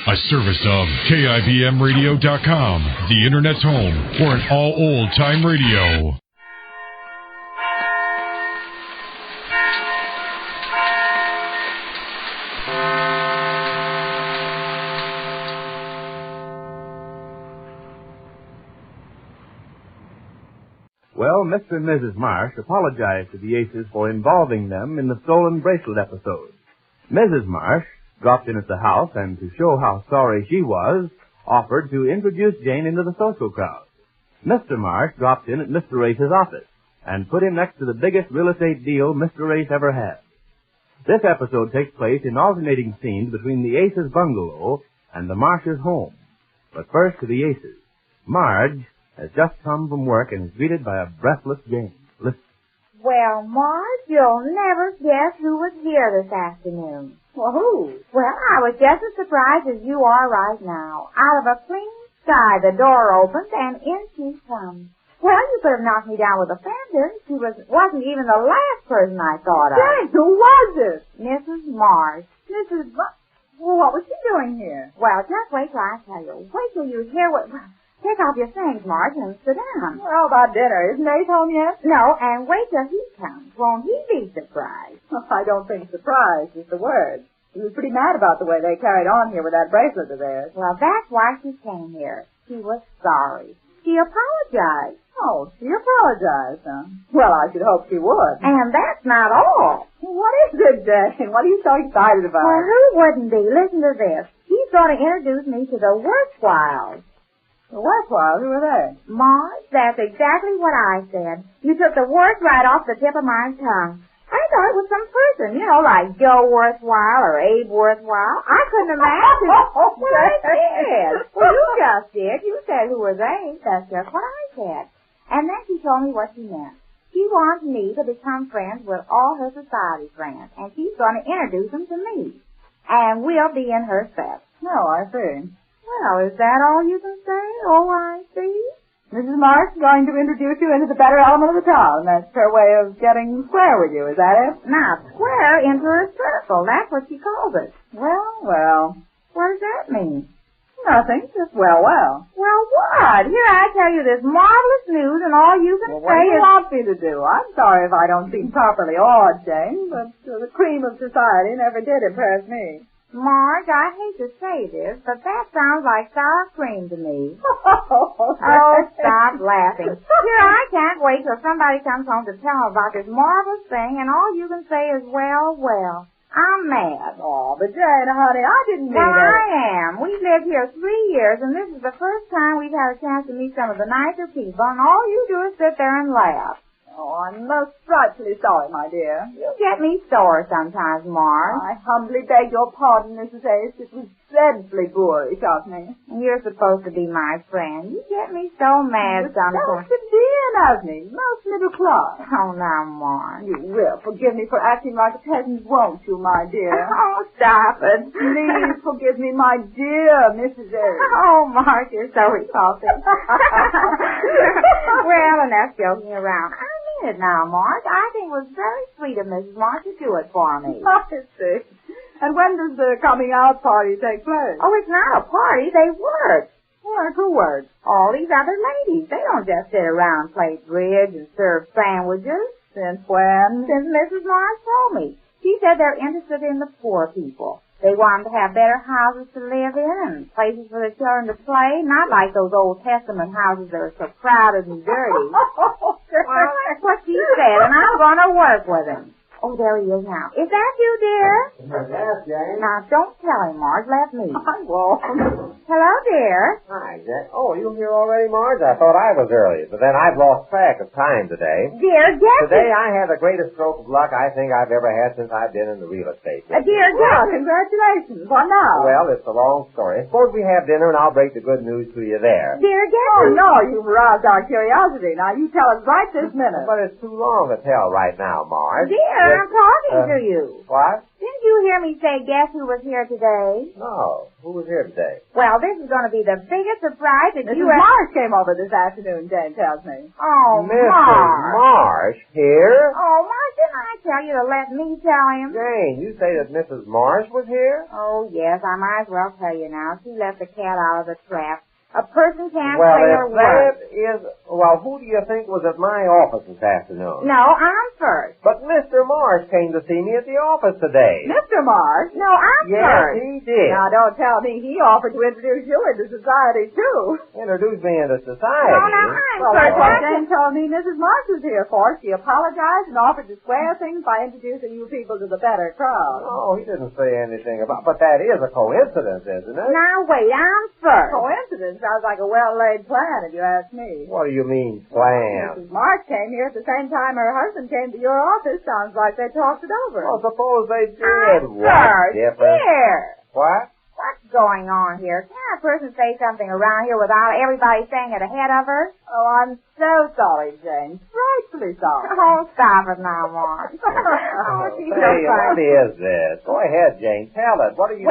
A service of KIBMradio.com, the Internet's home for an all old-time radio. Well, Mr. and Mrs. Marsh apologized to the Aces for involving them in the stolen bracelet episode. Mrs. Marsh dropped in at the house and, to show how sorry she was, offered to introduce Jane into the social crowd. Mr. Marsh dropped in at Mr. Ace's office and put him next to the biggest real estate deal Mr. Ace ever had. This episode takes place in alternating scenes between the Aces' bungalow and the Marsh's home. But first to the Aces. Marge has just come from work and is greeted by a breathless Jane. Listen. Well, Marge, you'll never guess who was here this afternoon. Well, who? Well, I was just as surprised as you are right now. Out of a clean sky, the door opened, and in she comes. Well, you could have knocked me down with a fender. She wasn't even the last person I thought of. Jane, who was it? Mrs. Marsh. Mrs. Well, what was she doing here? Well, just wait till I tell you. Wait till you hear what... Take off your things, Marge, and sit down. Well, how about dinner? Isn't Ace home yet? No, and wait till he comes. Won't he be surprised? I don't think surprised is the word. He was pretty mad about the way they carried on here with that bracelet of theirs. Well, that's why she came here. She was sorry. She apologized. Oh, she apologized, huh? Well, I should hope she would. And that's not all. What is it, Jane? What are you so excited about? Well, who wouldn't be? Listen to this. He's going to introduce me to the Worthwhiles. The Worthwhiles? Who are they? Marge, that's exactly what I said. You took the words right off the tip of my tongue. I thought it was some person, like Joe Worthwhile or Abe Worthwhile. I couldn't imagine. Well, I did. Well, you just did. You said, who are they? That's just what I said. And then she told me what she meant. She wants me to become friends with all her society friends, and she's going to introduce them to me. And we'll be in her set. Oh, I see. Well, is that all you can say? Oh, I see. Mrs. Marsh is going to introduce you into the better element of the town. That's her way of getting square with you, is that it? Not square, into a circle. That's what she calls it. Well. What does that mean? Nothing, just well. Well, what? Here I tell you this marvelous news, and all you can say what do you is... want me to do? I'm sorry if I don't seem properly awed, Jane, but the cream of society never did impress me. Marge, I hate to say this, but that sounds like sour cream to me. Oh, stop laughing. Here, I can't wait till somebody comes home to tell them about this marvelous thing, and all you can say is, well. I'm mad. Oh, but Jane, honey, I didn't mean it. Well, I am. We've lived here 3 years, and this is the first time we've had a chance to meet some of the nicer people, and all you do is sit there and laugh. Oh, I'm most frightfully sorry, my dear. You get me sore sometimes, Marge. I humbly beg your pardon, Mrs. Ace. It was dreadfully boorish of me. You're supposed to be my friend. You get me so mad sometimes. That's severe of me. Most middle class. Oh, now, Marge. You will forgive me for acting like a peasant, won't you, my dear? Oh, stop it. Please forgive me, my dear Mrs. Ace. Oh, Marge, you're so repulsive. Well, enough joking around. I mean it now, Marge. I think it was very sweet of Mrs. Marsh to do it for me. I see. And when does the coming out party take place? Oh, it's not a party. They work. Work? Who works? All these other ladies. They don't just sit around and play bridge and serve sandwiches. Since when? Since Mrs. Marsh told me. She said they're interested in the poor people. They want them to have better houses to live in and places for the children to play, not like those Old Testament houses that are so crowded and dirty. Well, that's what she said, and I'm going to work with him. Oh, there he is now. Is that you, dear? Yes, Jane. Now, don't tell him, Marge. Let me. I won't. Hello, dear. Hi, Jane. Oh, you here already, Marge? I thought I was early, but then I've lost track of time today. Dear, Jester. Today I had the greatest stroke of luck I think I've ever had since I've been in the real estate business. Dear, Well, Jester. congratulations. What now? Well, it's a long story. Suppose we have dinner and I'll break the good news to you there. Dear, Oh, Jester. no, you've aroused our curiosity. Now, you tell us right this minute. But it's too long to tell right now, Marge. Dear. I'm talking to you. What? Didn't you hear me say, guess who was here today? No. Who was here today? Well, this is going to be the biggest surprise that Mrs. you ever... Marsh came over this afternoon, Jane tells me. Oh, Mrs. Marsh. Marsh here? Oh, Marsh, didn't I tell you to let me tell him? Jane, you say that Mrs. Marsh was here? Oh, yes, I might as well tell you now. She let the cat out of the trap. A person can't Well, say if her word. that is... Well, who do you think was at my office this afternoon? No, I'm first. But Mr. Marsh came to see me at the office today. Mr. Marsh? No, I'm Yes, first. he did. Now, don't tell me he offered to introduce you into society, too. Introduced me into society. No, now I'm Well, first. that's what Jane told me Mrs. Marsh was here for. She apologized and offered to square things by introducing you people to the better crowd. No, he didn't say anything about... But that is a coincidence, isn't it? Now, wait, I'm first. Coincidence sounds like a well-laid plan, if you ask me. What do you mean, plan? Mrs. Marsh came here at the same time her husband came to your office. Sounds like they talked it over. Well, suppose they did. I'm What first. difference? Here. What? What's going on here? Can a person say something around here without everybody saying it ahead of her? Oh, I'm so sorry, Jane. Frightfully sorry. Oh, stop it now, Mark. Oh, she's so Hey, what funny. is this? Go ahead, Jane. Tell it. What are you...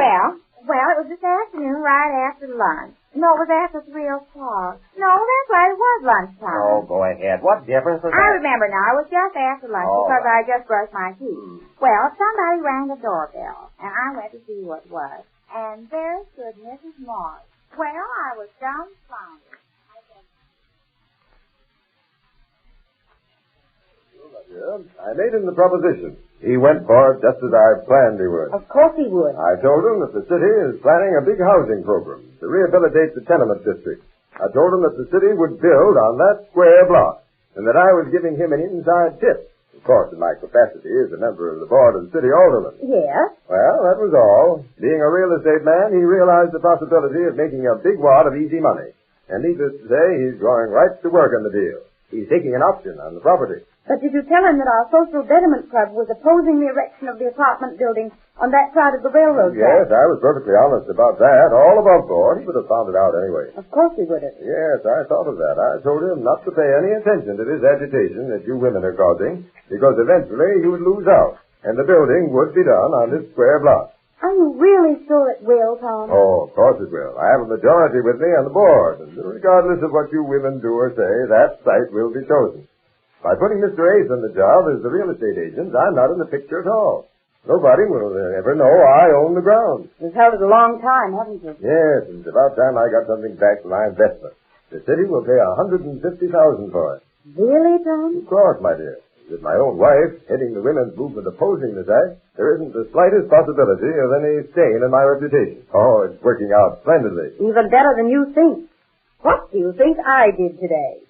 Well, it was this afternoon right after lunch. No, it was after 3 o'clock. No, that's right, it was lunchtime. Oh, go ahead. What difference does I that... remember now. It was just after lunch All because right. I just brushed my teeth. Well, somebody rang the doorbell, and I went to see who it was. And there stood Mrs. Morris. Well, I was dumbfounded. I made him the proposition. He went for it just as I planned he would. Of course he would. I told him that the city is planning a big housing program to rehabilitate the tenement district. I told him that the city would build on that square block, and that I was giving him an inside tip. Of course, in my capacity as a member of the board of the city alderman. Yes? Well, that was all. Being a real estate man, he realized the possibility of making a big wad of easy money. And needless to say, he's going right to work on the deal. He's taking an option on the property. But did you tell him that our Social Betterment Club was opposing the erection of the apartment building on that side of the railroad Yes, track? I was perfectly honest about that, all above board. He would have found it out anyway. Of course he would have. Yes, I thought of that. I told him not to pay any attention to this agitation that you women are causing, because eventually you would lose out, and the building would be done on this square block. Are you really sure it will, Tom? Oh, of course it will. I have a majority with me on the board, and regardless of what you women do or say, that site will be chosen. By putting Mr. Ace on the job as the real estate agent, I'm not in the picture at all. Nobody will ever know I own the ground. You've held it a long time, haven't you? Yes, it's about time I got something back for my investment. The city will pay $150,000 for it. Really, Tom? Of course, my dear. With my own wife heading the women's movement opposing this act, there isn't the slightest possibility of any stain in my reputation. Oh, it's working out splendidly. Even better than you think. What do you think I did today?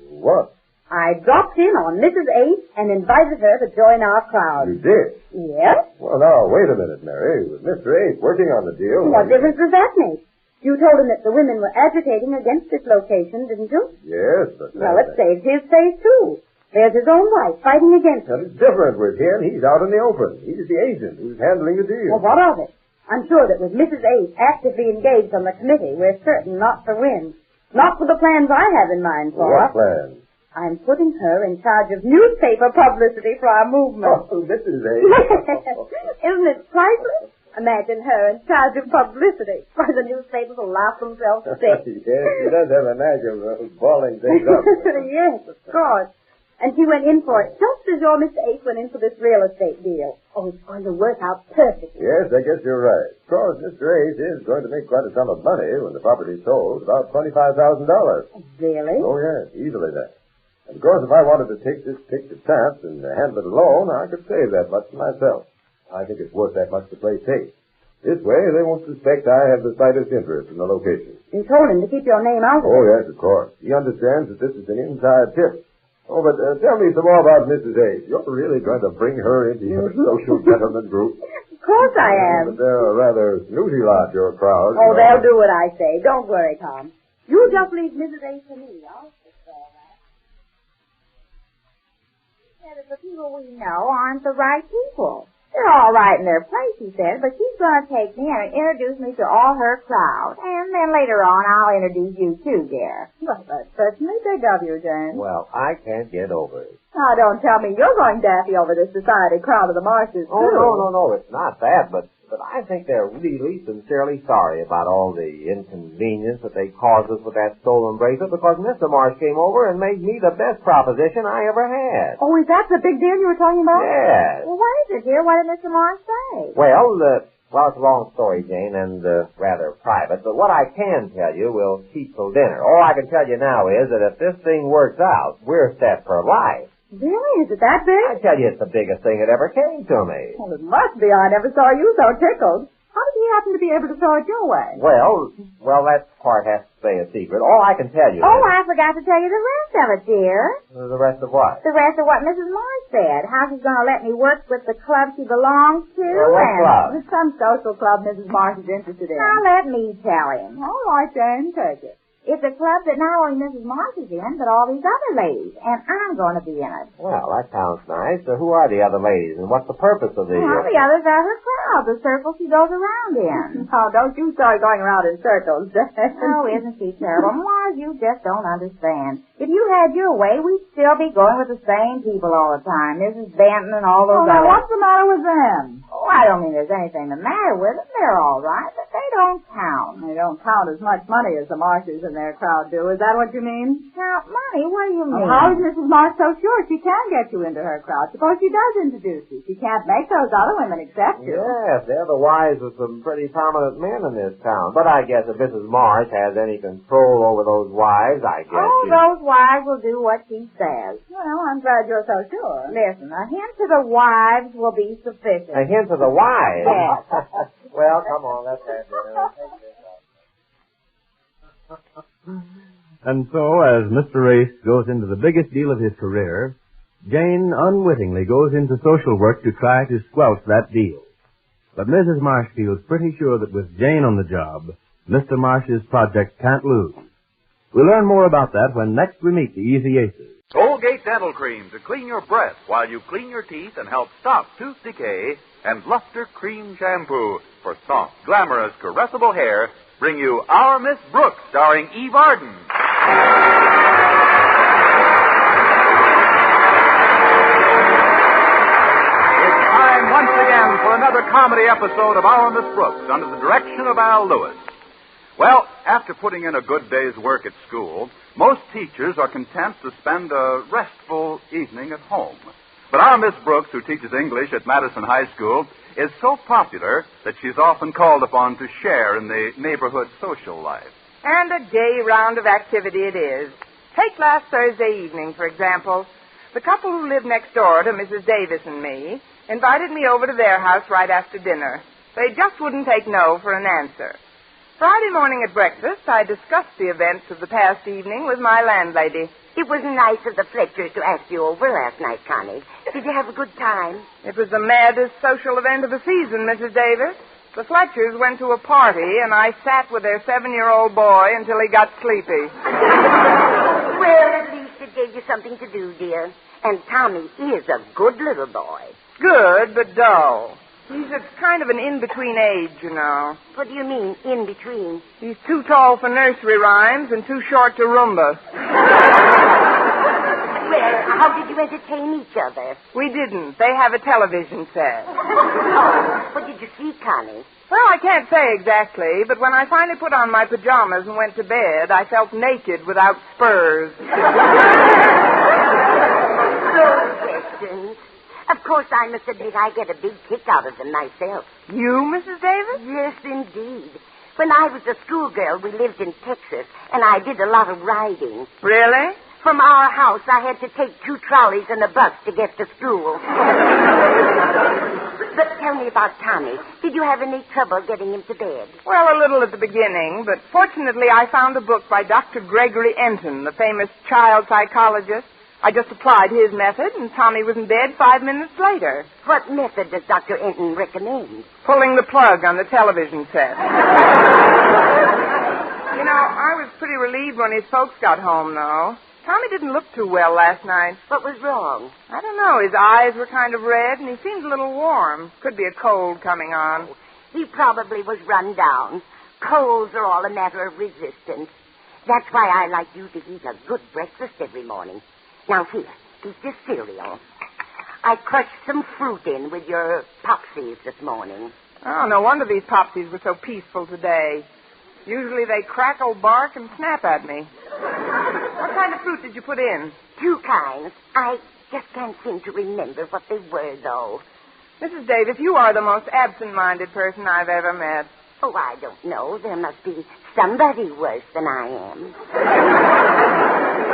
What? I dropped in on Mrs. Ace and invited her to join our crowd. You did? Yes? Well, now, wait a minute, Mary. With Mr. Ace working on the deal... What difference does that make? You told him that the women were agitating against this location, didn't you? Yes, but... Well, it saved his face, too. There's his own wife fighting against But him. it's different with him. He's out in the open. He's the agent who's handling the deal. Well, what of it? I'm sure that with Mrs. Ace actively engaged on the committee, we're certain not to win. Not for the plans I have in mind for What us. plan? I'm putting her in charge of newspaper publicity for our movement. Oh, Mrs. Ace. Isn't it priceless? Imagine her in charge of publicity. Why, the newspapers will laugh themselves sick. Yes, she does have a knack of balling things up. Yes, of course. And she went in for it just as your Mr. Ace went in for this real estate deal. Oh, it's going to work out perfectly. Yes, I guess you're right. Of course, Mr. Ace is going to make quite a sum of money when the property's sold, about $25,000. Really? Oh, yes, easily that. And of course, if I wanted to take this picture chance and handle it alone, I could save that much myself. I think it's worth that much to play safe. This way, they won't suspect I have the slightest interest in the location. You told him to keep your name out of Oh, it. yes, of course. He understands that this is an inside tip. Oh, but tell me some more about Mrs. Ace. You're really going to bring her into your social gentleman group? Of course I am. But they're a rather snooty lot, your crowd. Oh, they'll do what I say. Don't worry, Tom. You just leave Mrs. Ace to me. I'll take care of that. That the people we know aren't the right people. They're all right in their place, he said, but she's going to take me and introduce me to all her crowd. And then later on, I'll introduce you too, dear. Well, that's certainly big of you, Jane. Well, I can't get over it. Now, don't tell me you're going daffy over this society crowd of the Marshes, Oh, too. no, it's not that, but I think they're really sincerely sorry about all the inconvenience that they caused us with that stolen bracelet because Mr. Marsh came over and made me the best proposition I ever had. Oh, is that the big deal you were talking about? Yes. Well, what is it, dear? What did Mr. Marsh say? Well, it's a long story, Jane, and rather private, but what I can tell you will keep till dinner. All I can tell you now is that if this thing works out, we're set for life. Really? Is it that big? I tell you, it's the biggest thing that ever came to me. Well, it must be. I never saw you so tickled. How did he happen to be able to throw it your way? Well, that part has to stay a secret. All I can tell you Oh, is... I forgot to tell you the rest of it, dear. The rest of what? The rest of what Mrs. Marsh said. How she's going to let me work with the club she belongs to. What club? It's some social club Mrs. Marsh is interested in. Now, let me tell him. All right, Jane, take it. It's a club that not only Mrs. Marsh is in, but all these other ladies. And I'm going to be in it. Well, that sounds nice. So who are the other ladies, and what's the purpose of the... Well, the others are her crowd, the circle she goes around in. Now, don't you start going around in circles, Jane. Oh, isn't she terrible? Mars, you just don't understand. If you had your way, we'd still be going with the same people all the time. Mrs. Benton and all those now, others. what's the matter with them? Oh, I don't mean there's anything the matter with them. They're all right, but they don't count. They don't count as much money as the Marshes and their crowd do. Is that what you mean? Count money? What do you mean? Well, how is Mrs. Marsh so sure she can get you into her crowd? Suppose she does introduce you. She can't make those other women accept you. Yes, they're the wives of some pretty prominent men in this town. But I guess if Mrs. Marsh has any control over those wives, I guess those wives will do what she says. Well, I'm glad you're so sure. Listen, a hint to the wives will be sufficient. A hint to the wives? Yes. Well, come on, let's have dinner. And so, as Mr. Race goes into the biggest deal of his career, Jane unwittingly goes into social work to try to squelch that deal. But Mrs. Marsh feels pretty sure that with Jane on the job, Mr. Marsh's project can't lose. We'll learn more about that when next we meet the Easy Aces. Colgate Dental Cream to clean your breath while you clean your teeth and help stop tooth decay, and Luster Cream Shampoo for soft, glamorous, caressable hair bring you Our Miss Brooks, starring Eve Arden. It's time once again for another comedy episode of Our Miss Brooks under the direction of Al Lewis. Well, after putting in a good day's work at school, most teachers are content to spend a restful evening at home. But our Miss Brooks, who teaches English at Madison High School, is so popular that she's often called upon to share in the neighborhood social life. And a gay round of activity it is. Take last Thursday evening, for example. The couple who lived next door to Mrs. Davis and me invited me over to their house right after dinner. They just wouldn't take no for an answer. Friday morning at breakfast, I discussed the events of the past evening with my landlady. It was nice of the Fletchers to ask you over last night, Connie. Did you have a good time? It was the maddest social event of the season, Mrs. Davis. The Fletchers went to a party, and I sat with their 7-year-old boy until he got sleepy. Well, at least it gave you something to do, dear. And Tommy is a good little boy. Good, but dull. He's at kind of an in-between age, you know. What do you mean, in between? He's too tall for nursery rhymes and too short to Roomba. Well, how did you entertain each other? We didn't. They have a television set. Oh, what did you see, Connie? Well, I can't say exactly, but when I finally put on my pajamas and went to bed, I felt naked without spurs. Those questions. Of course, I must admit I get a big kick out of them myself. You, Mrs. Davis? Yes, indeed. When I was a schoolgirl, we lived in Texas, and I did a lot of riding. Really? From our house, I had to take 2 trolleys and a bus to get to school. But tell me about Tommy. Did you have any trouble getting him to bed? Well, a little at the beginning, but fortunately I found a book by Dr. Gregory Enton, the famous child psychologist. I just applied his method, and Tommy was in bed 5 minutes later. What method does Dr. Enton recommend? Pulling the plug on the television set. You know, I was pretty relieved when his folks got home, though. Tommy didn't look too well last night. What was wrong? I don't know. His eyes were kind of red, and he seemed a little warm. Could be a cold coming on. He probably was run down. Colds are all a matter of resistance. That's why I like you to eat a good breakfast every morning. Now, here, eat this cereal. I crushed some fruit in with your popsies this morning. Oh, no wonder these popsies were so peaceful today. Usually they crackle, bark, and snap at me. What kind of fruit did you put in? 2 kinds. I just can't seem to remember what they were, though. Mrs. Davis, you are the most absent-minded person I've ever met. Oh, I don't know. There must be somebody worse than I am.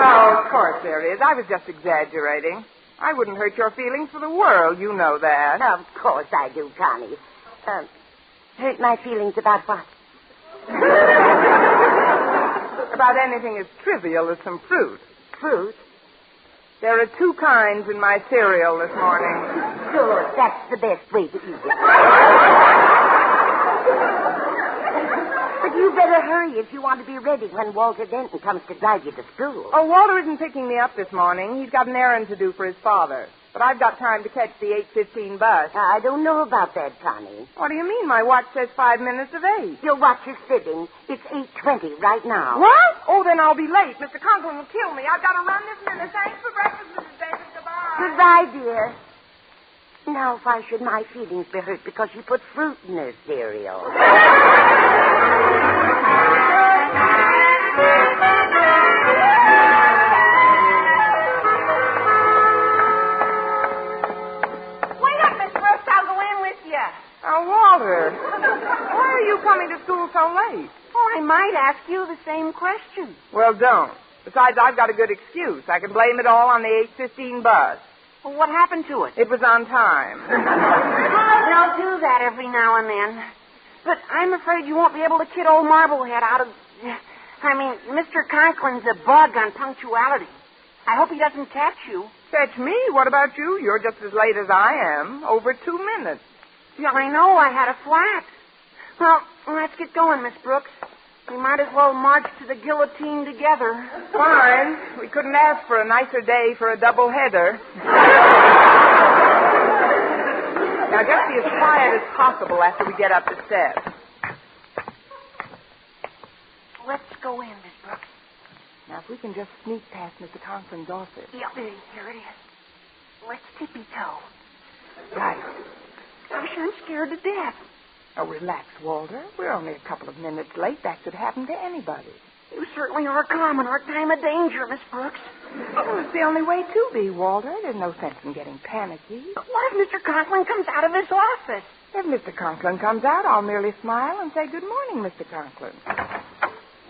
Oh, of course there is. I was just exaggerating. I wouldn't hurt your feelings for the world. You know that. Of course I do, Connie. Hurt my feelings about what? About anything as trivial as some fruit. Fruit? There are 2 kinds in my cereal this morning. Good. That's the best way to eat it. But you better hurry if you want to be ready when Walter Denton comes to drive you to school. Oh, Walter isn't picking me up this morning. He's got an errand to do for his father. But I've got time to catch the 8:15 bus. I don't know about that, Connie. What do you mean? My watch says 5 minutes of 8. Your watch is fibbing. It's 8:20 right now. What? Oh, then I'll be late. Mr. Conklin will kill me. I've got to run this minute. Thanks for breakfast, Mrs. Davis. Goodbye. Goodbye, dear. Now, why should my feelings be hurt because you put fruit in her cereal? Oh, Walter, why are you coming to school so late? Oh, I might ask you the same question. Well, don't. Besides, I've got a good excuse. I can blame it all on the 8:15 bus. Well, what happened to it? It was on time. They'll do that every now and then. But I'm afraid you won't be able to kid old Marblehead out of... Mr. Conklin's a bug on punctuality. I hope he doesn't catch you. Catch me? What about you? You're just as late as I am. Over 2 minutes. Yeah, I know. I had a flat. Well, let's get going, Miss Brooks. We might as well march to the guillotine together. Fine. We couldn't ask for a nicer day for a double-header. Now, just be as quiet as possible after we get up the steps. Let's go in, Miss Brooks. Now, if we can just sneak past Mr. Conklin's office. Yeah, here it is. Let's tippy-toe. Right. I'm sure I'm scared to death. Oh, relax, Walter. We're only a couple of minutes late. That could happen to anybody. You certainly are calm in our time of danger, Miss Brooks. Well, it's the only way to be, Walter. There's no sense in getting panicky. But what if Mr. Conklin comes out of his office? If Mr. Conklin comes out, I'll merely smile and say, "Good morning, Mr. Conklin."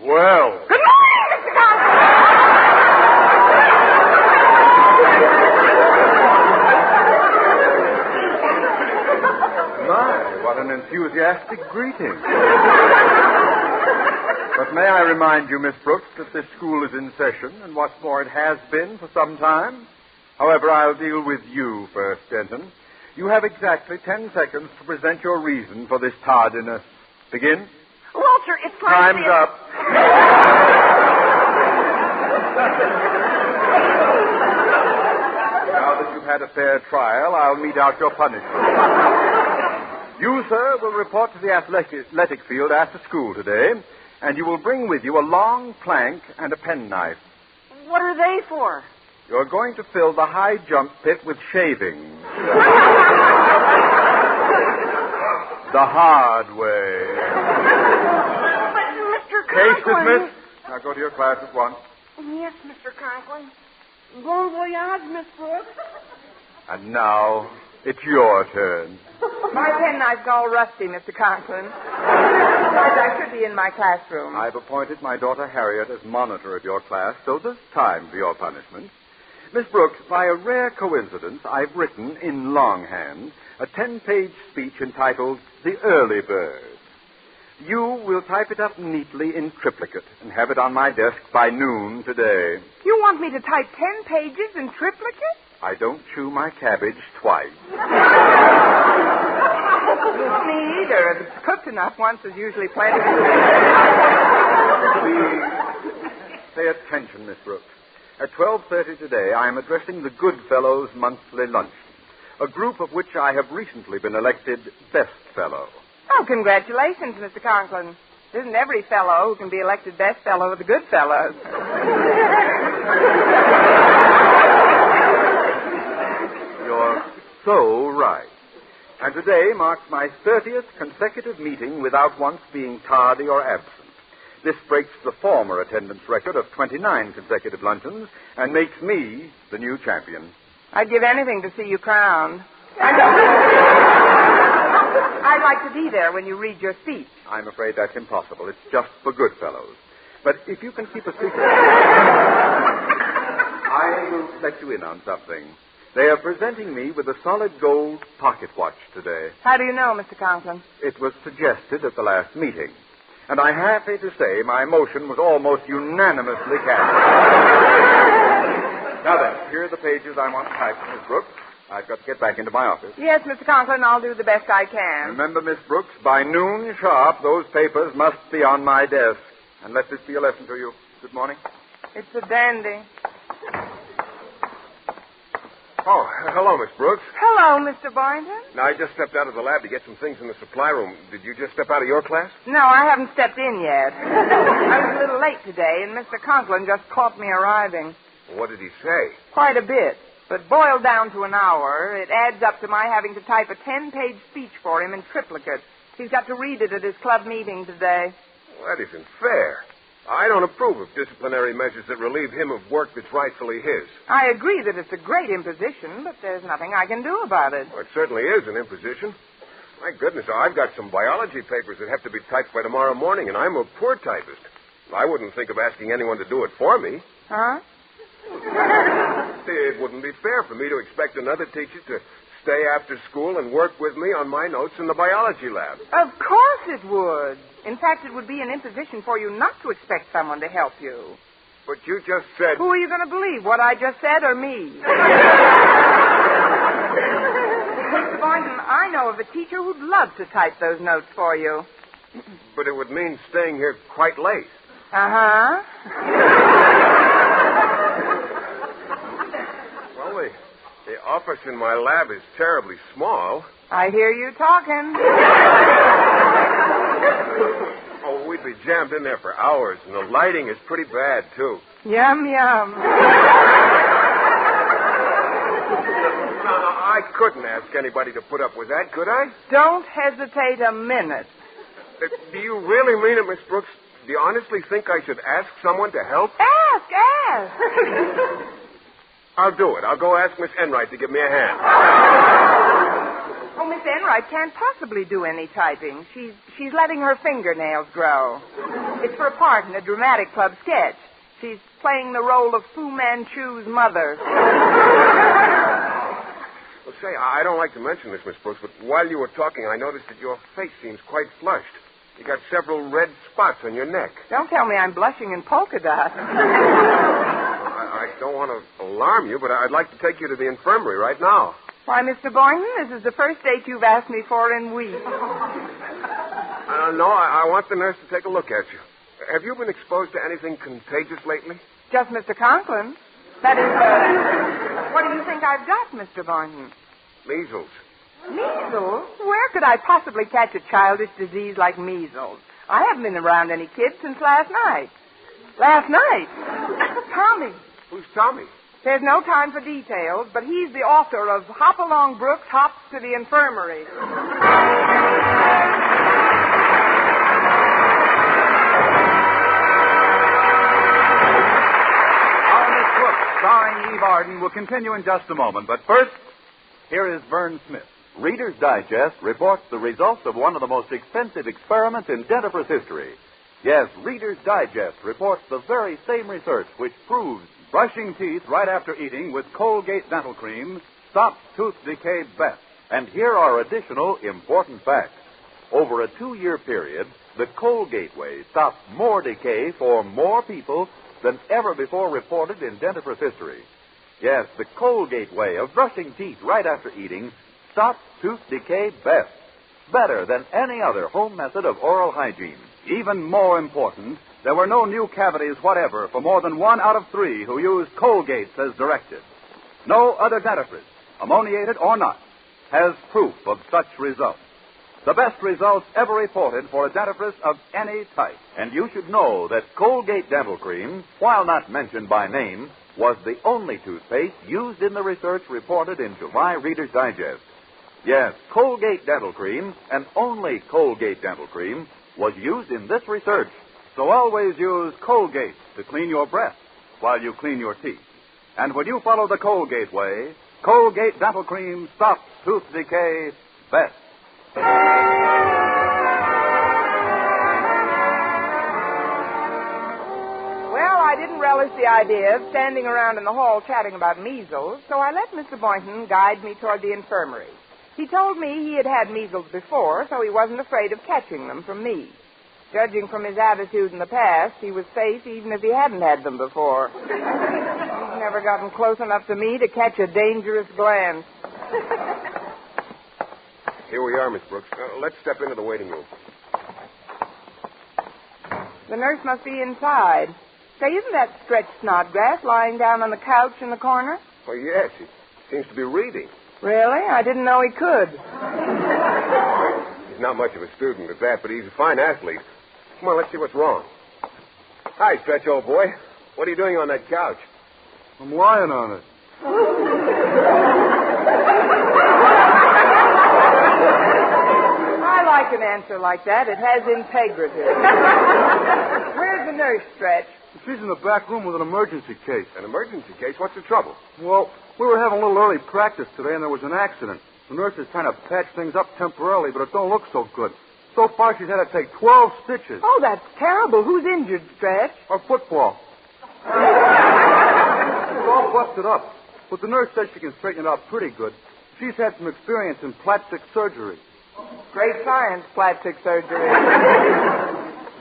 Well. Good morning, Mr. Conklin! My, what an enthusiastic greeting. But may I remind you, Miss Brooks, that this school is in session, and what's more, it has been for some time. However, I'll deal with you first, Denton. You have exactly 10 seconds to present your reason for this tardiness. Begin. Walter, it's Time's up. Now that you've had a fair trial, I'll mete out your punishment. You, sir, will report to the athletic field after school today, and you will bring with you a long plank and a penknife. What are they for? You're going to fill the high jump pit with shavings. The hard way. But, Mr. Case Conklin... dismissed. Now go to your class at once. Yes, Mr. Conklin. Bon voyage, Miss Brooks. And now, it's your turn. My penknife's all rusty, Mr. Conklin. Besides, I should be in my classroom. I've appointed my daughter Harriet as monitor of your class, so there's time for your punishment. Miss Brooks, by a rare coincidence, I've written in longhand a 10-page speech entitled The Early Bird. You will type it up neatly in triplicate and have it on my desk by noon today. You want me to type 10 pages in triplicate? I don't chew my cabbage twice. Me either. If it's cooked enough once, there's usually plenty. Please, pay attention, Miss Brooks. At 12:30 today, I am addressing the Goodfellows Monthly Luncheon, a group of which I have recently been elected Best Fellow. Oh, congratulations, Mr. Conklin. It isn't every fellow who can be elected Best Fellow of the Goodfellows. You're so right. And today marks my 30th consecutive meeting without once being tardy or absent. This breaks the former attendance record of 29 consecutive luncheons and makes me the new champion. I'd give anything to see you crowned. I'd like to be there when you read your speech. I'm afraid that's impossible. It's just for good fellows. But if you can keep a secret, I will let you in on something. They are presenting me with a solid gold pocket watch today. How do you know, Mr. Conklin? It was suggested at the last meeting. And I'm happy to say my motion was almost unanimously cast. Now then, here are the pages I want to type, Miss Brooks. I've got to get back into my office. Yes, Mr. Conklin, I'll do the best I can. Remember, Miss Brooks, by noon sharp, those papers must be on my desk. And let this be a lesson to you. Good morning. It's a dandy. Oh, hello, Miss Brooks. Hello, Mr. Boynton. Now, I just stepped out of the lab to get some things in the supply room. Did you just step out of your class? No, I haven't stepped in yet. I was a little late today, and Mr. Conklin just caught me arriving. Well, what did he say? Quite a bit. But boiled down to an hour, it adds up to my having to type a 10-page speech for him in triplicate. He's got to read it at his club meeting today. Well, that isn't fair. I don't approve of disciplinary measures that relieve him of work that's rightfully his. I agree that it's a great imposition, but there's nothing I can do about it. Well, it certainly is an imposition. My goodness, I've got some biology papers that have to be typed by tomorrow morning, and I'm a poor typist. I wouldn't think of asking anyone to do it for me. Huh? It wouldn't be fair for me to expect another teacher to stay after school and work with me on my notes in the biology lab. Of course it would. In fact, it would be an imposition for you not to expect someone to help you. But you just said... Who are you going to believe, what I just said or me? Mr. Boynton, I know of a teacher who'd love to type those notes for you. But it would mean staying here quite late. Uh-huh. Well, the office in my lab is terribly small. I hear you talking. Oh, we'd be jammed in there for hours, and the lighting is pretty bad, too. Yum, yum. No, I couldn't ask anybody to put up with that, could I? Don't hesitate a minute. Do you really mean it, Miss Brooks? Do you honestly think I should ask someone to help? Ask. I'll do it. I'll go ask Miss Enright to give me a hand. Oh, Miss Enright can't possibly do any typing. She's letting her fingernails grow. It's for a part in a dramatic club sketch. She's playing the role of Fu Manchu's mother. Well, say, I don't like to mention this, Miss Brooks, but while you were talking, I noticed that your face seems quite flushed. You got several red spots on your neck. Don't tell me I'm blushing in polka dots. I don't want to alarm you, but I'd like to take you to the infirmary right now. Why, Mr. Boynton, this is the first date you've asked me for in weeks. No, I want the nurse to take a look at you. Have you been exposed to anything contagious lately? Just Mr. Conklin. That is, what do you think I've got, Mr. Boynton? Measles. Measles? Where could I possibly catch a childish disease like measles? I haven't been around any kids since last night. Last night? Tommy. Who's Tommy? There's no time for details, but he's the author of Hop Along Brooks, Hops to the Infirmary. Our Miss Brooks, starring Eve Arden, will continue in just a moment. But first, here is Vern Smith. Reader's Digest reports the results of one of the most expensive experiments in dentifrice history. Yes, Reader's Digest reports the very same research which proves brushing teeth right after eating with Colgate Dental Cream stops tooth decay best. And here are additional important facts. Over a 2-year period, the Colgate way stops more decay for more people than ever before reported in dentifrice history. Yes, the Colgate way of brushing teeth right after eating stops tooth decay best. Better than any other home method of oral hygiene. Even more important, there were no new cavities whatever for more than 1 out of 3 who used Colgates as directed. No other dentifrice, ammoniated or not, has proof of such results. The best results ever reported for a dentifrice of any type. And you should know that Colgate Dental Cream, while not mentioned by name, was the only toothpaste used in the research reported in July Reader's Digest. Yes, Colgate Dental Cream, and only Colgate Dental Cream, was used in this research. So always use Colgate to clean your breath while you clean your teeth. And when you follow the Colgate way, Colgate Dental Cream stops tooth decay best. Well, I didn't relish the idea of standing around in the hall chatting about measles, so I let Mr. Boynton guide me toward the infirmary. He told me he had had measles before, so he wasn't afraid of catching them from me. Judging from his attitude in the past, he was safe even if he hadn't had them before. He's never gotten close enough to me to catch a dangerous glance. Here we are, Miss Brooks. Let's step into the waiting room. The nurse must be inside. Say, isn't that Stretch Snodgrass lying down on the couch in the corner? Oh, yes. He seems to be reading. Really? I didn't know he could. He's not much of a student at that, but he's a fine athlete. Come on, let's see what's wrong. Hi, Stretch, old boy. What are you doing on that couch? I'm lying on it. I like an answer like that. It has integrity. Where's the nurse, Stretch? She's in the back room with an emergency case. An emergency case? What's the trouble? Well, we were having a little early practice today, and there was an accident. The nurse is trying to patch things up temporarily, but it don't look so good. So far, she's had to take 12 stitches. Oh, that's terrible. Who's injured, Stretch? A football. It's all busted up. But the nurse says she can straighten it out pretty good. She's had some experience in plastic surgery. Great science, plastic surgery.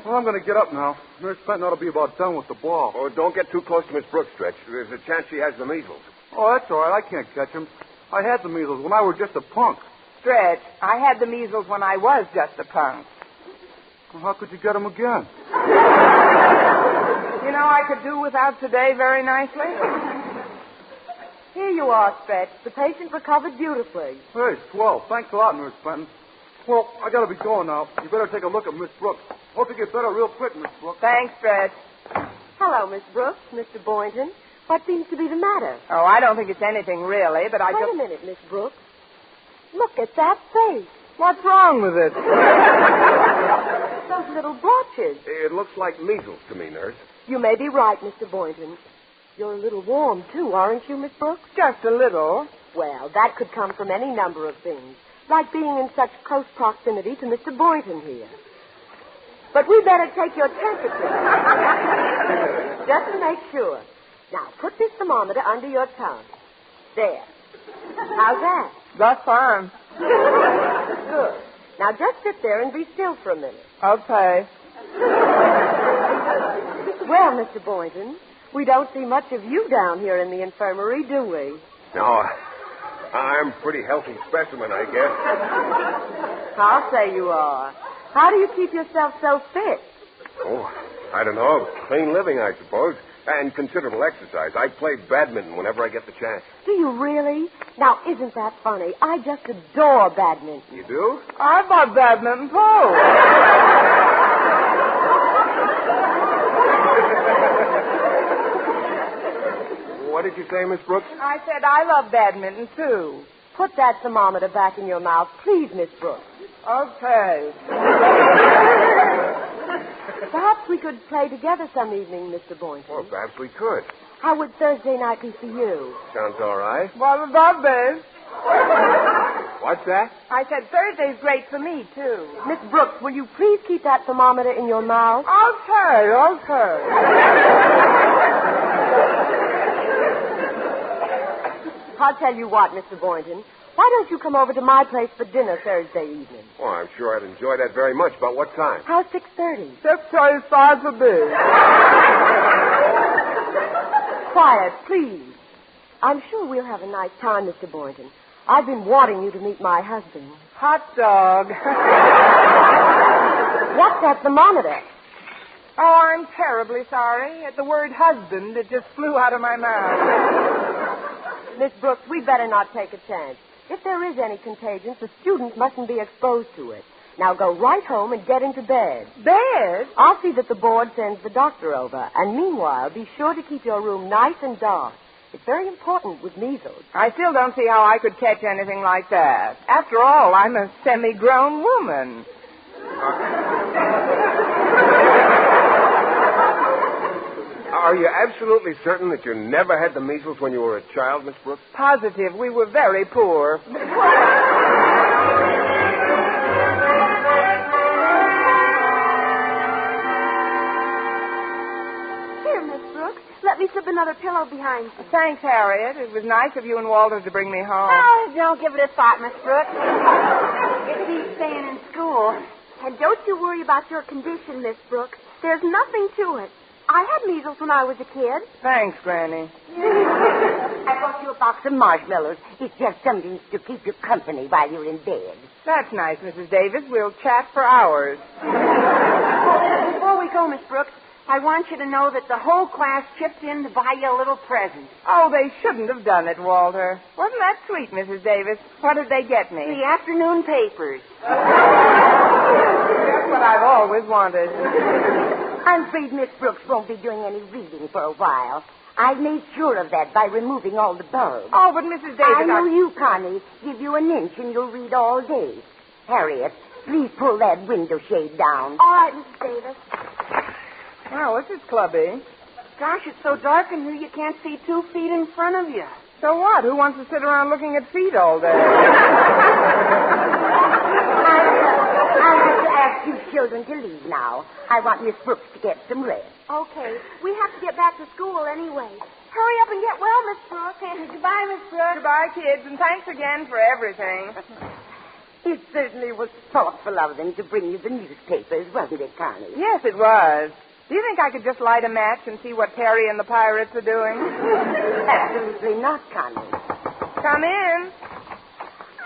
Well, I'm going to get up now. Nurse Fenton ought to be about done with the ball. Oh, don't get too close to Miss Brooks, Stretch. There's a chance she has the measles. Oh, that's all right. I can't catch him. I had the measles when I was just a punk. Stretch, I had the measles when I was just a punk. Well, how could you get them again? You know, I could do without today very nicely. Here you are, Stretch. The patient recovered beautifully. Hey, swell. Thanks a lot, Nurse Fenton. Well, I got to be going now. You better take a look at Miss Brooks. Hope you get better real quick, Miss Brooks. Thanks, Stretch. Hello, Miss Brooks, Mr. Boynton. What seems to be the matter? Oh, I don't think it's anything really, but I Wait just... a minute, Miss Brooks. Look at that face. What's wrong with it? Those little blotches. It looks like measles to me, nurse. You may be right, Mr. Boynton. You're a little warm, too, aren't you, Miss Brooks? Just a little. Well, that could come from any number of things, like being in such close proximity to Mr. Boynton here. But we better take your temperature. Just to make sure. Now, put this thermometer under your tongue. There. How's that? That's fine. Good. Now, just sit there and be still for a minute. Okay. Well, Mr. Boynton, we don't see much of you down here in the infirmary, do we? No, I'm a pretty healthy specimen, I guess. I'll say you are. How do you keep yourself so fit? Oh, I don't know. Clean living, I suppose. And considerable exercise. I play badminton whenever I get the chance. Do you really? Now, isn't that funny? I just adore badminton. You do? I love badminton, too. What did you say, Miss Brooks? I said I love badminton, too. Put that thermometer back in your mouth, please, Miss Brooks. Okay. Perhaps we could play together some evening, Mr. Boynton. Well, perhaps we could. How would Thursday night be for you? Sounds all right. What about this? What's that? I said Thursday's great for me, too. Miss Brooks, will you please keep that thermometer in your mouth? Okay. I'll tell you what, Mr. Boynton. Why don't you come over to my place for dinner Thursday evening? Oh, I'm sure I'd enjoy that very much. About what time? How's 6:30? 6:35 for me. Quiet, please. I'm sure we'll have a nice time, Mr. Boynton. I've been wanting you to meet my husband. Hot dog. What's that thermometer? Oh, I'm terribly sorry. At the word husband, it just flew out of my mouth. Miss Brooks, we'd better not take a chance. If there is any contagion, the students mustn't be exposed to it. Now go right home and get into bed. Bed? I'll see that the board sends the doctor over. And meanwhile, be sure to keep your room nice and dark. It's very important with measles. I still don't see how I could catch anything like that. After all, I'm a semi-grown woman. Are you absolutely certain that you never had the measles when you were a child, Miss Brooks? Positive. We were very poor. Here, Miss Brooks. Let me slip another pillow behind you. Thanks, Harriet. It was nice of you and Walter to bring me home. Oh, don't give it a thought, Miss Brooks. If he's staying in school. And don't you worry about your condition, Miss Brooks. There's nothing to it. I had measles when I was a kid. Thanks, Granny. I brought you a box of marshmallows. It's just something to keep you company while you're in bed. That's nice, Mrs. Davis. We'll chat for hours. Before we go, Miss Brooks, I want you to know that the whole class chipped in to buy you a little present. Oh, they shouldn't have done it, Walter. Wasn't that sweet, Mrs. Davis? What did they get me? The afternoon papers. That's what I've always wanted. I'm afraid Miss Brooks won't be doing any reading for a while. I've made sure of that by removing all the bulbs. Oh, but Mrs. Davis... I know you, Connie. Give you an inch and you'll read all day. Harriet, please pull that window shade down. All right, Mrs. Davis. Wow, this is clubby. Gosh, it's so dark in here you can't see 2 feet in front of you. So what? Who wants to sit around looking at feet all day? I'll have to ask you children to leave now. I want Miss Brooks to get some rest. Okay. We have to get back to school anyway. Hurry up and get well, Miss Brooks. Goodbye, Miss Brooks. Goodbye, kids, and thanks again for everything. It certainly was thoughtful of them to bring you the newspapers, wasn't it, Connie? Yes, it was. Do you think I could just light a match and see what Terry and the pirates are doing? Absolutely not, Connie. Come in.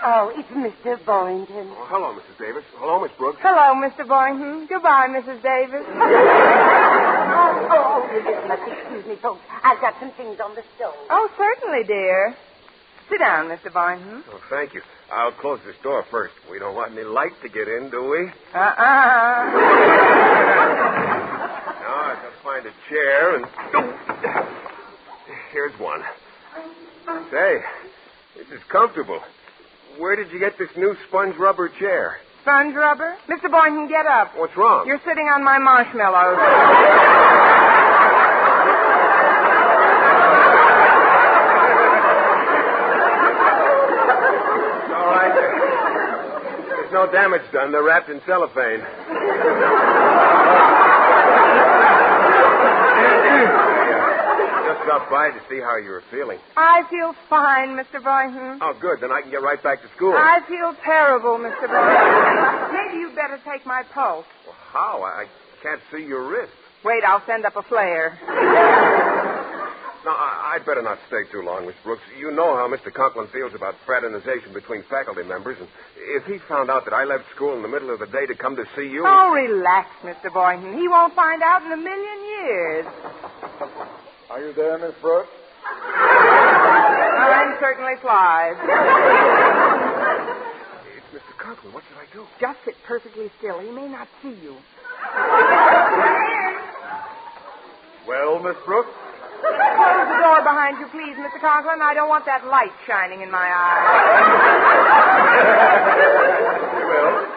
Oh, it's Mr. Boynton. Oh, hello, Mrs. Davis. Hello, Miss Brooks. Hello, Mr. Boynton. Goodbye, Mrs. Davis. You just must excuse me, folks. I've got some things on the stove. Oh, certainly, dear. Sit down, Mr. Boynton. Oh, thank you. I'll close this door first. We don't want any light to get in, do we? Now I can find a chair and... Here's one. Say, this is comfortable. Where did you get this new sponge rubber chair? Sponge rubber? Mr. Boynton, get up. What's wrong? You're sitting on my marshmallows. All right. There's no damage done. They're wrapped in cellophane. Just stopped by to see how you were feeling. I feel fine, Mr. Boynton. Oh, good. Then I can get right back to school. I feel terrible, Mr. Boynton. Maybe you'd better take my pulse. Well, how? I can't see your wrist. Wait, I'll send up a flare. Now, I'd better not stay too long, Miss Brooks. You know how Mr. Conklin feels about fraternization between faculty members, and if he found out that I left school in the middle of the day to come to see you... Oh, relax, Mr. Boynton. He won't find out in a million years. Are you there, Miss Brooks? Time certainly flies. It's Mr. Conklin. What should I do? Just sit perfectly still. He may not see you. Well, Miss Brooks? Close the door behind you, please, Mr. Conklin. I don't want that light shining in my eye. Well.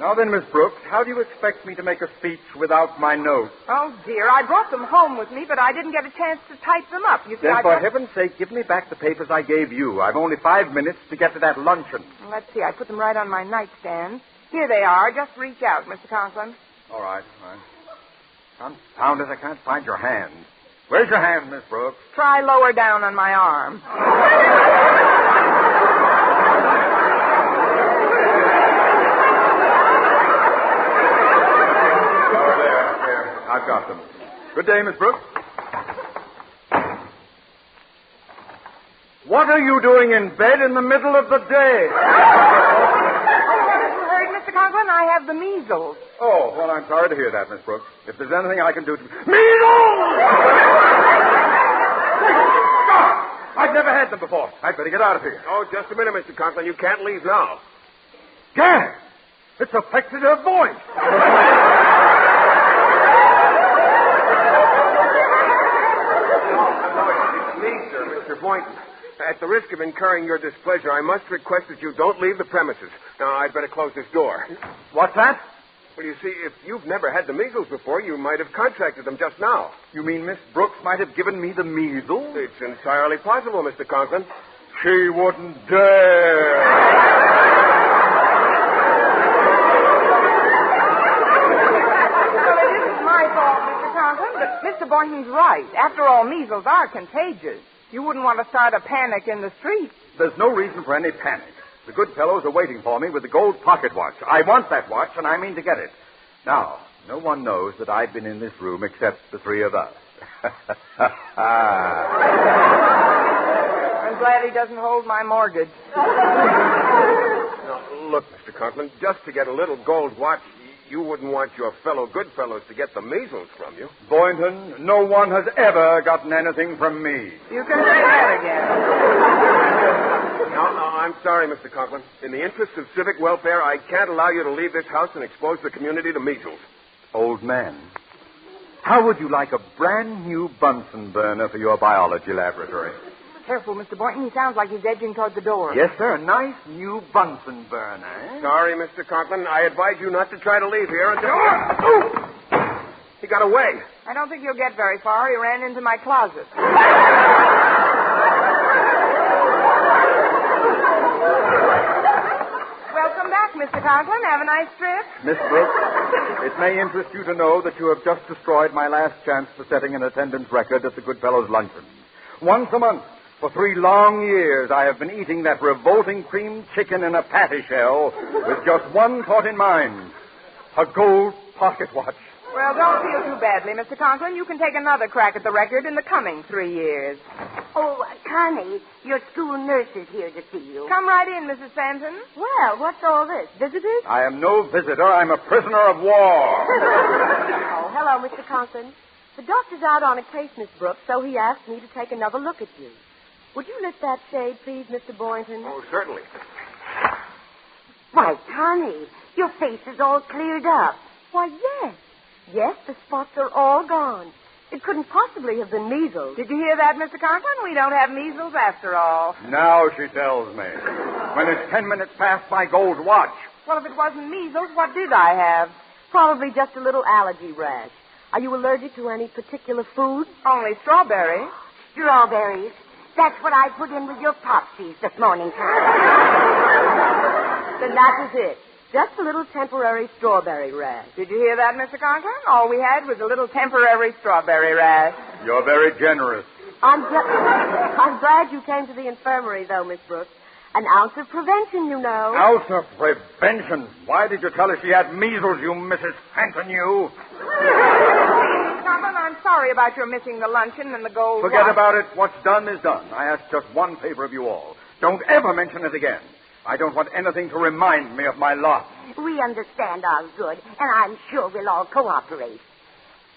Now then, Miss Brooks, how do you expect me to make a speech without my notes? Oh, dear. I brought them home with me, but I didn't get a chance to type them up. You see, Then, for heaven's sake, give me back the papers I gave you. I've only 5 minutes to get to that luncheon. Let's see. I put them right on my nightstand. Here they are. Just reach out, Mr. Conklin. All right. Confounded, I can't find your hand. Where's your hand, Miss Brooks? Try lower down on my arm. There. I've got them. Good day, Miss Brooks. What are you doing in bed in the middle of the day? Mr. Conklin, I have the measles. Oh, well, I'm sorry to hear that, Miss Brooks. If there's anything I can do to... Measles! I've never had them before. I'd better get out of here. Oh, just a minute, Mr. Conklin. You can't leave now. Gad! It's affected her voice. It's me, sir, Mr. Boynton. At the risk of incurring your displeasure, I must request that you don't leave the premises. Now, I'd better close this door. What's that? Well, you see, if you've never had the measles before, you might have contracted them just now. You mean Miss Brooks might have given me the measles? It's entirely possible, Mr. Conklin. She wouldn't dare. Well, it isn't my fault, Mr. Conklin, but Mr. Boynton's right. After all, measles are contagious. You wouldn't want to start a panic in the street. There's no reason for any panic. The good fellows are waiting for me with the gold pocket watch. I want that watch, and I mean to get it. Now, no one knows that I've been in this room except the three of us. I'm glad he doesn't hold my mortgage. Now, look, Mr. Conklin, just to get a little gold watch, you wouldn't want your fellow good fellows to get the measles from you. Boynton, no one has ever gotten anything from me. You can say that again. No, I'm sorry, Mr. Conklin. In the interest of civic welfare, I can't allow you to leave this house and expose the community to measles. Old man, how would you like a brand new Bunsen burner for your biology laboratory? Careful, Mr. Boynton. He sounds like he's edging toward the door. Yes, sir. A nice new Bunsen burner, eh? Sorry, Mr. Conklin. I advise you not to try to leave here until... He got away. I don't think he'll get very far. He ran into my closet. Welcome back, Mr. Conklin. Have a nice trip. Miss Brooks, it may interest you to know that you have just destroyed my last chance for setting an attendance record at the Goodfellows' luncheon. Once a month, for 3 long years, I have been eating that revolting cream chicken in a patty shell with just one thought in mind, a gold pocket watch. Well, don't feel too badly, Mr. Conklin. You can take another crack at the record in the coming 3 years. Oh, Connie, your school nurse is here to see you. Come right in, Mrs. Sanson. Well, what's all this? Visitors? I am no visitor. I'm a prisoner of war. Oh, hello, Mr. Conklin. The doctor's out on a case, Miss Brooks, so he asked me to take another look at you. Would you lift that shade, please, Mr. Boynton? Oh, certainly. Why, Connie, your face is all cleared up. Why, yes. Yes, the spots are all gone. It couldn't possibly have been measles. Did you hear that, Mr. Conklin? We don't have measles after all. Now she tells me. When it's 10 minutes past my gold watch. Well, if it wasn't measles, what did I have? Probably just a little allergy rash. Are you allergic to any particular food? Only strawberry. Strawberries. That's what I put in with your popsies this morning, Connie. Then that was it. Just a little temporary strawberry rash. Did you hear that, Mr. Conklin? All we had was a little temporary strawberry rash. You're very generous. I'm glad you came to the infirmary, though, Miss Brooks. An ounce of prevention, you know. Ounce of prevention? Why did you tell her she had measles, you Mrs. Fenton, you? Conklin, I'm sorry about your missing the luncheon and the gold Forget watch. about it. What's done is done. I ask just one favor of you all. Don't ever mention it again. I don't want anything to remind me of my loss. We understand Osgood, and I'm sure we'll all cooperate.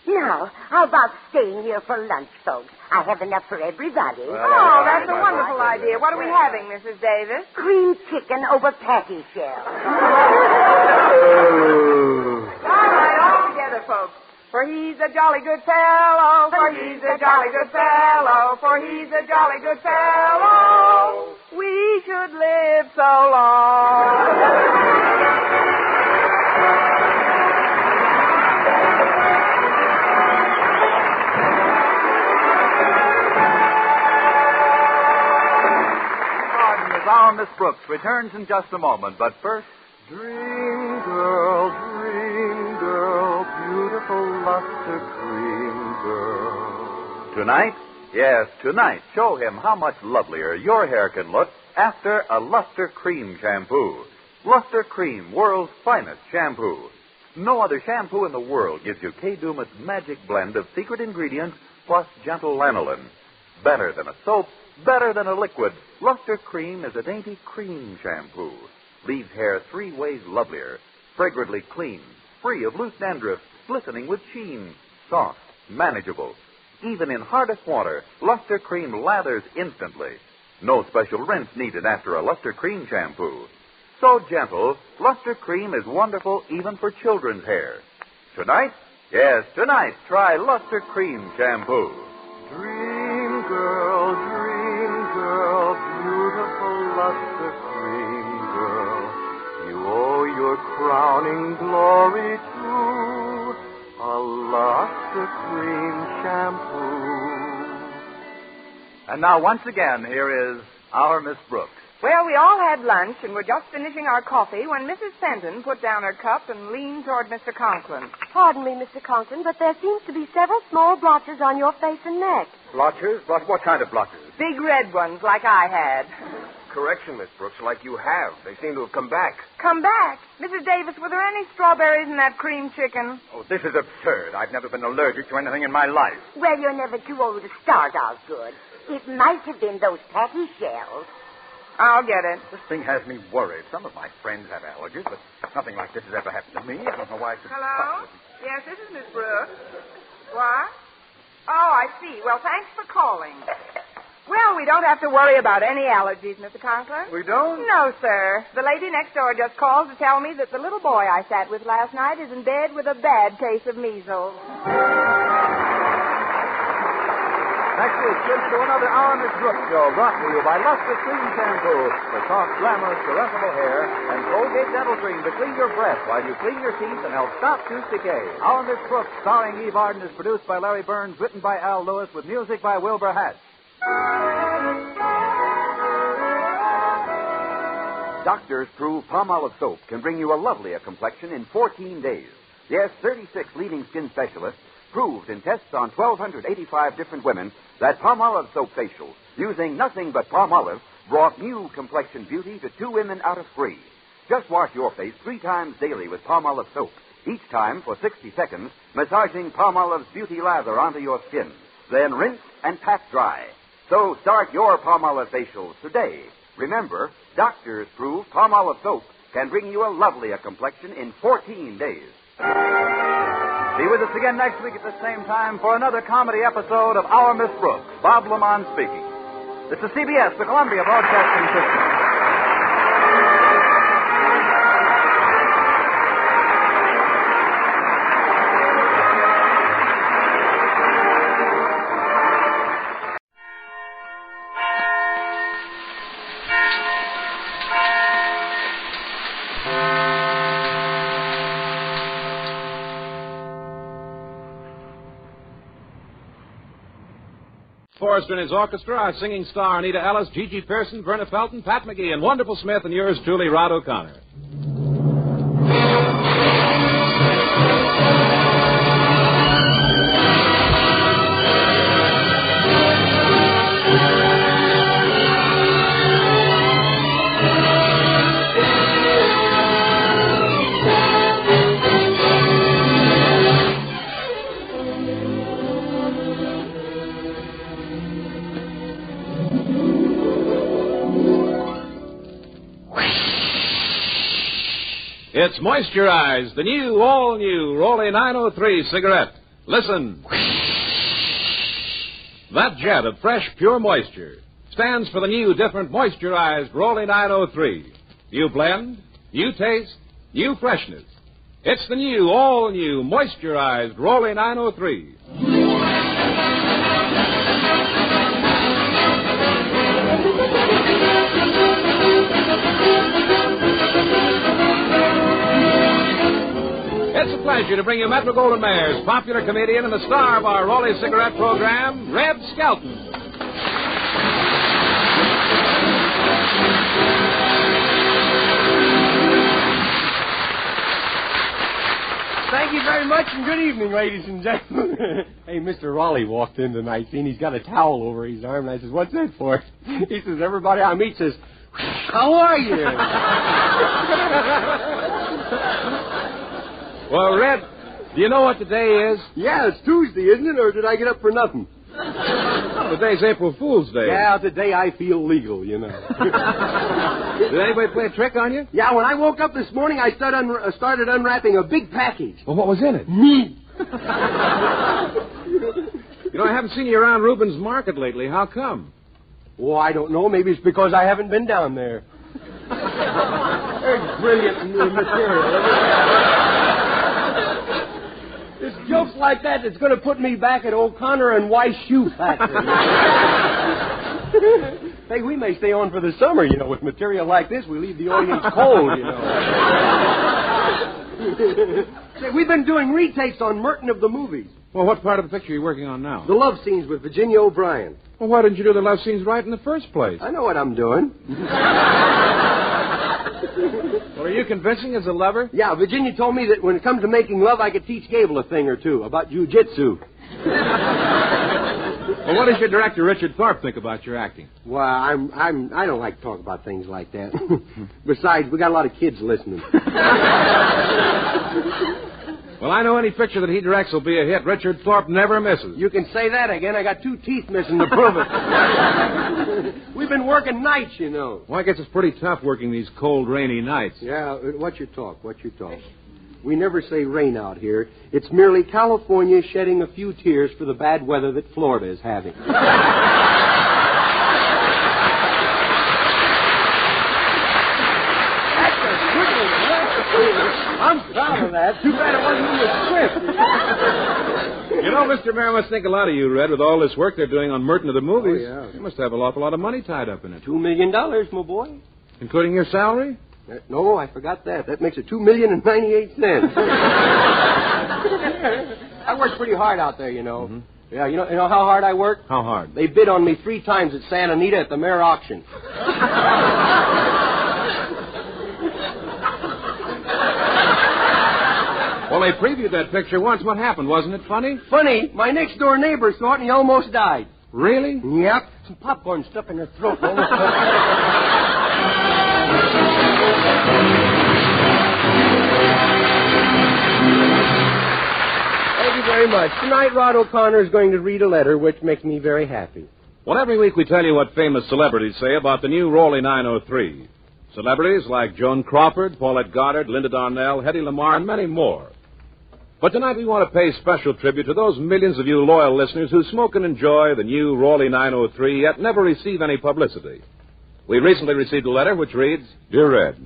Now, how about staying here for lunch, folks? I have enough for everybody. Oh, that's a wonderful idea. What are we having, Mrs. Davis? Cream chicken over patty shell. All right, all together, folks. For he's a jolly good fellow, for he's a jolly good fellow, for he's a jolly good fellow. We should live so long. Our Miss Brooks returns in just a moment, but first... Dream girl, beautiful luster cream girl. Tonight? Yes, tonight. Show him how much lovelier your hair can look after a Luster Cream shampoo. Luster Cream, world's finest shampoo. No other shampoo in the world gives you Kay Duma's magic blend of secret ingredients plus gentle lanolin. Better than a soap, better than a liquid, Luster Cream is a dainty cream shampoo. Leaves hair 3 ways lovelier, fragrantly clean, free of loose dandruff, glistening with sheen, soft, manageable. Even in hardest water, Luster Cream lathers instantly. No special rinse needed after a Luster Cream shampoo. So gentle, Luster Cream is wonderful even for children's hair. Tonight, yes, tonight, try Luster Cream shampoo. Dream girl, beautiful Luster Cream girl, you owe your crowning glory to a Luster Cream shampoo. And now, once again, here is our Miss Brooks. Well, we all had lunch and were just finishing our coffee when Mrs. Fenton put down her cup and leaned toward Mr. Conklin. Pardon me, Mr. Conklin, but there seems to be several small blotches on your face and neck. Blotches? What kind of blotches? Big red ones like I had. Correction, Miss Brooks, like you have. They seem to have come back. Come back? Mrs. Davis, were there any strawberries in that cream chicken? Oh, this is absurd. I've never been allergic to anything in my life. Well, you're never too old to start out good. It might have been those patty shells. I'll get it. This thing has me worried. Some of my friends have allergies, but nothing like this has ever happened to me. I don't know why I should... Hello? Yes, this is Miss Brooks. What? Oh, I see. Well, thanks for calling. Well, we don't have to worry about any allergies, Mr. Conklin. We don't? No, sir. The lady next door just called to tell me that the little boy I sat with last night is in bed with a bad case of measles. Next week, here's to another Our Miss Brooks show brought to you by Luster Cream Shampoo for soft, glamorous, caressable hair and Colgate Dental Cream to clean your breath while you clean your teeth and help stop tooth decay. Our Miss Brooks, starring Eve Arden, is produced by Larry Burns, written by Al Lewis, with music by Wilbur Hatch. Doctors prove palm olive soap can bring you a lovelier complexion in 14 days. Yes, 36 leading skin specialists proved in tests on 1,285 different women that palm olive soap facial, using nothing but palm olive, brought new complexion beauty to 2 women out of 3. Just wash your face 3 times daily with palm olive soap, each time for 60 seconds, massaging palm olive's beauty lather onto your skin. Then rinse and pat dry. So start your palm olive facials today. Remember, doctors prove palm olive soap can bring you a lovelier complexion in 14 days. Be with us again next week at the same time for another comedy episode of Our Miss Brooks. Bob Lamont speaking. This is CBS, the Columbia Broadcasting System. Forrester and his orchestra, our singing star Anita Ellis, Gigi Pearson, Verna Felton, Pat McGee, and Wonderful Smith, and yours truly, Rod O'Connor. It's Moisturize, the new, all-new Rolly 903 cigarette. Listen. That jet of fresh, pure moisture stands for the new, different, moisturized Rolly 903. You blend, you taste, new freshness. It's the new, all-new, moisturized Rolly 903. It's a pleasure to bring you Metro-Goldwyn-Mayer's popular comedian and the star of our Rolly cigarette program, Red Skelton. Thank you very much, and good evening, ladies and gentlemen. Hey, Mr. Raleigh walked in tonight, and he's got a towel over his arm, and I says, "What's that for?" He says, "Everybody I meet says, 'How are you?'" Well, Red, do you know what today is? Yeah, it's Tuesday, isn't it? Or did I get up for nothing? Oh, today's April Fool's Day. Yeah, today I feel legal, you know. Did anybody play a trick on you? Yeah, when I woke up this morning, I started unwrapping a big package. Well, what was in it? Me. You know, I haven't seen you around Reuben's Market lately. How come? Oh, I don't know. Maybe it's because I haven't been down there. There's brilliant new material. It's jokes like that that's going to put me back at O'Connor and Weiss Shoe Factory. Hey, we may stay on for the summer, you know. With material like this, we leave the audience cold, you know. Say, we've been doing retakes on Merton of the movies. Well, what part of the picture are you working on now? The love scenes with Virginia O'Brien. Well, why didn't you do the love scenes right in the first place? I know what I'm doing. Well, are you convincing as a lover? Yeah, Virginia told me that when it comes to making love, I could teach Gable a thing or two about jiu-jitsu. Well, what does your director, Richard Thorpe, think about your acting? Well, I don't like to talk about things like that. Besides, we got a lot of kids listening. Well, I know any picture that he directs will be a hit. Richard Thorpe never misses. You can say that again. I got 2 teeth missing to prove it. We've been working nights, you know. Well, I guess it's pretty tough working these cold, rainy nights. Yeah, what's your talk? We never say rain out here. It's merely California shedding a few tears for the bad weather that Florida is having. I'm proud of that. Too bad it wasn't in the script. You know, Mr. Mayor must think a lot of you, Red, with all this work they're doing on Merton of the movies. Oh, yeah. You must have an awful lot of money tied up in it. $2 million, my boy. Including your salary? No, I forgot that. That makes it $2,000,098. I worked pretty hard out there, you know. Mm-hmm. Yeah, you know how hard I worked? How hard? They bid on me 3 times at Santa Anita at the Mare auction. Well, they previewed that picture once. What happened? Wasn't it funny? Funny? My next-door neighbor saw it and he almost died. Really? Yep. Some popcorn stuck in her throat. Thank you very much. Tonight, Rod O'Connor is going to read a letter, which makes me very happy. Well, every week we tell you what famous celebrities say about the new Rolly 903. Celebrities like Joan Crawford, Paulette Goddard, Linda Darnell, Hedy Lamarr, and many more. But tonight we want to pay special tribute to those millions of you loyal listeners who smoke and enjoy the new Rolly 903 yet never receive any publicity. We recently received a letter which reads, Dear Ed,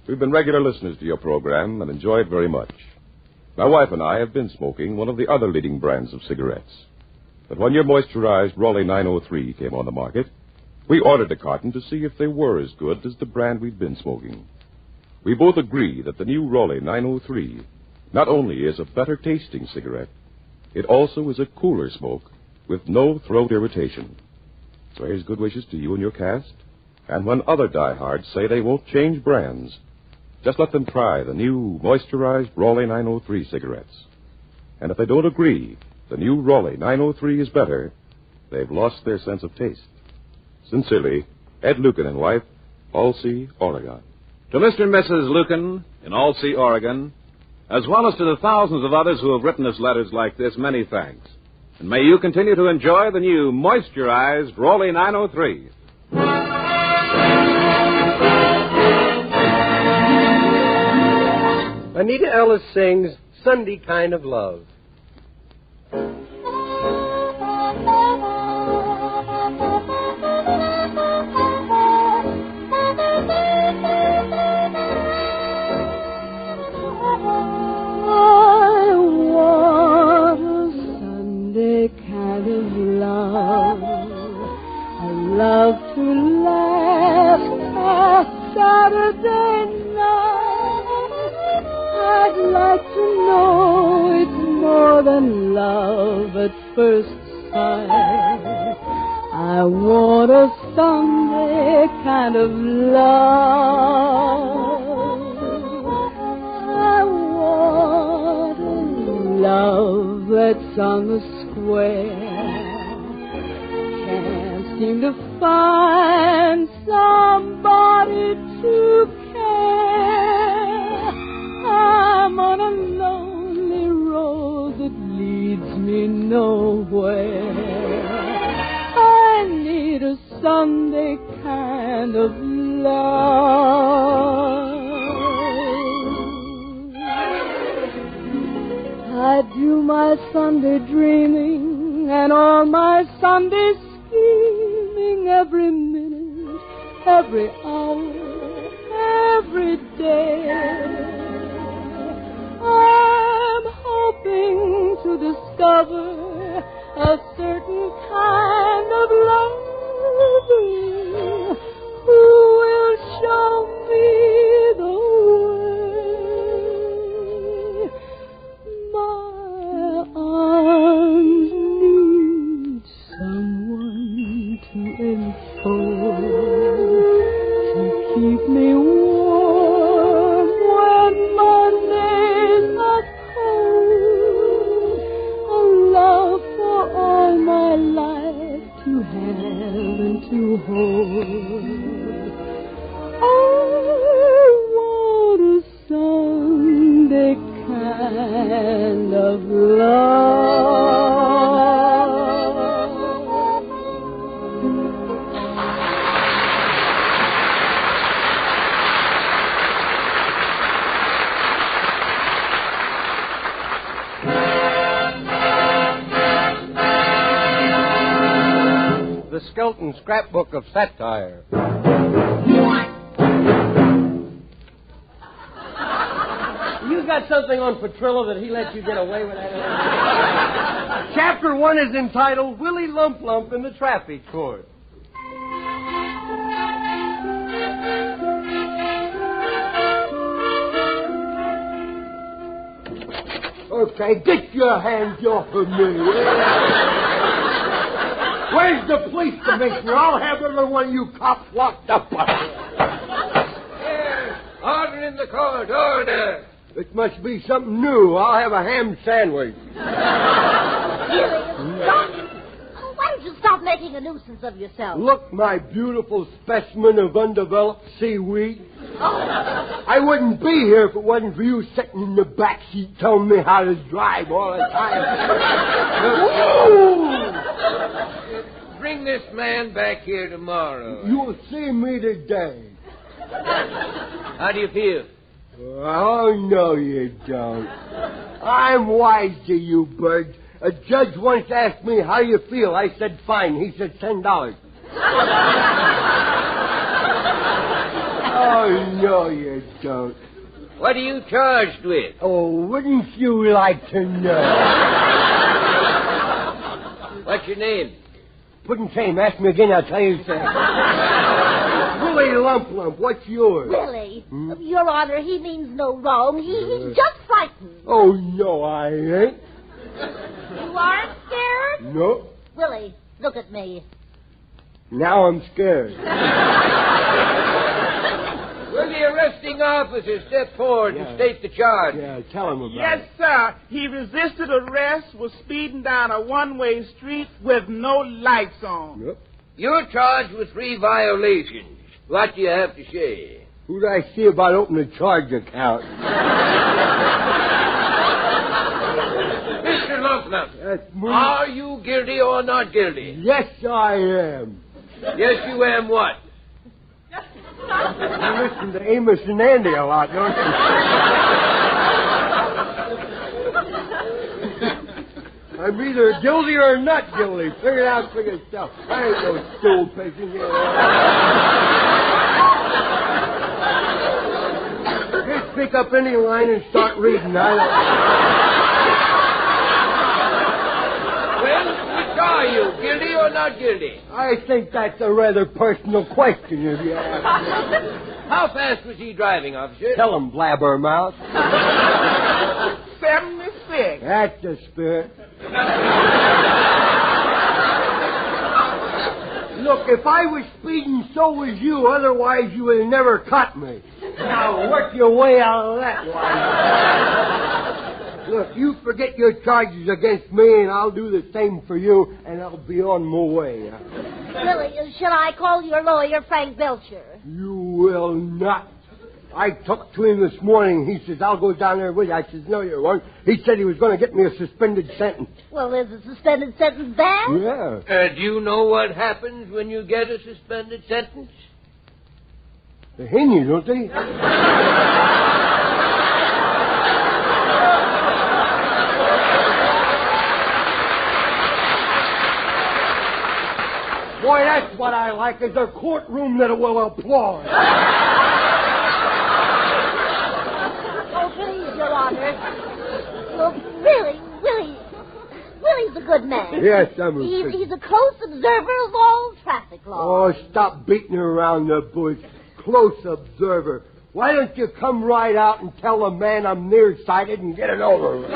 we've been regular listeners to your program and enjoy it very much. My wife and I have been smoking one of the other leading brands of cigarettes. But when your moisturized Rolly 903 came on the market, we ordered a carton to see if they were as good as the brand we'd been smoking. We both agree that the new Rolly 903 not only is a better tasting cigarette, it also is a cooler smoke with no throat irritation. So here's good wishes to you and your cast. And when other diehards say they won't change brands, just let them try the new moisturized Rolly 903 cigarettes. And if they don't agree the new Rolly 903 is better, they've lost their sense of taste. Sincerely, Ed Lucan and wife, Alsea, Oregon. To Mr. and Mrs. Lucan in Alsea, Oregon, as well as to the thousands of others who have written us letters like this, many thanks. And may you continue to enjoy the new moisturized Rolly 903. Anita Ellis sings Sunday Kind of Love. Love to last past Saturday night. I'd like to know it's more than love at first sight. I want a Sunday kind of love. I want a love that's on the square. Seem to find somebody to care. I'm on a lonely road that leads me nowhere. Sunday kind of love. I do my Sunday dreaming and all my Sunday scheming every minute, every hour, every day. I'm hoping to discover a certain kind of love who will show me the way. My arms need someone to enfold, to keep me warm when Mondays are cold. A love for all my life to have and to hold. I want a Sunday kind of love. The Skelton Scrapbook of Satire. You got something on Petrillo that he let you get away with that? Chapter 1 is entitled Willie Lump Lump in the Traffic Court. Okay, get your hands off of me. Where's the police commissioner? I'll have every one of you cops locked up. Here, order in the court, order. It must be something new. I'll have a ham sandwich. Why don't you stop making a nuisance of yourself? Look, my beautiful specimen of undeveloped seaweed. I wouldn't be here if it wasn't for you sitting in the back seat telling me how to drive all the time. Bring this man back here tomorrow. You'll see me today. How do you feel? Oh, no, you don't. I'm wise to you, birds. A judge once asked me, how you feel? I said, fine. He said, $10. Oh, no, you don't. What are you charged with? Oh, wouldn't you like to know? What's your name? Wouldn't say him. Ask me again, I'll tell you, sir. Willie Lump Lump, what's yours? Willie, Your Honor, he means no wrong. He's just frightened. Oh, no, I ain't. You aren't scared? No. Willie, look at me. Now I'm scared. Will the arresting officer step forward and state the charge? Yeah, tell him about it. Yes, sir. He resisted arrest, was speeding down a one-way street with no lights on. Yep. You're charged with 3 violations. What do you have to say? Who'd I see about opening a charge account? Mr. Lump Lump, are you guilty or not guilty? Yes, I am. Yes, you am what? You listen to Amos and Andy a lot, don't you? I'm either guilty or not guilty. Figure it out for yourself. I ain't no stool pigeon here. Just pick up any line and start reading. Well, which are you, guilty or not guilty? I think that's a rather personal question, if you ask me. How fast was he driving, officer? Tell him, blabbermouth. 76. That's the spirit. Look, if I was speeding, so was you. Otherwise, you would have never caught me. Now, work your way out of that one. Look, you forget your charges against me, and I'll do the same for you, and I'll be on my way. Willie, shall I call your lawyer, Frank Belcher? You will not. I talked to him this morning. He says, I'll go down there with you. I says, no, you won't. He said he was going to get me a suspended sentence. Well, there's a suspended sentence there. Yeah. Do you know what happens when you get a suspended sentence? They hang you, don't they? Boy, that's what I like, is a courtroom that will applaud. Oh, please, Your Honor. Well, Willie's a good man. Yes, I'm a He's a close observer of all traffic laws. Oh, stop beating around the bush. Close observer. Why don't you come right out and tell the man I'm nearsighted and get it over with?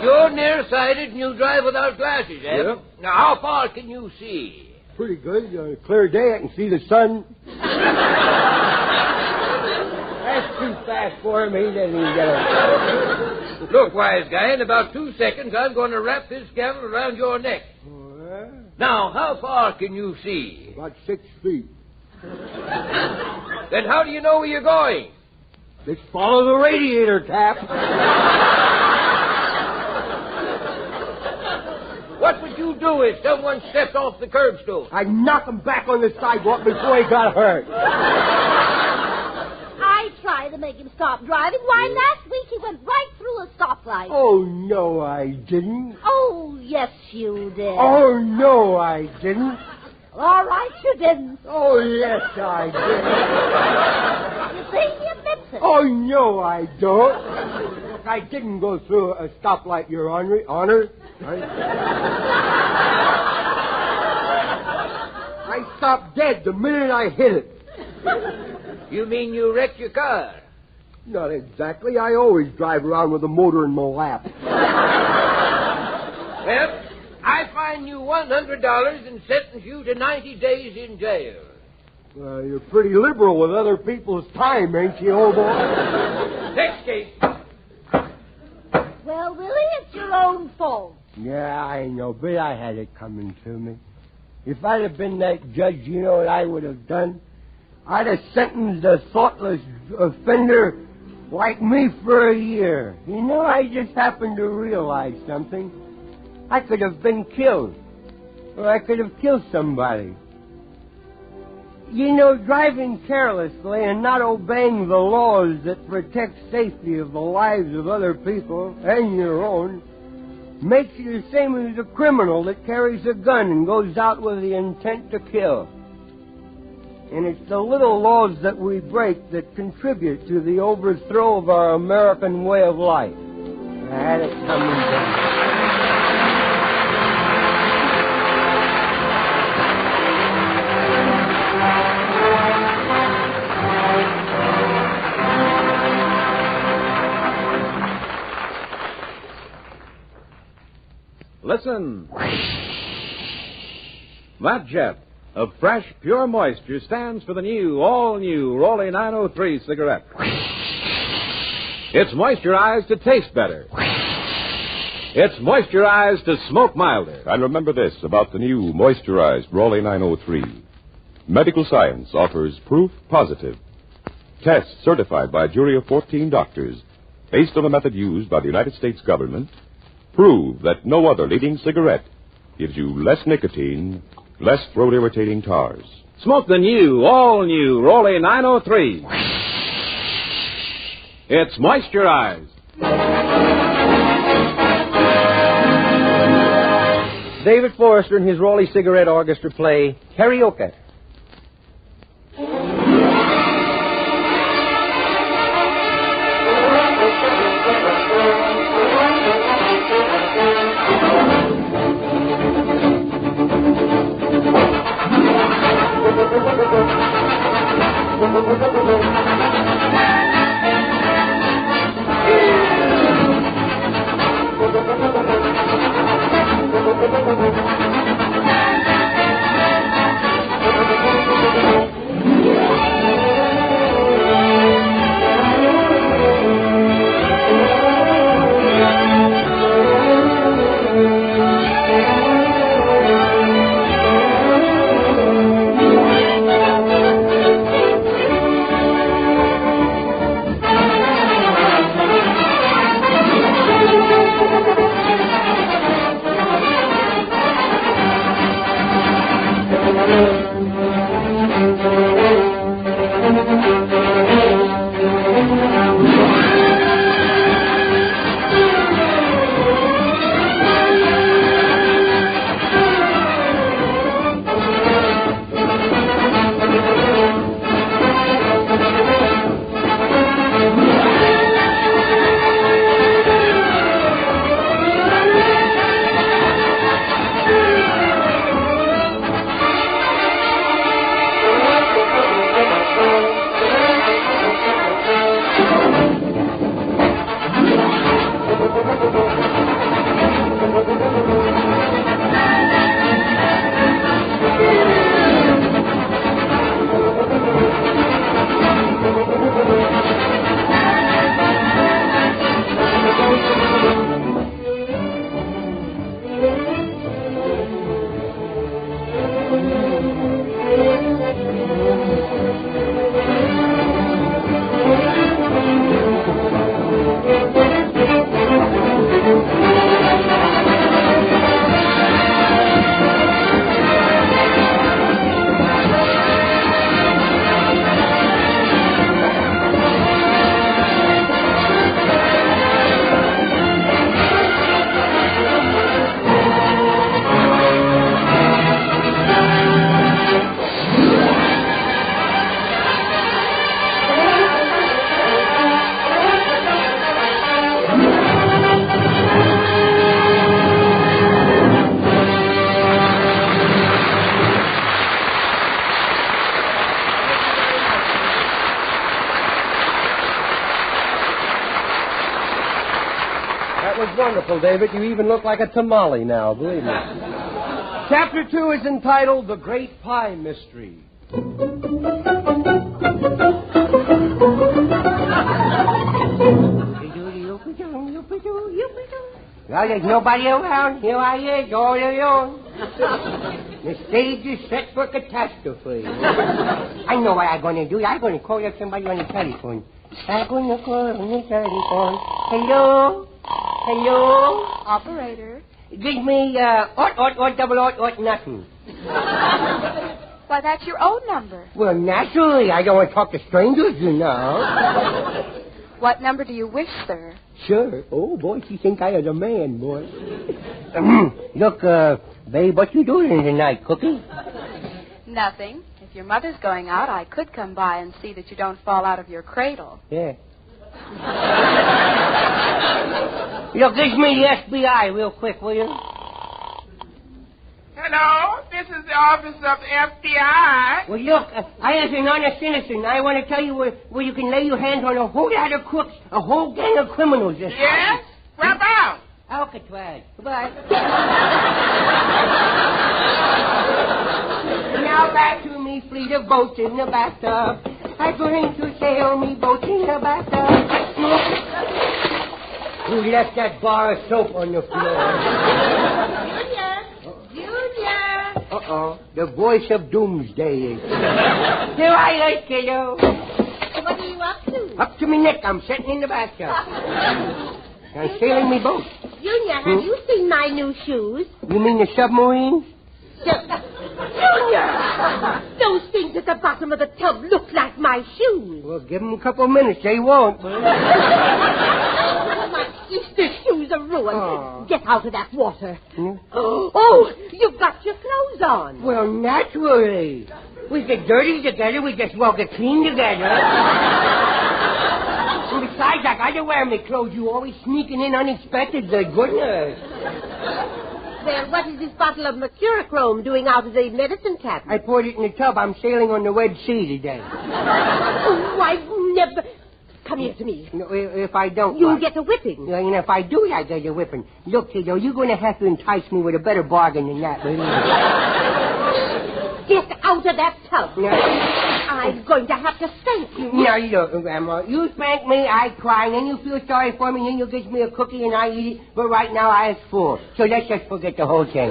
You're nearsighted and you drive without glasses, eh? Yep. Now, how far can you see? Pretty good. On a clear day, I can see the sun. That's too fast for him. He doesn't even get it. Look, wise guy, in about 2 seconds, I'm going to wrap this gavel around your neck. Oh, yeah? Now, how far can you see? About 6 feet. Then how do you know where you're going? Just follow the radiator tap. What would you do if someone stepped off the curbstone? I'd knock him back on the sidewalk before he got hurt. I tried to make him stop driving. Why, last week he went right through a stoplight. Oh, no, I didn't. Oh, yes, you did. Oh, no, I didn't. All right, you didn't. Oh, yes, I did. You see, he admits it. Oh, no, I don't. Look, I didn't go through a stoplight, Your Honor. I stopped dead the minute I hit it. You mean you wrecked your car? Not exactly. I always drive around with a motor in my lap. Well, I fine you $100 and sentence you to 90 days in jail. You're pretty liberal with other people's time, ain't you, old boy? Next case. Well, Willie, it's your own fault. Yeah, I know, but I had it coming to me. If I'd have been that judge, you know what I would have done? I'd have sentenced a thoughtless offender like me for a year. You know, I just happened to realize something. I could have been killed. Or I could have killed somebody. You know, driving carelessly and not obeying the laws that protect safety of the lives of other people and your own makes you the same as a criminal that carries a gun and goes out with the intent to kill. And it's the little laws that we break that contribute to the overthrow of our American way of life. I had it coming down. Listen. That jet of fresh, pure moisture stands for the new, all-new Rolly 903 cigarette. It's moisturized to taste better. It's moisturized to smoke milder. And remember this about the new moisturized Rolly 903. Medical science offers proof positive. Tests certified by a jury of 14 doctors, based on a method used by the United States government, prove that no other leading cigarette gives you less nicotine, less throat-irritating tars. Smoke the new, all-new Rolly 903. It's moisturized. David Forrester and his Rolly Cigarette Orchestra play Karaoke. wonderful, David. You even look like a tamale now, believe me. Chapter 2 is entitled The Great Pie Mystery. Well, there's nobody around. Here I is, all alone. The stage is set for catastrophe. I know what I'm going to do. I'm going to call up somebody on the telephone. I'm going to call on the telephone. Hello? Hello? Operator. Give me, nothing. Why, that's your own number. Well, naturally, I don't want to talk to strangers, you know. What number do you wish, sir? Sure. Oh, boy, she think I was a man, boy. Look, babe, what you doing tonight, Cookie? Nothing. If your mother's going out, I could come by and see that you don't fall out of your cradle. Yeah. Look, give me the FBI real quick, will you? Hello, this is the office of the FBI. Well, look, I as an honest citizen, I want to tell you where you can lay your hands on a whole lot of crooks, a whole gang of criminals. Yes? Where about? Alcatraz. Goodbye. Now back to me, fleet of boats in the bathtub. I'm going to sail me boats in the bathtub. Who left that bar of soap on the floor? Uh-oh. The voice of doomsday is here I is, kiddo. What are you up to? Up to me neck. I'm sitting in the bathtub. I'm sailing me boat. Junior, have you seen my new shoes? You mean the submarine? Junior! Those things at the bottom of the tub look like my shoes. Well, give them a couple of minutes. They won't. My Easter shoes are ruined. Oh. Get out of that water. Oh, you've got your clothes on. Well, naturally. We get dirty together. We just well get clean together. And besides, I got to wear my clothes. You always sneaking in unexpectedly. Goodness. Well, what is this bottle of mercurochrome doing out of the medicine cabinet? I poured it in the tub. I'm sailing on the Red Sea today. Oh, I've never... Come here to me. No, if I don't... You'll get a whipping. And if I do, I get a whipping. Look, kiddo, you're going to have to entice me with a better bargain than that, believe me. Get out of that tub. No. I'm going to have to spank you. Now, look, Grandma, you spank me, I cry, and then you feel sorry for me, and then you give me a cookie, and I eat it. But right now, I is full. So let's just forget the whole thing.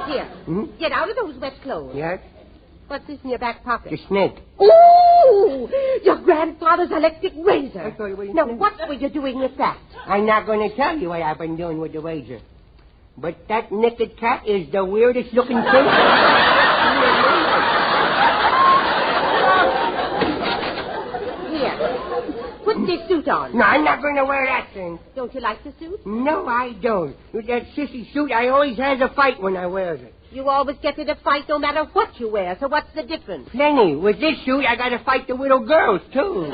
Here, get out of those wet clothes. Yes? What's this in your back pocket? The snake. Ooh! Your grandfather's electric razor. Now, snake. what were you doing with that? I'm not going to tell you what I've been doing with the razor. But that naked cat is the weirdest looking thing. Here. Put this suit on. No, I'm not going to wear that thing. Don't you like the suit? No, I don't. With that sissy suit, I always has a fight when I wears it. You always get in a fight no matter what you wear, so what's the difference? Plenty. With this suit, I got to fight the little girls, too.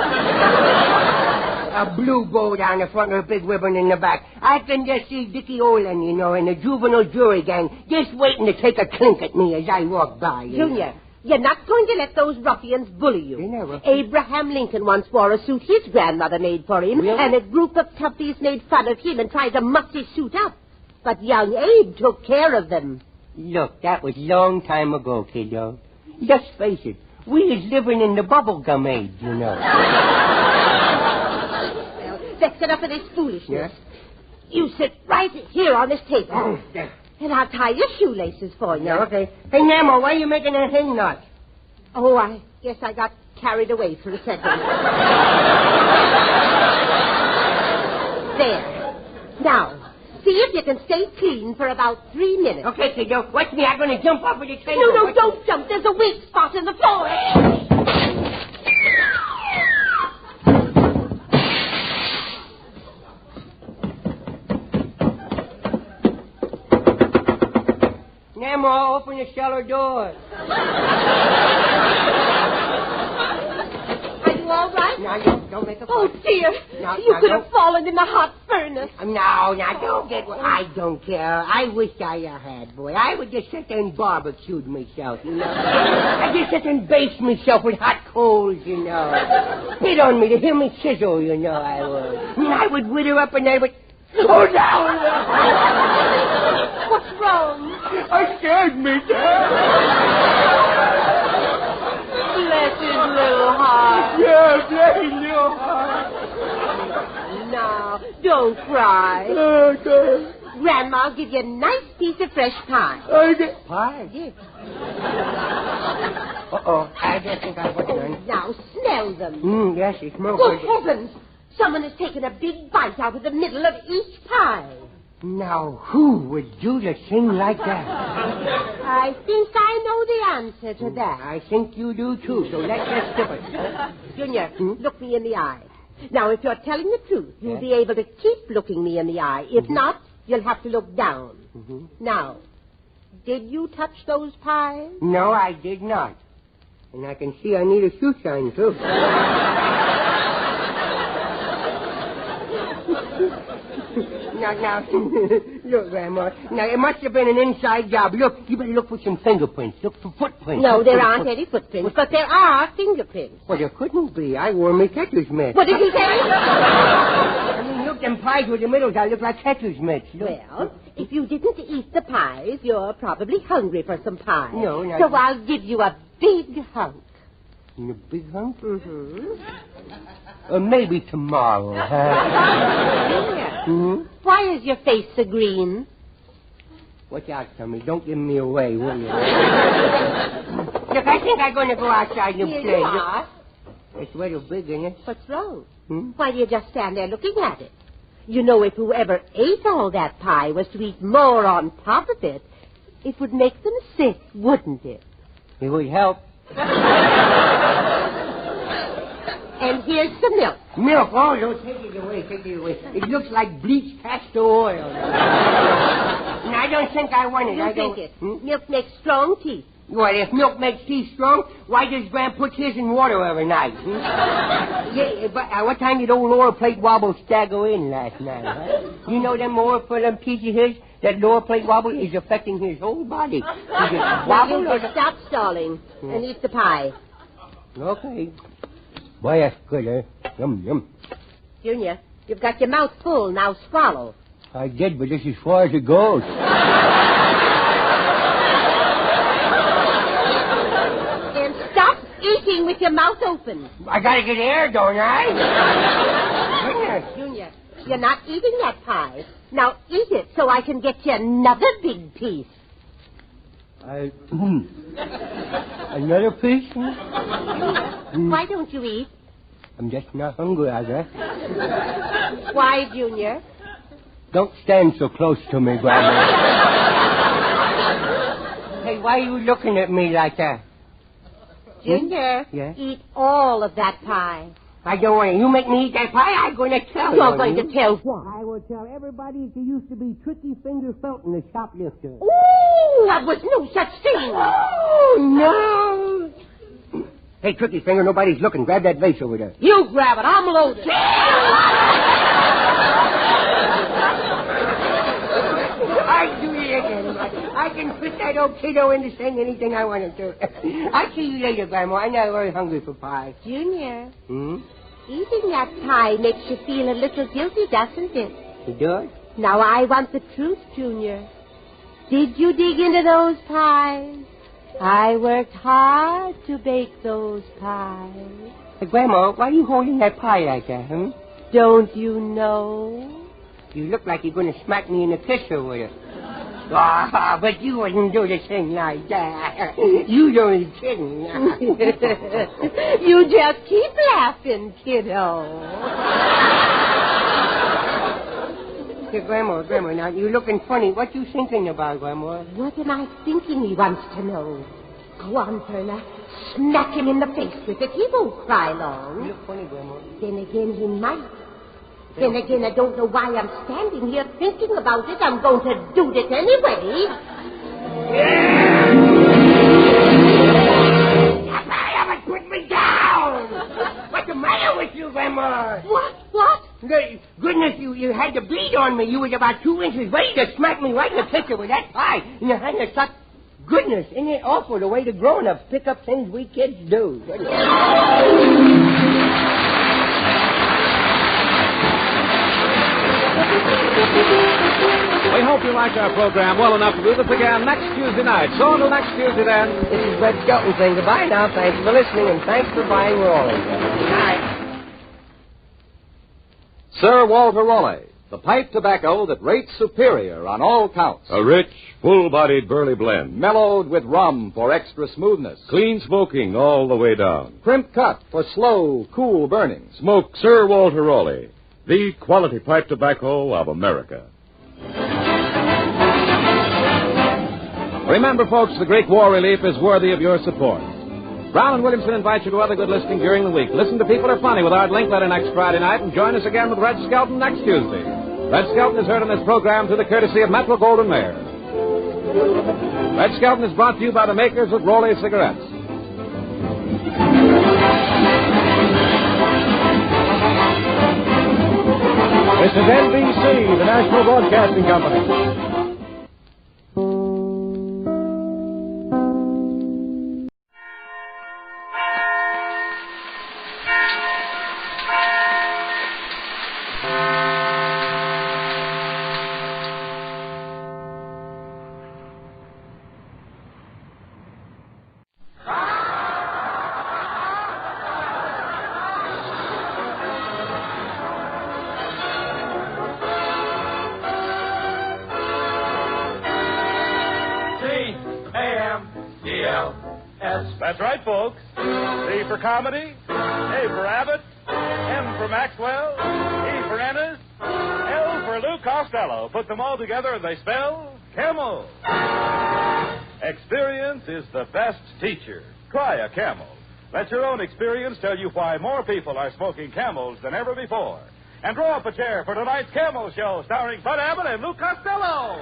A blue bow down the front with a big ribbon in the back. I can just see Dickie Olin, you know, and the juvenile jury gang just waiting to take a clink at me as I walk by. Junior, you're not going to let those ruffians bully you. Abraham Lincoln once wore a suit his grandmother made for him, really? And a group of toughies made fun of him and tried to muss his suit up. But young Abe took care of them. Look, that was a long time ago, kiddo. Just face it, we was living in the bubblegum age, you know. Well, let's get up with this foolishness. Yes? You sit right here on this table. And I'll tie your shoelaces for you. Yeah, okay. Hey, Nemo, why are you making a hang knot? Oh, I guess I got carried away for a second. There. Now, see if you can stay clean for about 3 minutes. Okay, kiddo. Watch me. I'm going to jump off of the table. No, don't jump. There's a weak spot in the floor. Nemo, open the cellar door. Are you all right? No, Now, don't make a fuss. Oh, dear. Now, You could don't- have fallen in the hot furnace. No, don't get... I don't care. I wish I had, boy. I would just sit there and barbecue myself, you know. I'd just sit and baste myself with hot coals, you know. Spit on me to hear me sizzle, you know I would. And I would wither up and I would... Oh, no! What's wrong? I scared me, Bless his little heart. Yeah, bless his little heart. Now, don't cry. Okay. Grandma'll give you a nice piece of fresh pie. Pie? Yes. Uh-oh. I just think I put it on. Now, smell them. Yes, it smells Good good. heavens! Someone has taken a big bite out of the middle of each pie. Now, who would do a thing like that? I think I know the answer to that. I think you do, too, so let's just skip it. Junior, look me in the eye. Now, if you're telling the truth, you'll be able to keep looking me in the eye. If not, you'll have to look down. Now, did you touch those pies? No, I did not. And I can see I need a shoe shine, too. Now, look, Grandma. Now, it must have been an inside job. Look, you better look for some fingerprints. Look for footprints. No, there aren't any footprints, but there are fingerprints. Well, there couldn't be. I wore my catcher's mitts. What did you say? I mean, look, them pies with the middles, I look like catcher's mitts. Look. Well, if you didn't eat the pies, you're probably hungry for some pie. No, not... So I'll give you a big hunk. A big hunk? Mm-hmm. Maybe tomorrow, huh? Yeah. Hmm? Why is your face so green? Watch out, Tommy. Don't give me away, will you? Look, I think I'm going to go outside and Here play. you are. It's rather big, isn't it? What's wrong? Hmm? Why do you just stand there looking at it? You know, if whoever ate all that pie was to eat more on top of it, it would make them sick, wouldn't it? It would help. And here's the milk. Milk? Oh, no, take it away, take it away. It looks like bleached castor oil. And I don't think I want it. You I don't... think it. Milk makes strong teeth. Well, if milk makes teeth strong, why does Gran put his in water every night? Yeah, but what time did old lower plate wobble stagger in last night, huh? You know them lower for them teeth of his? That lower plate wobble is affecting his whole body. He just wobble Well, you stop stalling and eat the pie. Okay. Boy, that's good, eh? Yum, yum. Junior, you've got your mouth full. Now swallow. I did, but this is as far as it goes. And stop eating with your mouth open. I gotta get air, don't I? Junior, you're not eating that pie. Now eat it so I can get you another big piece. Another piece? Why don't you eat? I'm just not hungry, I guess. Why, Junior? Don't stand so close to me, Grandma. Hey, why are you looking at me like that? Junior, Yeah? eat all of that pie. I don't want to. You make me eat that pie, I'm going to tell you. You're going to tell what? I will tell everybody that you used to be Tricky Finger Felton, the shoplifter. Ooh, that was no such thing. Oh, no. Hey, Tricky Finger, nobody's looking. Grab that vase over there. You grab it. I'm loaded. I do it again. I can put that old kiddo into saying anything I want to. I'll see you later, Grandma. I'm not very hungry for pie. Junior, Hmm? eating that pie makes you feel a little guilty, doesn't it? You do it? Now, I want the truth, Junior. Did you dig into those pies? I worked hard to bake those pies. Hey, Grandma, why are you holding that pie like that, huh? Don't you know? You look like you're going to smack me in the kisser with it. Ah, but you wouldn't do the thing like that. You only kidding. You just keep laughing, kiddo. Hey, Grandma, now you're looking funny. What you thinking about, Grandma? What am I thinking, he wants to know. Go on, Perna. Smack him in the face with it. He won't cry long. You look funny, Grandma. Then again, he might. Then again, I don't know why I'm standing here thinking about it. I'm going to do it anyway. Put me down! What's the matter with you? goodness, you had to bleed on me. You was about 2 inches ready to smack me right in the picture with that pie. And you had to suck. Goodness, isn't it awful the way the grown-ups pick up things we kids do? We hope you liked our program well enough to do this again next Tuesday night. So until next Tuesday, then. This is Red Skelton saying goodbye now. Thanks for listening, and thanks for buying Raleigh. Good night. Sir Walter Raleigh, the pipe tobacco that rates superior on all counts. A rich, full-bodied burley blend. Mellowed with rum for extra smoothness. Clean smoking all the way down. Crimp cut for slow, cool burning. Smoke Sir Walter Raleigh, the quality pipe tobacco of America. Remember, folks, the Greek War Relief is worthy of your support. Brown and Williamson invite you to other good listening during the week. Listen to People Are Funny with Art Linkletter next Friday night, and join us again with Red Skelton next Tuesday. Red Skelton is heard on this program through the courtesy of Metro Goldwyn Mayer. Red Skelton is brought to you by the makers of Raleigh cigarettes. This is NBC, the National Broadcasting Company. That's right, folks. C for comedy, A for Abbott, M for Maxwell, E for Ennis, L for Lou Costello. Put them all together and they spell Camel. Experience is the best teacher. Try a Camel. Let your own experience tell you why more people are smoking Camels than ever before. And draw up a chair for tonight's Camel Show starring Bud Abbott and Lou Costello.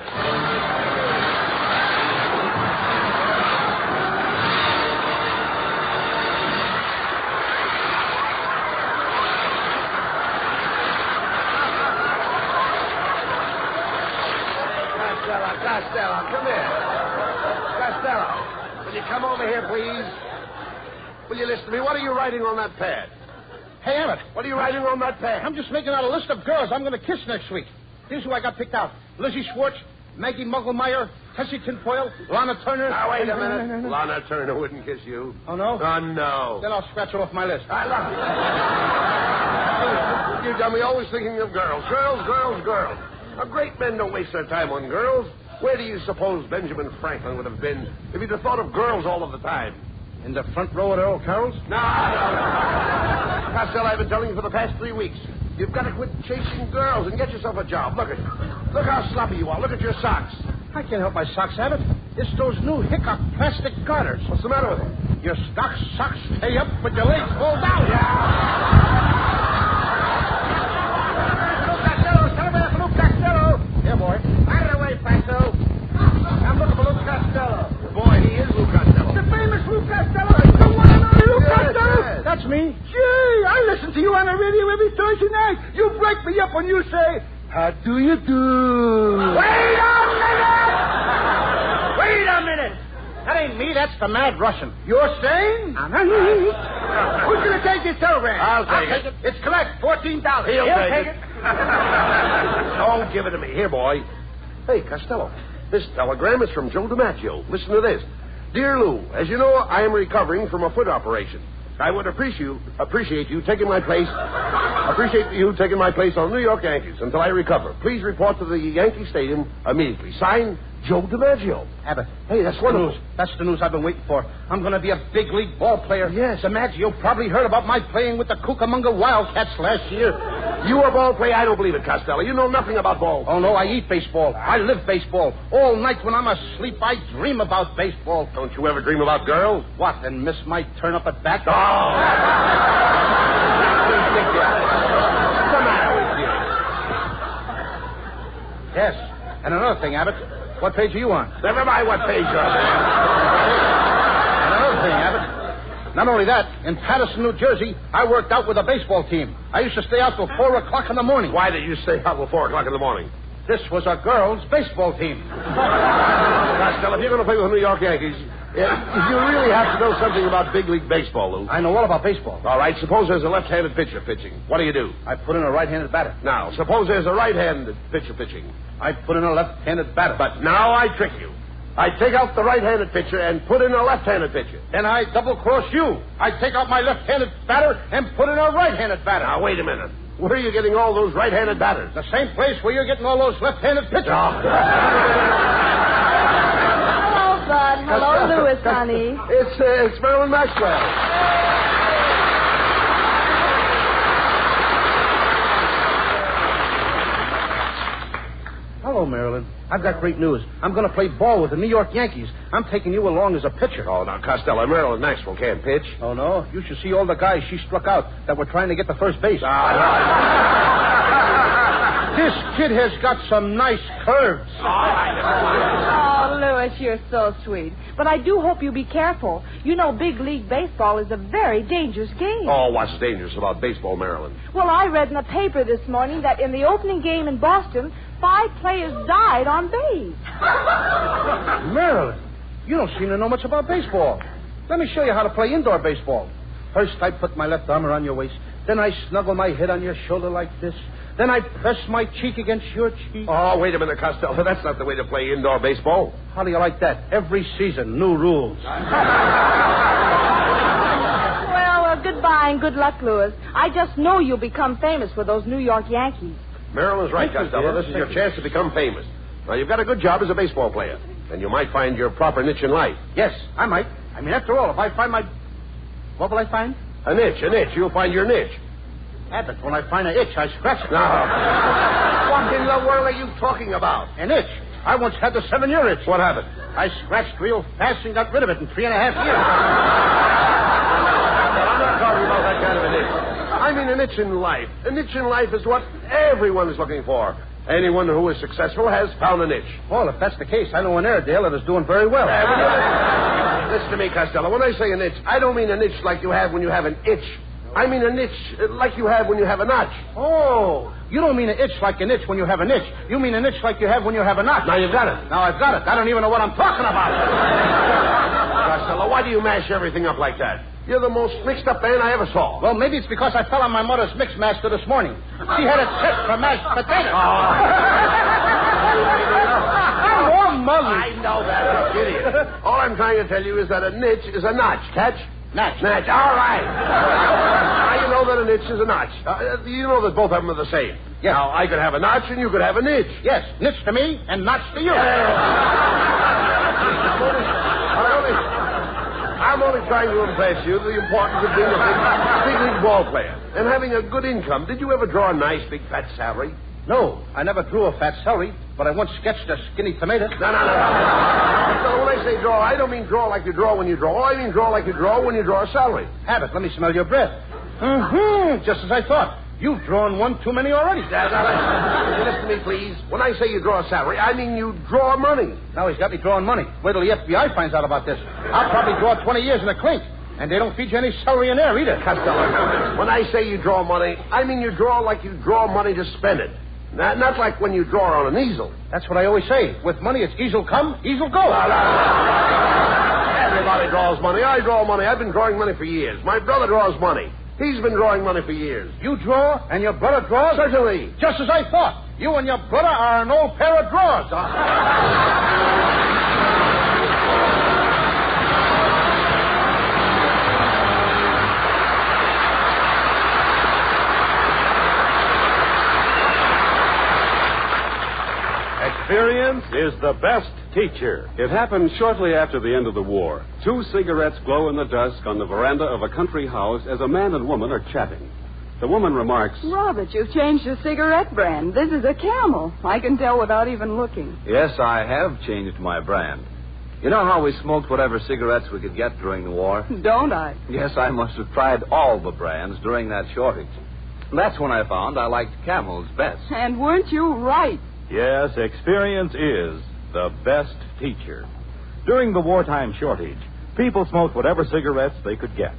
Costello, come here. Costello, will you come over here, please? Will you listen to me? What are you writing on that pad? Hey, Abbott. What are you writing on that pad? I'm just making out a list of girls I'm going to kiss next week. Here's who I got picked out. Lizzie Schwartz, Maggie Mugglemeyer, Tessie Tinfoil, Lana Turner. Now, wait a minute. Lana Turner wouldn't kiss you. Oh, no? Oh, no. Then I'll scratch her off my list. I love you. You dummy, always thinking of girls. Girls, girls, girls. Now, great men don't waste their time on girls. Where do you suppose Benjamin Franklin would have been if he'd have thought of girls all of the time? In the front row at Earl Carroll's? No. Costello, I've been telling you for the past 3 weeks. You've got to quit chasing girls and get yourself a job. Look at you. Look how sloppy you are. Look at your socks. I can't help my socks, Abbott. It's those new Hickok plastic garters. What's the matter with them? Your socks stay up, but your legs fall down. Luke Costello. Here, boy. Out of the way, Paso. I'm looking for Luke Costello. Boy, he is Luke Costello. The famous Luke Costello. The one and only Luke Costello. Yes. That's me. Gee, I listen to you on the radio every Thursday night. You break me up when you say, how do you do? Wait a minute. That ain't me. That's the Mad Russian. You're saying? Who's going to take this telegram? I'll take it. It's collect. $14. He'll take it. Don't give it to me. Here, boy. Hey, Costello. This telegram is from Joe DiMaggio. Listen to this. Dear Lou, as you know, I am recovering from a foot operation. I would appreciate you taking my place. Appreciate you taking my place on the New York Yankees until I recover. Please report to the Yankee Stadium immediately. Signed, Joe DiMaggio. Abbott. Hey, that's wonderful. That's the news I've been waiting for. I'm going to be a big league ball player. Yes. DiMaggio probably heard about my playing with the Cucamonga Wildcats last year. You a ball player? I don't believe it, Costello. You know nothing about ball. Oh, no, I eat baseball. I live baseball. All night when I'm asleep, I dream about baseball. Don't you ever dream about girls? What, and Miss might turn up at bat? Oh! What's the matter with you? Yes. And another thing, Abbott. What page are you on? Never mind what page you're on. And another thing, Abbott. Not only that, in Paterson, New Jersey, I worked out with a baseball team. I used to stay out till 4 o'clock in the morning. Why did you stay out till 4 o'clock in the morning? This was a girls' baseball team. Costello, if you're going to play with the New York Yankees, you really have to know something about big league baseball, Lou. I know all about baseball. All right, suppose there's a left-handed pitcher pitching. What do? I put in a right-handed batter. Now, suppose there's a right-handed pitcher pitching. I put in a left-handed batter. But now I trick you. I take out the right-handed pitcher and put in a left-handed pitcher. Then I double-cross you. I take out my left-handed batter and put in a right-handed batter. Now, wait a minute. Where are you getting all those right-handed batters? The same place where you're getting all those left-handed pitchers. Oh. Hello, Bud. Hello, Louis, honey. It's Marilyn Maxwell. Hello, Marilyn. I've got great news. I'm going to play ball with the New York Yankees. I'm taking you along as a pitcher. Oh, now, Costello, Marilyn Maxwell can't pitch. Oh, no? You should see all the guys she struck out that were trying to get to first base. This kid has got some nice curves. Oh, Louis, you're so sweet. But I do hope you be careful. You know big league baseball is a very dangerous game. Oh, what's dangerous about baseball, Marilyn? Well, I read in the paper this morning that in the opening game in Boston, 5 players died on base. Marilyn, you don't seem to know much about baseball. Let me show you how to play indoor baseball. First, I put my left arm around your waist. Then I snuggle my head on your shoulder like this. Then I press my cheek against your cheek. Oh, wait a minute, Costello. That's not the way to play indoor baseball. How do you like that? Every season, new rules. Well, goodbye and good luck, Louis. I just know you'll become famous with those New York Yankees. Marilyn's right, Costello. This is your chance to become famous. Now, you've got a good job as a baseball player, and you might find your proper niche in life. Yes, I might. I mean, after all, if I find my... What will I find? A niche. You'll find your niche. Abbott, when I find an itch, I scratch it. No. What in the world are you talking about? An itch. I once had the 7-year itch. What happened? I scratched real fast and got rid of it in 3.5 years. I'm not talking about that kind of an itch. I mean an itch in life. An itch in life is what everyone is looking for. Anyone who is successful has found an itch. Well, if that's the case, I know an Airedale that is doing very well. Listen to me, Costello. When I say an itch, I don't mean an itch like you have when you have an itch. I mean an itch like you have when you have a notch. Oh, you don't mean an itch like an itch when you have an itch. You mean an itch like you have when you have a notch. Now you've got it. Now I've got it. I don't even know what I'm talking about. Costello, why do you mash everything up like that? You're the most mixed-up man I ever saw. Well, maybe it's because I fell on my mother's mix master this morning. She had it set for mashed potatoes. I'm all muzzy. I know that, you idiot. All I'm trying to tell you is that a niche is a notch. Catch? Notch. All right. Now you know that a niche is a notch. You know that both of them are the same. Yes. Now, I could have a notch and you could have a niche. Yes, niche to me and notch to you. I'm only trying to impress you the importance of being a big league ball player and having a good income. Did you ever draw a nice big fat salary? No, I never drew a fat celery, but I once sketched a skinny tomato. No. So when I say draw, I don't mean draw like you draw when you draw. I mean draw like you draw when you draw a salary. Abbott, let me smell your breath. Mm-hmm. Just as I thought. You've drawn one too many already. Listen to me, please. When I say you draw a salary, I mean you draw money. Now he's got me drawing money. Wait till the FBI finds out about this. I'll probably draw 20 years in a clink. And they don't feed you any celery in there either. Costello, when I say you draw money, I mean you draw like you draw money to spend it. Not like when you draw on an easel. That's what I always say. With money, it's easel come, easel go. Everybody draws money. I draw money. I've been drawing money for years. My brother draws money. He's been drawing money for years. You draw, and your brother draws? Certainly. Just as I thought. You and your brother are an old pair of drawers. Experience is the best teacher. It happened shortly after the end of the war. 2 cigarettes glow in the dusk on the veranda of a country house as a man and woman are chatting. The woman remarks, Robert, you've changed your cigarette brand. This is a Camel. I can tell without even looking. Yes, I have changed my brand. You know how we smoked whatever cigarettes we could get during the war? Don't I? Yes, I must have tried all the brands during that shortage. That's when I found I liked Camels best. And weren't you right? Yes, experience is the best teacher. During the wartime shortage, people smoked whatever cigarettes they could get.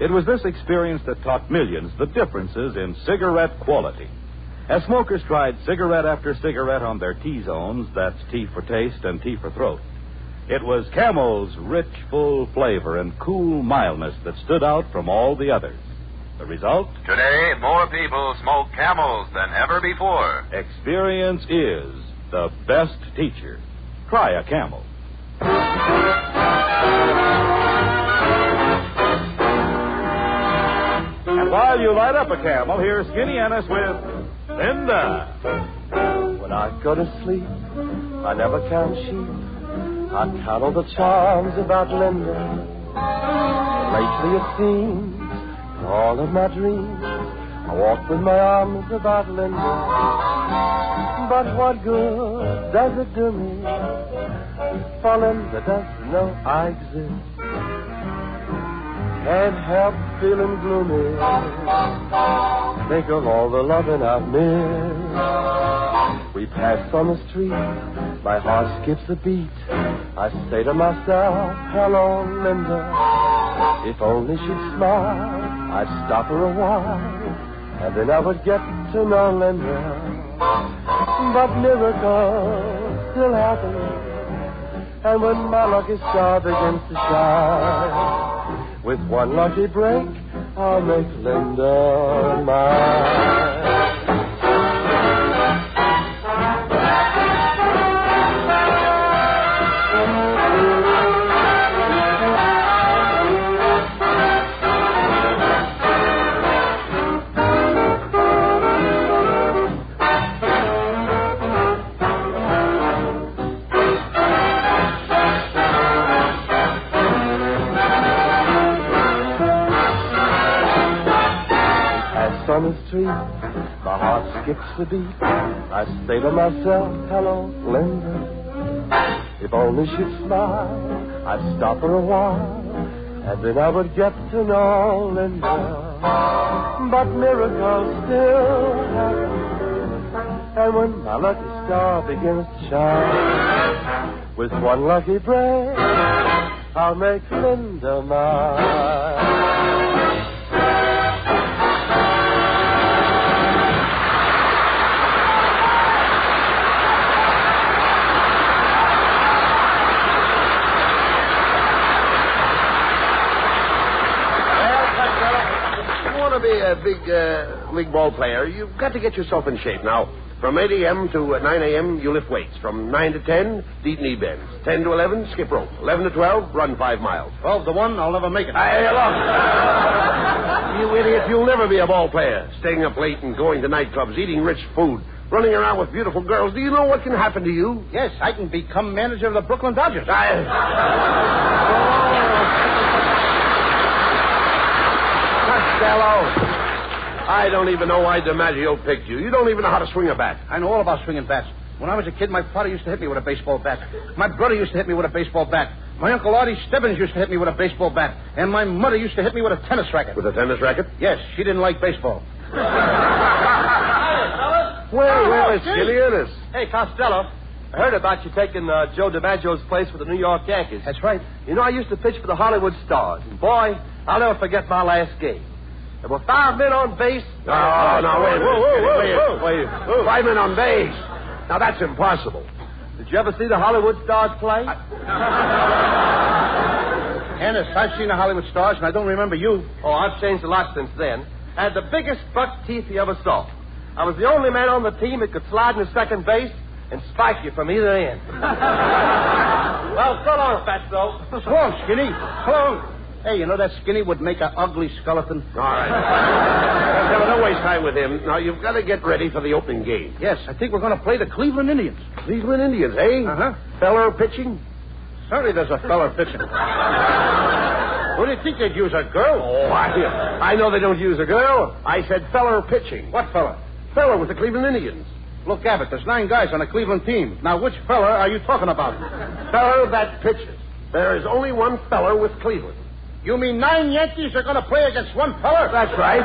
It was this experience that taught millions the differences in cigarette quality. As smokers tried cigarette after cigarette on their T-zones, that's T for taste and T for throat, it was Camel's rich, full flavor and cool mildness that stood out from all the others. The result? Today, more people smoke Camels than ever before. Experience is the best teacher. Try a Camel. And while you light up a Camel, here's Skinny Ennis with Linda. When I go to sleep, I never count sheep. I count all the charms about Linda. Lately it seems, in all of my dreams, I walk with my arms about Linda. But what good does it do me? For Linda doesn't know I exist. Can't help feeling gloomy. Think of all the loving I've missed. We pass on the street, my heart skips a beat. I say to myself, hello, Linda. If only she'd smile, I'd stop her a while, and then I would get to know Linda. But miracles still happen, and when my lucky star begins to shine, with one lucky break, I'll make Linda mine. On the street, my heart skips a beat. I say to myself, hello, Linda. If only she'd smile, I'd stop her a while, and then I would get to know Linda. But miracles still happen, and when my lucky star begins to shine, with one lucky break, I'll make Linda mine. Be a big league ball player, you've got to get yourself in shape. Now, from 8 a.m. to 9 a.m., you lift weights. From 9 to 10, deep knee bends. 10 to 11, skip rope. 11 to 12, run 5 miles. 12 to 1, I'll never make it. Hey, look. You idiot, you'll never be a ball player. Staying up late and going to nightclubs, eating rich food, running around with beautiful girls. Do you know what can happen to you? Yes, I can become manager of the Brooklyn Dodgers. Costello, I don't even know why DiMaggio picked you. You don't even know how to swing a bat. I know all about swinging bats. When I was a kid, my father used to hit me with a baseball bat. My brother used to hit me with a baseball bat. My Uncle Artie Stebbins used to hit me with a baseball bat. And my mother used to hit me with a tennis racket. With a tennis racket? Yes, she didn't like baseball. Well, it's Skinny Ennis. Hey, Costello. I heard about you taking Joe DiMaggio's place with the New York Yankees. That's right. You know, I used to pitch for the Hollywood Stars. And, boy, I'll never forget my last game. There were 5 men on base. No, wait. 5 men on base. Now, that's impossible. Did you ever see the Hollywood Stars play? Ennis, I've seen the Hollywood Stars, and I don't remember you. Oh, I've changed a lot since then. I had the biggest buck teeth you ever saw. I was the only man on the team that could slide into second base and spike you from either end. Well, so long, Fatso. So long, Skinny. So long. Hey, you know that Skinny would make an ugly skeleton? All right. Don't waste time with him. Now, you've got to get ready for the opening game. Yes, I think we're going to play the Cleveland Indians. Cleveland Indians, eh? Uh-huh. Feller pitching? Certainly there's a feller pitching. Who do you think they'd use, a girl? Oh, I know they don't use a girl. I said feller pitching. What feller? Feller with the Cleveland Indians. Look, Abbott, there's 9 guys on the Cleveland team. Now, which feller are you talking about? Feller that pitches. There is only one feller with Cleveland. You mean 9 Yankees are going to play against one feller? That's right.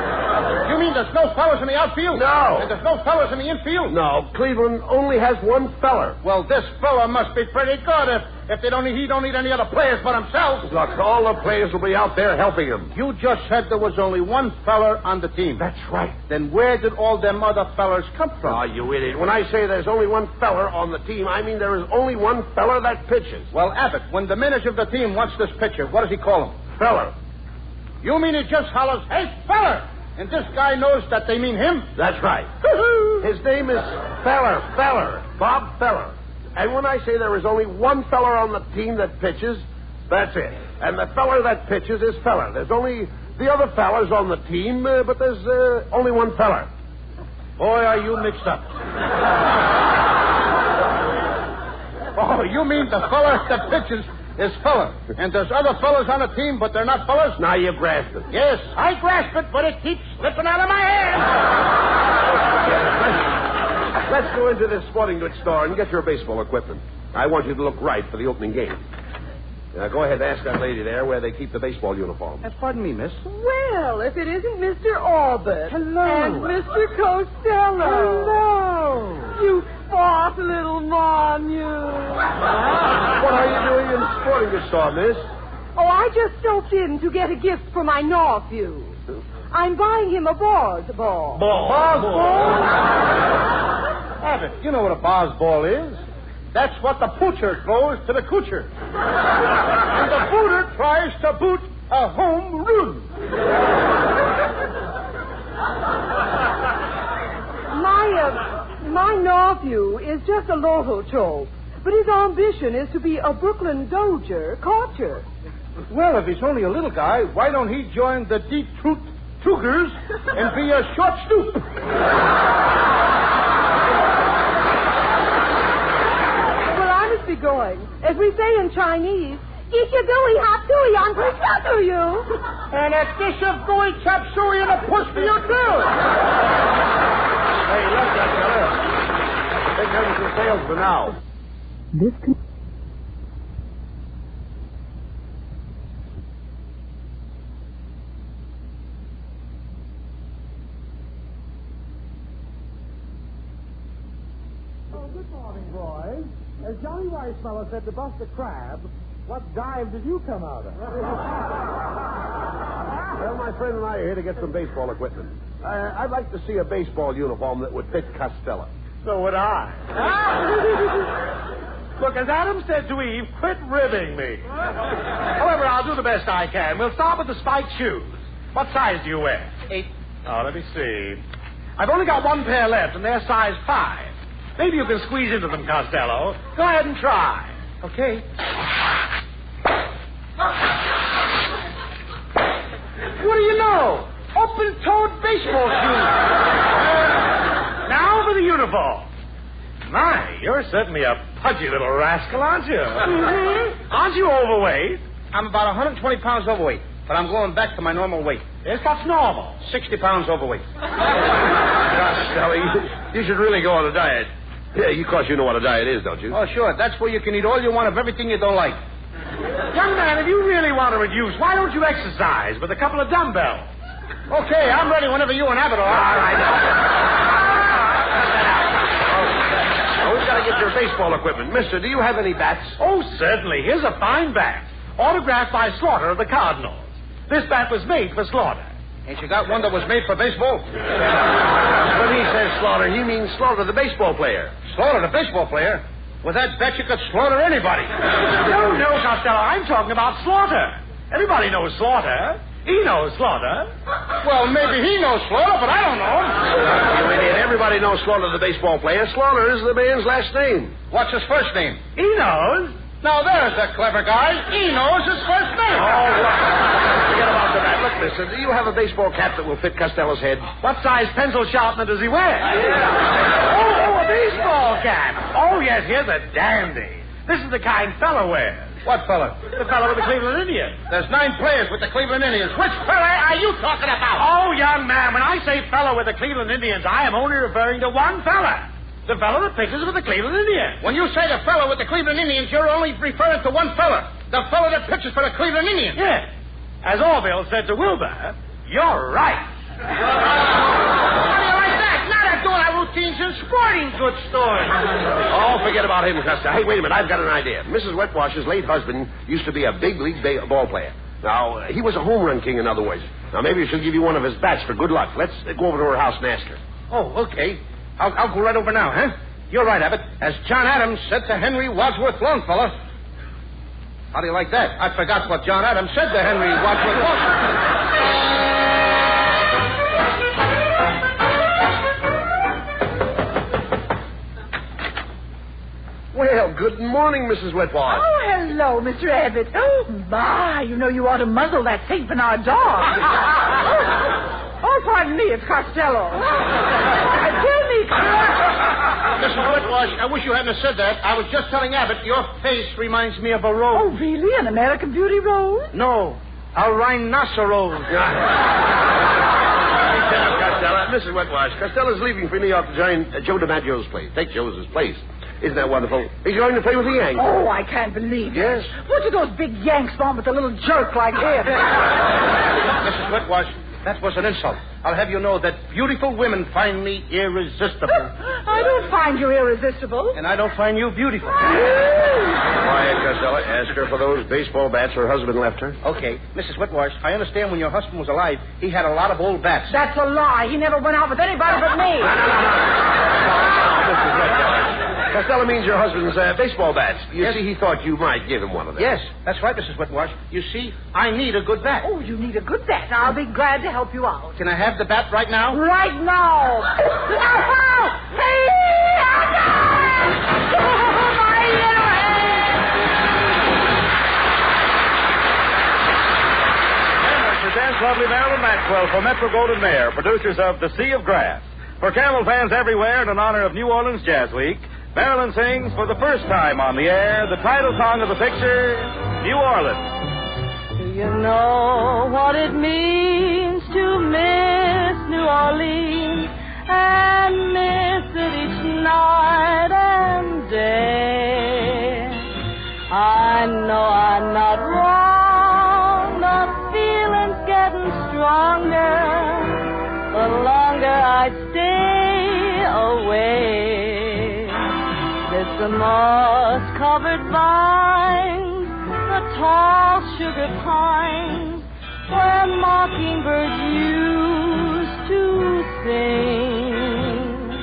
You mean there's no fellas in the outfield? No. And there's no fellas in the infield? No, Cleveland only has one feller. Well, this fella must be pretty good if he don't need any other players but himself. Look, all the players will be out there helping him. You just said there was only one feller on the team. That's right. Then where did all them other fellers come from? Oh, you idiot. When I say there's only one feller on the team, I mean there is only one feller that pitches. Well, Abbott, when the manager of the team wants this pitcher, what does he call him? Feller. You mean he just hollers, "Hey, feller!" And this guy knows that they mean him? That's right. His name is Feller, Bob Feller. And when I say there is only one feller on the team that pitches, that's it. And the feller that pitches is Feller. There's only the other fellers on the team, but there's only one feller. Boy, are you mixed up. Oh, you mean the feller that pitches is feller. And there's other fellas on the team, but they're not fellas? Now you grasp it. Yes, I grasp it, but it keeps slipping out of my hand. Let's go into this sporting goods store and get your baseball equipment. I want you to look right for the opening game. Now, go ahead and ask that lady there where they keep the baseball uniform. Pardon me, miss. Well, if it isn't Mr. Abbott. Hello. And Mr. Costello. Hello. You fat little mon, you. What are you doing in the sporting goods store, miss? Oh, I just stopped in to get a gift for my nephew. I'm buying him a bars ball. Bars ball? Abbott, you know what a bars ball is. That's what the poocher throws to the coocher. And the booter tries to boot a home run. My nephew is just a lotto trope, but his ambition is to be a Brooklyn Dodger catcher. Well, if he's only a little guy, why don't he join the Detroit Tigers and be a short stoop? Be going. As we say in Chinese, eat your gooey hot gooey on for you. And a dish of gooey chop suey and a push for you, too. Hey, look, that fella. They come some sales for now. Good morning, boys. As Johnny Weissfellow said to Buster Crab, what dive did you come out of? Well, my friend and I are here to get some baseball equipment. I'd like to see a baseball uniform that would fit Costello. So would I. Look, as Adam said to Eve, quit ribbing me. However, I'll do the best I can. We'll start with the spiked shoes. What size do you wear? 8. Oh, let me see. I've only got one pair left, and they're size 5. Maybe you can squeeze into them, Costello. Go ahead and try. Okay. What do you know? Open-toed baseball shoes. Now for the uniform. My, you're certainly a pudgy little rascal, aren't you? Mm-hmm. Aren't you overweight? I'm about 120 pounds overweight, but I'm going back to my normal weight. Yes, that's normal. 60 pounds overweight. Costello, you should really go on a diet. Yeah, of course you know what a diet is, don't you? Oh, sure. That's where you can eat all you want of everything you don't like. Young man, if you really want to reduce, why don't you exercise with a couple of dumbbells? Okay, I'm ready whenever you and Abbott are. All right. Now, we've got to get your baseball equipment. Mister, do you have any bats? Oh, certainly. Here's a fine bat. Autographed by Slaughter of the Cardinals. This bat was made for Slaughter. Ain't you got one that was made for baseball? When he says Slaughter, he means Slaughter, the baseball player. Slaughter, the baseball player? With that bet, you could slaughter anybody. No, Costello. I'm talking about Slaughter. Everybody knows Slaughter. He knows Slaughter. Well, maybe he knows Slaughter, but I don't know him. You idiot. Everybody knows Slaughter, the baseball player. Slaughter is the man's last name. What's his first name? He knows. Now, there's a clever guy. He knows his first name. Oh, forget about the bat. Look, mister, do you have a baseball cap that will fit Costello's head? What size pencil sharpener does he wear? Oh, a baseball cap. Oh, yes, here's a dandy. This is the kind fella wears. What fella? The fella with the Cleveland Indians. There's 9 players with the Cleveland Indians. Which fella are you talking about? Oh, young man, when I say fella with the Cleveland Indians, I am only referring to one fella. The fellow that pitches with the Cleveland Indians. When you say the fellow with the Cleveland Indians, you're only referring to one fella. The fellow that pitches for the Cleveland Indians. Yeah. As Orville said to Wilbur, you're right. How do you like that? Now they're doing our routines in sporting goods stores. Oh, forget about him, Costello. Hey, wait a minute. I've got an idea. Mrs. Wetwash's late husband used to be a big league ball player. Now, he was a home run king, in other words. Now, maybe she'll give you one of his bats for good luck. Let's go over to her house and ask her. Oh, okay. I'll go right over now, huh? You're right, Abbott. As John Adams said to Henry Wadsworth Longfellow. How do you like that? I forgot what John Adams said to Henry Wadsworth Longfellow. Well, good morning, Mrs. Wetwash. Oh, hello, Mr. Abbott. Oh, my. You know you ought to muzzle that St. Bernard dog. Oh, pardon me. It's Costello. Tell me, Mrs. Wetwash, I wish you hadn't have said that. I was just telling Abbott your face reminds me of a rose. Oh, really? An American Beauty rose? No, a rhinoceros. Costello, Mrs. Wetwash, Costello's leaving for New York to join Joe DiMaggio's place. Take Joe's place. Isn't that wonderful? He's going to play with the Yanks. Oh, I can't believe it. Yes? What do those big Yanks want with a little jerk like him? Mrs. Wetwash, that was an insult. I'll have you know that beautiful women find me irresistible. I don't find you irresistible. And I don't find you beautiful. Quiet, Costello. Ask her for those baseball bats her husband left her. Okay. Mrs. Wetwash, I understand when your husband was alive, he had a lot of old bats. That's a lie. He never went out with anybody but me. Mrs. Wetwash. Costello means your husband's baseball bats. You see, he thought you might give him one of them. Yes, that's right, Mrs. Wetwash. You see, I need a good bat. Oh, you need a good bat. I'll be glad to help you out. Can I have the bat right now? Right now. Presents lovely Marilyn Maxwell for Metro-Goldwyn-Mayer, producers of The Sea of Grass. For Camel fans everywhere and in honor of New Orleans Jazz Week, Marilyn sings for the first time on the air the title song of the picture, New Orleans. Do you know what it means to miss New Orleans and miss it each night and day? I know I'm not wrong, the feeling's getting stronger the longer I stay away. There's the moss-covered vines, the tall sugar pines, where mockingbirds used to sing.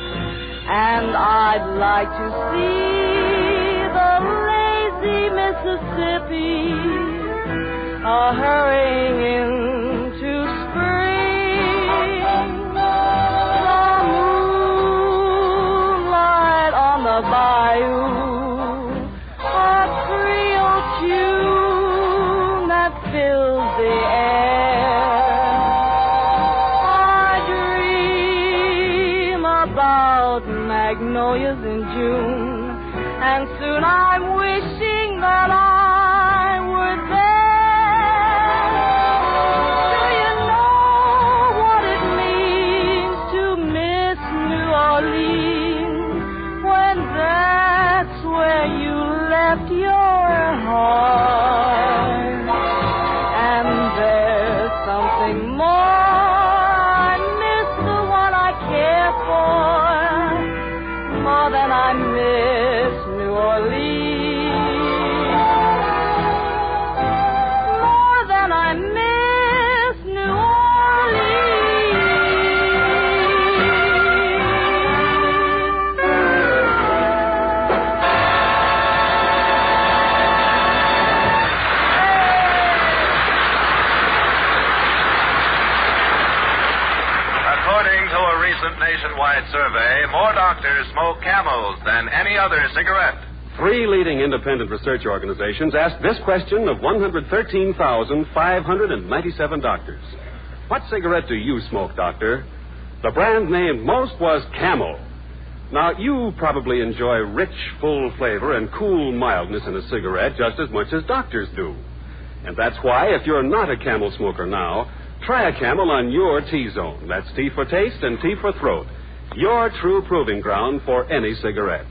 And I'd like to see the lazy Mississippi hurrying into spring. The bayou, a Creole tune that fills the air. I dream about magnolias in June, and soon I'm wishing that I were there. Do you know what it means to miss New Orleans? That's where you left your heart. And there's something more. I miss the one I care for more than I miss New Orleans. More than I miss New Orleans. Nationwide survey, more doctors smoke Camels than any other cigarette. 3 leading independent research organizations asked this question of 113,597 doctors. What cigarette do you smoke, doctor? The brand named most was Camel. Now, you probably enjoy rich, full flavor and cool mildness in a cigarette just as much as doctors do. And that's why, if you're not a Camel smoker now, try a Camel on your T-zone. That's T for taste and T for throat. Your true proving ground for any cigarette.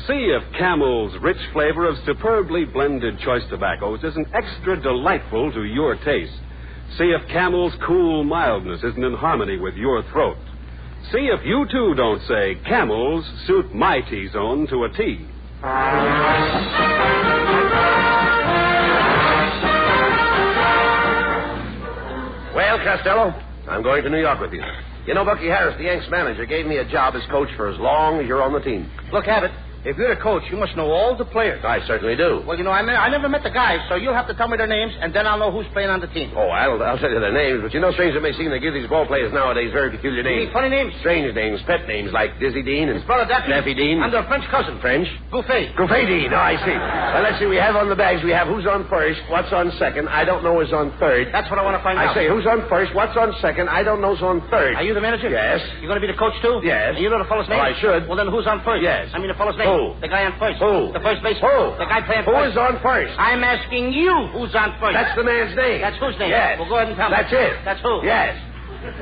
See if Camel's rich flavor of superbly blended choice tobaccos isn't extra delightful to your taste. See if Camel's cool mildness isn't in harmony with your throat. See if you, too, don't say, Camels suit my T-zone to a T. Well, Costello, I'm going to New York with you. You know, Bucky Harris, the Yanks manager, gave me a job as coach for as long as you're on the team. Look, Abbott, if you're the coach, you must know all the players. I certainly do. Well, you know, I never met the guys, so you'll have to tell me their names, and then I'll know who's playing on the team. Oh, I'll tell you their names, but you know, strange it may seem, they give these ball players nowadays very peculiar names. Funny names? Strange names, pet names, like Dizzy Dean and... His brother Duffy. Daffy Dean. And their French cousin. French? Gouffet. Gouffet Dean, oh, I see. Well, let's see, we have on the bags, we have who's on first, what's on second, I don't know who's on third. That's what I want to find out. I say, who's on first, what's on second, I don't know who's on third. Are you the manager? Yes. You going to be the coach, too? Yes. And you know the fellow's name? Well, I should. Well, then who's on first? Yes. I mean the fellow's name. Who? The guy on first. Who? The first baseman. Who? The guy playing Who first. is on first? I'm asking you who's on first. That's the man's name. That's whose name? Yes. Well, go ahead and tell me. That's it. That's who? Yes. Look,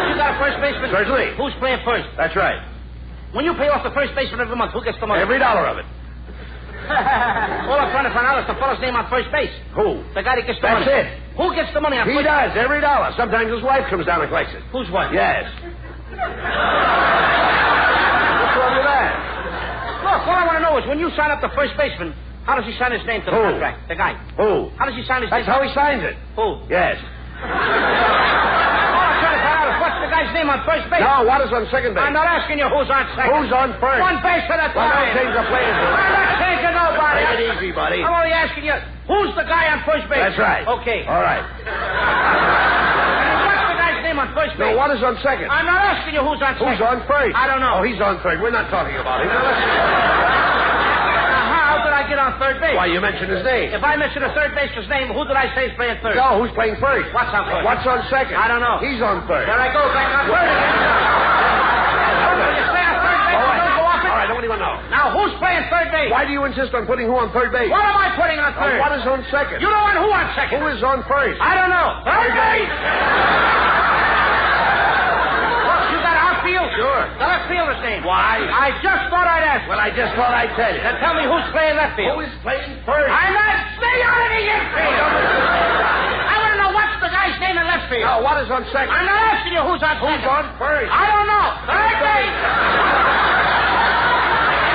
you got a first baseman. Certainly. Who's playing first? That's right. When you pay off the first baseman every month, who gets the money? Every dollar of it. All I'm trying to find out is the fellow's name on first base. Who? The guy that gets the That's money. it. Who gets the money on He first does, every dollar. Sometimes his wife comes down and collects it. Whose wife? Yes. What's wrong with that? Look, all I want to know is when you sign up the first baseman, how does he sign his name to the contract? The guy. Who? How does he sign his That's name? how he signs it. Who? Yes. All I'm trying to find out is what's the guy's name on first base? No, what is on second base? I'm not asking you who's on second. Who's on first? One base at a time. Well, don't change the players. I'm not changing nobody. Take it easy, buddy. I'm only asking you, who's the guy on first base? That's right. Okay. All right. What's the guy's name on first base? No, what is on second? I'm not asking you who's on second. Who's on first? I don't know. Oh, he's on third. We're not talking about him. Now, How did I get on third base? why, you mentioned his name. If I mention a third baseman's name, who did I say is playing third? No, who's playing first? What's on first? What's on second? I don't know. He's on third. There I go, back on third again. You say on third base, All right. don't go off it? All right, nobody will know. Now, who's playing third base? Why do you insist on putting who on third base? What am I putting on third? What is on second? You don't want who on second? Who is on first? I don't know. Third base! Look, you got outfield? Sure. The left fielder's name. Why? I just thought I'd ask. Well, I just thought I'd tell you. Then tell me who's playing left field. Who is playing first? I'm not stay out of the infield. I want to know what's the guy's name in left field. No, what is on second? I'm not asking you who's on second. Who's on first? I don't know. Third base.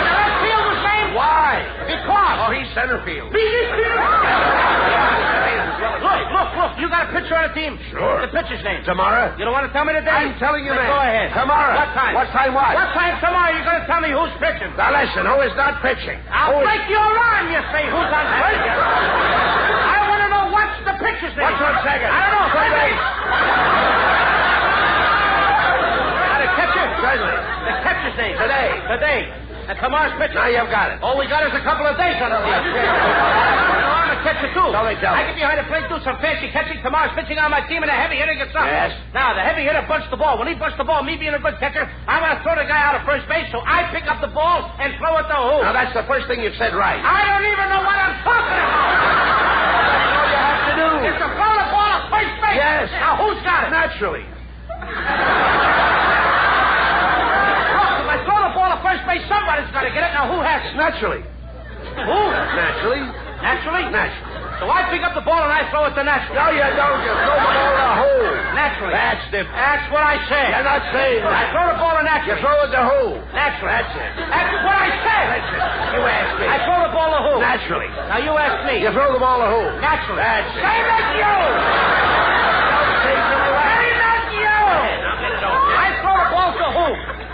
The left fielder's name? Why? Because. Oh, he's center field. Look, you got a pitcher on the team. Sure. The pitcher's name. Tomorrow? You don't want to tell me the I'm date? telling you, Then man. Go ahead. Tomorrow. What time? What time what? What time tomorrow? You're going to tell me who's pitching. Now, listen, who is not pitching? I'll break your arm, you say, who's on first. I want to know what's the pitcher's name. What's on second? I don't know. Third base. Got a catcher? Certainly. The catcher's name. Today. And tomorrow's pitcher. Now you've got it. All we got is a couple of days on the field. I'm a catcher, too. So they tell me. I get behind the plate, do some fancy catching. Tomorrow's pitching on my team, and a heavy hitter gets up. Yes. Now, the heavy hitter bunts the ball. When he bunts the ball, me being a good catcher, I'm going to throw the guy out of first base, so I pick up the ball and throw it to who? Now, that's the first thing you've said right. I don't even know what I'm talking about. That's all you have to do. It's to throw the ball at first base. Yes. Now, who's got it? Naturally. Look, if I throw the ball at first base, somebody's got to get it. Now, who has it? Naturally. Who? Naturally. Naturally? Naturally. So I pick up the ball and I throw it to Naturally. No, you don't. You throw the ball in a hole. Naturally. That's different. That's what I said. You're not saying that. I throw the ball to You Naturally. throw it to who? Naturally. That's it. That's what I said. That's it. You asked me. I throw the ball to who? Naturally. Now you ask me. You throw the ball to who? Naturally. That's it. Same as you. Same as you. I throw the ball to who?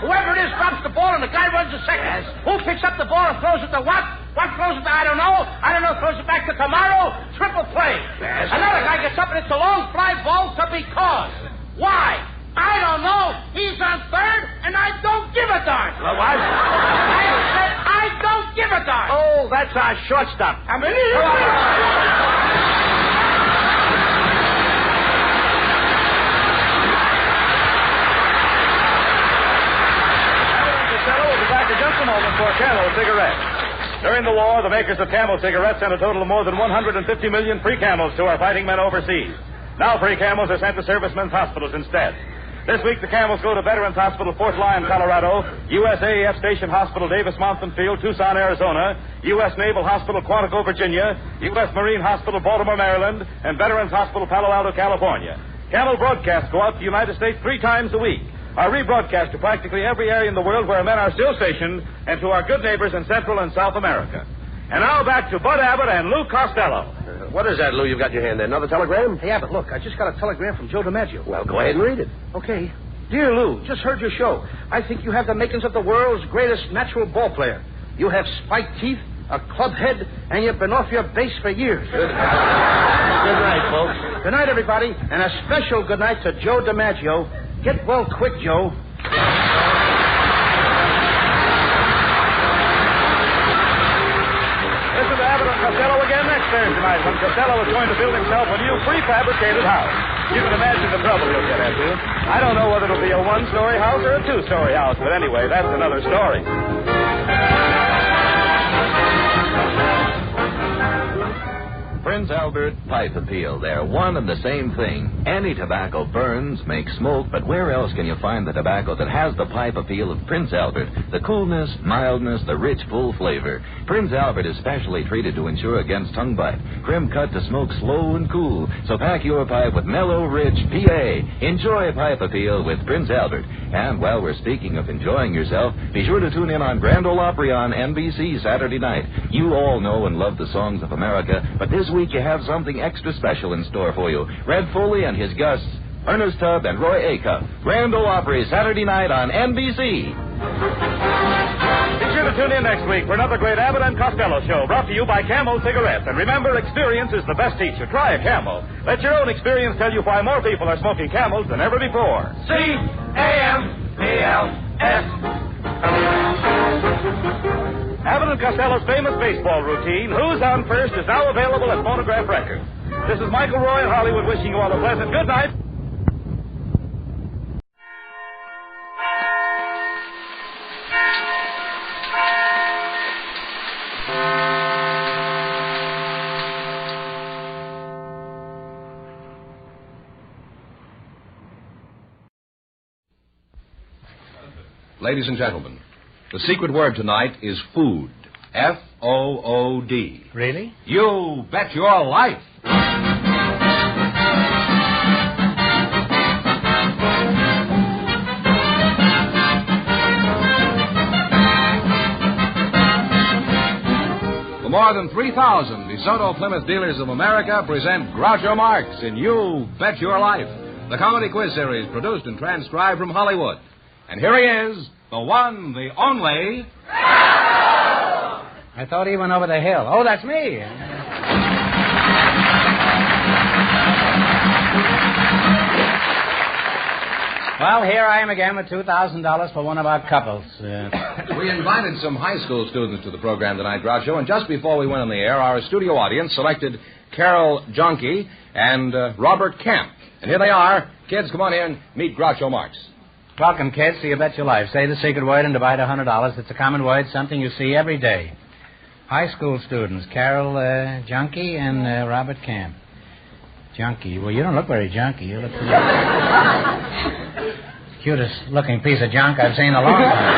Whoever it is drops the ball and the guy runs to second. Yes. Who picks up the ball and throws it to what? What throws it to? I don't know. Throws it back to tomorrow. Triple play. Yes. Another guy gets up and it's a long fly ball to because. Why? I don't know. He's on third and I don't give a darn. Well, what? I said I don't give a darn. Oh, that's our shortstop. I'm an idiot. Just a moment for Camel cigarettes. During the war, the makers of Camel cigarettes sent a total of more than 150 million free Camels to our fighting men overseas. Now free Camels are sent to servicemen's hospitals instead. This week, the Camels go to Veterans Hospital, Fort Lyon, Colorado, USAF Station Hospital, Davis-Monthan Field, Tucson, Arizona, U.S. Naval Hospital, Quantico, Virginia, U.S. Marine Hospital, Baltimore, Maryland, and Veterans Hospital, Palo Alto, California. Camel broadcasts go out to the United States 3 times a week. Are rebroadcast to practically every area in the world where men are still stationed, and to our good neighbors in Central and South America. And now back to Bud Abbott and Lou Costello. What is that, Lou? You've got in your hand there. Another telegram? Hey, Abbott, look, I just got a telegram from Joe DiMaggio. Well, go ahead and read it. Okay. Dear Lou, just heard your show. I think you have the makings of the world's greatest natural ball player. You have spiked teeth, a club head, and you've been off your base for years. Good night, folks. Good night, everybody, and a special good night to Joe DiMaggio. Get well quick, Joe. Listen to Abbott and Costello again next Thursday night when Costello is going to build himself a new prefabricated house. You can imagine the trouble he'll get into. I don't know whether it'll be a 1-story house or a 2-story house, but anyway, that's another story. Prince Albert Pipe Appeal. They're one and the same thing. Any tobacco burns, makes smoke, but where else can you find the tobacco that has the pipe appeal of Prince Albert? The coolness, mildness, the rich, full flavor. Prince Albert is specially treated to ensure against tongue bite. Trim cut to smoke slow and cool. So pack your pipe with mellow, rich PA. Enjoy Pipe Appeal with Prince Albert. And while we're speaking of enjoying yourself, be sure to tune in on Grand Ole Opry on NBC Saturday night. You all know and love the songs of America, but this week you have something extra special in store for you. Red Foley and his guests, Ernest Tubb and Roy Acuff. Grand Ole Opry Saturday night on NBC. Be sure to tune in next week for another great Abbott and Costello show brought to you by Camel Cigarettes. And remember, experience is the best teacher. Try a Camel. Let your own experience tell you why more people are smoking Camels than ever before. C-A-M-E-L-S. Abbott and Costello's famous baseball routine, Who's on First, is now available at Phonograph Records. This is Michael Roy in Hollywood wishing you all a pleasant good night. Ladies and gentlemen, the secret word tonight is food. F-O-O-D. Really? You bet your life. The more than 3,000 DeSoto Plymouth dealers of America present Groucho Marx in You Bet Your Life, the comedy quiz series produced and transcribed from Hollywood. And here he is, the one, the only... I thought he went over the hill. Oh, that's me. Well, here I am again with $2,000 for one of our couples. We invited some high school students to the program tonight, Groucho, and just before we went on the air, our studio audience selected Carol Junkie and Robert Kemp. And here they are. Kids, come on in and meet Groucho Marx. Welcome, kids, to You Bet Your Life. Say the secret word and divide $100. It's a common word, something you see every day. High school students, Carol Junkie and Robert Camp. Junkie. Well, you don't look very junky. You look cutest looking piece of junk I've seen in a long time.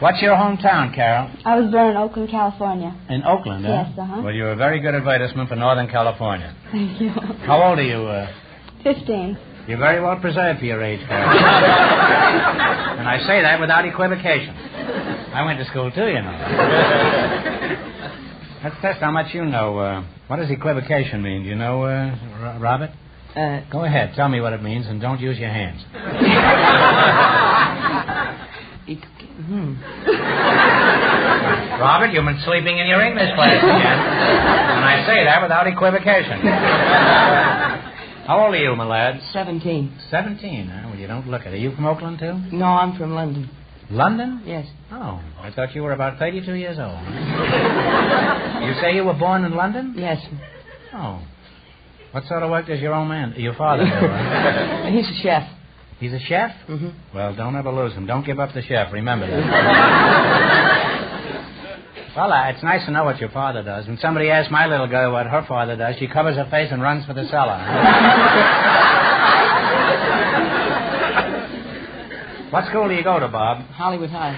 What's your hometown, Carol? I was born in Oakland, California. In Oakland, huh? Yes, uh-huh. Well, you're a very good advertisement for Northern California. Thank you. How old are you? 15. You're very well preserved for your age, Carol. And I say that without equivocation. I went to school, too, you know. Let's test how much you know. What does equivocation mean? Do you know, Robert? Go ahead. Tell me what it means, and don't use your hands. Robert, you've been sleeping in your English class again. And I say that without equivocation. How old are you, my lad? 17. 17, huh? Well, you don't look it. Are you from Oakland, too? No, I'm from London. London? Yes. Oh, I thought you were about 32 years old. You say you were born in London? Yes. Oh. What sort of work does your father do? He's a chef. He's a chef? Mm-hmm. Well, don't ever lose him. Don't give up the chef. Remember that. Well, it's nice to know what your father does. When somebody asks my little girl what her father does, she covers her face and runs for the cellar. What school do you go to, Bob? Hollywood High.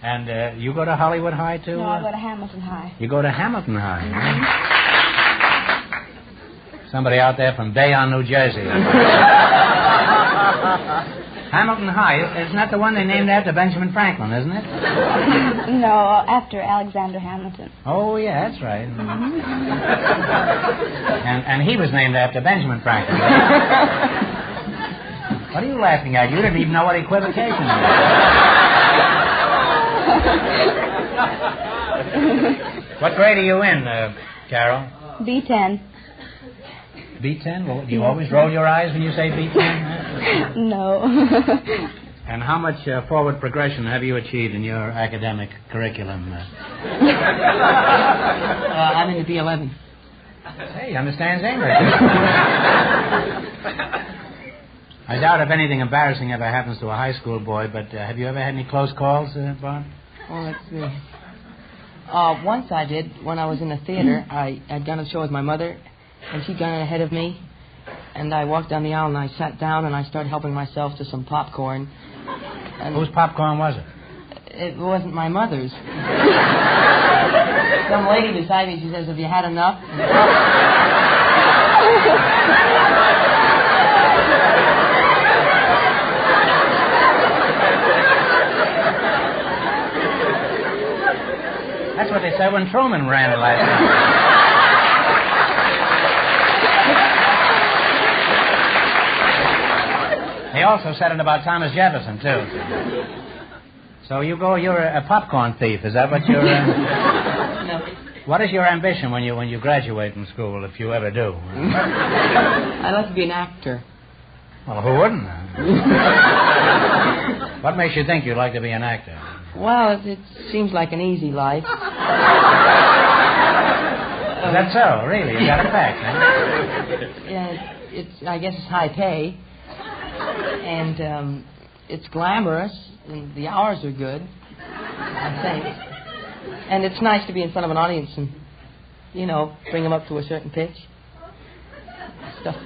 And you go to Hollywood High, too? No, I go to Hamilton High. You go to Hamilton High. Mm-hmm. Somebody out there from Bayonne, New Jersey. Hamilton High, isn't that the one they named after Benjamin Franklin, isn't it? No, after Alexander Hamilton. Oh, yeah, that's right. Mm-hmm. And he was named after Benjamin Franklin. What are you laughing at? You didn't even know what equivocation was. What grade are you in, Carol? B10. B10? Well, do you always roll your eyes when you say B10? No. And how much forward progression have you achieved in your academic curriculum? I'm in the B11. Hey, he understands English. I doubt if anything embarrassing ever happens to a high school boy, but have you ever had any close calls, Bob? Oh, let's see. Once I did, when I was in the theater. I'd done a show with my mother, and she'd gone ahead of me. And I walked down the aisle, and I sat down, and I started helping myself to some popcorn. And whose popcorn was it? It wasn't my mother's. Some lady beside me, she says, have you had enough? That's what they said when Truman ran it last night. They also said it about Thomas Jefferson, too. So you're a popcorn thief. Is that what you're... No. What is your ambition when you graduate from school, if you ever do? I'd like to be an actor. Well, who wouldn't? What makes you think you'd like to be an actor? Well, it seems like an easy life. Is that so? Really? Is that a fact? Huh? Yeah, I guess it's high pay. And it's glamorous. And the hours are good, I think. And it's nice to be in front of an audience and, bring them up to a certain pitch. Stuff.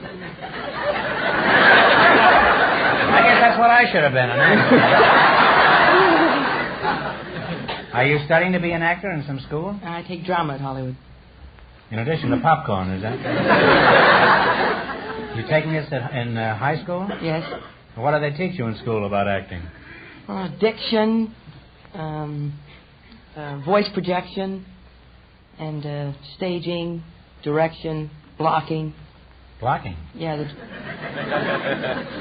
I guess that's what I should have been, an actor. Are you studying to be an actor in some school? I take drama at Hollywood. In addition to popcorn, is that? You taking this in high school? Yes. What do they teach you in school about acting? Diction, voice projection, and staging, direction, blocking. Blocking? Yeah.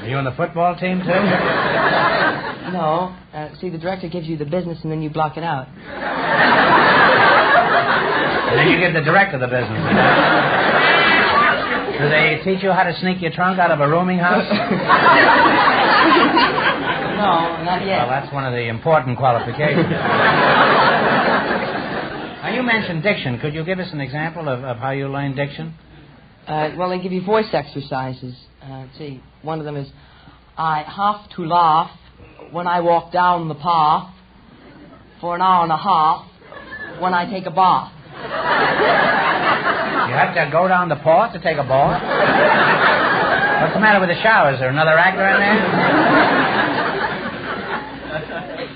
Are you on the football team, too? No. See, the director gives you the business, and then you block it out. And then you give the director the business. Do they teach you how to sneak your trunk out of a rooming house? No, not yet. Well, that's one of the important qualifications. Now, you mentioned diction. Could you give us an example of how you learn diction? Well, they give you voice exercises. Let's see. One of them is, I have to laugh when I walk down the path for an hour and a half when I take a bath. You have to go down the path to take a bath? What's the matter with the shower? Is there another actor in there?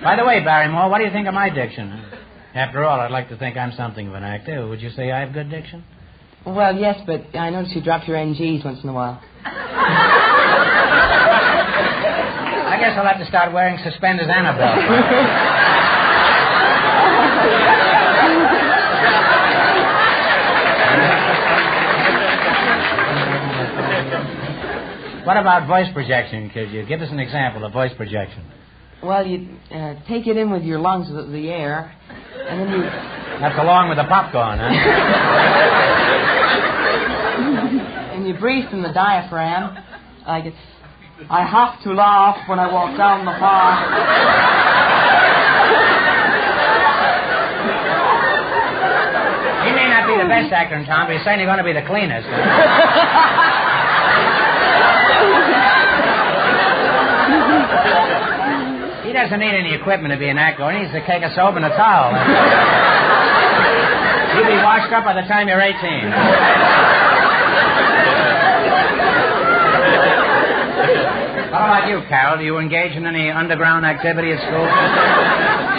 By the way, Barrymore, what do you think of my diction? After all, I'd like to think I'm something of an actor. Would you say I have good diction? Well, yes, but I notice you drop your NGs once in a while. I guess I'll have to start wearing suspenders and a belt. What about voice projection? Could you give us an example of voice projection? Well, you take it in with your lungs, the air, and then you... That's along with the popcorn, huh? And you breathe from the diaphragm, like it's... I have to laugh when I walk down the path. He may not be the best actor in town, but he's certainly going to be the cleanest. He doesn't need any equipment to be an actor. He needs a cake of soap and a towel. You'll be washed up by the time you're 18. What about you, Carol? Do you engage in any underground activity at school?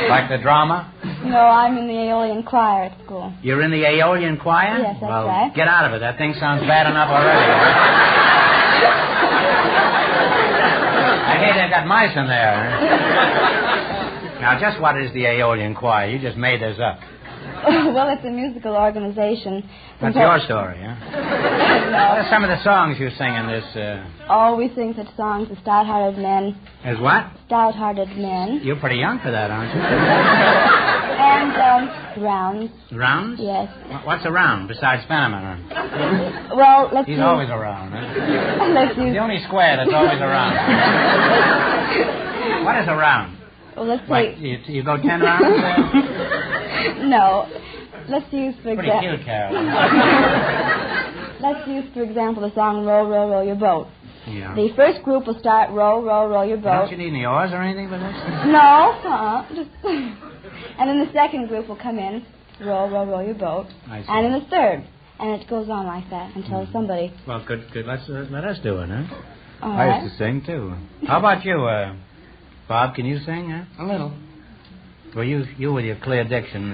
Like the drama? No, I'm in the Aeolian choir at school. You're in the Aeolian choir? Yes, that's well, right. Get out of it. That thing sounds bad enough already. I hear they've got mice in there. Now, just what is the Aeolian choir? You just made this up. Well, it's a musical organization. That's your story, huh? No. What are some of the songs you sing in this? Oh, we sing such songs as Stout-Hearted Men. As what? Stout-Hearted Men. You're pretty young for that, aren't you? And rounds. Rounds? Yes. What's a round besides Fenneman? Well, let's He's use... always around, huh? Let's use... The only square that's always around. What is a round? Well, let's What, say... you go 10 rounds? No. Let's use, for Pretty example... cute, Carol. Let's use, for example, the song Row, Row, Row Your Boat. Yeah. The first group will start Row, Row, Row Your Boat. Don't you need any oars or anything for this? No, just... And then the second group will come in, Row, Row, Row Your Boat. I see. And then the third. And it goes on like that until somebody... Well, good. Let us do it, huh? All I right. used to sing, too. How about you, Bob? Can you sing, huh? A little. Well, you with your clear diction.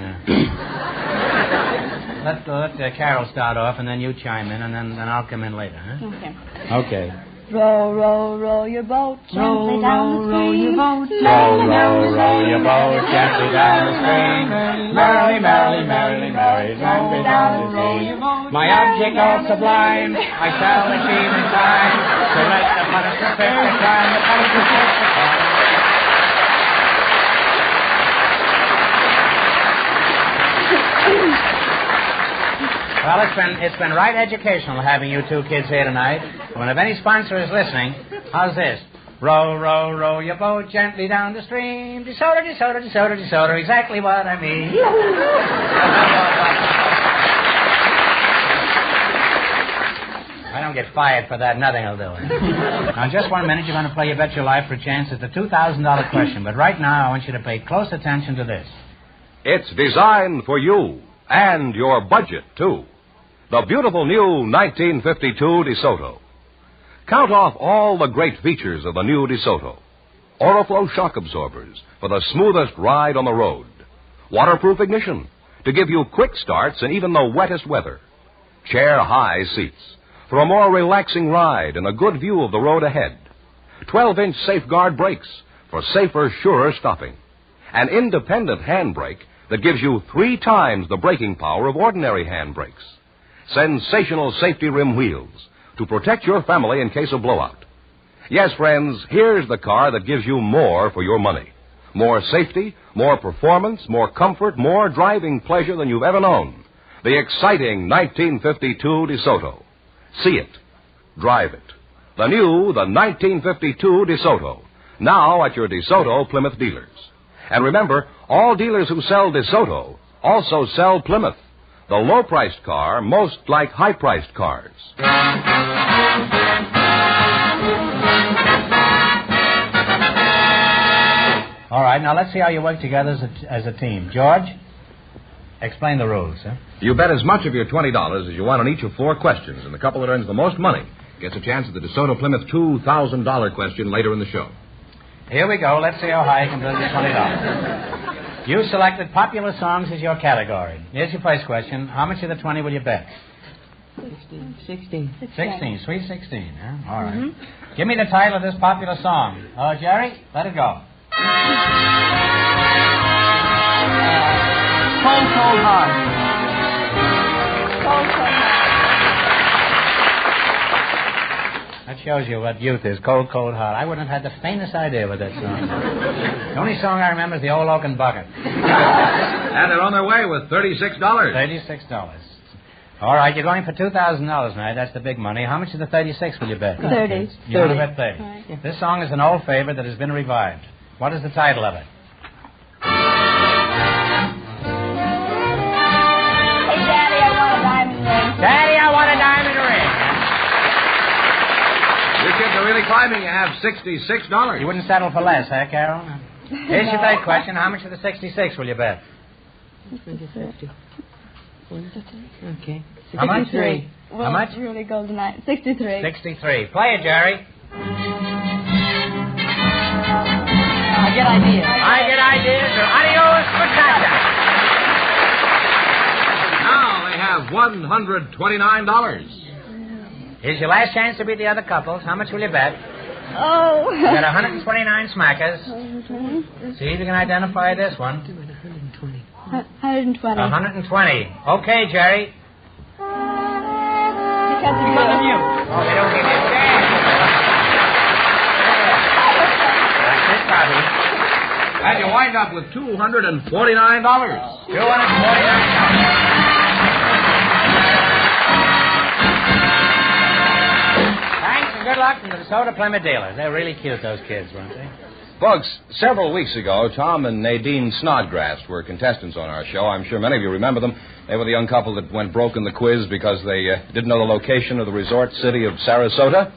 Let Carol start off, and then you chime in, and then I'll come in later, huh? Okay. Okay. Row, row, row your boat gently down the stream. Row your boat gently down the stream. Merrily, merrily, merrily, merrily, gently down the stream. My object all sublime, I shall achieve in time. So let the punishment fit the crime, the punishment fit the crime. Well, it's been right educational having you two kids here tonight. Well, if any sponsor is listening, how's this? Row, row, row your boat gently down the stream. DeSoto, DeSoto, DeSoto, DeSoto, exactly what I mean. I don't get fired for that. Nothing will do it. Now, in just 1 minute, you're going to play You Bet Your Life for a chance at the $2,000 question. But right now, I want you to pay close attention to this. It's designed for you and your budget, too. The beautiful new 1952 DeSoto. Count off all the great features of the new DeSoto. Oroflow shock absorbers for the smoothest ride on the road. Waterproof ignition to give you quick starts in even the wettest weather. Chair-high seats for a more relaxing ride and a good view of the road ahead. 12-inch safeguard brakes for safer, surer stopping. An independent handbrake that gives you 3 times the braking power of ordinary hand brakes. Sensational safety rim wheels to protect your family in case of blowout. Yes, friends, here's the car that gives you more for your money. More safety, more performance, more comfort, more driving pleasure than you've ever known. The exciting 1952 DeSoto. See it. Drive it. The new, the 1952 DeSoto. Now at your DeSoto Plymouth dealers. And remember, all dealers who sell DeSoto also sell Plymouth, the low-priced car most like high-priced cars. All right, now let's see how you work together as a team. George, explain the rules, huh? You bet as much of your $20 as you want on each of 4 questions, and the couple that earns the most money gets a chance at the DeSoto Plymouth $2,000 question later in the show. Here we go. Let's see how high you can build your $20. You selected popular songs as your category. Here's your first question. How much of the 20 will you bet? 16. 16. Sweet 16, huh? All right. Mm-hmm. Give me the title of this popular song. Oh, Jerry, let it go. Cold, cold heart. Cold, cold heart. That shows you what youth is. Cold, cold heart. I wouldn't have had the faintest idea what that song is. The only song I remember is the Old Oaken Bucket. And they're on their way with $36. $36. All right, you're going for $2,000 tonight. That's the big money. How much of the 36 will you bet? 30. You want to bet 30. Right, yeah. This song is an old favorite that has been revived. What is the title of it? Hey, Daddy, I want a diamond ring. Daddy, I want a diamond ring. You kids are really climbing. You have $66. You wouldn't settle for less, huh, Carol? Here's your third question. How much of the 66 will you bet? 50. Okay. How much? 63. How much? Really gold tonight. 63. 63. Play it, Jerry. I get ideas. I get ideas. Adios, muchacha. Now they have $129. Here's your last chance to beat the other couples. How much will you bet? Oh. You got 129 smackers. See if you can identify this one. 120. 120. Okay, Jerry. Because of you. Oh, they don't give you a chance. That's it, Bobby. And you wind up with $249. $249. Good luck from the DeSoto Plymouth dealers. They're really cute, those kids, weren't they? Folks, several weeks ago, Tom and Nadine Snodgrass were contestants on our show. I'm sure many of you remember them. They were the young couple that went broke in the quiz because they didn't know the location of the resort city of Sarasota.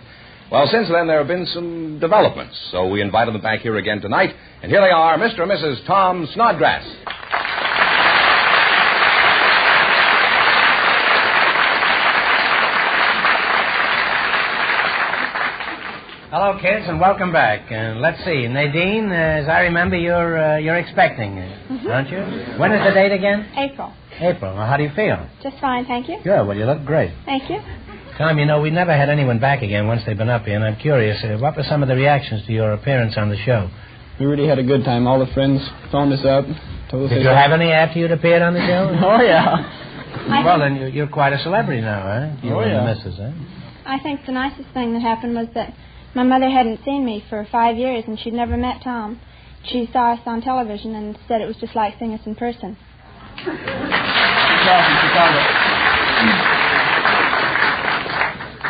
Well, since then, there have been some developments, so we invited them back here again tonight. And here they are, Mr. and Mrs. Tom Snodgrass. Hello, kids, and welcome back. Let's see, Nadine, as I remember, you're expecting, aren't you? When is the date again? April. April. Well, how do you feel? Just fine, thank you. Good. Well, you look great. Thank you. Tom, you know, we never had anyone back again once they've been up here, and I'm curious, what were some of the reactions to your appearance on the show? We really had a good time. All the friends phoned us up, told us. Did you have any after you'd appeared on the show? Oh, yeah. Well, then you're quite a celebrity now, huh? You and the missus, huh? I think the nicest thing that happened was that my mother hadn't seen me for 5 years, and she'd never met Tom. She saw us on television and said it was just like seeing us in person.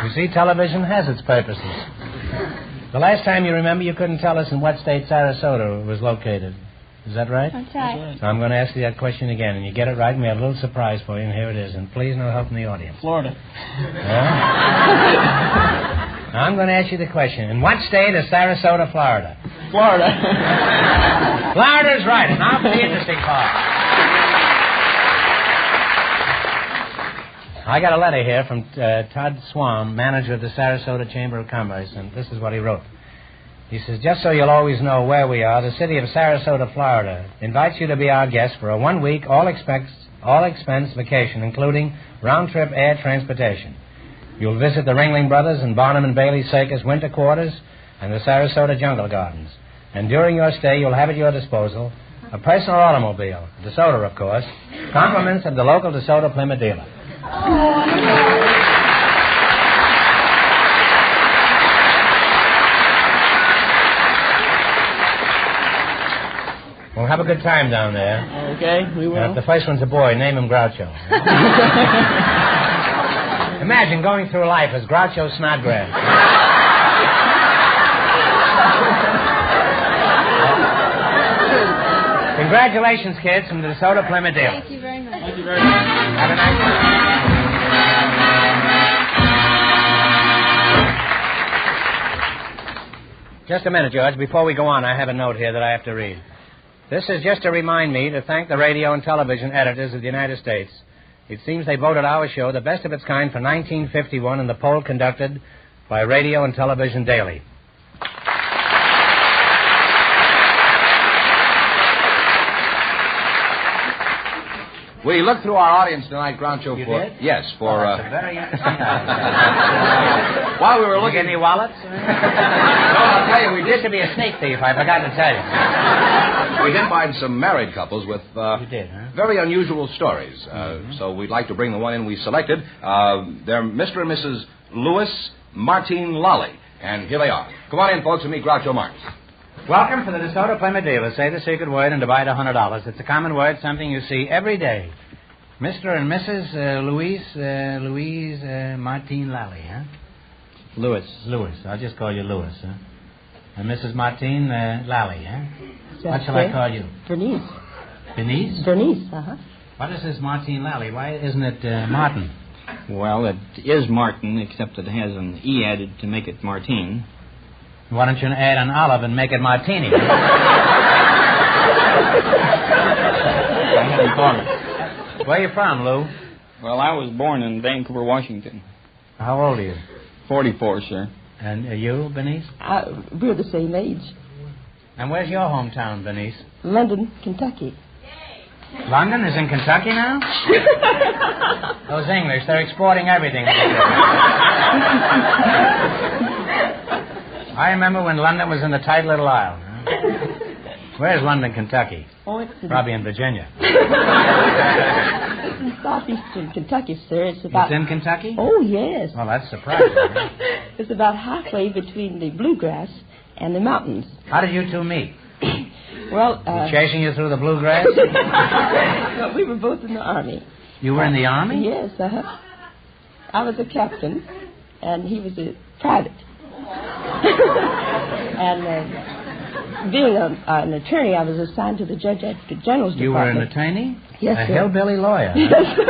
You see, television has its purposes. The last time you remember, you couldn't tell us in what state Sarasota was located. Is that right? That's right. So I'm going to ask you that question again, and you get it right, and we have a little surprise for you, and here it is. And please, no help from the audience. Florida. I'm going to ask you the question. In what state is Sarasota, Florida? Florida. Florida's right, and now for the interesting part. I got a letter here from Todd Swan, manager of the Sarasota Chamber of Commerce, and this is what he wrote. He says, just so you'll always know where we are, the city of Sarasota, Florida, invites you to be our guest for a 1-week, all-expense vacation, including round-trip air transportation. You'll visit the Ringling Brothers and Barnum and Bailey Circus winter quarters and the Sarasota Jungle Gardens. And during your stay, you'll have at your disposal a personal automobile, DeSoto, of course, compliments of the local DeSoto Plymouth dealer. We'll have a good time down there. Okay, we will. If the first one's a boy, name him Groucho. Imagine going through life as Groucho Snodgrass. Congratulations, kids, from the DeSoto Plymouth dealer. Thank you very much. Thank you very much. Have a nice time. Just a minute, George. Before we go on, I have a note here that I have to read. This is just to remind me to thank the radio and television editors of the United States. It seems they voted our show the best of its kind for 1951 in the poll conducted by Radio and Television Daily. We looked through our audience tonight, Groucho, You for... did? Yes, for... That's a very interesting item. While we were looking... Did you get any wallets? No, I'll tell you, we used to be a sneak thief. I forgot to tell you. We did find some married couples with You did, huh? very unusual stories. So we'd like to bring the one in we selected. They're Mr. and Mrs. Louis Martine Lally. And here they are. Come on in, folks, and meet Groucho Marx. Welcome to the DeSoto Plymouth dealer. Say the secret word and divide $100. It's a common word, something you see every day. Mr. and Mrs. Louise Martine Lally, huh? Louis. I'll just call you Louis, huh? And Mrs. Martine Lally, huh? What shall I call you? Bernice. Denise? Bernice, uh-huh. What is this Martine Lally? Why isn't it Martin? Well, it is Martin, except it has an E added to make it Martine. Why don't you add an olive and make it martini? I hadn't thought of it. Where are you from, Lou? Well, I was born in Vancouver, Washington. How old are you? 44, sir. And you, Bernice? We're the same age. And where's your hometown, Bernice? London, Kentucky. London is in Kentucky now? Those English, they're exporting everything. I remember when London was in the tight little isle. Where's London, Kentucky? Oh, it's probably in Virginia. It's in southeastern Kentucky, sir. It's in Kentucky? Oh, yes. Well, that's surprising. It's about halfway between the bluegrass and the mountains. How did you two meet? Well, chasing you through the bluegrass? Well, we were both in the Army. You were in the Army? Yes, I was a captain, and he was a private. And being an attorney, I was assigned to the Judge Advocate General's Department. You were an attorney? Yes, a sir. hillbilly lawyer? Yes, sir.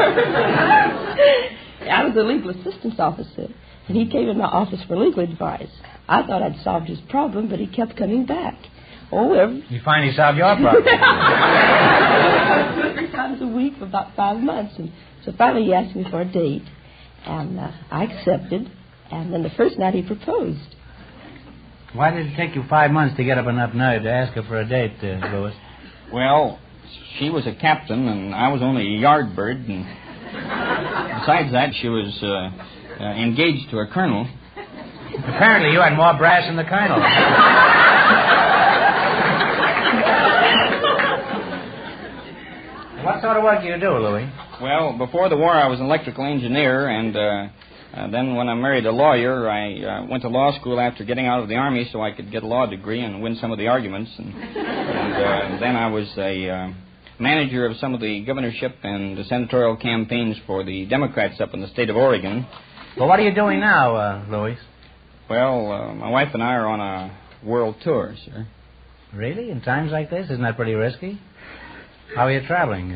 I was a legal assistance officer, and he came in my office for legal advice. I thought I'd solved his problem, but he kept coming back. Oh, You finally solved your problem. 3 times a week for about 5 months. And so finally he asked me for a date, and I accepted. And then the first night he proposed. Why did it take you 5 months to get up enough nerve to ask her for a date, Louis? Well, she was a captain, and I was only a yard bird. And besides that, she was engaged to a colonel. Apparently you had more brass than the colonel. What sort of work do you do, Louis? Well, before the war, I was an electrical engineer, and then when I married a lawyer, I went to law school after getting out of the Army so I could get a law degree and win some of the arguments. And then I was a manager of some of the governorship and the senatorial campaigns for the Democrats up in the state of Oregon. Well, what are you doing now, Louis? Well, my wife and I are on a world tour, sir. Really? In times like this? Isn't that pretty risky? How are you traveling?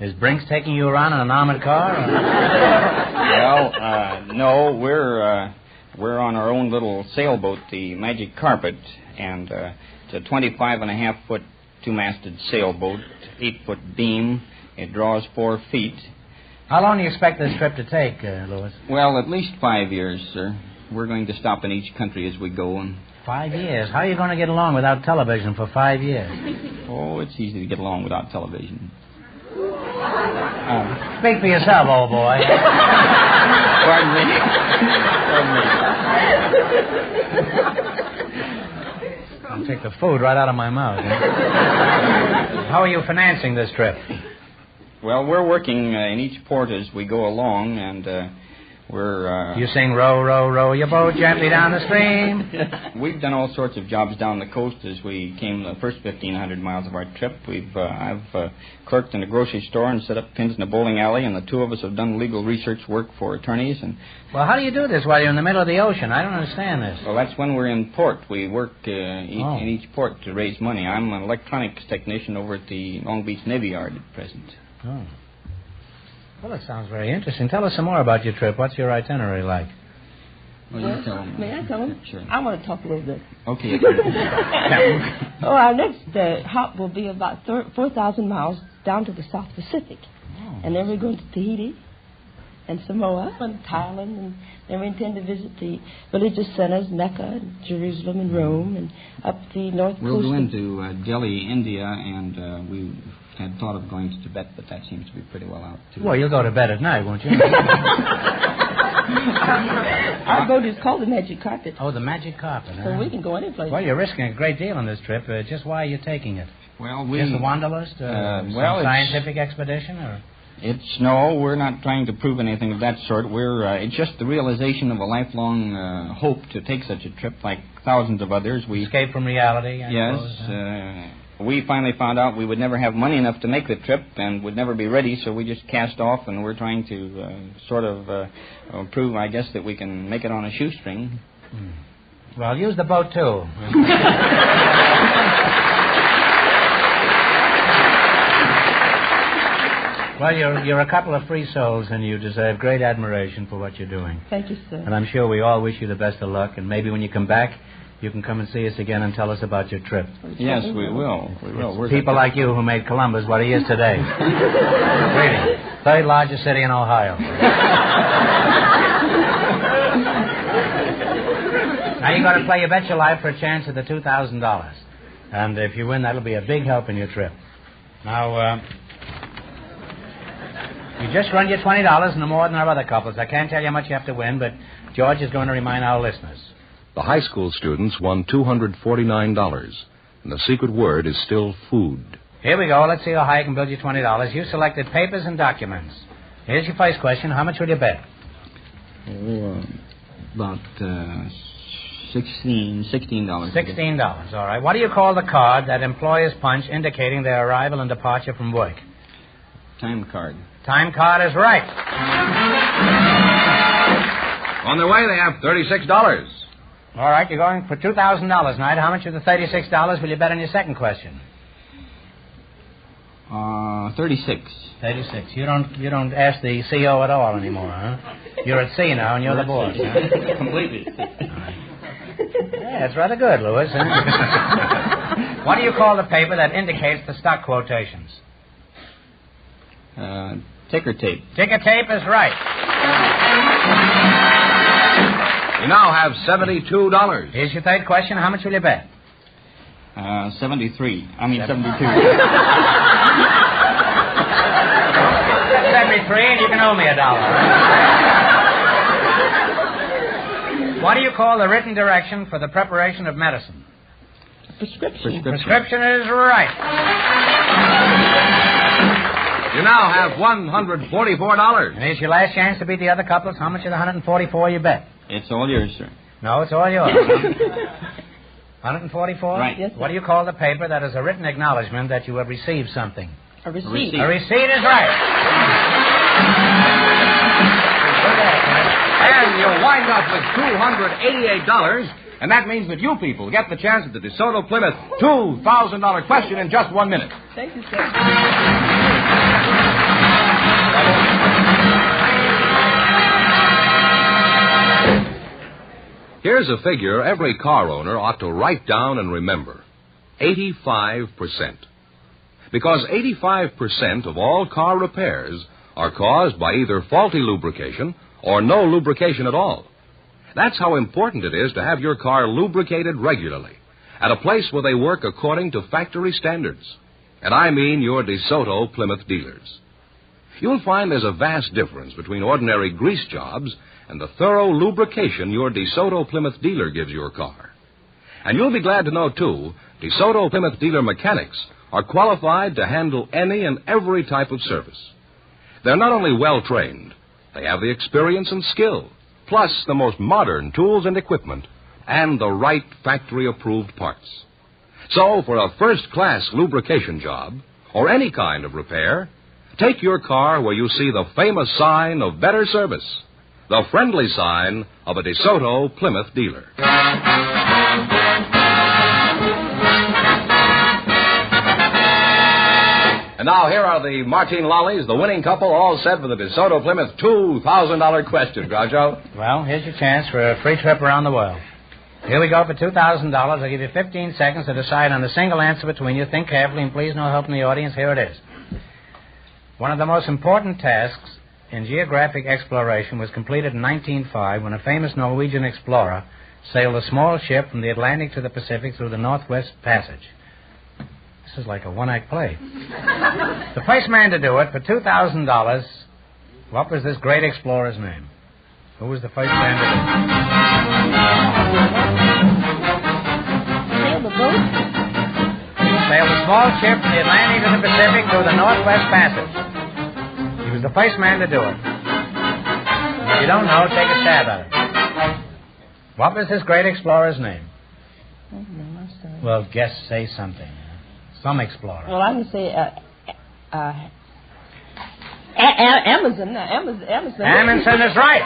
Is Brinks taking you around in an armored car? Well, no. We're on our own little sailboat, the Magic Carpet, and it's a 25.5-foot two-masted sailboat, 8-foot beam. It draws 4 feet. How long do you expect this trip to take, Louis? Well, at least 5 years, sir. We're going to stop in each country as we go. And 5 years? How are you going to get along without television for 5 years? Oh, it's easy to get along without television. Speak for yourself, old boy. Pardon me. I'll take the food right out of my mouth. How are you financing this trip? Well, we're working in each port as we go along, and we're... You sing, row, row, row your boat gently down the stream. We've done all sorts of jobs down the coast as we came the first 1,500 miles of our trip. I've clerked in a grocery store and set up pins in a bowling alley, and the two of us have done legal research work for attorneys. And well, how do you do this while you're in the middle of the ocean? I don't understand this. Well, that's when we're in port. We work in each port to raise money. I'm an electronics technician over at the Long Beach Navy Yard at present. Oh. Well, that sounds very interesting. Tell us some more about your trip. What's your itinerary like? Well, you tell them. May I tell them? Sure. I want to talk a little bit. Okay. Our next hop will be about 4,000 miles down to the South Pacific. Oh. And then we're going to Tahiti and Samoa and Thailand. And then we intend to visit the religious centers, Mecca, and Jerusalem, and Rome, and up the north coast. We'll go into Delhi, India, and we had thought of going to Tibet, but that seems to be pretty well out, too. Well, you'll go to bed at night, won't you? Our boat is called the Magic Carpet. Oh, the Magic Carpet, huh? So we can go any place. Well, you're risking a great deal on this trip. Just why are you taking it? Well, Just a wanderlust? Some scientific expedition? Or? No, we're not trying to prove anything of that sort. It's just the realization of a lifelong hope to take such a trip, like thousands of others. We escape from reality, I yes. suppose, we finally found out we would never have money enough to make the trip and would never be ready, so we just cast off, and we're trying to prove, I guess, that we can make it on a shoestring. Well, use the boat, too. Well, you're a couple of free souls, and you deserve great admiration for what you're doing. Thank you, sir. And I'm sure we all wish you the best of luck, and maybe when you come back, you can come and see us again and tell us about your trip. Yes, we will. We will. It's people like you who made Columbus what he is today. Really. third largest city in Ohio. Now you're going to play You Bet Your Life for a chance at the $2,000. And if you win, that'll be a big help in your trip. Now, you just run your $20 no more than our other couples. I can't tell you how much you have to win, but George is going to remind our listeners. The high school students won $249, and the secret word is still food. Here we go. Let's see how high I can build you $20. You selected papers and documents. Here's your first question. How much will you bet? About $16. $16, all right. What do you call the card that employers punch indicating their arrival and departure from work? Time card. Time card is right. On their way, they have $36. All right, you're going for $2,000 tonight. How much of the $36 will you bet on your second question? 36. 36. You don't ask the CO at all anymore, huh? You're at C now, and you're the boss, huh? Completely. Yeah, that's rather good, Louis. Huh? What do you call the paper that indicates the stock quotations? Ticker tape. Ticker tape is right. You now have $72. Here's your third question. How much will you bet? 73. I mean, 72. 73, and you can owe me $1. What do you call the written direction for the preparation of medicine? Prescription. Prescription is right. You now have $144. And here's your last chance to beat the other couples. How much of the 144 you bet? It's all yours, sir. No, it's all yours. 144? Right. Yes, sir. What do you call the paper that is a written acknowledgement that you have received something? A receipt. A receipt is right. And you'll wind up with $288, and that means that you people get the chance at the DeSoto Plymouth $2,000 question in just 1 minute. Thank you, sir. Here's a figure every car owner ought to write down and remember. 85%. Because 85% of all car repairs are caused by either faulty lubrication or no lubrication at all. That's how important it is to have your car lubricated regularly at a place where they work according to factory standards. And I mean your DeSoto Plymouth dealers. You'll find there's a vast difference between ordinary grease jobs and the thorough lubrication your DeSoto Plymouth dealer gives your car. And you'll be glad to know, too, DeSoto Plymouth dealer mechanics are qualified to handle any and every type of service. They're not only well-trained, they have the experience and skill, plus the most modern tools and equipment, and the right factory-approved parts. So, for a first-class lubrication job, or any kind of repair, take your car where you see the famous sign of better service, the friendly sign of a DeSoto Plymouth dealer. And now here are the Martine Lollies, the winning couple, all set for the DeSoto Plymouth $2,000 question, Groucho. Well, here's your chance for a free trip around the world. Here we go for $2,000. I'll give you 15 seconds to decide on a single answer between you. Think carefully, and please no help from the audience. Here it is. One of the most important tasks in geographic exploration was completed in 1905 when a famous Norwegian explorer sailed a small ship from the Atlantic to the Pacific through the Northwest Passage. This is like a one-act play. The first man to do it for $2,000, what was this great explorer's name? Who was the first man to do it? Sail the boat? Sailed a small ship from the Atlantic to the Pacific through the Northwest Passage. He was the first man to do it. If you don't know, take a stab at it. What was this great explorer's name? Oh, no, I'm sorry. Well, guess, say something. Some explorer. Well, I'm going to say Amazon. Amundsen is right.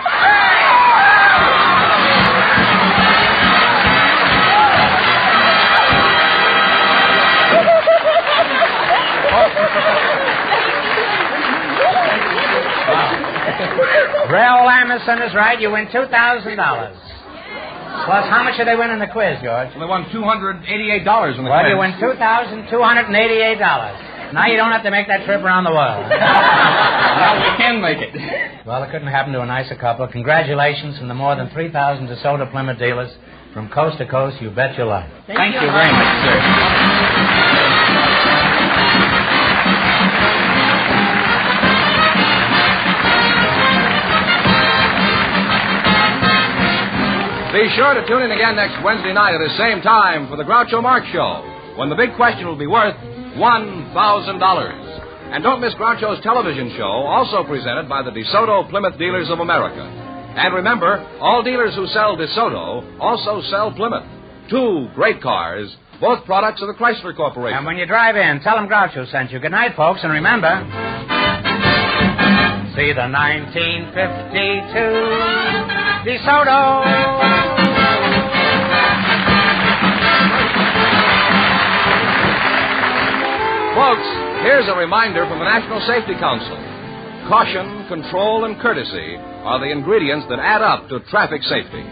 Rel Amundsen is right. You win $2,000. Plus, how much did they win in the quiz, George? They won $288 in the quiz. Well, you win $2,288. Now you don't have to make that trip around the world. Now we can make it. Well, it couldn't happen to a nicer couple. Congratulations from the more than 3,000 DeSoto Plymouth dealers from coast to coast. You bet your life. Thank you very much, sir. Be sure to tune in again next Wednesday night at the same time for the Groucho Marx Show, when the big question will be worth $1,000. And don't miss Groucho's television show, also presented by the DeSoto Plymouth Dealers of America. And remember, all dealers who sell DeSoto also sell Plymouth. 2 great cars, both products of the Chrysler Corporation. And when you drive in, tell them Groucho sent you. Good night, folks, and remember, see the 1952 DeSoto. Folks, here's a reminder from the National Safety Council. Caution, control, and courtesy are the ingredients that add up to traffic safety.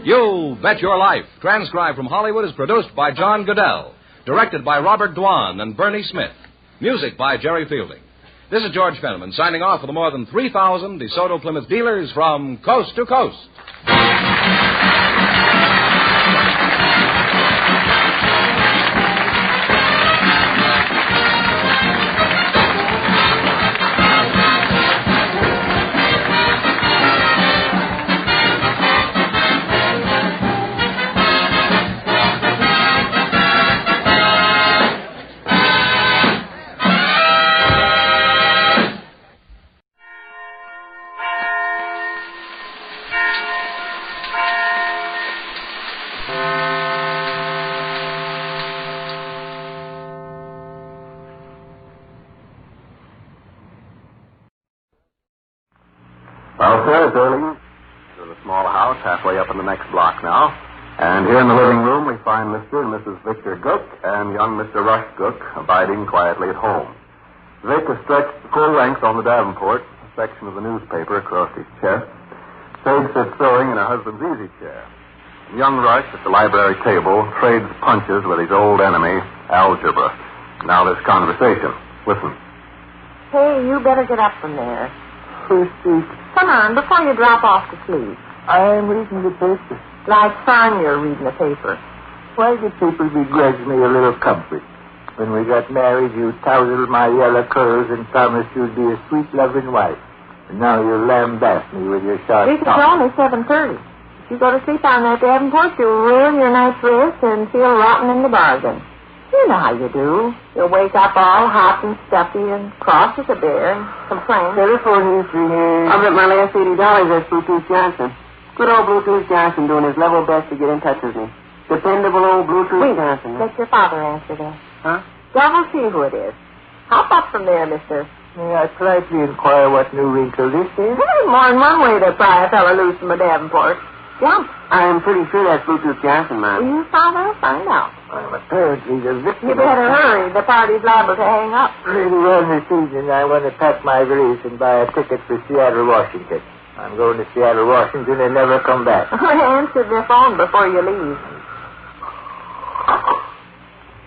You Bet Your Life, transcribed from Hollywood, is produced by John Goodell, directed by Robert Dwan and Bernie Smith, music by Jerry Fielding. This is George Fenneman signing off for the more than 3,000 DeSoto Plymouth dealers from coast to coast. Well, sir, it's early. There's a small house halfway up in the next block now. And here in the living room we find Mr. and Mrs. Victor Gook and young Mr. Rush Gook abiding quietly at home. Vic is stretched full length on the Davenport, a section of the newspaper across his chest. Sade sits sewing in her husband's easy chair. And young Rush at the library table trades punches with his old enemy, algebra. Now this conversation. Listen. Hey, you better get up from there. Who's speak? Come on, before you drop off to sleep. I'm reading the paper. Like fun you're reading the paper. Why did people begrudge me a little comfort? When we got married, you tousled my yellow curls and promised you'd be a sweet, loving wife. And now you lambaste me with your sharp It's only 7:30. If you go to sleep on that Davenport, you'll ruin your night's rest and feel rotten in the bargain. You know how you do. You'll wake up all hot and stuffy and cross as a bear and complain. Telephone history here. I'll bet my last $80 at Bluetooth Johnson. Good old Bluetooth Johnson doing his level best to get in touch with me. Dependable old Bluetooth Johnson. Let your father answer that. Huh? Double see who it is. Hop up from there, mister. May I politely inquire what new wrinkle this is? There's more than one way to pry a fella loose from a Davenport. Jump. I'm pretty sure that's Bluetooth Johnson, ma'am. Will you, father? Find out. I'm apparently the victim. You better hurry. The party's liable to hang up. Later on this evening, I want to pack my valise and buy a ticket for Seattle, Washington. I'm going to Seattle, Washington, and never come back. Answer the phone before you leave.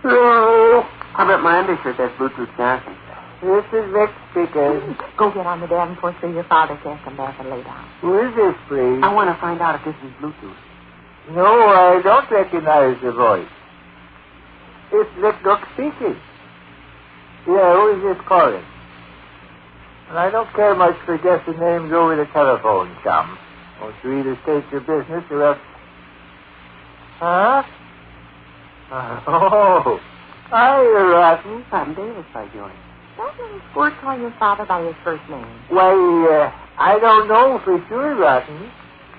Hello. How about my undershirt? That's Bluetooth Johnson. This is Vic speaking. Go get on the Davenport so your father can't come back and lay down. Who is this, please? I want to find out if this is Bluetooth. No, I don't recognize the voice. It's Vic Gook speaking. Yeah, who is this calling? And I don't care much for guessing names over the telephone, chum. Won't you either state your business or else... Huh? Oh, hi, Rotten. I'm Davis, by George. Don't let him squirt call your father by his first name. Why, I don't know for sure, Rotten.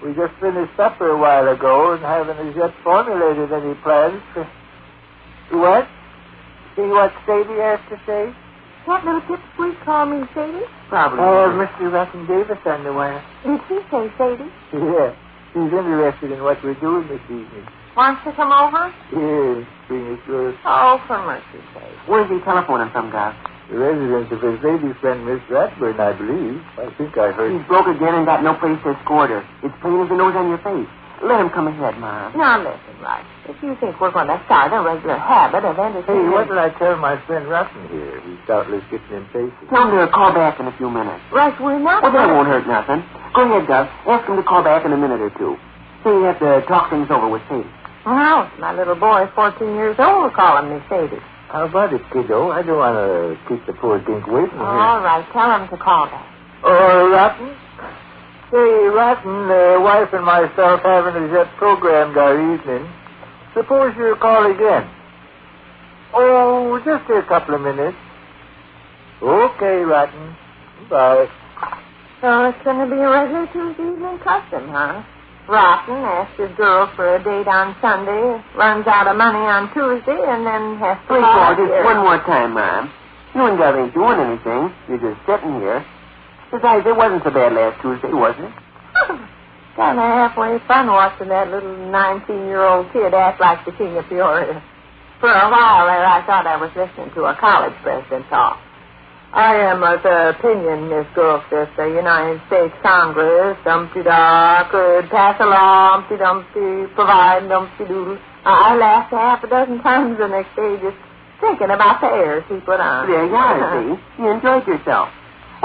We just finished supper a while ago and haven't as yet formulated any plans for... What? See what Sadie has to say? That little pipsqueak call me Sadie? Probably. I have Mr. Rutten Davis on the wire. Did he say Sadie? Yeah. He's interested in what we're doing this evening. Wants to come over? Yes, being good. Oh, for mercy's sake. Where's he telephoning from, Dobbs? The residence of his lady friend, Miss Ratburn, I believe. I think I heard... He's broke again and got no place to escort her. It's plain as the nose on your face. Let him come ahead, Mom. Now, listen, Rush. If you think we're going to start a regular habit of entertaining... Hey, what did I tell my friend Ruffin here? He's doubtless getting impatient. Tell him to call back in a few minutes. Rush, we're not... Well, that won't hurt nothing. Go ahead, Duff. Ask him to call back in a minute or two. Say you have to talk things over with Sadie. Well, my little boy is 14 years old, calling me Sadie. How about it, kiddo? I don't want to keep the poor dink waiting here. All right, tell him to call back. Oh, Ruffin? Say, Ruffin, the wife and myself haven't as yet programmed our evening. Suppose you call again. Oh, just a couple of minutes. Okay, Ruffin. Bye. So it's going to be a regular Tuesday evening custom, huh? Rotten asks his girl for a date on Sunday, runs out of money on Tuesday, and then has to... Wait, just one more time, Mom. You and Dove ain't doing anything. You're just sitting here. Besides, it wasn't so bad last Tuesday, was it? Kind of halfway fun watching that little 19-year-old kid act like the king of Peoria. For a while there, I thought I was listening to a college president talk. I am of the opinion, Miss Gook, that the United States Congress, dumpty-da, could pass a law, dumpty-dumpty, provide dumpty-doodle. I laughed half a dozen times the next day just thinking about the airs he put on. There you are, see. You enjoyed yourself.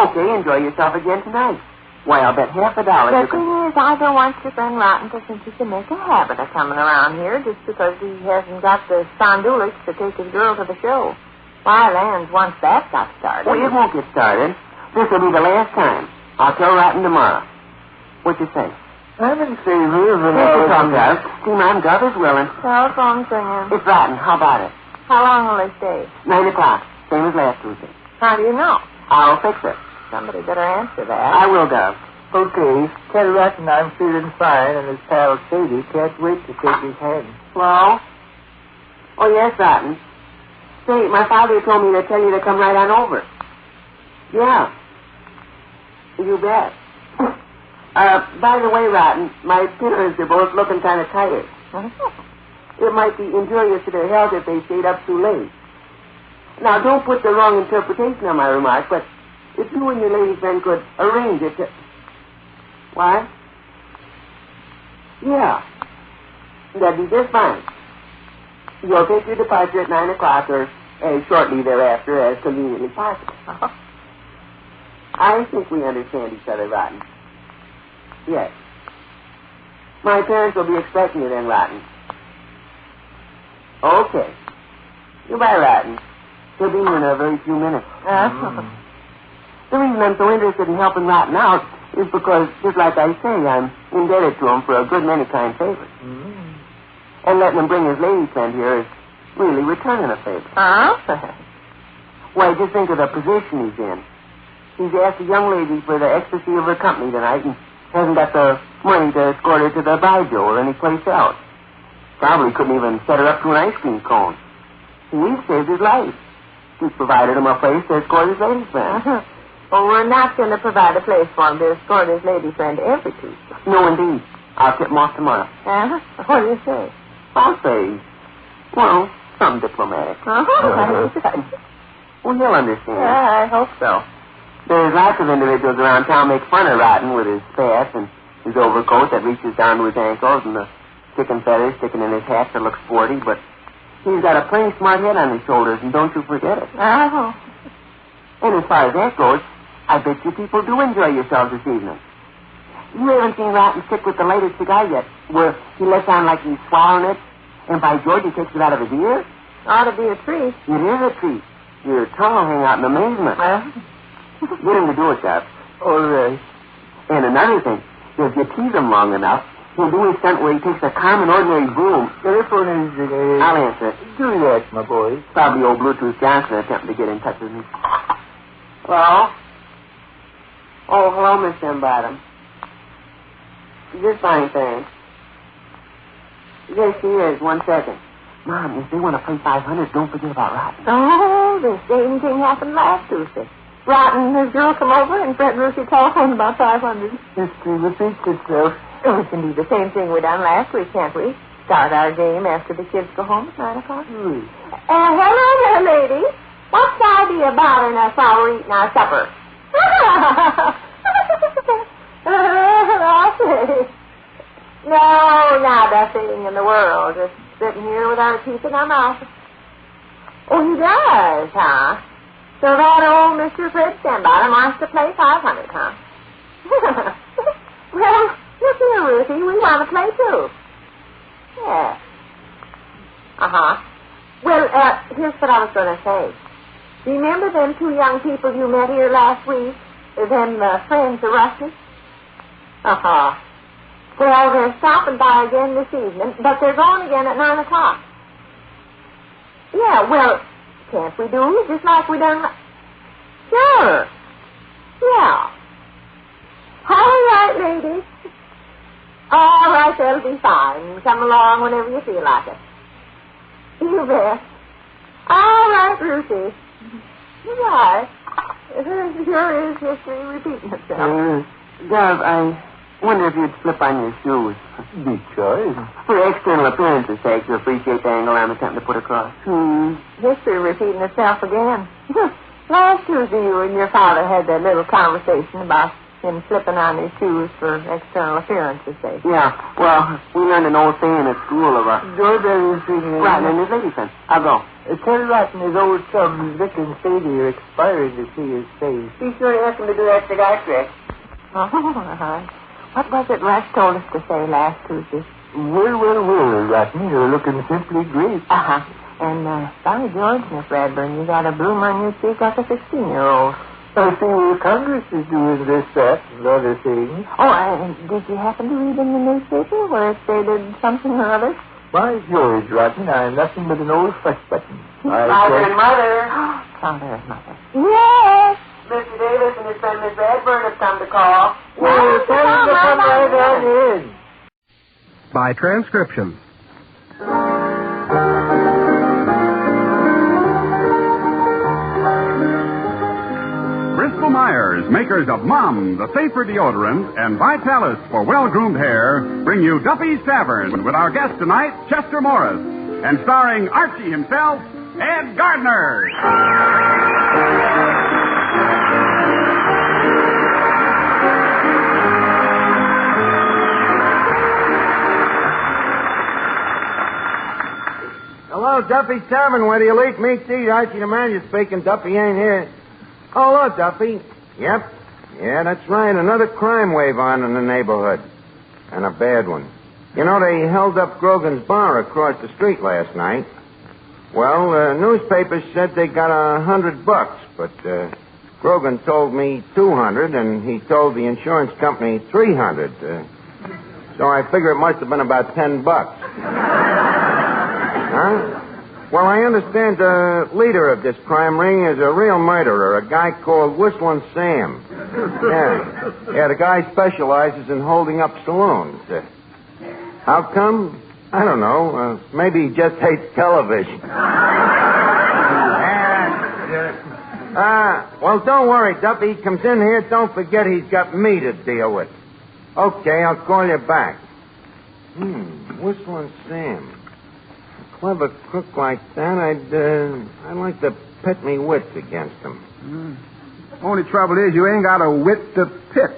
Okay, enjoy yourself again tonight. Why, I'll bet $50. The thing is, I don't want your friend Rotten to think he can make a habit of coming around here just because he hasn't got the Spondulics to take his girl to the show. Why, lands, once that got started... Well, it won't get started. This will be the last time. I'll tell Rotten tomorrow. What you say? I'm in favor of an... Hey, talk, Dove. See, Mom, Dove is willing. Telephone singing. It's Rotten. How about it? How long will they stay? 9 o'clock. Same as last Tuesday. How do you know? I'll fix it. Somebody better answer that. I will, Dove. Okay. Tell Rotten I'm feeling fine, and his pal Sadie can't wait to take his hand. Hello? Oh, yes, Rotten. Say, my father told me to tell you to come right on over. Yeah. You bet. By the way, Rotten, my pinners are both looking kind of tired. It might be injurious to their health if they stayed up too late. Now, don't put the wrong interpretation on my remark, but if you and your lady friend could arrange it to... What? Yeah. That'd be just fine. You'll take your departure at 9 o'clock or shortly thereafter as conveniently possible. I think we understand each other, Rotten. Yes. My parents will be expecting you then, Rotten. Okay. Goodbye, Rotten. He'll be here in a very few minutes. The reason I'm so interested in helping Rotten out is because, just like I say, I'm indebted to him for a good many kind favors. And letting him bring his lady friend here is really returning a favor. Why, just think of the position he's in. He's asked a young lady for the ecstasy of her company tonight and hasn't got the money to escort her to the Bijo or any place else. Probably couldn't even set her up to an ice cream cone. We've saved his life. We've provided him a place to escort his lady friend. Well, we're not going to provide a place for him to escort his lady friend every Tuesday. No, indeed. I'll tip him off tomorrow. What do you say? I'll say, well, something diplomatic. Well, he'll understand. Yeah, I hope so. There's lots of individuals around town make fun of Rotten with his spats and his overcoat that reaches down to his ankles and the chicken feathers sticking in his hat that looks sporty, but he's got a plain smart head on his shoulders, and don't you forget it. And as far as that goes, I bet you people do enjoy yourselves this evening. You haven't seen Rotten stick with the lighted cigar yet, where he lets on like he's swallowing it, and by George, he takes it out of his ear? Ought to be a treat. It is a treat. Your tongue will hang out in amazement. Get him to do it, Dobbs. All right. And another thing, if you tease him long enough, he'll do his stunt where he takes a common, ordinary broom. Telephone is... I'll answer it. Do that, my boy. Probably old Bluetooth Johnson attempting to get in touch with me. Hello? Oh, hello, Miss Bottom. Just fine, thanks. Yes, she is. 1 second. Mom, if they want to play 500, don't forget about Rotten. Oh, the same thing happened last Tuesday. Rotten and his girl come over and Fred Lucy telephoned about 500. History repeats itself. We can do the same thing we done last week, can't we? Start our game after the kids go home at 9 o'clock. Hello there, lady. What's the idea of bothering us while we're eating our supper? I'll say. No, not a thing in the world. Just sitting here with our teeth in our mouth. Oh, he does, huh? So that old Mr. Fred Stambottom wants to play 500, huh? Well, look here, Ruthie. We want to play, too. Yeah. Uh-huh. Well, here's what I was going to say. Remember them two young people you met here last week? Them friends of Rush's? Uh-huh. Well, they're stopping by again this evening, but they're going again at 9 o'clock. Yeah, well, can't we do it just like we done? Sure. Yeah. All right, ladies. All right, that'll be fine. Come along whenever you feel like it. You bet. All right, Ruthie. Goodbye. Sure is history repeating itself. Dove, I wonder if you'd slip on your shoes. Because? For external appearance's sake, to appreciate the angle I'm attempting to put across. History repeating itself again. Last Tuesday, you and your father had that little conversation about him slipping on his shoes for external appearance's sake. Yeah, well, we learned an old saying at school about... Doorbell is ringing. Right, and his lady friend. I'll go. Tell Rotten his old chums, Vic and Sade, are expiring to see his face. Be sure to ask him to do that cigar trick. Oh, what was it Rush told us to say last Tuesday? Well, Rotten, you're looking simply great. Uh-huh. And, by George, Miss Radburn, you got a bloom on your cheek like a 16-year-old. I see what Congress is doing this, that, and other things. Oh, and did you happen to read in the newspaper where it stated something or other? By George, Rotten, I'm nothing but an old fuss button. Father and Mother. Father and Mother. Yes! Mr. Davis and his friend Miss Radburn have come to call. Well, tell him to come right on in. By transcription. Bristol Myers, makers of Mom, the safer deodorant, and Vitalis for well-groomed hair, bring you Duffy's Tavern with our guest tonight, Chester Morris, and starring Archie himself, Ed Gardner. Hello, Duffy's Tavern, where the elite meat eat. Archie the manager speaking. Duffy ain't here. Oh, hello, Duffy. Yep. Yeah, that's right. Another crime wave on in the neighborhood. And a bad one. You know, they held up Grogan's bar across the street last night. Well, newspapers said they got $100, but Grogan told me $200, and he told the insurance company $300. So I figure it must have been about $10. Huh? Well, I understand the leader of this crime ring is a real murderer, a guy called Whistling Sam. Yeah, the guy specializes in holding up saloons. How come? I don't know. Maybe he just hates television. Well, don't worry, Duffy. He comes in here. Don't forget he's got me to deal with. Okay, I'll call you back. Whistling Sam. Clever crook like that, I'd like to pit me wits against him. Only trouble is you ain't got a wit to pit.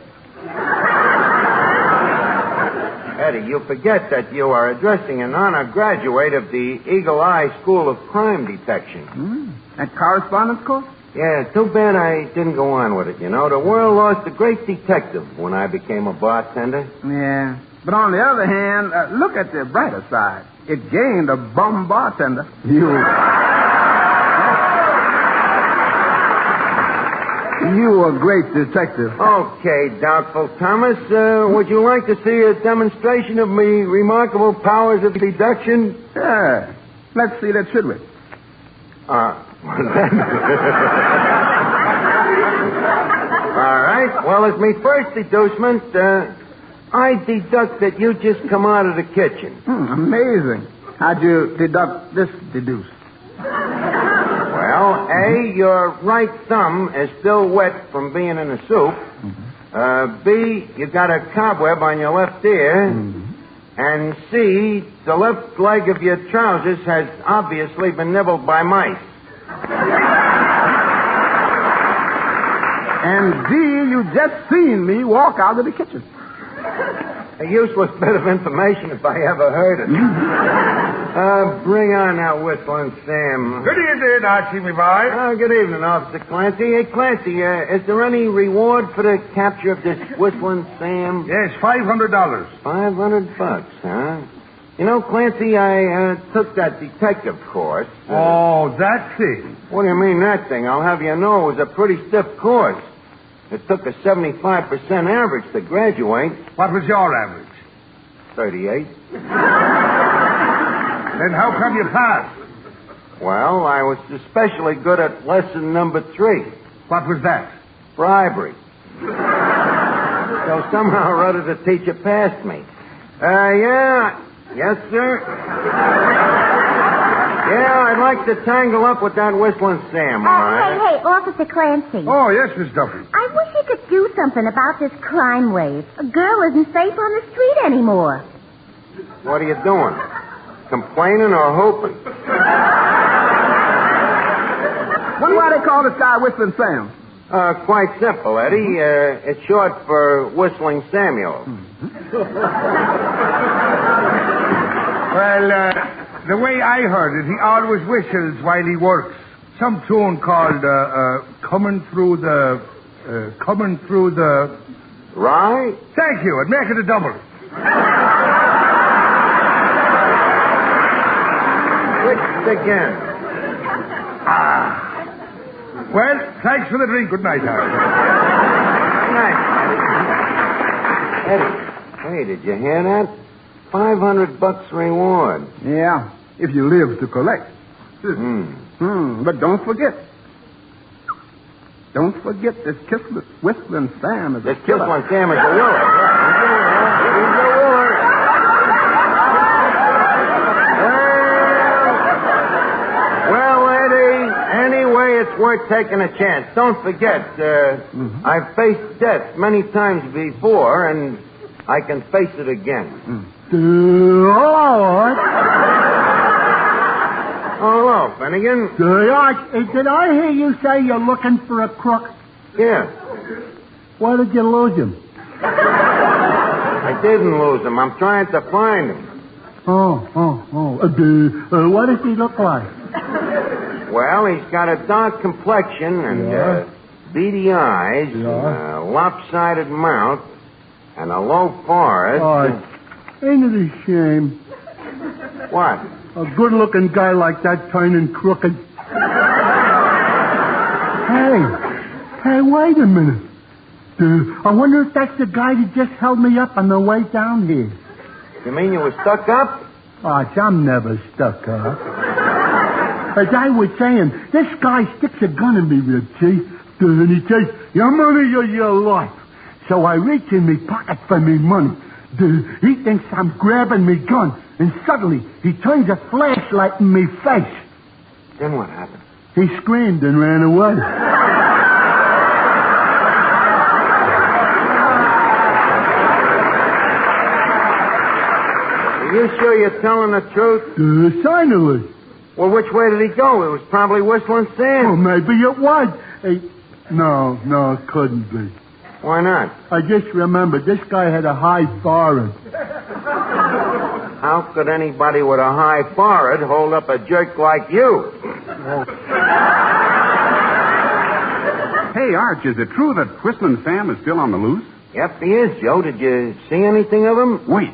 Eddie, you forget that you are addressing an honor graduate of the Eagle Eye School of Crime Detection. That correspondence course? Yeah, too bad I didn't go on with it, you know. The world lost a great detective when I became a bartender. Yeah, but on the other hand, look at the brighter side. It gained a bum bartender. You a great detective. Okay, Doubtful Thomas. Would you like to see a demonstration of me remarkable powers of deduction? Yeah. Let's see that, should we? All right. Well, as my first deducement, I deduct that you just come out of the kitchen. Amazing. How'd you deduct this deduce? Well, A, your right thumb is still wet from being in the soup. B, you got a cobweb on your left ear. And C, the left leg of your trousers has obviously been nibbled by mice. And D, you just seen me walk out of the kitchen. A useless bit of information if I ever heard it. Bring on that whistling Sam. Good evening, Archie, me boy. Good evening, Officer Clancy. Hey, Clancy, is there any reward for the capture of this whistling Sam? Yes, $500. $500, huh? You know, Clancy, I took that detective course. Oh, that thing. What do you mean, that thing? I'll have you know it was a pretty stiff course. It took a 75% average to graduate. What was your average? 38. Then how come you passed? Well, I was especially good at lesson number 3. What was that? Bribery. So somehow or other the teacher passed me. Yeah. Yes, sir. Yeah, I'd like to tangle up with that whistling Sam, all right? Hey, Officer Clancy. Oh, yes, Miss Duffy. I wish you could do something about this crime wave. A girl isn't safe on the street anymore. What are you doing? Complaining or hoping? Why they call this guy Whistling Sam? Quite simple, Eddie. It's short for Whistling Samuel. Well, the way I heard it, he always whistles while he works. Some tune called Coming Through the... Right? Thank you. I'd make it a double. Which again? Well, thanks for the drink. Good night, Harry. Good night, Eddie. Hey, did you hear that? $500 reward. Yeah, if you live to collect. But don't forget. Don't forget this Whistling Sam is a killer. Whistling Sam is a willer. He's a willer. Well, Eddie, anyway, it's worth taking a chance. Don't forget, I've faced death many times before, and I can face it again. Hello, Finnegan. Did I hear you say you're looking for a crook? Yeah. Why did you lose him? I didn't lose him. I'm trying to find him. What does he look like? Well, he's got a dark complexion and beady eyes, and a lopsided mouth, and a low forehead. Ain't it a shame? What? A good-looking guy like that turning crooked. Hey, wait a minute. I wonder if that's the guy that just held me up on the way down here. You mean you were stuck up? I'm never stuck up. As I was saying, this guy sticks a gun in me, Richie, and he says, your money or your life. So I reach in me pocket for me money. He thinks I'm grabbing me gun, and suddenly he turns a flashlight in me face. Then what happened? He screamed and ran away. Are you sure you're telling the truth? Certainly. Well, which way did he go? It was probably Whistling Sam. Well, maybe it was. No, it couldn't be. Why not? I just remembered this guy had a high forehead. How could anybody with a high forehead hold up a jerk like you? Hey, Arch, is it true that Whistling Sam is still on the loose? Yep, he is, Joe. Did you see anything of him? Wait.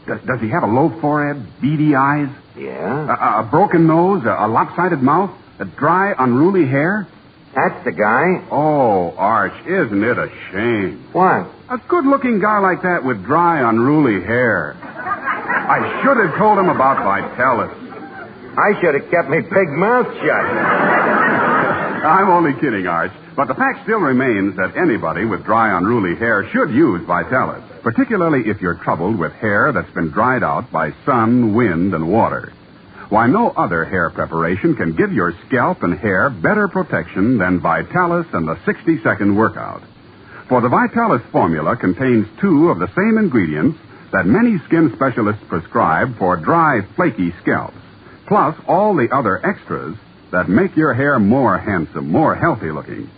Does he have a low forehead, beady eyes? Yeah. A broken nose, a lopsided mouth, a dry, unruly hair? That's the guy. Oh, Arch, isn't it a shame? What? A good-looking guy like that with dry, unruly hair. I should have told him about Vitalis. I should have kept my big mouth shut. I'm only kidding, Arch. But the fact still remains that anybody with dry, unruly hair should use Vitalis, particularly if you're troubled with hair that's been dried out by sun, wind, and water. Why, no other hair preparation can give your scalp and hair better protection than Vitalis and the 60-second workout. For the Vitalis formula contains 2 of the same ingredients that many skin specialists prescribe for dry, flaky scalps, plus all the other extras that make your hair more handsome, more healthy looking.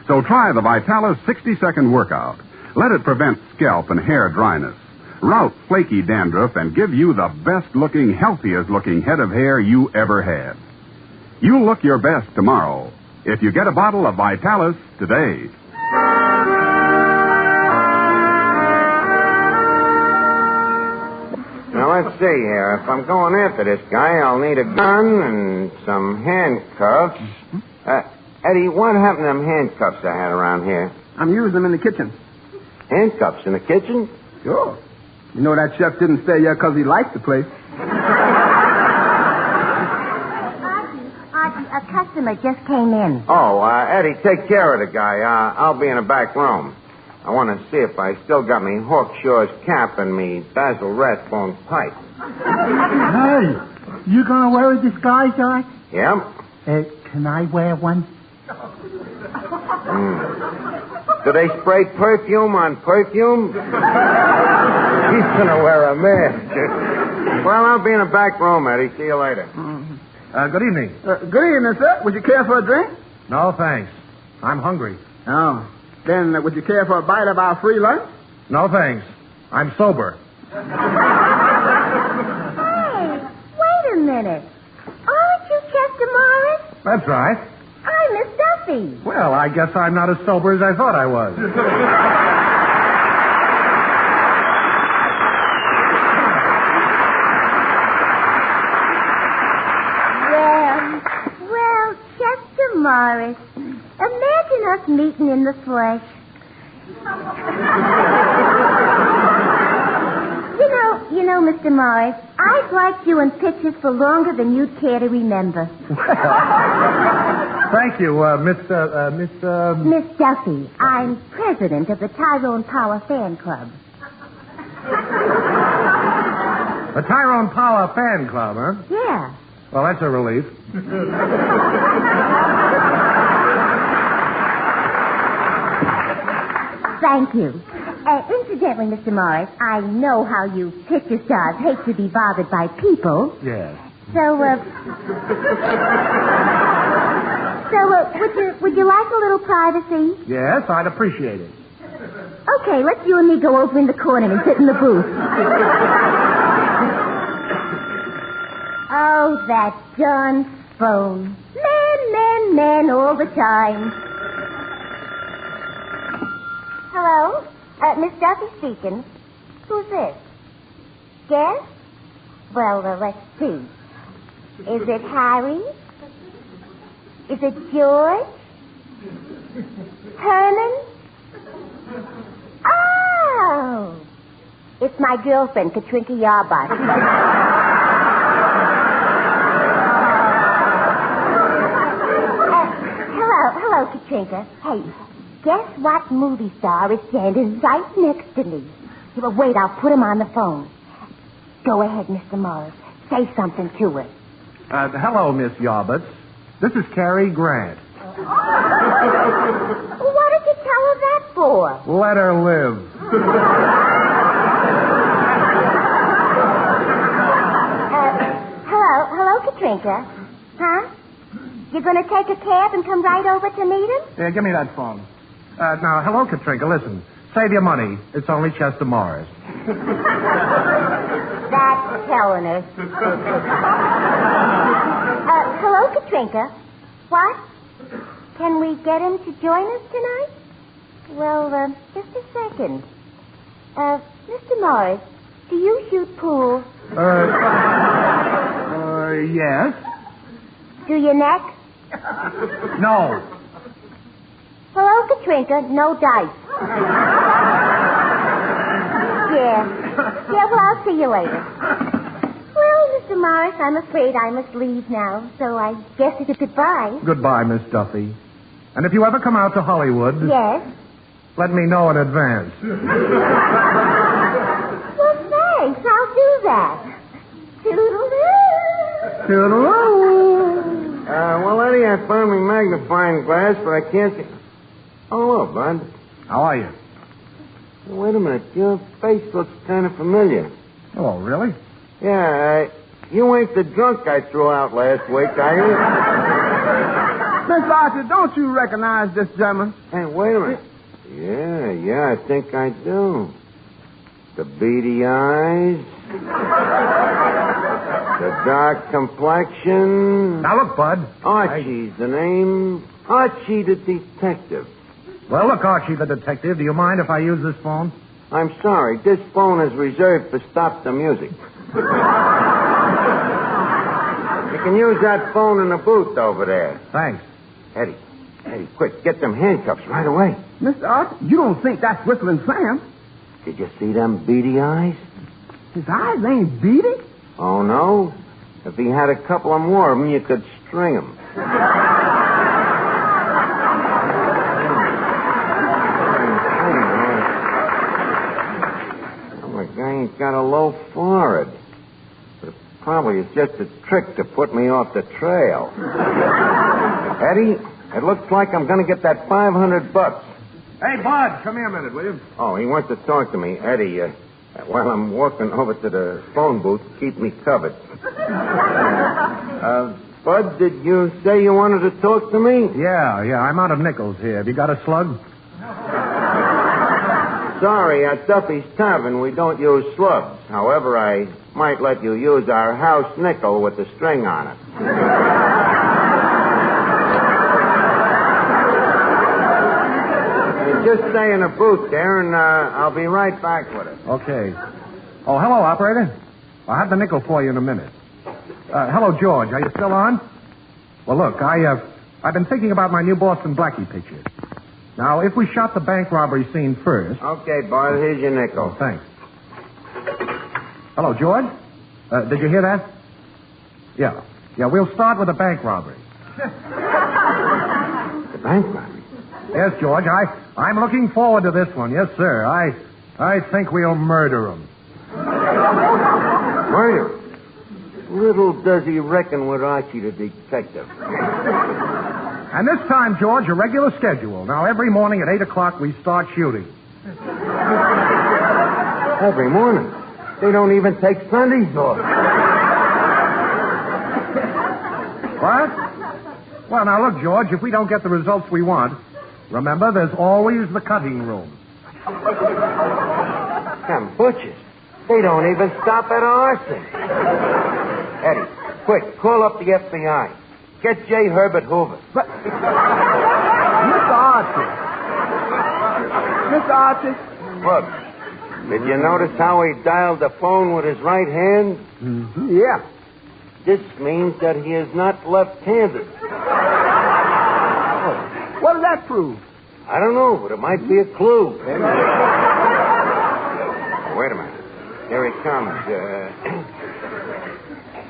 So try the Vitalis 60-second workout. Let it prevent scalp and hair dryness. rout flaky dandruff and give you the best-looking, healthiest-looking head of hair you ever had. You'll look your best tomorrow if you get a bottle of Vitalis today. Now, let's see here. If I'm going after this guy, I'll need a gun and some handcuffs. Eddie, what happened to them handcuffs I had around here? I'm using them in the kitchen. Handcuffs in the kitchen? Sure. You know that chef didn't stay here because he liked the place. Archie, a customer just came in. Oh, Eddie, take care of the guy. I'll be in the back room. I want to see if I still got me Hawkshaw's cap and me Basil Rathbone pipe. Hey, you gonna wear a disguise, Arch? Yep. Can I wear one? Do they spray perfume on perfume? He's gonna wear a mask. Well, I'll be in the back room, Eddie. See you later. Good evening. Good evening, sir. Would you care for a drink? No, thanks. I'm hungry. Oh. Then would you care for a bite of our free lunch? No, thanks. I'm sober. Hey, wait a minute. Aren't you Chester Morris? That's right. I'm Miss Duffy. Well, I guess I'm not as sober as I thought I was. Well, Chester Morris. Imagine us meeting in the flesh. You know, Mr. Morris, I've liked you in pictures for longer than you'd care to remember. Thank you, Miss Duffy. I'm president of the Tyrone Power Fan Club. The Tyrone Power Fan Club, huh? Yeah. Well, that's a relief. Thank you. Incidentally, Mr. Morris, I know how you picture stars hate to be bothered by people. Yes. So, would you like a little privacy? Yes, I'd appreciate it. Okay, let's you and me go over in the corner and sit in the booth. Oh, that darn phone. Men all the time. Hello? Miss Duffy speaking. Who's this? Guest? Well, let's see. Is it Harry? Is it George? Herman? Oh! It's my girlfriend, Katrinka Yarbot. Hello, Katrinka. Hey, guess what movie star is standing right next to me? Wait, I'll put him on the phone. Go ahead, Mr. Morris. Say something to her. Hello, Miss Yarbutts. This is Cary Grant. What did you tell her that for? Let her live. Hello, Katrinka. Huh? You're going to take a cab and come right over to meet him? Yeah, give me that phone. Now, hello, Katrinka. Listen, save your money. It's only Chester Morris. That's telling her. Hello, Katrinka. What? Can we get him to join us tonight? Well, just a second. Mr. Morris, do you shoot pool? Yes. Do you neck? No. Hello, Katrinka. No dice. Yeah, well, I'll see you later. Well, Mr. Morris, I'm afraid I must leave now, so I guess it's a goodbye. Goodbye, Miss Duffy. And if you ever come out to Hollywood... Yes? Let me know in advance. Well, thanks. I'll do that. Toodaloo. Toodaloo. Well, Eddie, I found my magnifying glass, but I can't see... Oh, hello, Bud. How are you? Wait a minute. Your face looks kind of familiar. Oh, really? Yeah, you ain't the drunk I threw out last week, are you? Miss Archer, don't you recognize this gentleman? Hey, wait a minute. Yeah, I think I do. The beady eyes. The dark complexion. Now, look, Bud. Archie's the name. Archie the detective. Well, look, Archie the detective, do you mind if I use this phone? I'm sorry. This phone is reserved for Stop the Music. You can use that phone in the booth over there. Thanks. Eddie, quick, get them handcuffs right away. Mr. Archie, you don't think that's Whistling Sam? Did you see them beady eyes? His eyes ain't beady? Oh, no? If he had a couple of more of them, you could string them. The guy ain't got a low forehead. But it probably is just a trick to put me off the trail. Eddie, it looks like I'm going to get that $500. Hey, Bud, come here a minute, will you? Oh, he wants to talk to me. Eddie, while I'm walking over to the phone booth, keep me covered. Bud, did you say you wanted to talk to me? Yeah, I'm out of nickels here. Have you got a slug? Sorry, at Duffy's Tavern, we don't use slugs. However, I might let you use our house nickel with the string on it. Just stay in the booth there, and I'll be right back with it. Okay. Oh, hello, operator. I'll have the nickel for you in a minute. Hello, George. Are you still on? Well, look, I've been thinking about my new Boston Blackie picture. Now, if we shot the bank robbery scene first... Okay, Bart, here's your nickel. Oh, thanks. Hello, George? Did you hear that? Yeah, we'll start with the bank robbery. The bank robbery? Yes, George, I'm looking forward to this one. Yes, sir. I think we'll murder him. Murder? Little does he reckon with Archie the detective. And this time, George, a regular schedule. Now, every morning at 8 o'clock, we start shooting. Every morning? They don't even take Sundays off. What? Well, now, look, George, if we don't get the results we want, remember, there's always the cutting room. Them butchers. They don't even stop at arson. Eddie, quick, call up the FBI. Get J. Herbert Hoover. But... Mr. Archie. Look, did you notice how he dialed the phone with his right hand? Mm-hmm. Yeah. This means that he is not left-handed. What does that prove? I don't know, but it might be a clue. Wait a minute. Here he comes.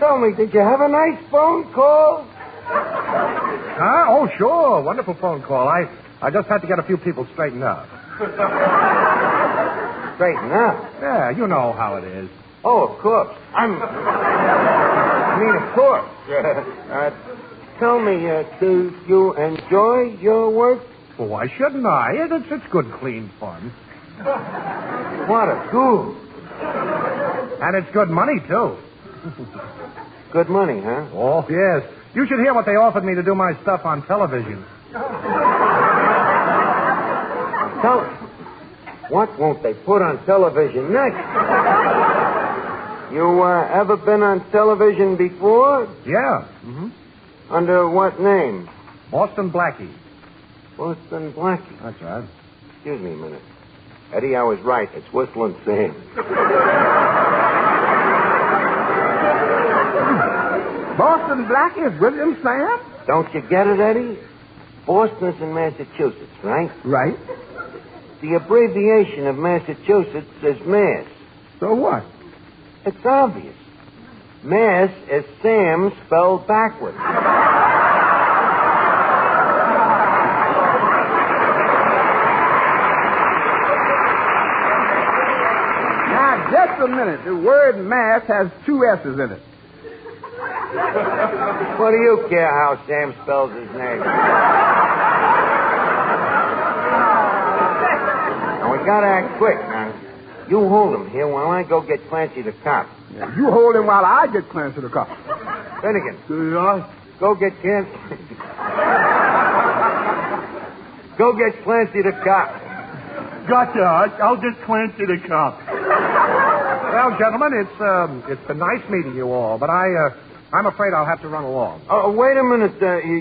Tell me, did you have a nice phone call? Huh? Oh, sure. Wonderful phone call. I just had to get a few people straightened up. Straightened up? Yeah, you know how it is. Oh, of course. Of course. Tell me, do you enjoy your work? Well, why shouldn't I? It's good, clean fun. What a fool. And it's good money, too. Good money, huh? Oh, yes. You should hear what they offered me to do my stuff on television. What won't they put on television next? You ever been on television before? Yeah. Mm-hmm. Under what name? Boston Blackie. Boston Blackie? That's right. Excuse me a minute. Eddie, I was right. It's Whistling Sam. Boston Blackie is William Sam? Don't you get it, Eddie? Boston is in Massachusetts, right? Right. The abbreviation of Massachusetts is Mass. So what? It's obvious. Mass is Sam spelled backwards. Now, just a minute. The word mass has 2 S's in it. What do you care how Sam spells his name? Now, we gotta act quick. Now, you hold him here while I go get Clancy the cop. Yeah, you hold him while I get Clancy the cop. Finnegan, go get Clancy. Go get Clancy the cop. Gotcha, Arch. I'll get Clancy the cop. Well, gentlemen, it's been nice meeting you all, but I'm afraid I'll have to run along. Oh, wait a minute.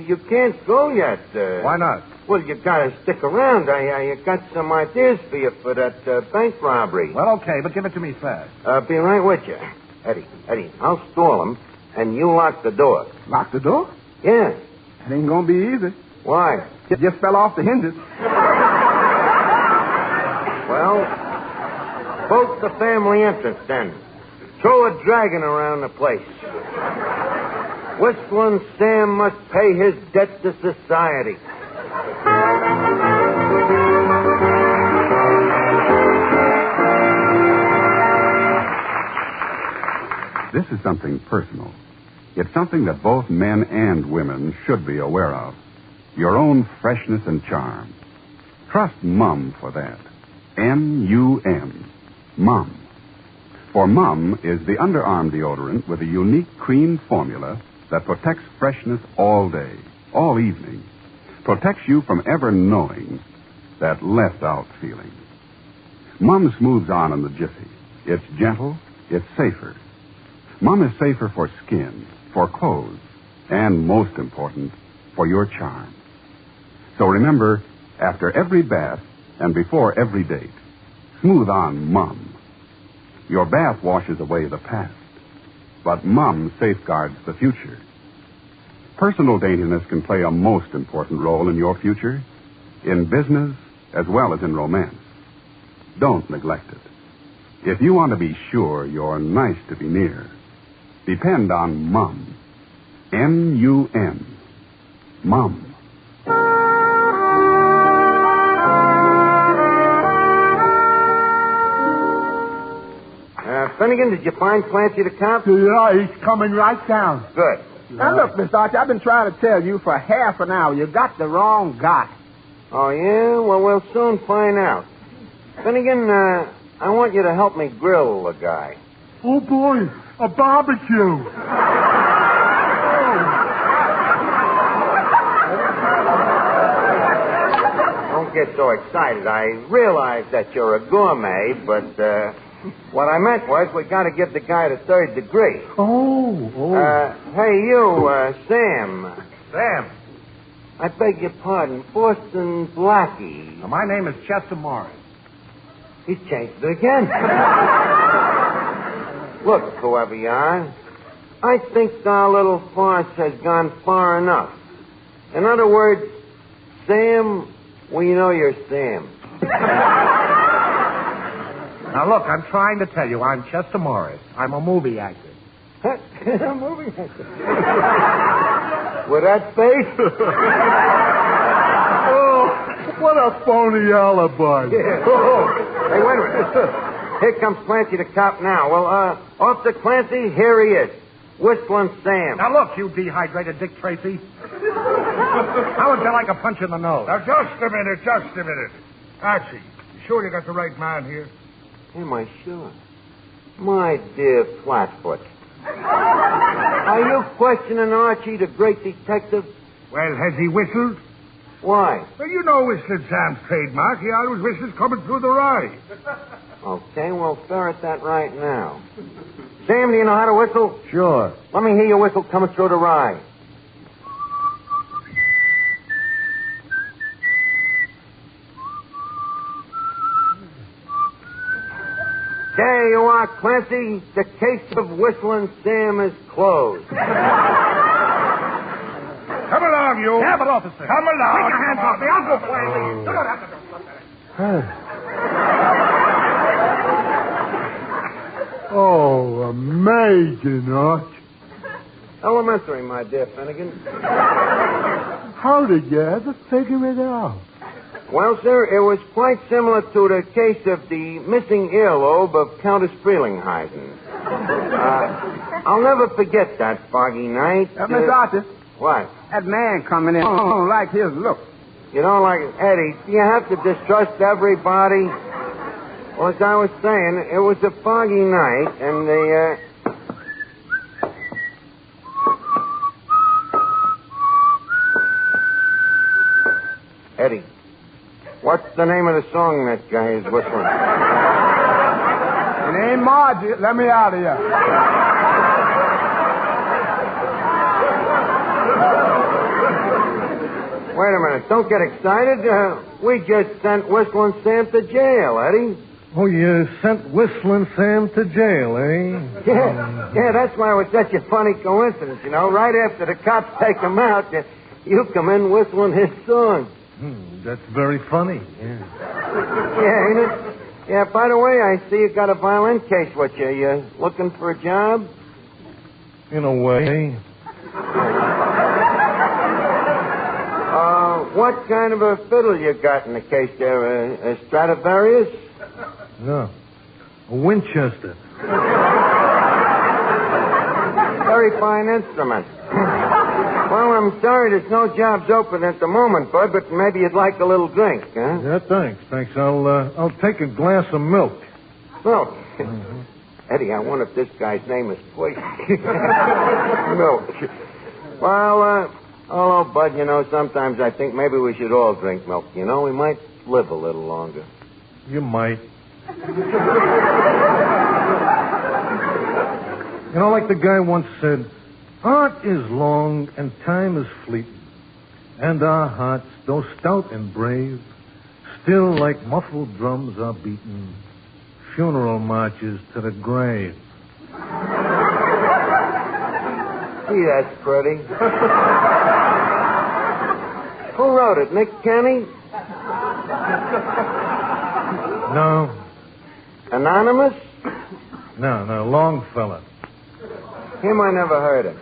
You can't go yet. Why not? Well, you gotta stick around. I got some ideas for you for that bank robbery. Well, okay, but give it to me fast. Be right with you. Eddie, I'll stall him, and you lock the door. Lock the door? Yeah. It ain't gonna be easy. Why? It just fell off the hinges. Well, bolt the family entrance then. Throw a dragon around the place. Whistling Sam must pay his debt to society. This is something personal. It's something that both men and women should be aware of. Your own freshness and charm. Trust Mum for that. M-U-M. Mum. For Mum is the underarm deodorant with a unique cream formula that protects freshness all day, all evening. Protects you from ever knowing that left-out feeling. Mum smooths on in the jiffy. It's gentle. It's safer. Mum is safer for skin, for clothes, and most important, for your charm. So remember, after every bath and before every date, smooth on Mum. Your bath washes away the past, but Mum safeguards the future. Personal daintiness can play a most important role in your future, in business as well as in romance. Don't neglect it. If you want to be sure you're nice to be near, depend on Mum. M-U-M. Mum. Finnegan, did you find Clancy the cop? Yeah, he's coming right down. Good. Now, look, Mr. Archie, I've been trying to tell you for half an hour. You got the wrong guy. Oh, yeah? Well, we'll soon find out. Finnegan, I want you to help me grill the guy. Oh, boy, a barbecue. Don't get so excited. I realize that you're a gourmet, but what I meant was we got to give the guy the third degree. Oh. Hey, you, Sam. Sam. I beg your pardon. Boston Blackie. My name is Chester Morris. He's changed it again. Look, whoever you are, I think our little farce has gone far enough. In other words, Sam, we know you're Sam. Now, look, I'm trying to tell you, I'm Chester Morris. I'm a movie actor. A movie actor? With that face? Oh, what a phony alibi. Yeah. Hey, wait a minute. Here comes Clancy the cop now. Well, Officer Clancy, here he is. Whistling Sam. Now, look, you dehydrated Dick Tracy. How would you like a punch in the nose? Now, just a minute. Archie, you sure you got the right man here? Am I sure? My dear Flatfoot. Are you questioning Archie, the great detective? Well, has he whistled? Why? Well, you know whistling Sam's trademark. He always whistles coming through the rye. Okay, we'll ferret that right now. Sam, do you know how to whistle? Sure. Let me hear your whistle coming through the rye. There you are, Clancy. The case of Whistling Sam is closed. Come along, you. Yeah, but, officer. Come along. Take your hands off me. I'll go quietly. Oh, amazing, Arch. Elementary, my dear Finnegan. How did you ever figure it out? Well, sir, it was quite similar to the case of the missing earlobe of Countess Frelinghuysen. I'll never forget that foggy night. Miss Arthur. What? That man coming in. I don't like his look. You don't like it? Eddie, do you have to distrust everybody? Well, as I was saying, it was a foggy night, and the, Eddie, what's the name of the song that guy is whistling? It ain't Margie. Let me out of here. Wait a minute. Don't get excited. We just sent Whistling Sam to jail, Eddie. Oh, you sent Whistling Sam to jail, eh? Yeah, that's why it was such a funny coincidence, you know. Right after the cops take him out, you come in whistling his song. That's very funny, yeah. Yeah, ain't it? Yeah, by the way, I see you got a violin case with you. You looking for a job? In a way. What kind of a fiddle you got in the case there? A Stradivarius? No. A Winchester. Very fine instrument. Well, I'm sorry there's no jobs open at the moment, Bud, but maybe you'd like a little drink, huh? Yeah, thanks. I'll take a glass of milk. Milk? Eddie, I wonder if this guy's name is Poison. Milk. Well, although, Bud, you know, sometimes I think maybe we should all drink milk. You know, we might live a little longer. You might. You know, like the guy once said, art is long and time is fleeting, and our hearts, though stout and brave, still like muffled drums are beaten, funeral marches to the grave. Gee, that's pretty. Who wrote it, Nick Kenny? No. Anonymous? No, Longfellow. Him I never heard of.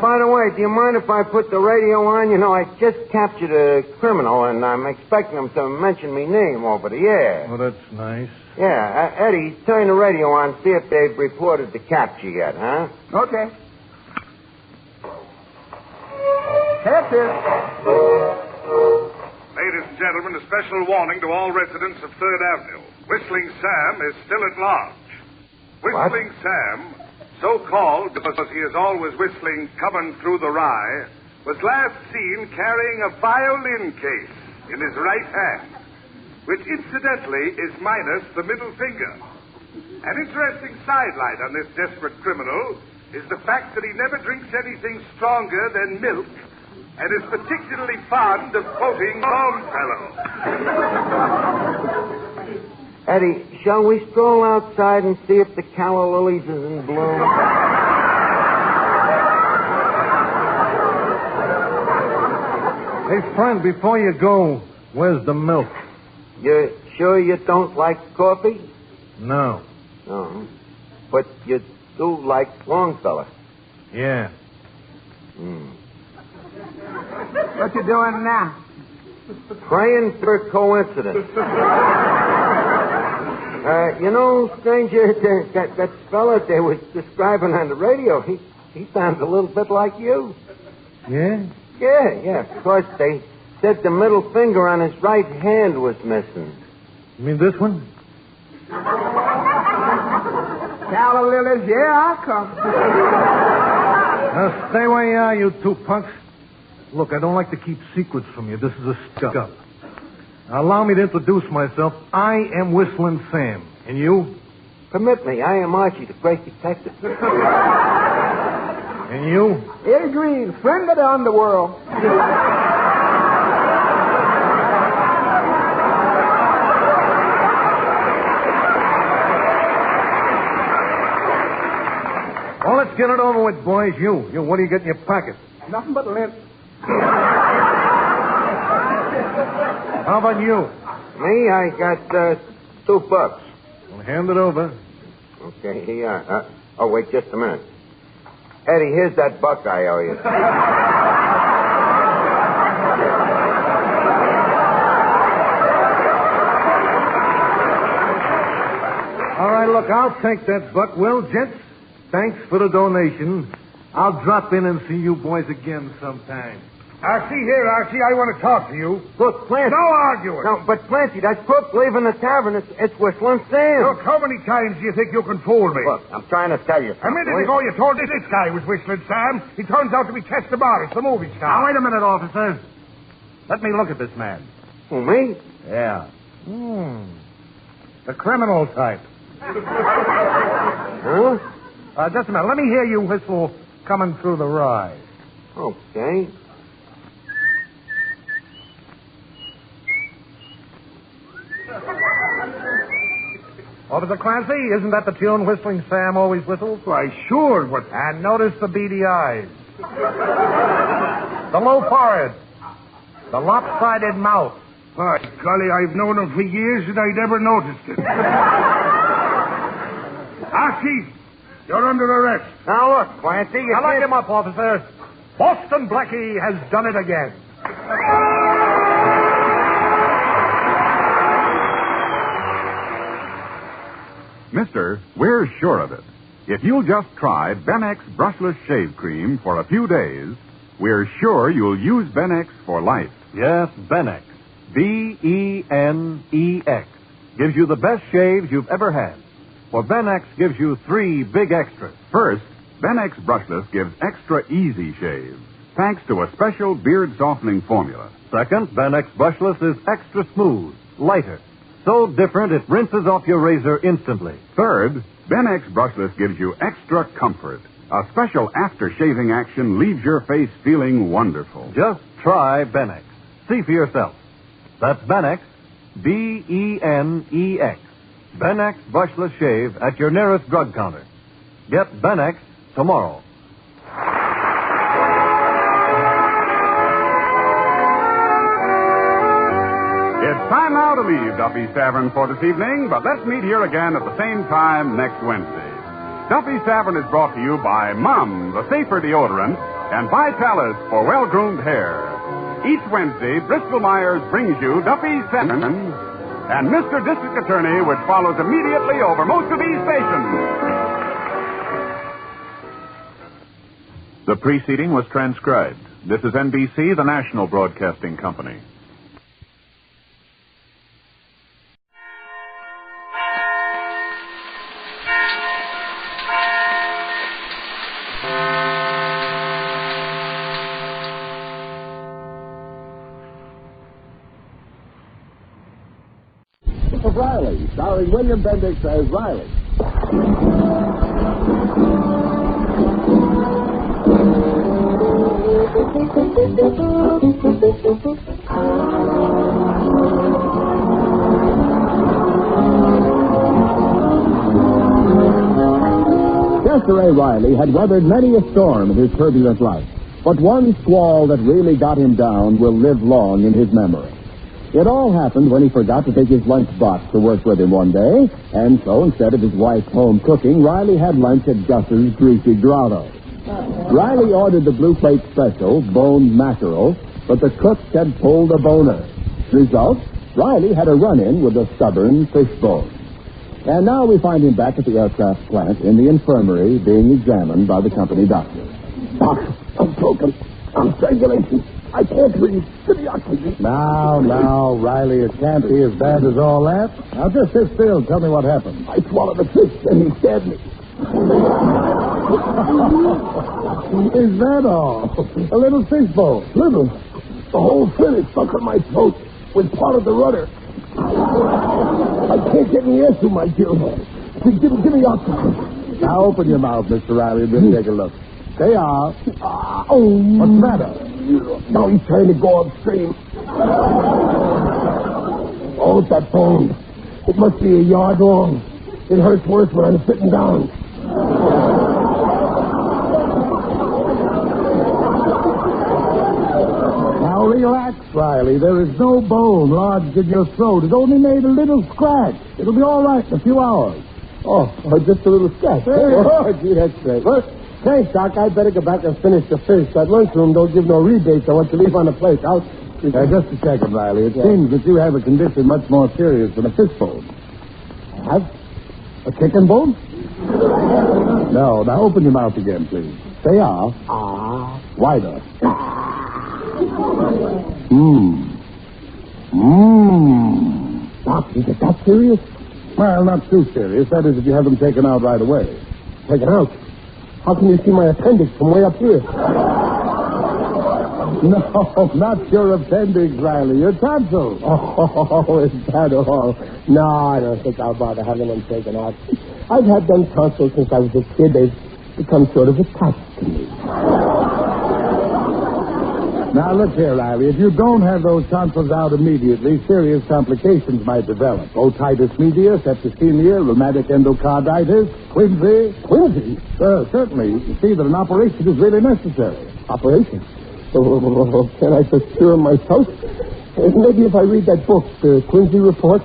By the way, do you mind if I put the radio on? You know, I just captured a criminal, and I'm expecting him to mention me name over the air. Oh, that's nice. Yeah, Eddie, turn the radio on, see if they've reported the capture yet, huh? Okay. That's it. Ladies and gentlemen, a special warning to all residents of 3rd Avenue. Whistling Sam is still at large. Whistling Sam, so called because he is always whistling Coming Through the Rye, was last seen carrying a violin case in his right hand, which incidentally is minus the middle finger. An interesting sidelight on this desperate criminal is the fact that he never drinks anything stronger than milk and is particularly fond of quoting Longfellow. Eddie, shall we stroll outside and see if the calla lilies is in bloom? Hey, friend, before you go, where's the milk? You sure you don't like coffee? No. No. But you do like Longfellow? Yeah. What you doing now? Praying for a coincidence. You know, stranger, that fella they was describing on the radio, he sounds a little bit like you. Yeah? Yeah. Of course, they said the middle finger on his right hand was missing. You mean this one? Calla lilies, yeah, I'll come. Now, stay where you are, you two punks. Look, I don't like to keep secrets from you. This is a stuck-up. Now, allow me to introduce myself. I am Whistling Sam. And you? Permit me. I am Archie, the great detective. And you? Eddie Green, friend of the underworld. Well, let's get it over with, boys. You, what do you get in your pocket? Nothing but lint. How about you? Me, I got $2. Well, hand it over. Okay, here you are. Oh, wait just a minute. Eddie, here's that $1 I owe you. All right, look, I'll take that $1. Well, gents, thanks for the donation. I'll drop in and see you boys again sometime. See here, Archie, I want to talk to you. Look, Clancy. No arguing. No, but Clancy, that crook leaving the tavern, it's Whistling Sam. Look, how many times do you think you can fool me? Look, I'm trying to tell you something. A minute ago, you told me this guy was Whistling Sam. He turns out to be Chester Morris, the movie star. Now, wait a minute, officer. Let me look at this man. Who, me? Yeah. The criminal type. Huh? Just a minute. Let me hear you whistle Coming Through the Rye. Okay. Officer Clancy, isn't that the tune Whistling Sam always whistles? Why, sure. What? And notice the beady eyes. The low forehead. The lopsided mouth. By golly, I've known him for years and I never noticed it. Chief, you're under arrest. Now, look, Clancy, you Now, lock can't... him up, officer. Boston Blackie has done it again. Mister, we're sure of it. If you'll just try Benex Brushless Shave Cream for a few days, we're sure you'll use Benex for life. Yes, Benex. B-E-N-E-X. Gives you the best shaves you've ever had. For Benex gives you 3 big extras. First, Benex Brushless gives extra easy shave, thanks to a special beard softening formula. Second, Benex Brushless is extra smooth, lighter. So different it rinses off your razor instantly. Third, Benex Brushless gives you extra comfort. A special after-shaving action leaves your face feeling wonderful. Just try Benex. See for yourself. That's Benex, B-E-N-E-X. Benex Brushless Shave at your nearest drug counter. Get Benex tomorrow. It's time now to leave Duffy's Tavern for this evening, but let's meet here again at the same time next Wednesday. Duffy's Tavern is brought to you by Mum, the safer deodorant, and Vitalis for well-groomed hair. Each Wednesday, Bristol Myers brings you Duffy's Tavern and Mr. District Attorney, which follows immediately over most of these stations. The preceding was transcribed. This is NBC, the National Broadcasting Company. Of Riley, starring William Bendix as Riley. Jester A. Riley had weathered many a storm in his turbulent life, but one squall that really got him down will live long in his memory. It all happened when he forgot to take his lunch box to work with him one day, and so instead of his wife's home cooking, Riley had lunch at Gus's Greasy Grotto. Riley ordered the blue plate special, boned mackerel, but the cook had pulled a boner. Result, Riley had a run-in with a stubborn fishbone. And now we find him back at the aircraft plant in the infirmary being examined by the company doctor. Doc, I'm choking. I'm strangulating. I can't breathe. Give me oxygen. Now, Riley, it can't be as bad as all that. Now, just sit still and tell me what happened. I swallowed a fish and he stabbed me. Is that all? A little fishbowl. Little. The whole fin is stuck on my throat with part of the rudder. I can't get any air through my dear head. Give me oxygen. Now, open your mouth, Mr. Riley, and then take a look. There you are. What's the matter? Now he's trying to go upstream. Oh, it's that bone. It must be a yard long. It hurts worse when I'm sitting down. Now relax, Riley. There is no bone lodged in your throat. It only made a little scratch. It'll be all right in a few hours. Oh, just a little scratch. Oh, gee, that's great. Well, thanks, Doc. I'd better go back and finish the fish. That lunchroom don't give no rebates on what you leave on the plate. Just a second, Riley. It seems that you have a condition much more serious than a fish bone. Have? A chicken bone? No. Now open your mouth again, please. There you are. Wider. Doc, is it that serious? Well, not too serious. That is, if you have them taken out right away. Taken out? How can you see my appendix from way up here? No, not your appendix, Riley. Your tonsils. Oh, is that all? No, I don't think I'll bother having them taken out. I've had them tonsils since I was a kid. They've become sort of attached to me. Now, look here, Riley. If you don't have those tonsils out immediately, serious complications might develop. Otitis media, septicemia, rheumatic endocarditis, quinsy. Quinsy? Certainly. You see that an operation is really necessary. Operation? Oh, can I secure myself? Maybe if I read that book, the Quinsy Report.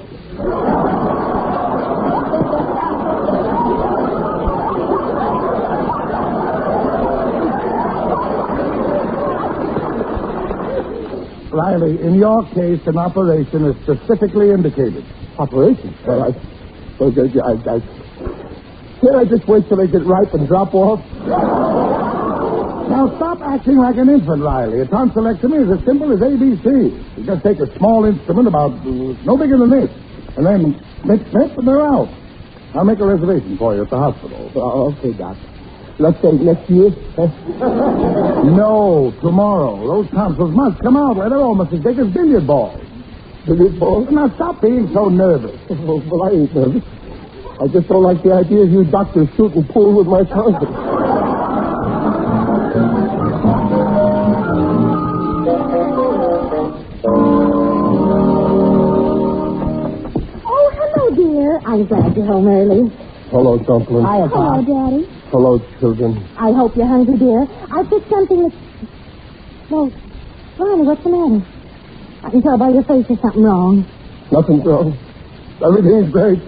Riley, in your case, an operation is specifically indicated. Operation? Well, can't I just wait till they get ripe and drop off? Now, stop acting like an infant, Riley. A tonsilectomy is as simple as ABC. You just take a small instrument about no bigger than this, and then snip, and they're out. I'll make a reservation for you at the hospital. Okay, Doc. Let's say next year. No, tomorrow. Those tonsils must come out. Why, they're almost as big as billiard balls. Billiard balls? Now, stop being so nervous. Well, I ain't nervous. I just don't like the idea of you doctors shooting pool with my tonsils. Oh, hello, dear. I'm glad you're home early. Hello, Dumpling. Hi, Pop. Hello, Daddy. Hello, children. I hope you're hungry, dear. I picked something that's... Well, Ronnie, what's the matter? I can tell by your face there's something wrong. Nothing's wrong. Everything's great.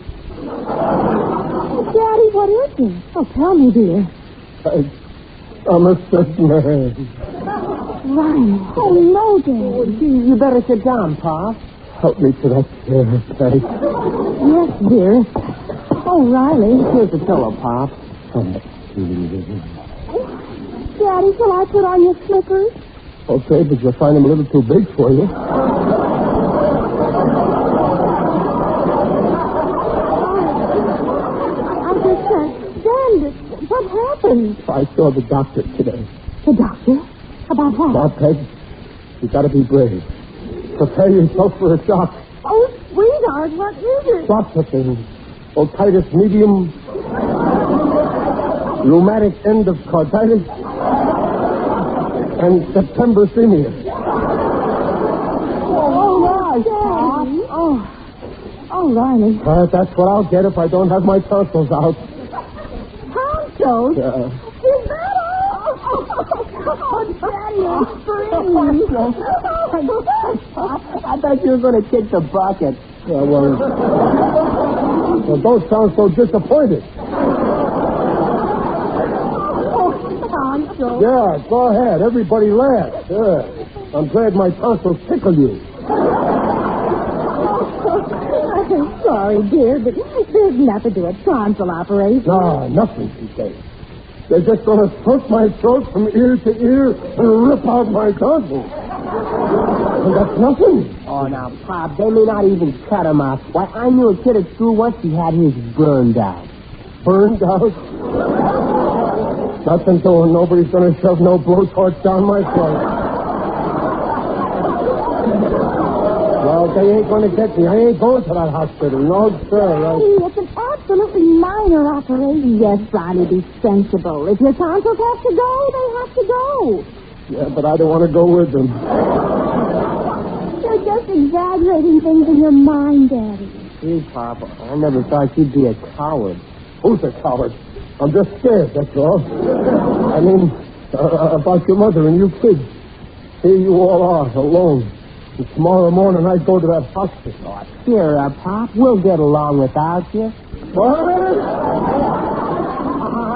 Daddy, what is it? Oh, tell me, dear. I'm a sick man. Ronnie. Oh, no, Daddy. Oh, gee, you better sit down, Pa. Help me to that chair, thanks. Yes, dear. Oh, Riley. Here's the pillow, Pop. Daddy, shall I put on your slippers? Okay, but you'll find them a little too big for you. I just can't stand it. What happened? I saw the doctor today. The doctor? About what? Now, Peg, you gotta be brave. Prepare yourself for a shock. Oh, sweetheart, what is it? Lots of things. Otitis medium, rheumatic endocarditis, and septemberemia. Oh, right. Daddy. Oh, Riley. That's what I'll get if I don't have my tonsils out. Tonsils? Yeah. Is that all? Oh, Daddy, you're screaming. I thought you were going to kick the bucket. Yeah, well, don't sound so disappointed. Tonsils. Yeah, go ahead. Everybody laugh. Yeah. I'm glad my tonsils tickle you. I'm sorry, dear, but there's nothing to a tonsil operation. No, nothing, she says. They're just going to slit my throat from ear to ear and rip out my tonsils. And that's nothing. Oh, now, Pop, they may not even cut him off. Why, I knew a kid at school once he had his burned out. Burned out? Nothing doing. Nobody's going to shove no blowtorch down my throat. Well, they ain't going to get me. I ain't going to that hospital. No, sir. It's an absolutely minor operation. Yes, Ronnie, be sensible. If your tonsils have to go, they have to go. Yeah, but I don't want to go with them. You're just exaggerating things in your mind, Daddy. Gee, Papa, I never thought you'd be a coward. Who's a coward? I'm just scared, that's all. I mean, about your mother and you kids. Here you all are, alone. And tomorrow morning I go to that hospital. Oh, cheer up, Pop. We'll get along without you. What?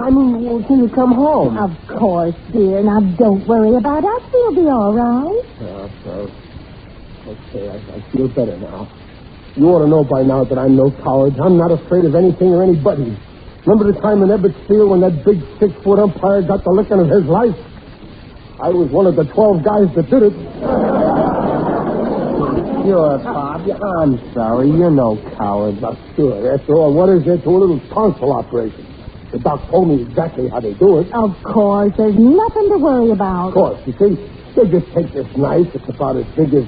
I mean, till you come home. Of course, dear. Now, don't worry about us. We'll be all right. Okay, I feel better now. You ought to know by now that I'm no coward. I'm not afraid of anything or anybody. Remember the time in Abbott Costello when that big 6-foot umpire got the licking of his life? I was one of the 12 guys that did it. Sure, Pop. I'm sorry. You're no coward. Not sure. After all, what is there to a little tonsil operation? The doc told me exactly how they do it. Of course. There's nothing to worry about. Of course. You see, They just take this knife. It's about as big as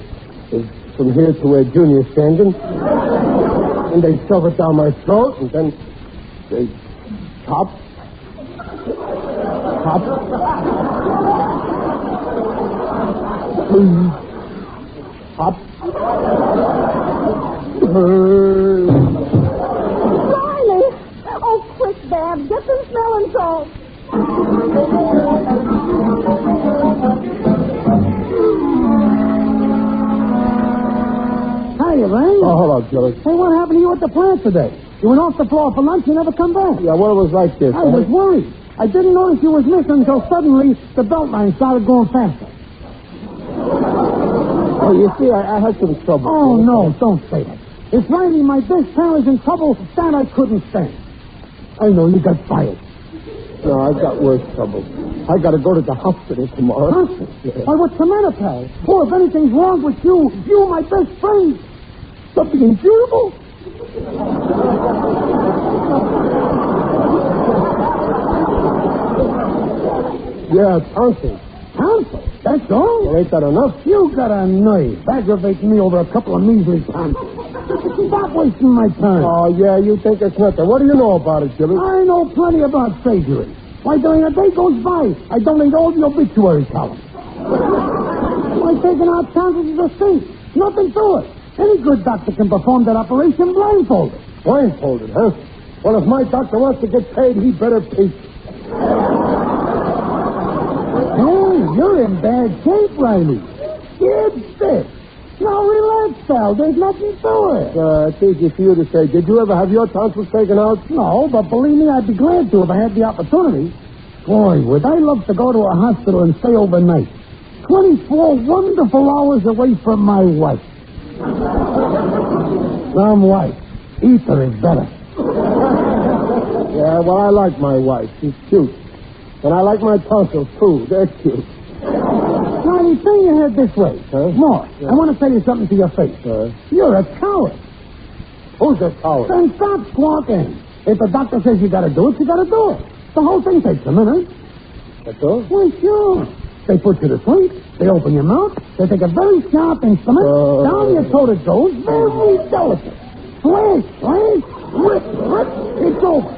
from here to where Junior's standing. And they shove it down my throat, and then they chop. Riley! Oh, quick, Dad. Get some smelling salts. Hiya, Ray. Oh, hello, Gillis. Hey, what happened to you at the plant today? You went off the floor for lunch, you never come back. Yeah, well, it was like this. I was worried. I didn't notice you was missing until suddenly the belt line started going faster. Oh, you see, I had some trouble. Oh, no, don't say that. If Riley, my best pal, is in trouble, that I couldn't stand. I know you got fired. No, I've got worse trouble. I got to go to the hospital tomorrow. Hospital? Yeah. Why, what's the matter, pal? Oh, if anything's wrong with you, you're my best friend. Something incurable? Yeah, tonsils. Tonsils? That's all? Well, ain't that enough? You got a nerve aggravating me over a couple of measly tonsils. Stop wasting my time. Oh, yeah, you think it's nothing. What do you know about it, Jimmy? I know plenty about surgery. Why, during a day goes by, I donate all the obituary columns. Why, taking out tonsils is a thing. Nothing to it. Any good doctor can perform that operation blindfolded. Blindfolded, huh? Well, if my doctor wants to get paid, he better pay. Hey, you're in bad shape, Riley. Scared stiff. Now relax, pal. There's nothing to it. It's easy for you to say. Did you ever have your tonsils taken out? No, but believe me, I'd be glad to if I had the opportunity. Boy, would I love to go to a hospital and stay overnight. 24 wonderful hours away from my wife. Some wife. Ether is better. Yeah, well, I like my wife. She's cute. And I like my tonsils, too. They're cute. Riley, turn your head this way. Huh? More. I want to tell you something to your face. You're a coward. Who's a coward? Then stop squawking. If the doctor says you got to do it, you got to do it. The whole thing takes a minute. That's all? Well, sure. They put you to sleep. They open your mouth. They take a very sharp instrument. Down your throat it goes. Very delicate. Slash, slash, rip, rip. It's over.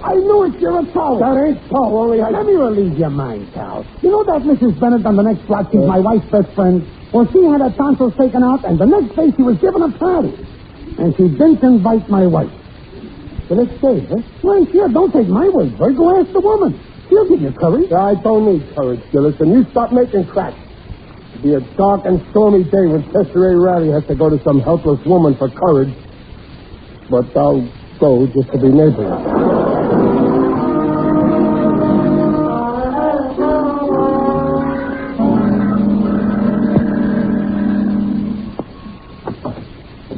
I knew it, you're a coward. That ain't so, only Let me relieve your mind, pal. You know that Mrs. Bennett on the next block, she's my wife's best friend? Well, she had her tonsils taken out, and the next day she was given a party. And she didn't invite my wife. The next day, huh? Well, sure, don't take my word for it. Go ask the woman. She'll give you courage. Yeah, I don't need courage, Gillis, and you stop making cracks. It'll be a dark and stormy day when Chester A. Riley has to go to some helpless woman for courage. But I'll go just to be neighborly.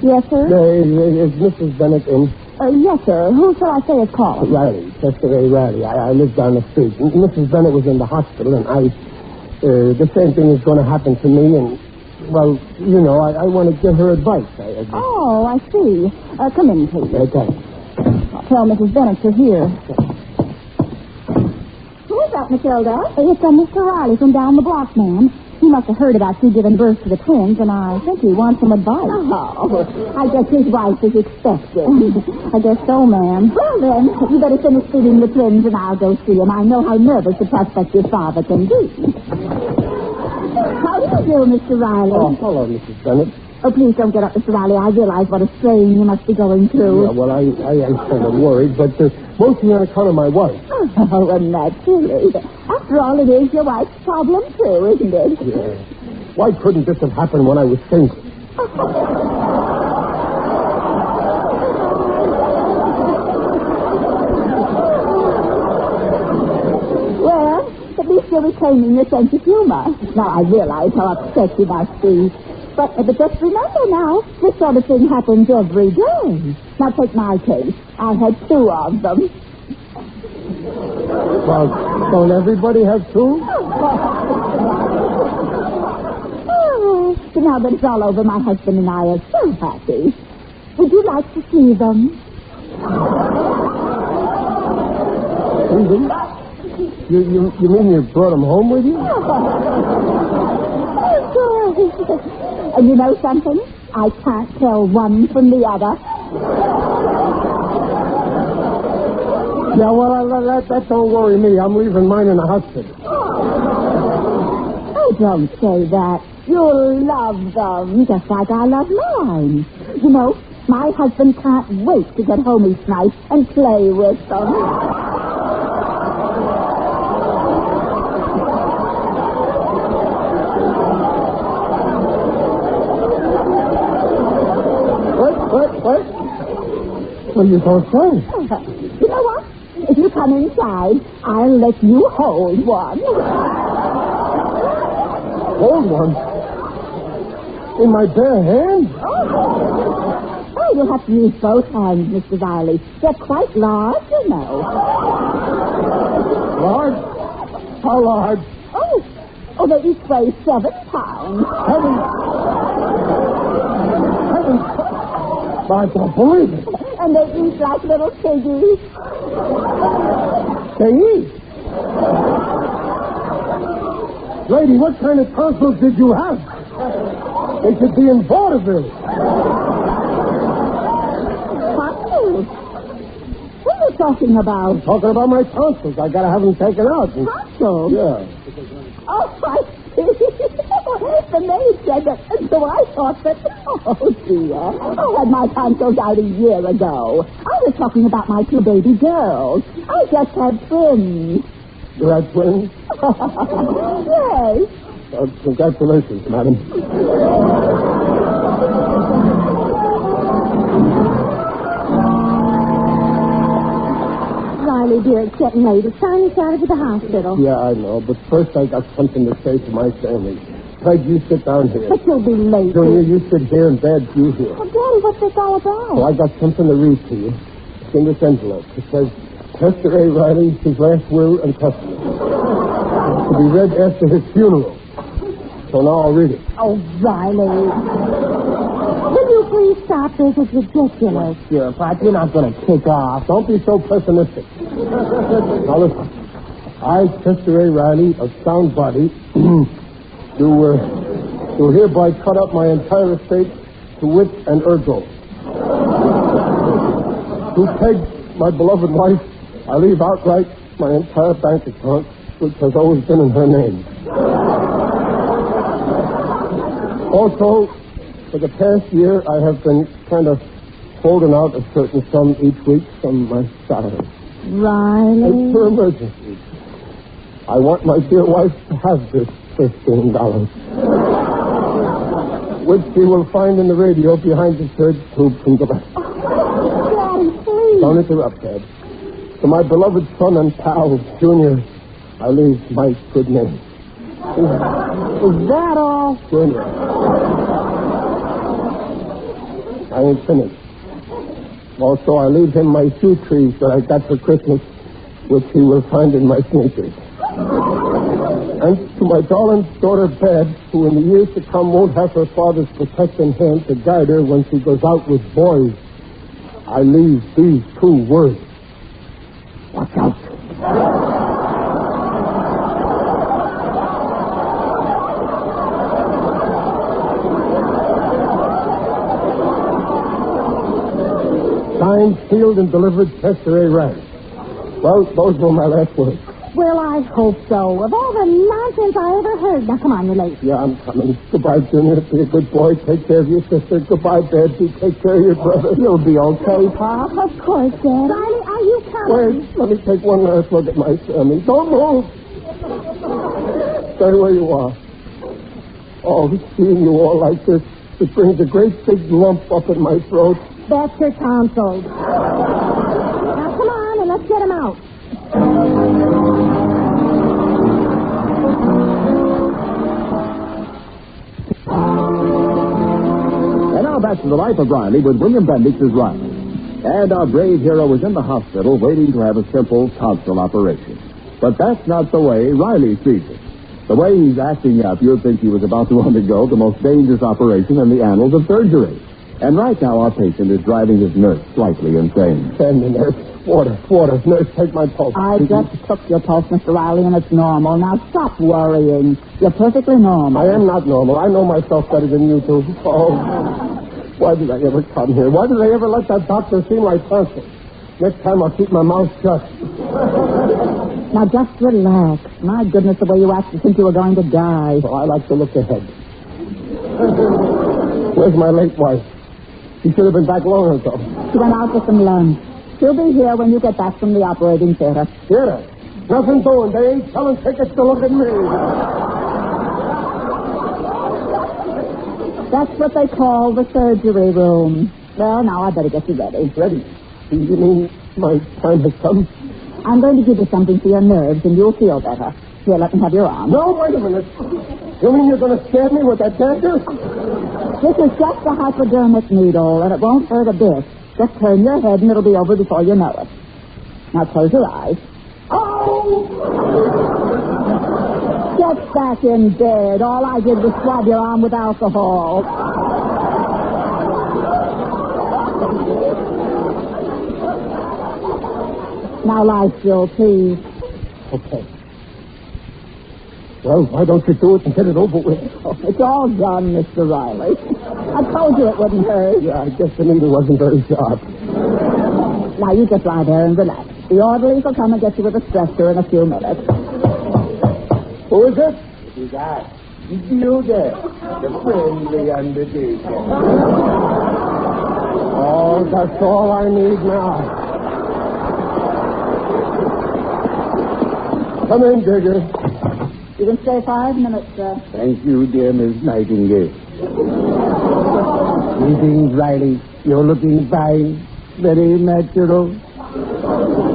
Yes, sir? Is Mrs. Bennett in? Yes, sir. Who shall I say is calling? Riley, Chester A. Riley. I live down the street. Mrs. Bennett was in the hospital, and the same thing is going to happen to me, and, well, you know, I want to give her advice. Oh, I see. Come in, please. Okay. I'll tell Mrs. Bennett you're here. Who's that, Matilda? It's Mr. Riley from down the block, ma'am. He must have heard about you giving birth to the twins, and I think he wants some advice. Oh, I guess his wife is expecting. I guess so, ma'am. Well, then, you better finish feeding the twins, and I'll go see him. I know how nervous the prospective father can be. How do you do, Mr. Riley? Oh, hello, Mrs. Bennett. Oh, please don't get up, Mr. Riley. I realize what a strain you must be going through. Yeah, well, I am kind of worried, but mostly on account of my wife. Oh, well, naturally. After all, it is your wife's problem, too, isn't it? Yeah. Why couldn't this have happened when I was single? Well, at least you're retaining your sense of humor. Now, I realize how upset you must be. But just remember now, this sort of thing happens every day. Now, take my case. I had 2 of them. Well, don't everybody have 2? Oh, So now that it's all over, my husband and I are so happy. Would you like to see them? See them? You mean you brought them home with you? And you know something? I can't tell one from the other. Yeah, well, that don't worry me. I'm leaving mine in the hospital. Oh, don't say that. You'll love them, just like I love mine. You know, my husband can't wait to get home each night and play with them. What? What are you going to say? You know what? If you come inside, I'll let you hold one. Hold one? In my bare hand? Oh, you'll have to use both hands, Mr. Riley. They're quite large, you know. Large? How large? Oh, they each weigh 7 pounds. Heavens! I don't believe it. And they eat like little piggies. They eat? Lady, what kind of tonsils did you have? They should be in vaudeville. Tonsils? What are you talking about? I'm talking about my tonsils. I gotta have them taken out. Tonsils? Yeah. Oh, I see. The maid said that, so I thought that... Oh, dear. I had my tonsils out a year ago. I was talking about my 2 baby girls. I just had twins. You had twins? Yes. Congratulations, madam. Riley, dear, it's getting late. It's time you started to the hospital. Yeah, I know, but first I got something to say to my family. Peg, you sit down here. But you'll be late. Junior, you sit here and Dad, you here. Oh, Daddy, what's this all about? So I got something to read to you. It's in this envelope. It says, Chester A. Riley, his last will and testament. It's to be read after his funeral. So now I'll read it. Oh, Riley. Will you please stop this? It's ridiculous. Sure, but you're not going to kick off. Don't be so pessimistic. Now listen. I, Chester A. Riley, of sound body, do hereby cut up my entire estate to wit and ergo. To Peg, my beloved wife, I leave outright my entire bank account, which has always been in her name. Also, for the past year, I have been kind of holding out a certain sum each week from my salary. Riley? And for emergencies. I want my dear wife to have this $15, which she will find in the radio behind the third tube from the back. Daddy, please. Don't interrupt, Dad. To my beloved son and pal, Junior, I leave my good name. Is that all? Junior. I ain't finished. Also, I leave him my shoe trees that I got for Christmas, which he will find in my sneakers. And to my darling daughter, Beth, who in the years to come won't have her father's protecting hand to guide her when she goes out with boys, I leave these 2 words. Watch out. Signed, sealed, and delivered, Chester A. Riley. Well, those were my last words. Well, I hope so. Of all the nonsense I ever heard. Now, come on, you're late. Yeah, I'm coming. Goodbye, Junior. Be a good boy. Take care of your sister. Goodbye, Daddy. Take care of your brother. You'll be okay, Pa. Of course, Dad. Riley, are you coming? Wait, let me take one last look at my family. Don't move. Stay where you are. Oh, seeing you all like this, it brings a great big lump up in my throat. That's your tonsils. Now, come on, and let's get them out. And now back to the life of Riley with William Bendix as Riley. And our brave hero was in the hospital waiting to have a simple tonsil operation. But that's not the way Riley sees it. The way he's acting up, you'd think he was about to undergo the most dangerous operation in the annals of surgery. And right now, our patient is driving his nurse slightly insane. Send me, nurse. Water. Nurse, take my pulse. I just took your pulse, Mr. Riley, and it's normal. Now stop worrying. You're perfectly normal. I am not normal. I know myself better than you do. Oh, why did I ever come here? Why did I ever let that doctor see my tonsils? Next time I'll keep my mouth shut. Now just relax. My goodness, the way you acted since you were going to die. Oh, I like to look ahead. Where's my late wife? She should have been back long ago. She went out for some lunch. She'll be here when you get back from the operating theater. Theater? Nothing doing. They ain't selling tickets to look at me. That's what they call the surgery room. Well, now I better get you ready. Ready? You mean my time has come? I'm going to give you something for your nerves, and you'll feel better. Here, let me have your arm. No, wait a minute. You mean you're going to stab me with that dagger? This is just a hypodermic needle, and it won't hurt a bit. Just turn your head, and it'll be over before you know it. Now close your eyes. Oh! Get back in bed. All I did was swab your arm with alcohol. Now lie still, please. Okay. Well, why don't you do it and get it over with? Oh, it's all done, Mr. Riley. I told you it wouldn't hurt. Yeah, I guess the needle wasn't very sharp. Now you just lie there and relax. The orderlies will come and get you with a stretcher in a few minutes. Who is it? You got you there, the friendly undertaker. Oh, that's all I need now. Come in, Digger. You can stay 5 minutes, sir. Thank you, dear Miss Nightingale. Greetings, Riley. You're looking fine. Very natural.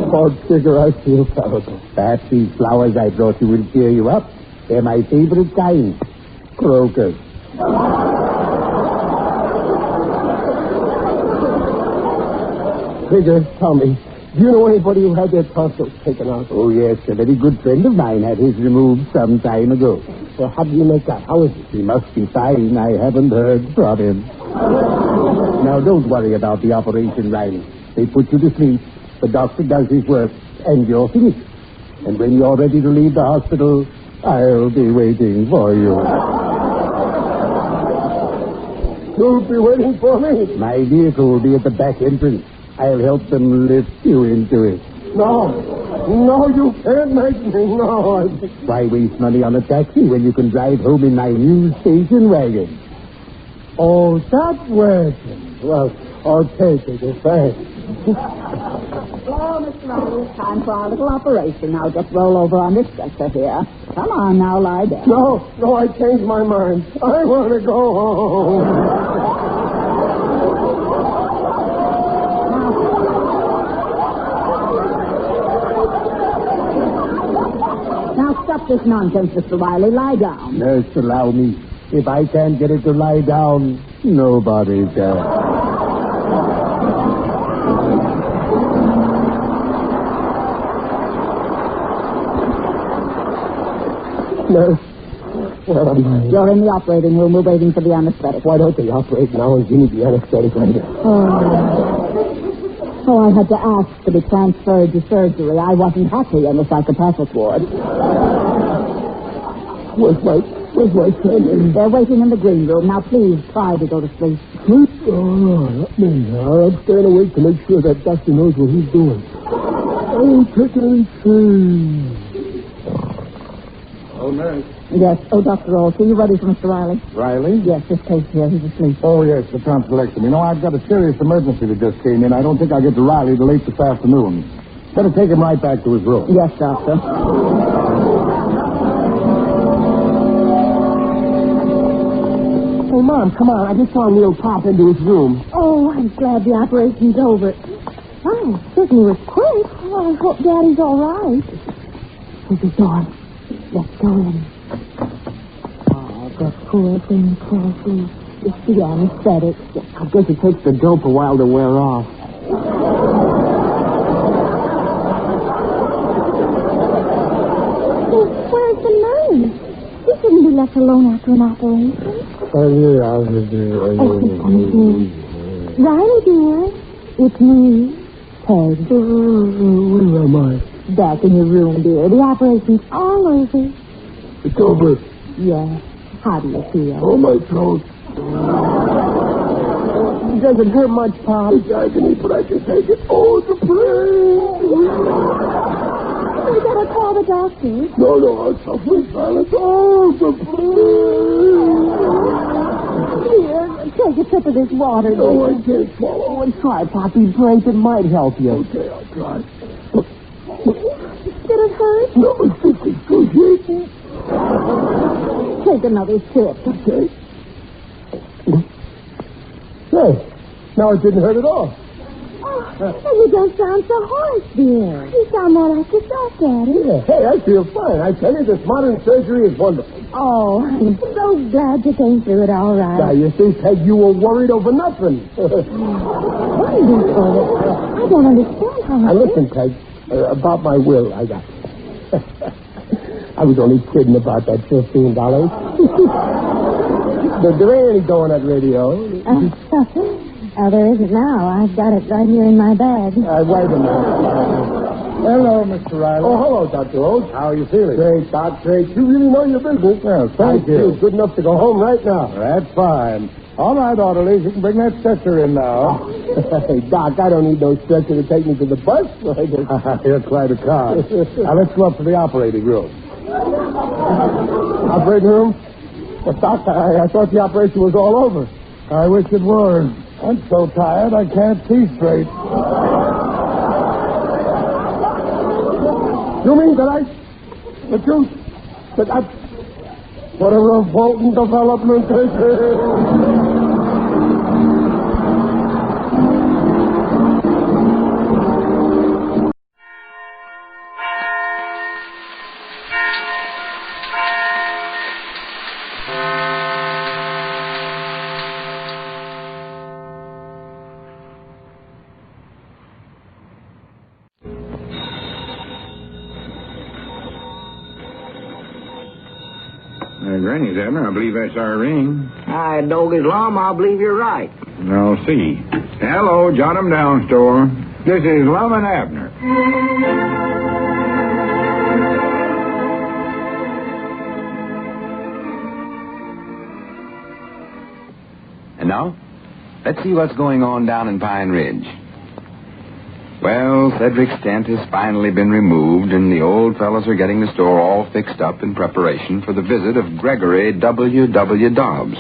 Oh, Digger, I feel terrible. Perhaps these flowers I brought you will cheer you up. They're my favorite kind. Crocus. Digger, tell me, do you know anybody who had their tonsils taken out? Oh, yes. A very good friend of mine had his removed some time ago. Well, how do you make that? How is it? He must be fine. I haven't heard from him. Now, don't worry about the operation, Riley. They put you to sleep. The doctor does his work, and you're finished. And when you're ready to leave the hospital, I'll be waiting for you. You'll be waiting for me? My vehicle will be at the back entrance. I'll help them lift you into it. No, you can't make me. No. Why waste money on a taxi when you can drive home in my new station wagon? Oh, that wagon. Well, I'll take it. Thanks. Hello, Mr. Riley. It's time for our little operation. Now just roll over on this stretcher here. Come on, now lie down. No, I changed my mind. I want to go home. Now stop this nonsense, Mr. Riley. Lie down. Nurse, allow me. If I can't get it to lie down, nobody can. Nurse, where am I? You're in the operating room. We're waiting for the anesthetic. Why don't they operate now and give me the anesthetic later? Oh, I had to ask to be transferred to surgery. I wasn't happy in the psychopathic ward. Where's my friend? They're waiting in the green room. Now, please, try to go to sleep. Sleep? Oh, not me. I'm staying awake to make sure that doctor knows what he's doing. I'm taking it easy. Oh, nurse. Yes. Oh, Dr. Olson, are you ready for Mr. Riley? Riley? Yes, this case here. He's asleep. Oh, yes, the tonsilectomy. You know, I've got a serious emergency that just came in. I don't think I'll get to Riley till late this afternoon. Better take him right back to his room. Yes, doctor. Hey, Mom, come on. I just saw Neil pop into his room. Oh, I'm glad the operation's over. Oh, certainly was quick. Oh, I hope Daddy's all right. There's a door. Let's go in. Oh, the poor thing, Cassie. It's the anesthetic. I guess it takes the dope a while to wear off. Well, where's the nurse? alone after an operation? Riley, dear, it's me, Peg. Where am I? Back in your room, dear. The operation's all over. It's over. Yeah. How do you feel? Oh, my throat. Does it hurt much, Pop? It's agony, but I can take it. Oh, the brain! We gotta call the doctor. No, I'll suffer in silence. Oh, the brain! Here, take a sip of this water. No, I can't swallow. Oh, try Poppy's drink. It might help you. Okay, I'll try. Did it hurt? No, it's excruciating. Take another sip. Okay. Hey, now it didn't hurt at all. Oh, you don't sound so hoarse, dear. You sound more like yourself, Daddy. Yeah. Hey, I feel fine. I tell you, this modern surgery is wonderful. Oh, I'm so glad you came through it all right. Now, you see, Peg, you were worried over nothing. What are you for? I don't understand how Now, listen, Peg, about my will, I got I was only kidding about that $15. There ain't any dough on that radio. There isn't now. I've got it right here in my bag. Wait a minute. Hello, Mr. Riley. Oh, hello, Dr. Oates. How are you feeling? Great, Doc, great. You really know your business. Well, thank you. I feel good enough to go home right now. That's fine. All right, orderlies, you can bring that stretcher in now. Hey, Doc, I don't need no stretcher to take me to the bus. You're quite a car. Now, let's go up to the operating room. Operating room? Well, Doc, I thought the operation was all over. I wish it was. I'm so tired I can't see straight. You mean that what a revolting development this is. Granny's, Abner. I believe that's our ring. Hi, Doggy's Lum. I believe you're right. I'll see. Hello, Jot 'em Down store. This is Lum and Abner. And now, let's see what's going on down in Pine Ridge. Well, Cedric's tent has finally been removed, and the old fellows are getting the store all fixed up in preparation for the visit of Gregory W. Dobbs.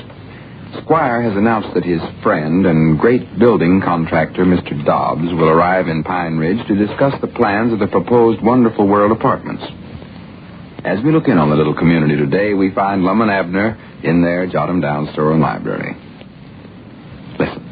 Squire has announced that his friend and great building contractor, Mr. Dobbs, will arrive in Pine Ridge to discuss the plans of the proposed Wonderful World apartments. As we look in on the little community today, we find Lum and Abner in their Jot 'em Down store and library. Listen.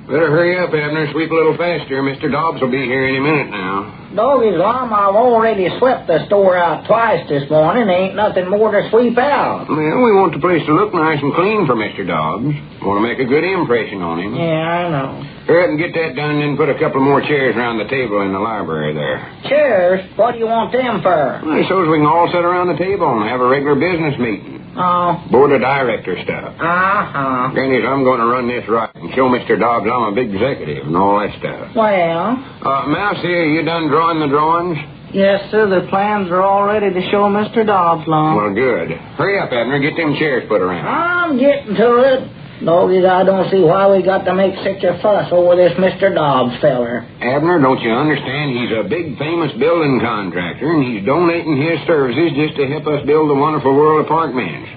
Better hurry up, Abner. Sweep a little faster. Mr. Dobbs will be here any minute now. Doggy's Lum, I've already swept the store out twice this morning. Ain't nothing more to sweep out. Well, we want the place to look nice and clean for Mr. Dobbs. Want to make a good impression on him. Yeah, I know. Hurry up and get that done, then put a couple more chairs around the table in the library there. Chairs? What do you want them for? Well, so we can all sit around the table and have a regular business meeting. Oh. Board of director stuff. Uh-huh. Granny, I'm going to run this right and show Mr. Dobbs I'm a big executive and all that stuff. Well? Mouse here, you done drawing the drawings? Yes, sir. The plans are all ready to show Mr. Dobbs, Lum. Well, good. Hurry up, Abner. Get them chairs put around. I'm getting to it. Doggies, I don't see why we got to make such a fuss over this Mr. Dobbs feller. Abner, don't you understand? He's a big, famous building contractor, and he's donating his services just to help us build the Wonderful World apartments.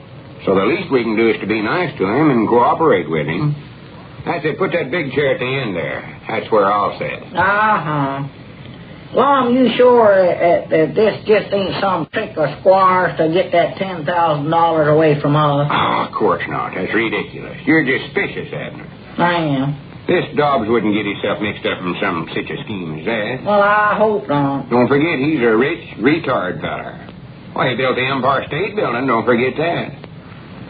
So the least we can do is to be nice to him and cooperate with him. That's it. Put that big chair at the end there. That's where I'll sit. Uh-huh. Lum, you sure that this just ain't some trick of Squire's to get that $10,000 away from us? Oh, of course not. That's ridiculous. You're just suspicious, Abner. I am. This Dobbs wouldn't get himself mixed up in some such a scheme as that. Well, I hope not. Don't forget, he's a rich retard feller. Why, he built the Empire State Building. Don't forget that.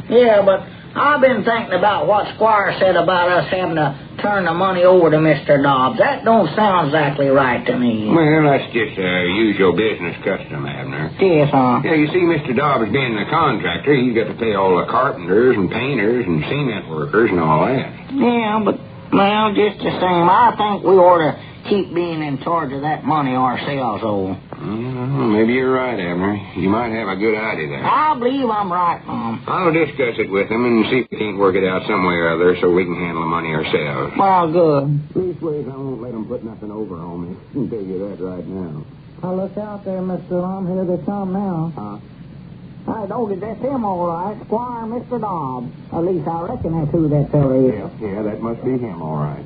Yeah, but I've been thinking about what Squire said about us having to turn the money over to Mr. Dobbs. That don't sound exactly right to me. Well, that's just usual business custom, Abner. Yes, Yeah, you see, Mr. Dobbs being the contractor, he's got to pay all the carpenters and painters and cement workers and all that. Yeah, but, well, just the same, I think we ought to keep being in charge of that money ourselves, old. Maybe you're right, Abner. You might have a good idea there. I believe I'm right, Mom. I'll discuss it with him and see if we can't work it out some way or other so we can handle the money ourselves. Well, good. Leastways, I won't let him put nothing over on me. I can tell you that right now. Now, look out there, Mr. Lum. Here they come now. Hey, Doggy, that's him, all right. Squire Mr. Dobbs. At least I reckon that's who that fella is. Yeah, that must be him, all right.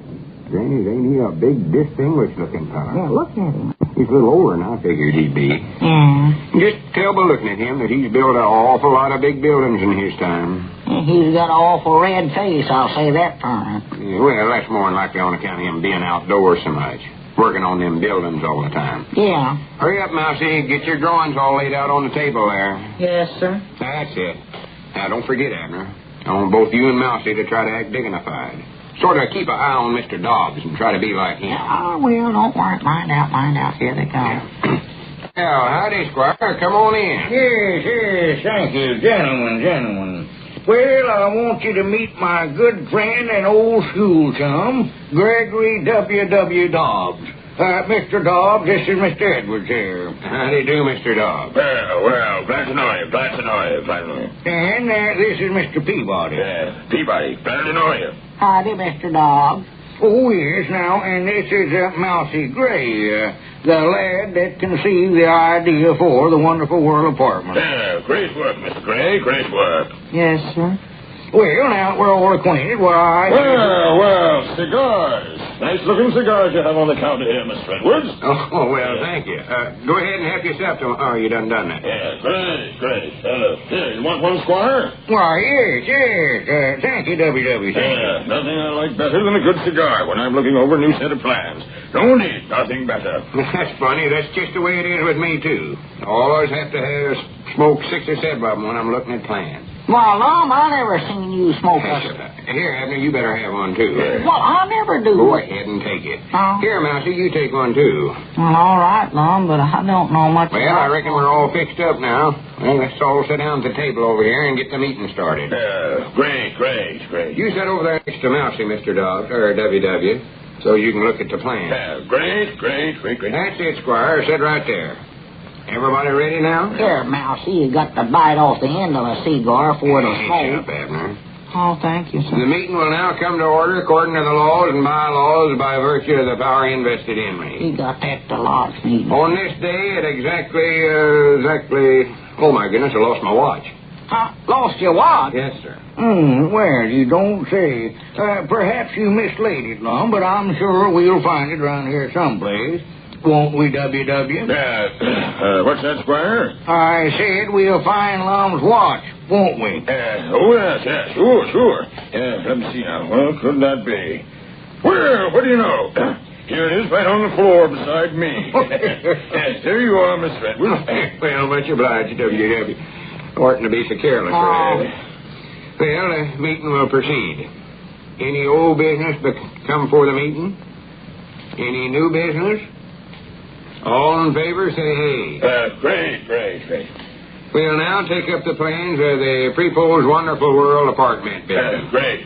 Granny, ain't he a big, distinguished-looking fella? Yeah, look at him. He's a little older than I figured he'd be. Yeah. Just tell by looking at him that he's built an awful lot of big buildings in his time. He's got an awful red face, I'll say that for him. Yeah, well, that's more than likely on account of him being outdoors so much. Working on them buildings all the time. Yeah. Hurry up, Mousy. Get your drawings all laid out on the table there. Yes, sir. That's it. Now, don't forget, Abner. I want both you and Mousy to try to act dignified. Sort of keep an eye on Mr. Dobbs and try to be like him. Oh, well, don't worry. Mind out. Here they come. Well, howdy, Squire. Come on in. Yes. Thank you, gentlemen. Well, I want you to meet my good friend and old school chum, Gregory W. Dobbs. Mr. Dobbs, this is Mr. Edwards here. How do you do, Mr. Dobbs? Well, glad to know you. And this is Mr. Peabody. Peabody, glad to know you. Howdy, Mr. Dobbs. Oh, yes, now, and this is Mousy Gray, the lad that conceived the idea for the Wonderful World apartment. Great work, Mr. Gray, great work. Yes, sir. Well, now we're all acquainted. Well, cigars. Nice-looking cigars you have on the counter here, Mr. Edwards. Oh, well, thank you. Go ahead and help yourself to... Oh, you done that. Yeah, great. Here, you want one, Squire? Why, yes. Thank you, W.W. Yeah, nothing I like better than a good cigar when I'm looking over a new set of plans. Don't need nothing better. That's funny. That's just the way it is with me, too. I always have to smoke 6 or 7 of them when I'm looking at plans. Well, Lum, I never seen you smoke a... Here, Abner, you better have one, too. Well, I never do. Go ahead and take it. Here, Mousy, you take one, too. Well, all right, Lum, but I don't know much Well, I reckon we're all fixed up now. Well, let's all sit down at the table over here and get the meeting started. Great. You sit over there next to Mousy, Mr. Dobbs, or WW, so you can look at the plan. Great. That's it, Squire. Sit right there. Everybody ready now? Here, Mousy, you got to bite off the end of a cigar for it'll smoke. Up, Abner. Oh, thank you, sir. The meeting will now come to order according to the laws and bylaws by virtue of the power invested in me. You got that to lots meeting. On this day at exactly... Oh, my goodness, I lost my watch. Lost your watch? Yes, sir. Well, you don't say. Perhaps you mislaid it, Lum, but I'm sure we'll find it around here someplace. Won't we, W.W.? What's that, Squire? I said we'll find Lum's watch, won't we? Yes, sure. Let me see now. What could that be? Well, what do you know? Here it is, right on the floor beside me. There you are, Mr. Edwards. Well, much obliged, W.W. Oughtn't to be so careless, Well, the meeting will proceed. Any old business come for the meeting? Any new business? All in favor, say hey. Great. We'll now take up the plans of the proposed Wonderful World apartment building. Great.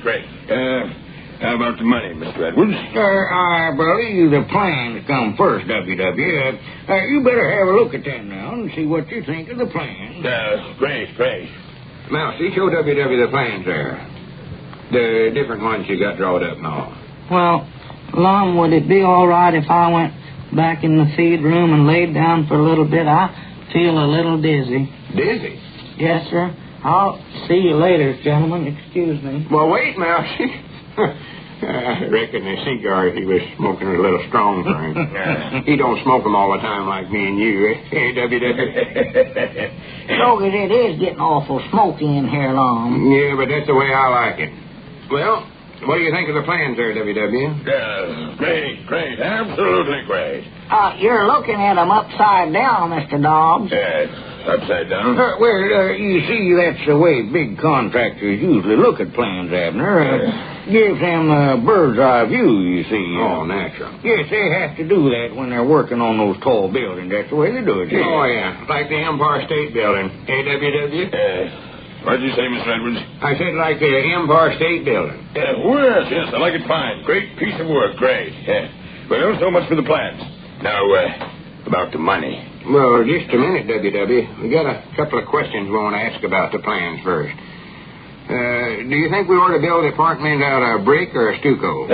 How about the money, Mr. Edwards? I believe the plans come first, W.W. You better have a look at them now and see what you think of the plans. Great. Mousy, show W.W. the plans there. The different ones you got drawn up and all. Well, Lum, would it be all right if I went back in the feed room and laid down for a little bit? I feel a little dizzy. Dizzy? Yes, sir. I'll see you later, gentlemen. Excuse me. Well, wait, Mousy. I reckon the cigar he was smoking was a little strong for him. He don't smoke them all the time like me and you. Hey, W.W. Logan, it is getting awful smoky in here, Lum. Yeah, but that's the way I like it. Well, what do you think of the plans there, W.W.? Great. Absolutely great. You're looking at them upside down, Mr. Dobbs. upside down. You see, that's the way big contractors usually look at plans, Abner. Gives them a bird's eye view, you see. Oh, natural. Yes, they have to do that when they're working on those tall buildings. That's the way they do it. Yeah. Oh, yeah. Like the Empire State Building. AWW? What'd you say, Mr. Edwards? I said like the Empire State Building. Yes, I like it fine. Great piece of work, great. Well, so much for the plans. Now, about the money. Well, just a minute, WW. We got a couple of questions we want to ask about the plans first. Do you think we ought to build the apartment out of brick or stucco?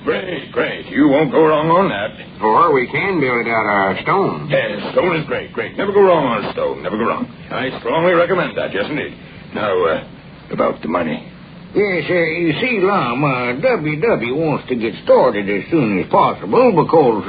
Great. You won't go wrong on that. Or we can build it out of stone. Stone is great. Never go wrong on stone. Never go wrong. I strongly recommend that, yes, indeed. Now, about the money. Yes, you see, Lum, WW wants to get started as soon as possible because,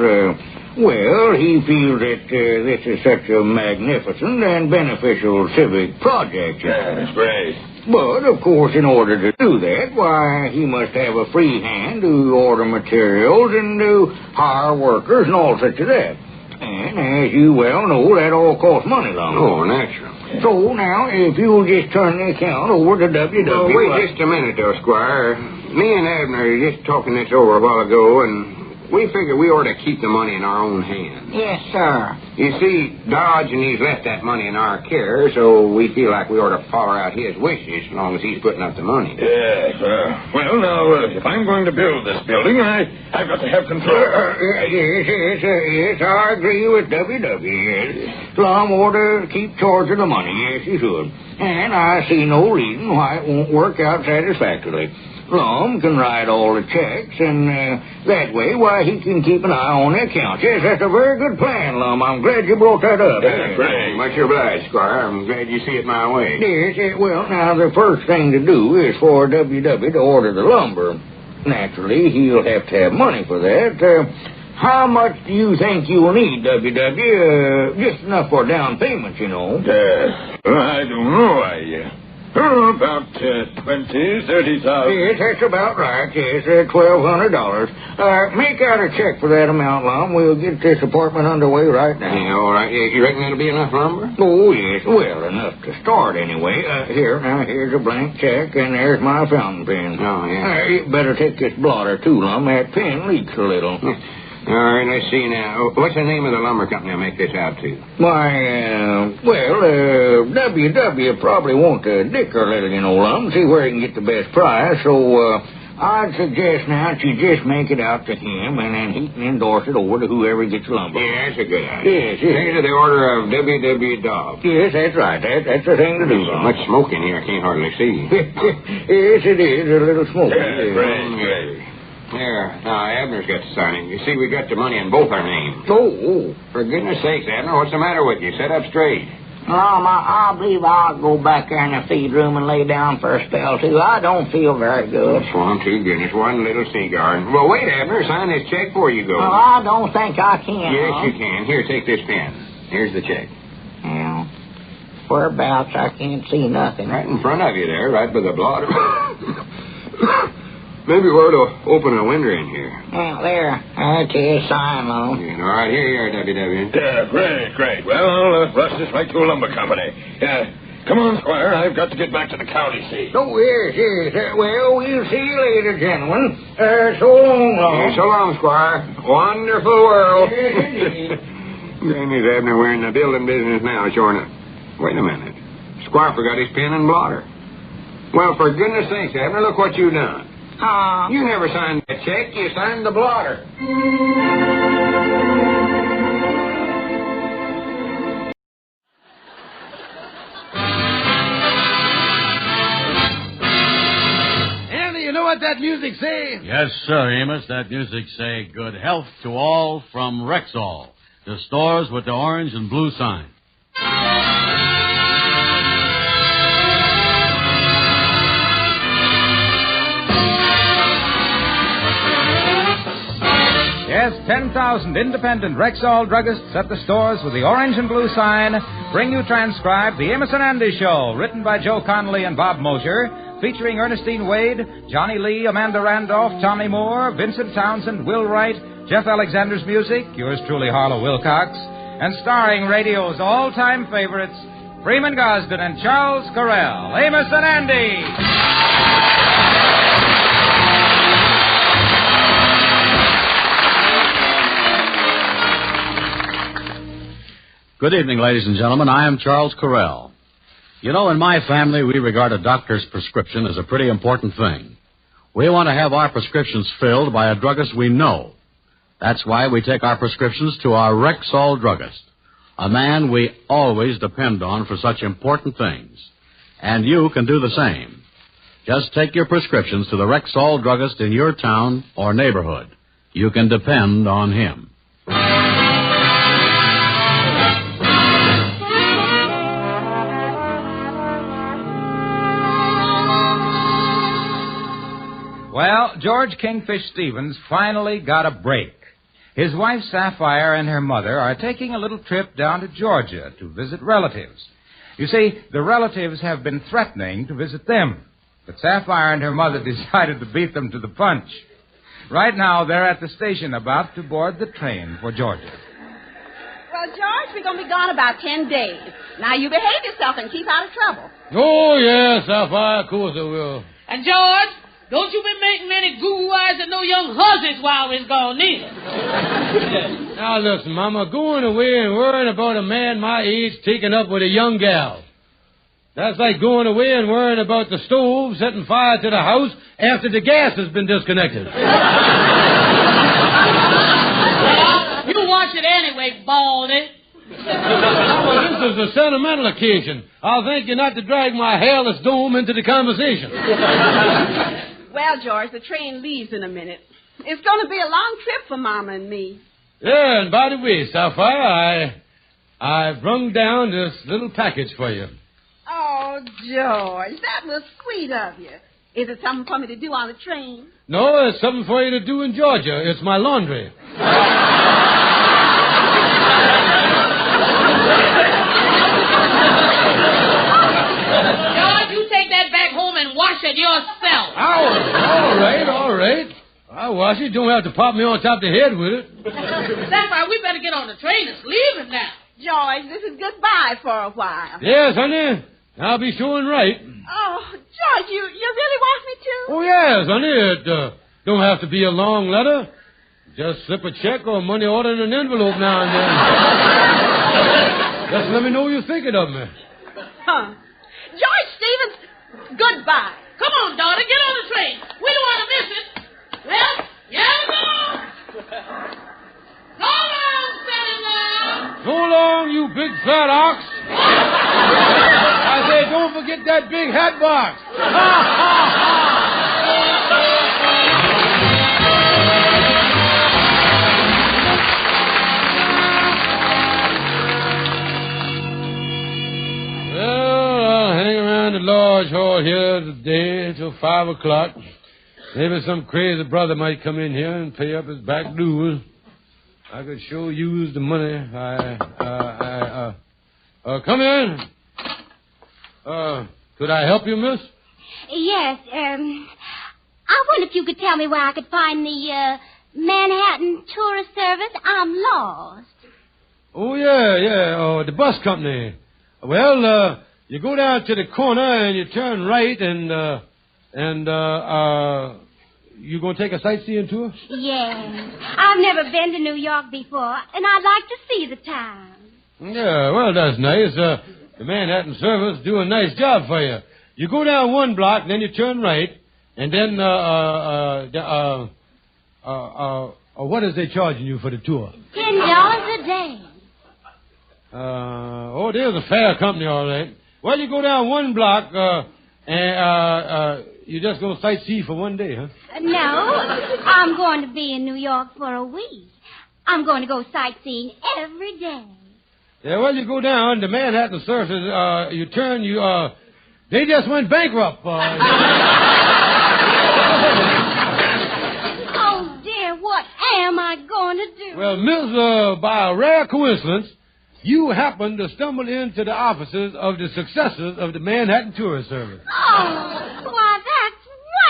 he feels that this is such a magnificent and beneficial civic project. That's great. But, of course, in order to do that, why, he must have a free hand to order materials and to hire workers and all such as that. And, as you well know, that all costs money, Lum. Oh, natural. So, now, if you'll just turn the account over to WW... Oh, wait just a minute, though, Squire. Me and Abner are just talking this over a while ago, and we figure we ought to keep the money in our own hands. Yes, sir. You see, Dodge and he's left that money in our care, so we feel like we ought to follow out his wishes as long as he's putting up the money. Well, now, if I'm going to build this building, I've got to have control. Yes, I agree with WW, yes. Lum ought to keep charge of the money, yes, he should. And I see no reason why it won't work out satisfactorily. Lum can write all the checks, and that way, he can keep an eye on the accounts. Yes, that's a very good plan, Lum. I'm glad you brought that up. Great. Much obliged, Squire. I'm glad you see it my way. Yes, well, now, the first thing to do is for WW to order the lumber. Naturally, he'll have to have money for that. How much do you think you'll need, WW? Just enough for down payment, you know. I don't know. About 20,000, 30,000. Yes, that's about right. Yes, $1,200. Make out a check for that amount, Lum. We'll get this apartment underway right now. Yeah, all right. You reckon that'll be enough lumber? Oh, yes. Well, enough to start anyway. Here's a blank check, and there's my fountain pen. Oh, yeah. You better take this blotter, too, Lum. That pen leaks a little. All right, let's see now. What's the name of the lumber company I'll make this out to? WW probably want to dicker a little, you know, Lum, see where he can get the best price. So, I'd suggest now that you just make it out to him, and then he can endorse it over to whoever gets lumber. Yeah, that's a good idea. Yes. Take it to the order of WW Dobbs. Yes, that's right. That's the thing to do, Lum. Much smoke in here, I can't hardly see. Yes, it is. A little smoky. Great. There. Now, Abner's got to sign it. You see, we got the money in both our names. Oh. For goodness sakes, Abner, what's the matter with you? Sit up straight. I believe I'll go back there in the feed room and lay down for a spell, too. I don't feel very good. Swamp, too, goodness. One little cigar. Well, wait, Abner. Sign this check before you go. I don't think I can. Yes, you can. Here, take this pen. Here's the check. Well, whereabouts? I can't see nothing. Right in front of you there, right by the blotter. Maybe we ought to open a window in here. Well, there. That's his sign, Lum. Yeah, all right, here you are, WW. Great. Well, I'll rush this right to a lumber company. Come on, Squire. I've got to get back to the county seat. Oh, yes. Well, we'll see you later, gentlemen. So long, Lum. Yeah, so long, Squire. Wonderful world. Yes, Granny's Abner, we're in the building business now, sure enough. Wait a minute. Squire forgot his pen and blotter. Well, for goodness sakes, Abner, look what you done. You never signed that check. You signed the blotter. Andy, you know what that music says? Yes, sir, Amos. That music say good health to all from Rexall, the stores with the orange and blue sign. Yes, 10,000 independent Rexall druggists at the stores with the orange and blue sign bring you transcribed The Amos and Andy Show, written by Joe Connolly and Bob Mosher, featuring Ernestine Wade, Johnny Lee, Amanda Randolph, Tommy Moore, Vincent Townsend, Will Wright, Jeff Alexander's music, yours truly, Harlow Wilcox, and starring radio's all-time favorites, Freeman Gosden and Charles Correll, Amos and Andy. Good evening, ladies and gentlemen. I am Charles Correll. You know, in my family, we regard a doctor's prescription as a pretty important thing. We want to have our prescriptions filled by a druggist we know. That's why we take our prescriptions to our Rexall druggist, a man we always depend on for such important things. And you can do the same. Just take your prescriptions to the Rexall druggist in your town or neighborhood. You can depend on him. Well, George Kingfish Stevens finally got a break. His wife, Sapphire, and her mother are taking a little trip down to Georgia to visit relatives. You see, the relatives have been threatening to visit them, but Sapphire and her mother decided to beat them to the punch. Right now, they're at the station about to board the train for Georgia. Well, George, we're going to be gone about 10 days. Now, you behave yourself and keep out of trouble. Oh, yes, Sapphire, of course I will. And, George, don't you be making any goo eyes at no young hussies while we're gone either. Now, listen, Mama, going away and worrying about a man my age taking up with a young gal. That's like going away and worrying about the stove setting fire to the house after the gas has been disconnected. You watch it anyway, baldy. Well, this is a sentimental occasion. I'll thank you not to drag my hairless dome into the conversation. Well, George, the train leaves in a minute. It's going to be a long trip for Mama and me. Yeah, and by the way, Sapphire, I've rung down this little package for you. Oh, George, that was sweet of you. Is it something for me to do on the train? No, it's something for you to do in Georgia. It's my laundry. George, you take that back home and wash it yourself. All right. I'll wash it. Don't have to pop me on top of the head with it. That's why we better get on the train. It's leaving now. George, this is goodbye for a while. Yes, honey. I'll be sure and right. Oh, George, you really want me to? Oh, yes, honey. It don't have to be a long letter. Just slip a check or money order in an envelope now and then. Just let me know you're thinking of me. Huh. George Stevens, goodbye. Come on, daughter, get on the train. We don't want to miss it. Well, here we go. So long, Senator. So long, you big fat ox. I say, don't forget that big hat box. Well, I'll hang around the lodge hall here today till 5 o'clock. Maybe some crazy brother might come in here and pay up his back dues. I could sure use the money. Come in. Could I help you, miss? Yes, I wonder if you could tell me where I could find the Manhattan Tourist Service. I'm lost. Oh, yeah. Oh, the bus company. Well, you go down to the corner and you turn right and you going to take a sightseeing tour? Yes. I've never been to New York before, and I'd like to see the town. Yeah, well, that's nice. The Manhattan Service do a nice job for you. You go down one block, then you turn right, and then, what is they charging you for the tour? $10 a day. There's a fare company, all right. Well, you go down one block, and you just go sightsee for one day, huh? No, I'm going to be in New York for a week. I'm going to go sightseeing every day. Yeah, well, you go down the Manhattan Service, you turn, they just went bankrupt. Oh, dear, what am I going to do? Well, Miss, by a rare coincidence, you happen to stumble into the offices of the successors of the Manhattan Tourist Service. Oh, why, that's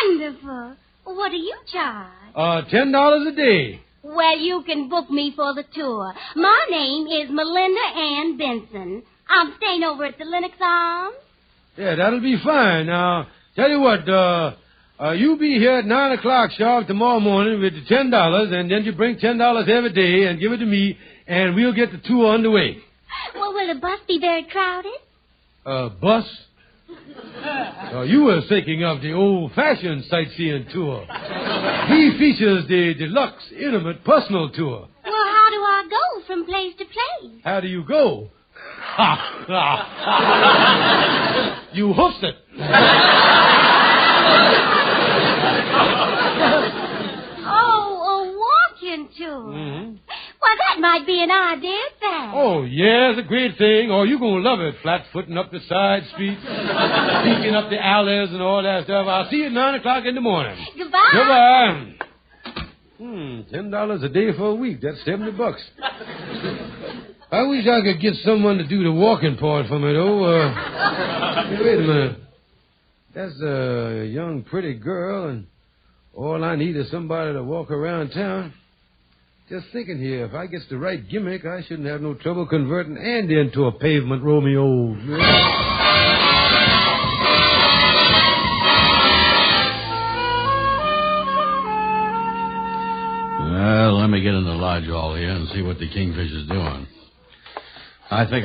wonderful. What do you charge? $10 a day. Well, you can book me for the tour. My name is Melinda Ann Benson. I'm staying over at the Lennox Arms. Yeah, that'll be fine. Now, tell you what, you be here at 9 o'clock sharp tomorrow morning with the $10, and then you bring $10 every day and give it to me, and we'll get the tour underway. Well, will the bus be very crowded? Bus? You were thinking of the old-fashioned sightseeing tour. He features the deluxe, intimate, personal tour. Well, how do I go from place to place? How do you go? You hoofed it. Oh, a walking tour. Mm-hmm. Well, that might be an idea, Sam. Oh, yeah, it's a great thing. Oh, you're going to love it. Flat-footing up the side streets, peeking up the alleys and all that stuff. I'll see you at 9 o'clock in the morning. Goodbye. Goodbye. $10 a day for a week. That's $70. I wish I could get someone to do the walking part for me, though. Hey, wait a minute. That's a young, pretty girl, and all I need is somebody to walk around town. Just thinking here, if I gets the right gimmick, I shouldn't have no trouble converting Andy into a pavement Romeo. Well, let me get in the lodge hall here and see what the Kingfish is doing. I think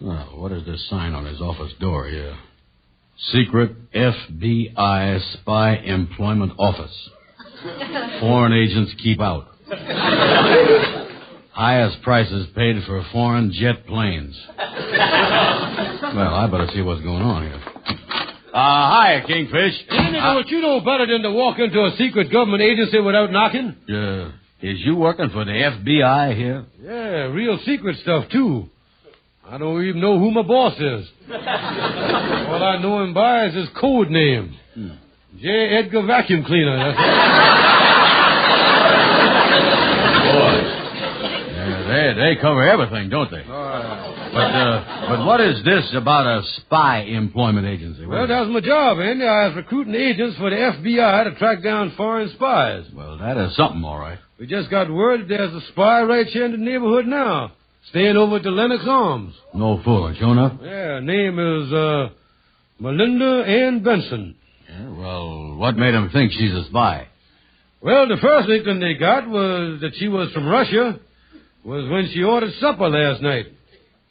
well, what is this sign on his office door here? Secret FBI Spy Employment Office. Foreign agents keep out. Highest prices paid for foreign jet planes. Well, I better see what's going on here. Hi, Kingfish. What you know better than to walk into a secret government agency without knocking? Is you working for the FBI here? Yeah, real secret stuff, too. I don't even know who my boss is. All I know him by is his code name. J. Edgar Vacuum Cleaner. That's it. They cover everything, don't they? But what is this about a spy employment agency? Well, that's my job, Andy. I was recruiting agents for the FBI to track down foreign spies. Well, that is something, all right. We just got word that there's a spy right here in the neighborhood now, staying over at the Lennox Arms. No fooling, sure enough? Yeah, name is, Melinda Ann Benson. Yeah, well, what made them think she's a spy? Well, the first inkling they got was that she was from Russia, was when she ordered supper last night.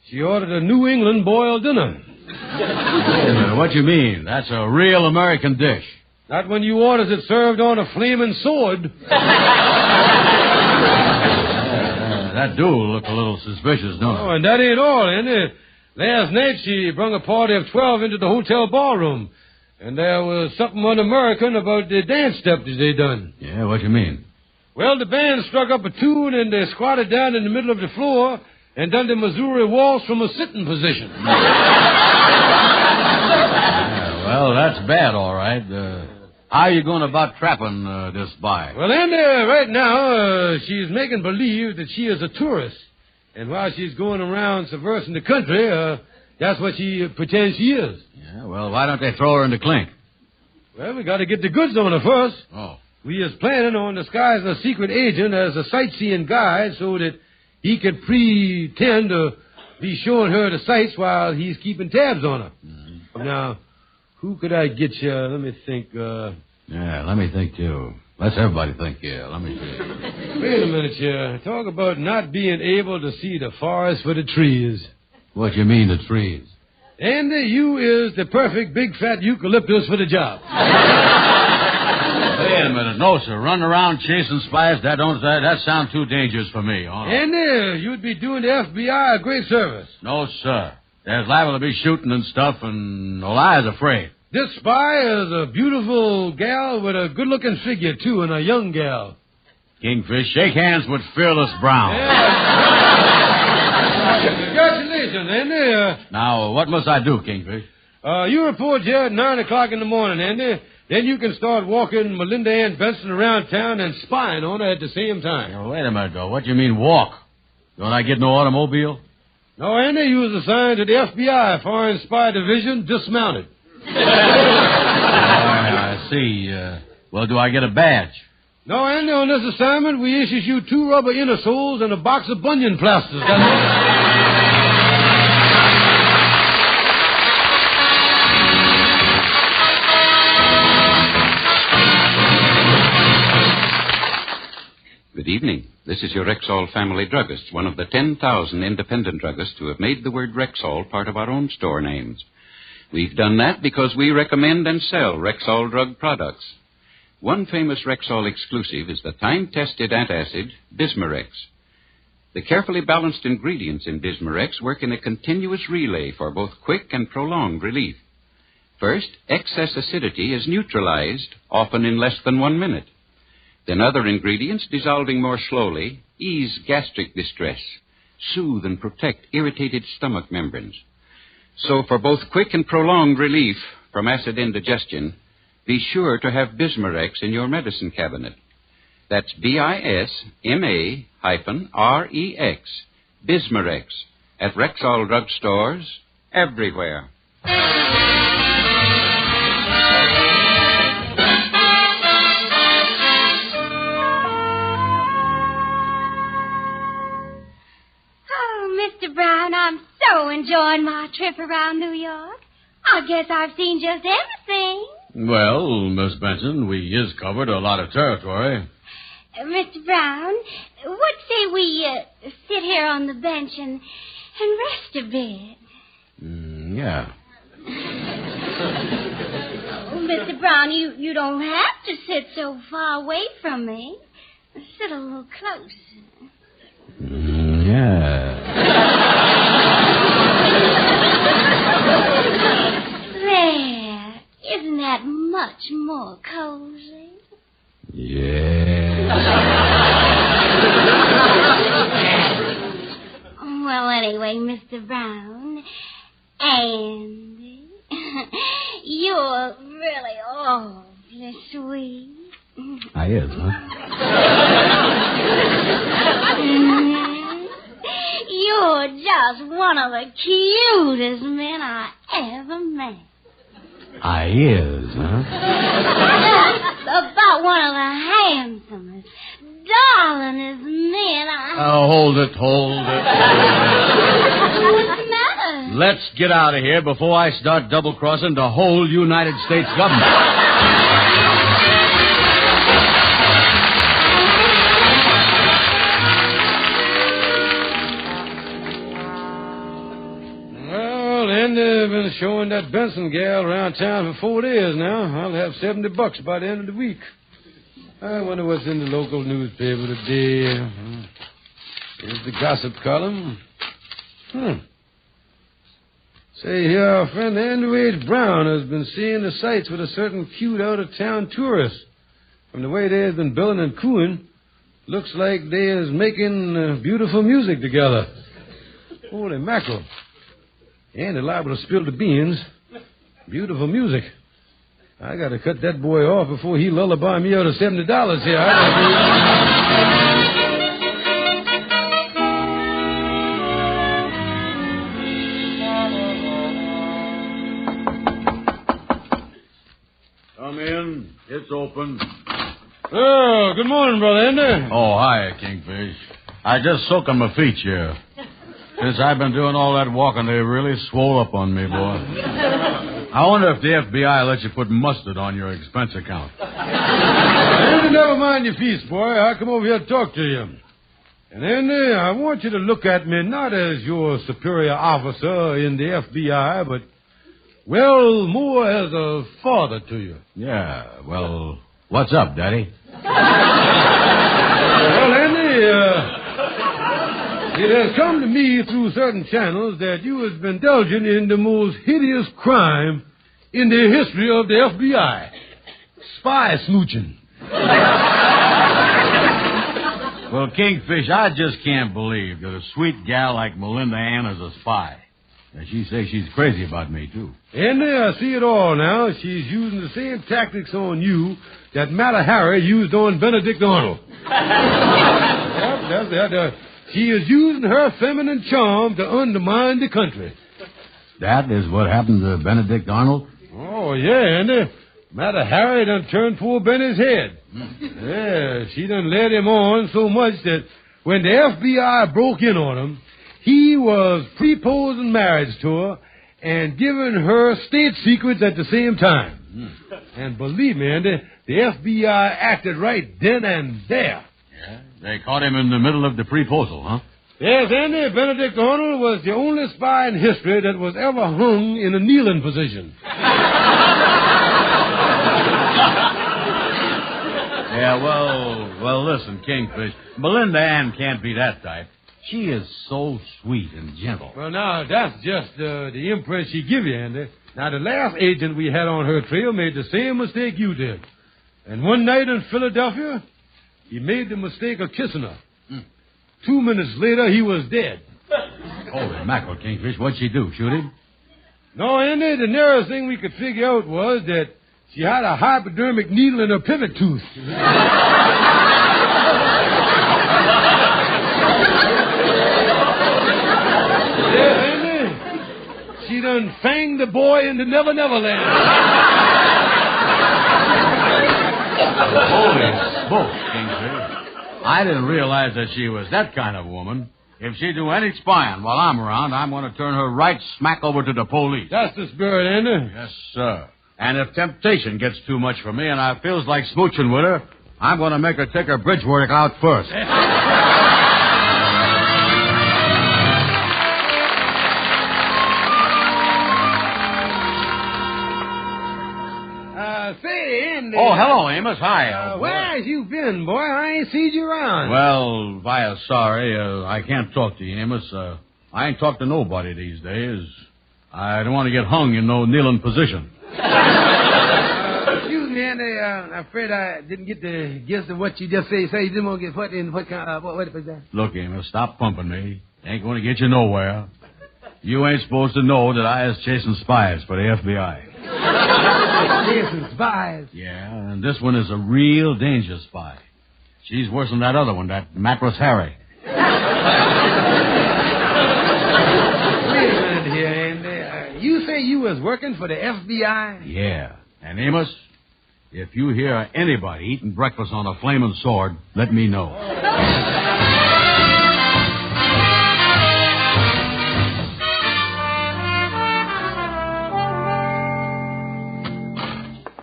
She ordered a New England boiled dinner. Wait a minute, what you mean? That's a real American dish. Not when you orders it served on a flaming sword. That do look a little suspicious, don't it? Oh, and that ain't all, Andy. Last night she brung a party of 12 into the hotel ballroom. And there was something un-American about the dance step that they done. Yeah, what you mean? Well, the band struck up a tune and they squatted down in the middle of the floor and done the Missouri waltz from a sitting position. Well, that's bad, all right. How are you going about trapping this spy? Well, Andy, right now, she's making believe that she is a tourist. And while she's going around subversing the country, that's what she pretends she is. Yeah, well, why don't they throw her in the clink? Well, we got to get the goods on her first. Oh. We is planning on disguising a secret agent as a sightseeing guide so that he could pretend to be showing her the sights while he's keeping tabs on her. Mm-hmm. Now, who could I get you? Let me think. Yeah, let me think, too. Let's everybody think, yeah. Let me see. Wait a minute, here. Talk about not being able to see the forest for the trees. What you mean, the trees? Andy, you is the perfect big fat eucalyptus for the job. Wait a minute. No, sir. Run around chasing spies, that sounds too dangerous for me. Oh, no. Andy, you'd be doing the FBI a great service. No, sir. There's liable to be shooting and stuff, and Eli's afraid. This spy is a beautiful gal with a good-looking figure, too, and a young gal. Kingfish, shake hands with Fearless Brown. Yeah. Congratulations, Andy. Now, what must I do, Kingfish? You report here at 9 o'clock in the morning, Andy. Then you can start walking Melinda Ann Benson around town and spying on her at the same time. Now, wait a minute, though. What do you mean, walk? Don't I get no automobile? No, Andy, you was assigned to the FBI Foreign Spy Division, dismounted. I see. Well, do I get a badge? No, Andy, on this assignment, we issued you 2 rubber inner soles and a box of bunion plasters. Good evening. This is your Rexall family druggist, one of the 10,000 independent druggists who have made the word Rexall part of our own store names. We've done that because we recommend and sell Rexall drug products. One famous Rexall exclusive is the time-tested antacid, Bismarex. The carefully balanced ingredients in Bismarex work in a continuous relay for both quick and prolonged relief. First, excess acidity is neutralized, often in less than 1 minute. Then other ingredients, dissolving more slowly, ease gastric distress, soothe and protect irritated stomach membranes. So for both quick and prolonged relief from acid indigestion, be sure to have Bismarex in your medicine cabinet. That's Bismarex, Bismarex, at Rexall drug stores everywhere. Mr. Brown, I'm so enjoying my trip around New York. I guess I've seen just everything. Well, Miss Benson, we is covered a lot of territory. Mr. Brown, what say we sit here on the bench and rest a bit? Yeah. Oh, Mr. Brown, you don't have to sit so far away from me. Sit a little closer. Yeah. There. Isn't that much more cozy? Yeah. Well, anyway, Mr. Brown, Andy, you're really awfully sweet. I is, huh? You're just one of the cutest men I ever met. I is, huh? About one of the handsomest, darlingest men Hold it. What's the matter? Let's get out of here before I start double-crossing the whole United States government. I've been showing that Benson gal around town for 4 days now. I'll have $70 by the end of the week. I wonder what's in the local newspaper today. Here's the gossip column. Say here, our friend Andrew H. Brown has been seeing the sights with a certain cute out-of-town tourist. From the way they has been billing and cooing, looks like they is making beautiful music together. Holy mackerel. And they're liable to spill the beans. Beautiful music. I got to cut that boy off before he lullaby me out of $70 here. Come in. It's open. Oh, good morning, Brother Ender. Oh, hi, Kingfish. I just soaked on my feet here. Since I've been doing all that walking, they really swole up on me, boy. I wonder if the FBI lets you put mustard on your expense account. Never mind your feast, boy. I'll come over here to talk to you. And then I want you to look at me not as your superior officer in the FBI, but, well, more as a father to you. Yeah, well, what's up, Daddy? Well, Andy, it has come to me through certain channels that you have been indulging in the most hideous crime in the history of the FBI. Spy smooching. Well, Kingfish, I just can't believe that a sweet gal like Melinda Ann is a spy. And she says she's crazy about me, too. And I see it all now. She's using the same tactics on you that Mata Hari used on Benedict Arnold. Yep, that's that. She is using her feminine charm to undermine the country. That is what happened to Benedict Arnold? Oh, yeah, and Mata Hari done turned poor Benny's head. Yeah, she done led him on so much that when the FBI broke in on him, he was proposing marriage to her and giving her state secrets at the same time. And believe me, Andy, the FBI acted right then and there. Yeah? They caught him in the middle of the proposal, huh? Yes, Andy, Benedict Arnold was the only spy in history that was ever hung in a kneeling position. Yeah, well, listen, Kingfish. Melinda Ann can't be that type. She is so sweet and gentle. Well, now, that's just the impress she give you, Andy. Now, the last agent we had on her trail made the same mistake you did. And one night in Philadelphia, he made the mistake of kissing her. 2 minutes later, he was dead. Holy mackerel, Kingfish. What'd she do, shoot him? No, Andy, the nearest thing we could figure out was that she had a hypodermic needle in her pivot tooth. Yeah, Andy. She done fanged the boy into Never Never Land. Holy smokes, Kingfish. I didn't realize that she was that kind of woman. If she do any spying while I'm around, I'm going to turn her right smack over to the police. That's the spirit, Andy. Yes, sir. And if temptation gets too much for me and I feels like smooching with her, I'm going to make her take her bridge work out first. Say, Andy. Oh, hello, Amos. Hi. Where's you been, boy? I ain't seen you around. Well, via sorry, I can't talk to you, Amos. I ain't talked to nobody these days. I don't want to get hung in no kneeling position. Excuse me, Andy. I'm afraid I didn't get the gist of what you just said. You say you didn't want to get put in what kind of... What was that? Look, Amos, stop pumping me. Ain't going to get you nowhere. You ain't supposed to know that I is chasing spies for the FBI. Chasing spies? Yeah, and this one is a real danger spy. She's worse than that other one, that Mattress Harry. Wait a minute here, Andy. You say you was working for the FBI? Yeah. And Amos, if you hear anybody eating breakfast on a flaming sword, let me know.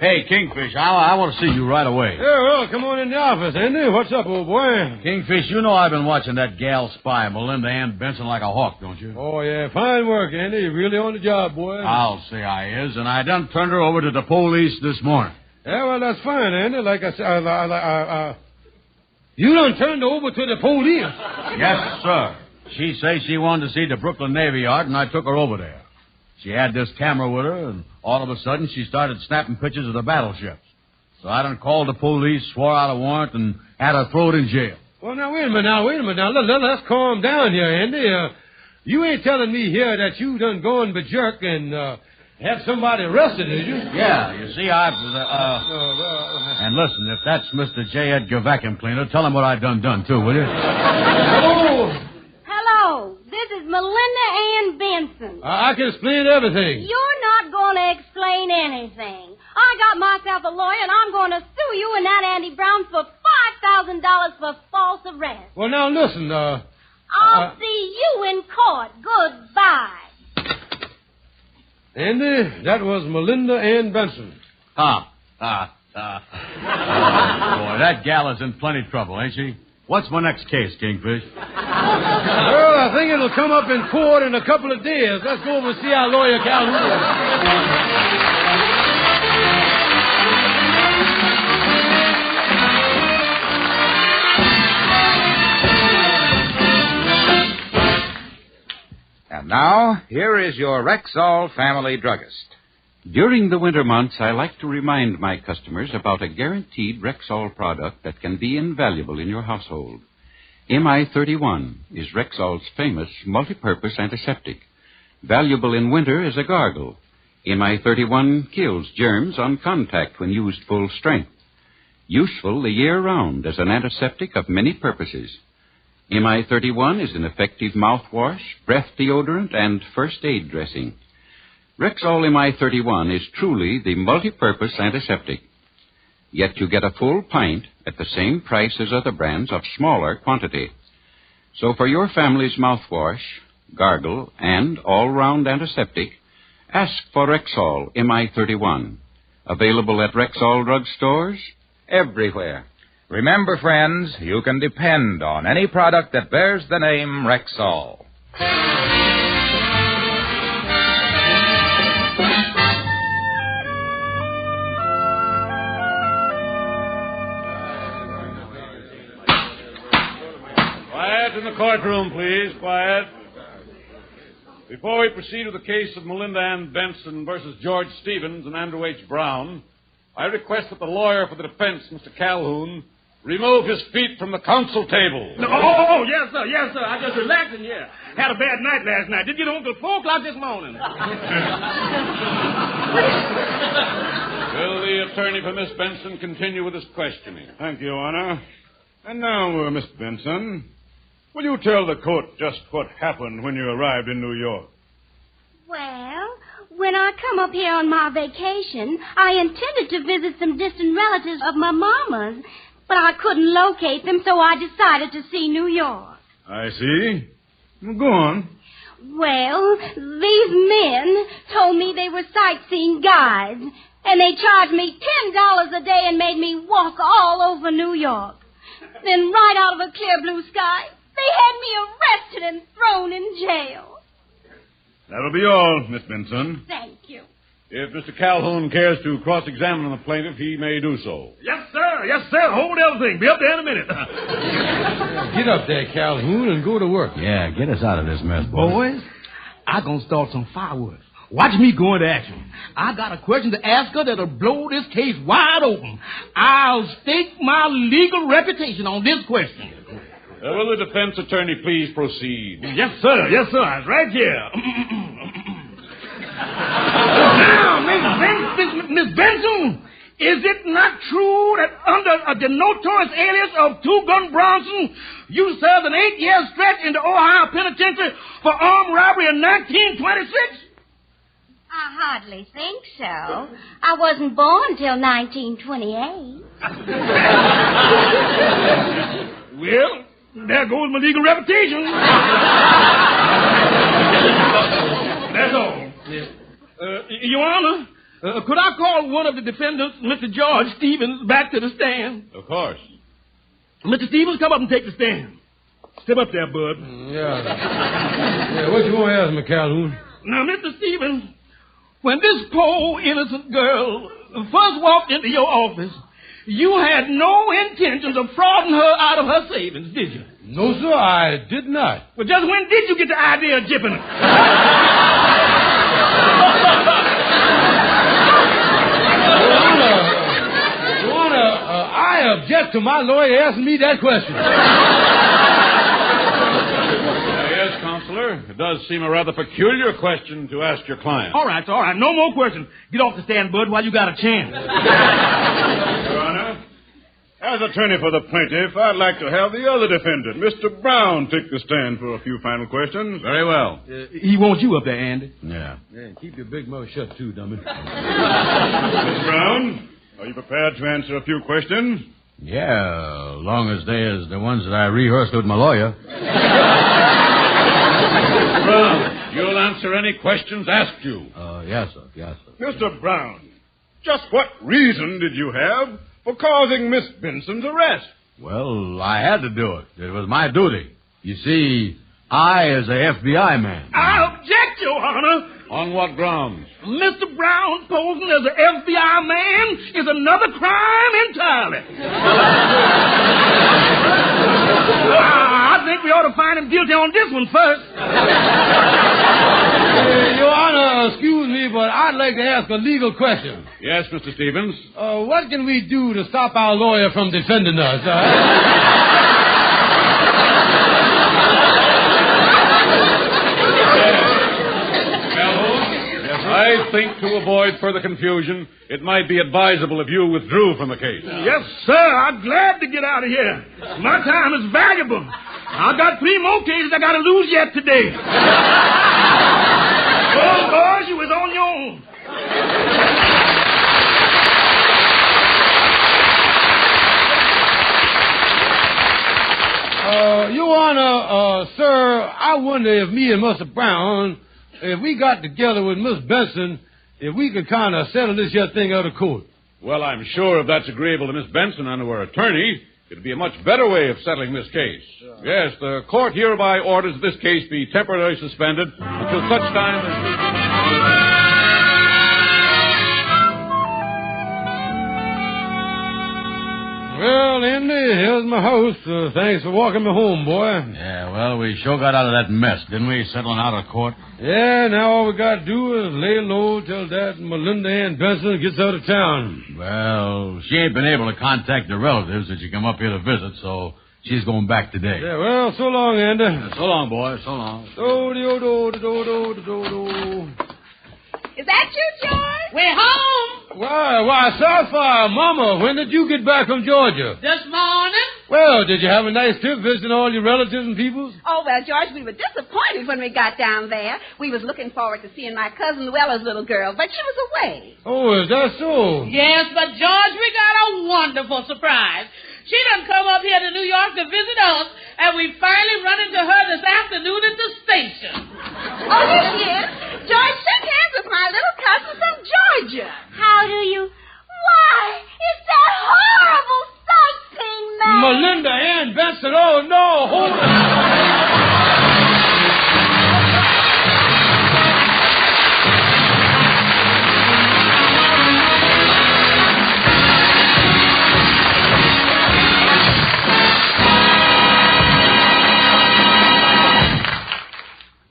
Hey, Kingfish, I want to see you right away. Yeah, well, come on in the office, Andy. What's up, old boy? Kingfish, you know I've been watching that gal spy, Melinda Ann Benson, like a hawk, don't you? Oh, yeah. Fine work, Andy. You're really on the job, boy. I'll say I is, and I done turned her over to the police this morning. Yeah, well, that's fine, Andy. Like I said, you done turned her over to the police. Yes, sir. She say she wanted to see the Brooklyn Navy Yard, and I took her over there. She had this camera with her, and all of a sudden she started snapping pictures of the battleships. So I done called the police, swore out a warrant, and had her thrown in jail. Well, now, wait a minute. Now, let's calm down here, Andy. You ain't telling me here that you done gone berserk and had somebody arrested, is you? Yeah, you see, and listen, if that's Mr. J. Edgar Vacuum Cleaner, tell him what I done too, will you? Oh! Hello, this is Melinda Ann Benson. I can explain everything. You're not going to explain anything. I got myself a lawyer, and I'm going to sue you and that Andy Brown for $5,000 for false arrest. Well, now, listen, I'll see you in court. Goodbye. Andy, that was Melinda Ann Benson. Boy, that gal is in plenty trouble, ain't she? What's my next case, Kingfish? Well, I think it'll come up in court in a couple of days. Let's go over and see our lawyer, Calhoun. And now, here is your Rexall family druggist. During the winter months, I like to remind my customers about a guaranteed Rexall product that can be invaluable in your household. MI-31 is Rexall's famous multi-purpose antiseptic. Valuable in winter as a gargle. MI-31 kills germs on contact when used full strength. Useful the year round as an antiseptic of many purposes. MI-31 is an effective mouthwash, breath deodorant, and first aid dressing. Rexall MI-31 is truly the multi-purpose antiseptic. Yet you get a full pint at the same price as other brands of smaller quantity. So for your family's mouthwash, gargle, and all-round antiseptic, ask for Rexall MI-31. Available at Rexall drugstores everywhere. Remember, friends, you can depend on any product that bears the name Rexall. Quiet in the courtroom, please. Quiet. Before we proceed with the case of Melinda Ann Benson versus George Stevens and Andrew H. Brown, I request that the lawyer for the defense, Mr. Calhoun, remove his feet from the counsel table. Oh, yes, sir. Yes, sir. I just relaxing here. Had a bad night last night. Didn't get home till 4 o'clock this morning. Will the attorney for Miss Benson continue with his questioning? Thank you, Your Honor. And now, Miss Benson, will you tell the court just what happened when you arrived in New York? Well, when I come up here on my vacation, I intended to visit some distant relatives of my mama's, but I couldn't locate them, so I decided to see New York. I see. Well, go on. Well, these men told me they were sightseeing guides, and they charged me $10 a day and made me walk all over New York. Then right out of a clear blue sky, they had me arrested and thrown in jail. That'll be all, Miss Benson. Thank you. If Mr. Calhoun cares to cross-examine the plaintiff, he may do so. Yes, sir. Yes, sir. Hold everything. Be up there in a minute. Get up there, Calhoun, and go to work. Yeah, get us out of this mess, boys. Boys, I'm going to start some fireworks. Watch me go into action. I got a question to ask her that'll blow this case wide open. I'll stake my legal reputation on this question. Will the defense attorney please proceed? Yes, sir. Yes, sir. It's right here. Now, Miss Benson, is it not true that under the notorious alias of Two Gun Bronson, you served an 8-year stretch in the Ohio Penitentiary for armed robbery in 1926? I hardly think so. I wasn't born till 1928. Well, there goes my legal reputation. That's all. Your Honor, could I call one of the defendants, Mr. George Stevens, back to the stand? Of course. Mr. Stevens, come up and take the stand. Step up there, bud. Yeah, what you want to ask me, Calhoun? Now, Mr. Stevens, when this poor innocent girl first walked into your office, you had no intentions of frauding her out of her savings, did you? No, sir, I did not. Well, just when did you get the idea of jipping her? Your Honor, I object to my lawyer asking me that question. Yes, Counselor. It does seem a rather peculiar question to ask your client. All right. No more questions. Get off the stand, bud, while you got a chance. Your Honor, as attorney for the plaintiff, I'd like to have the other defendant, Mr. Brown, take the stand for a few final questions. Very well. He wants you up there, Andy. Yeah. Keep your big mouth shut, too, dummy. Miss Brown, are you prepared to answer a few questions? Yeah, as long as they is the ones that I rehearsed with my lawyer. Mr. Brown, you'll answer any questions asked you. Yes, sir. Mr. Brown, just what reason did you have for causing Miss Benson's arrest? Well, I had to do it. It was my duty. You see, I, as a FBI man... I object, Your Honor. On what grounds? Mr. Brown posing as an FBI man is another crime entirely. I think we ought to find him guilty on this one first. Your Honor, excuse me, but I'd like to ask a legal question. Yes, Mr. Stevens? What can we do to stop our lawyer from defending us? I think to avoid further confusion, it might be advisable if you withdrew from the case. Yes, sir. I'm glad to get out of here. My time is valuable. I've got 3 more cases I got to lose yet today. Well, boys, you was on your own. Your Honor, sir, I wonder if me and Mr. Brown, if we got together with Miss Benson, if we could kind of settle this here thing out of court. Well, I'm sure if that's agreeable to Miss Benson and to her attorney, It'd be a much better way of settling this case. Yes, the court hereby orders this case be temporarily suspended until such time as... Well, Andy, here's my house. Thanks for walking me home, boy. Yeah, well, we sure got out of that mess, didn't we, settling out of court? Yeah, now all we got to do is lay low till that Melinda Ann Benson gets out of town. Well, she ain't been able to contact the relatives that she come up here to visit, so she's going back today. Yeah, well, so long, Andy. So long, boy. So long. Is that you, George? We're home. Why, Sapphire, Mama, when did you get back from Georgia? This morning. Well, did you have a nice trip visiting all your relatives and peoples? Oh, well, George, we were disappointed when we got down there. We was looking forward to seeing my cousin Luella's little girl, but she was away. Oh, is that so? Yes, but, George, we got a wonderful surprise. She done come up here to New York to visit us, and we finally run into her this afternoon at the station. Oh, here she is. George, shake hands with my little cousin from Georgia. How do you... Why, it's that horrible sightseeing man. Melinda Ann Benson, oh, no, hold it.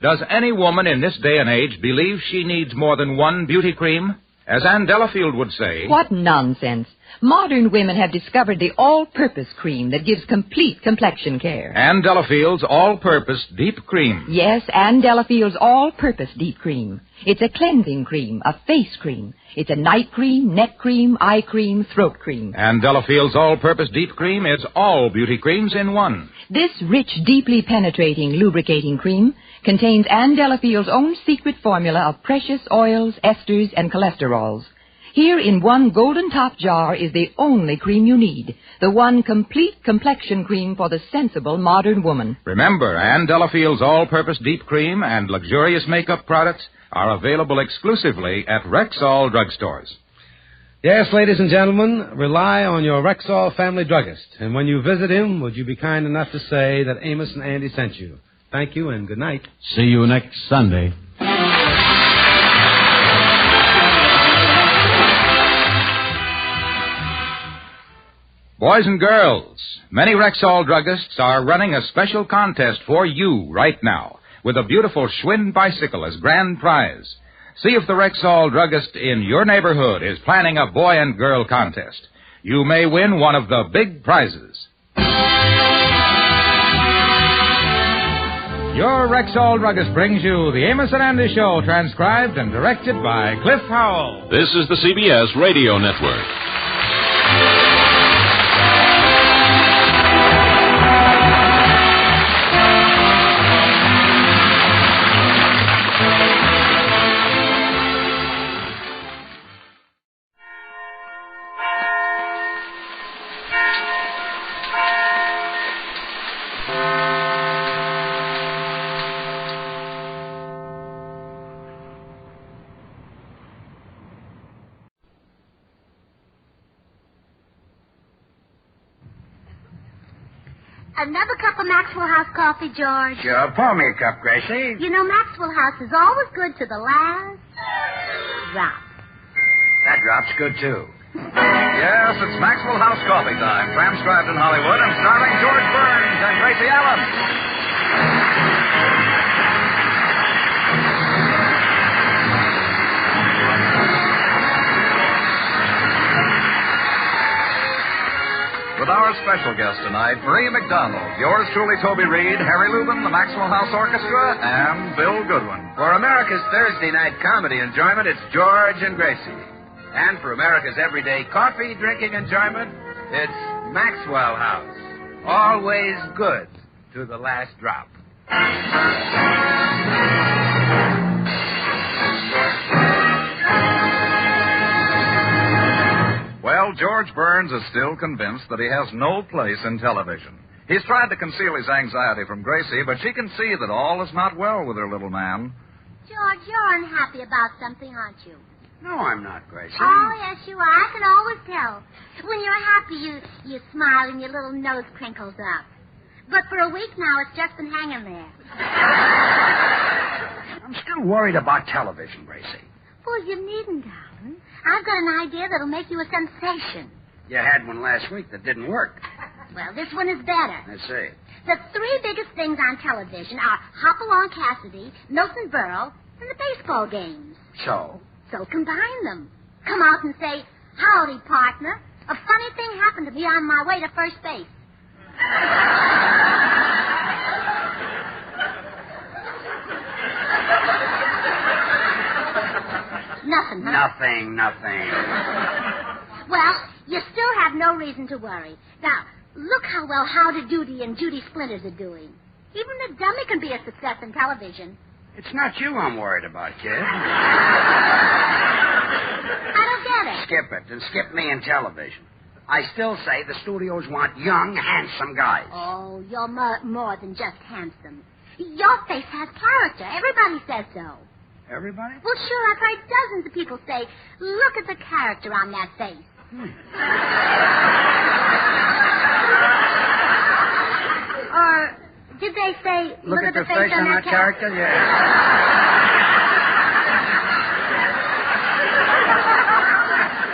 Does any woman in this day and age believe she needs more than one beauty cream? As Ann Delafield would say... What nonsense. Modern women have discovered the all-purpose cream that gives complete complexion care. Ann Delafield's all-purpose deep cream. Yes, Ann Delafield's all-purpose deep cream. It's a cleansing cream, a face cream. It's a night cream, neck cream, eye cream, throat cream. Ann Delafield's all-purpose deep cream is all beauty creams in one. This rich, deeply penetrating, lubricating cream contains Ann Delafield's own secret formula of precious oils, esters, and cholesterols. Here in one golden top jar is the only cream you need, the one complete complexion cream for the sensible modern woman. Remember, Ann Delafield's all-purpose deep cream and luxurious makeup products are available exclusively at Rexall drugstores. Yes, ladies and gentlemen, rely on your Rexall family druggist. And when you visit him, would you be kind enough to say that Amos and Andy sent you? Thank you and good night. See you next Sunday. Boys and girls, many Rexall druggists are running a special contest for you right now with a beautiful Schwinn bicycle as grand prize. See if the Rexall druggist in your neighborhood is planning a boy and girl contest. You may win one of the big prizes. Your Rexall druggist brings you the Amos and Andy Show, transcribed and directed by Cliff Howell. This is the CBS Radio Network. Another cup of Maxwell House coffee, George. Sure, pour me a cup, Gracie. You know, Maxwell House is always good to the last drop. That drop's good, too. Yes, it's Maxwell House coffee time, transcribed in Hollywood and starring George Burns and Gracie Allen. With our special guest tonight, Marie McDonald, yours truly, Toby Reed, Harry Lubin, the Maxwell House Orchestra, and Bill Goodwin. For America's Thursday night comedy enjoyment, it's George and Gracie. And for America's everyday coffee drinking enjoyment, it's Maxwell House. Always good to the last drop. Well, George Burns is still convinced that he has no place in television. He's tried to conceal his anxiety from Gracie, but she can see that all is not well with her little man. George, you're unhappy about something, aren't you? No, I'm not, Gracie. Oh, yes, you are. I can always tell. When you're happy, you smile and your little nose crinkles up. But for a week now, it's just been hanging there. I'm still worried about television, Gracie. Well, you needn't, darling. I've got an idea that'll make you a sensation. You had one last week that didn't work. Well, this one is better. Let's see. The three biggest things on television are Hopalong Cassidy, Milton Berle, and the baseball games. So combine them. Come out and say, howdy, partner. A funny thing happened to me on my way to first base. Nothing, huh? Nothing. Well, you still have no reason to worry. Now, look how well Howdy Doody and Judy Splinters are doing. Even the dummy can be a success in television. It's not you I'm worried about, kid. I don't get it. Skip it, and skip me in television. I still say the studios want young, handsome guys. Oh, you're more than just handsome. Your face has character. Everybody says so. Everybody? Well, sure, I've heard dozens of people say, look at the character on that face. Or did they say, look at the face on that character? Yeah.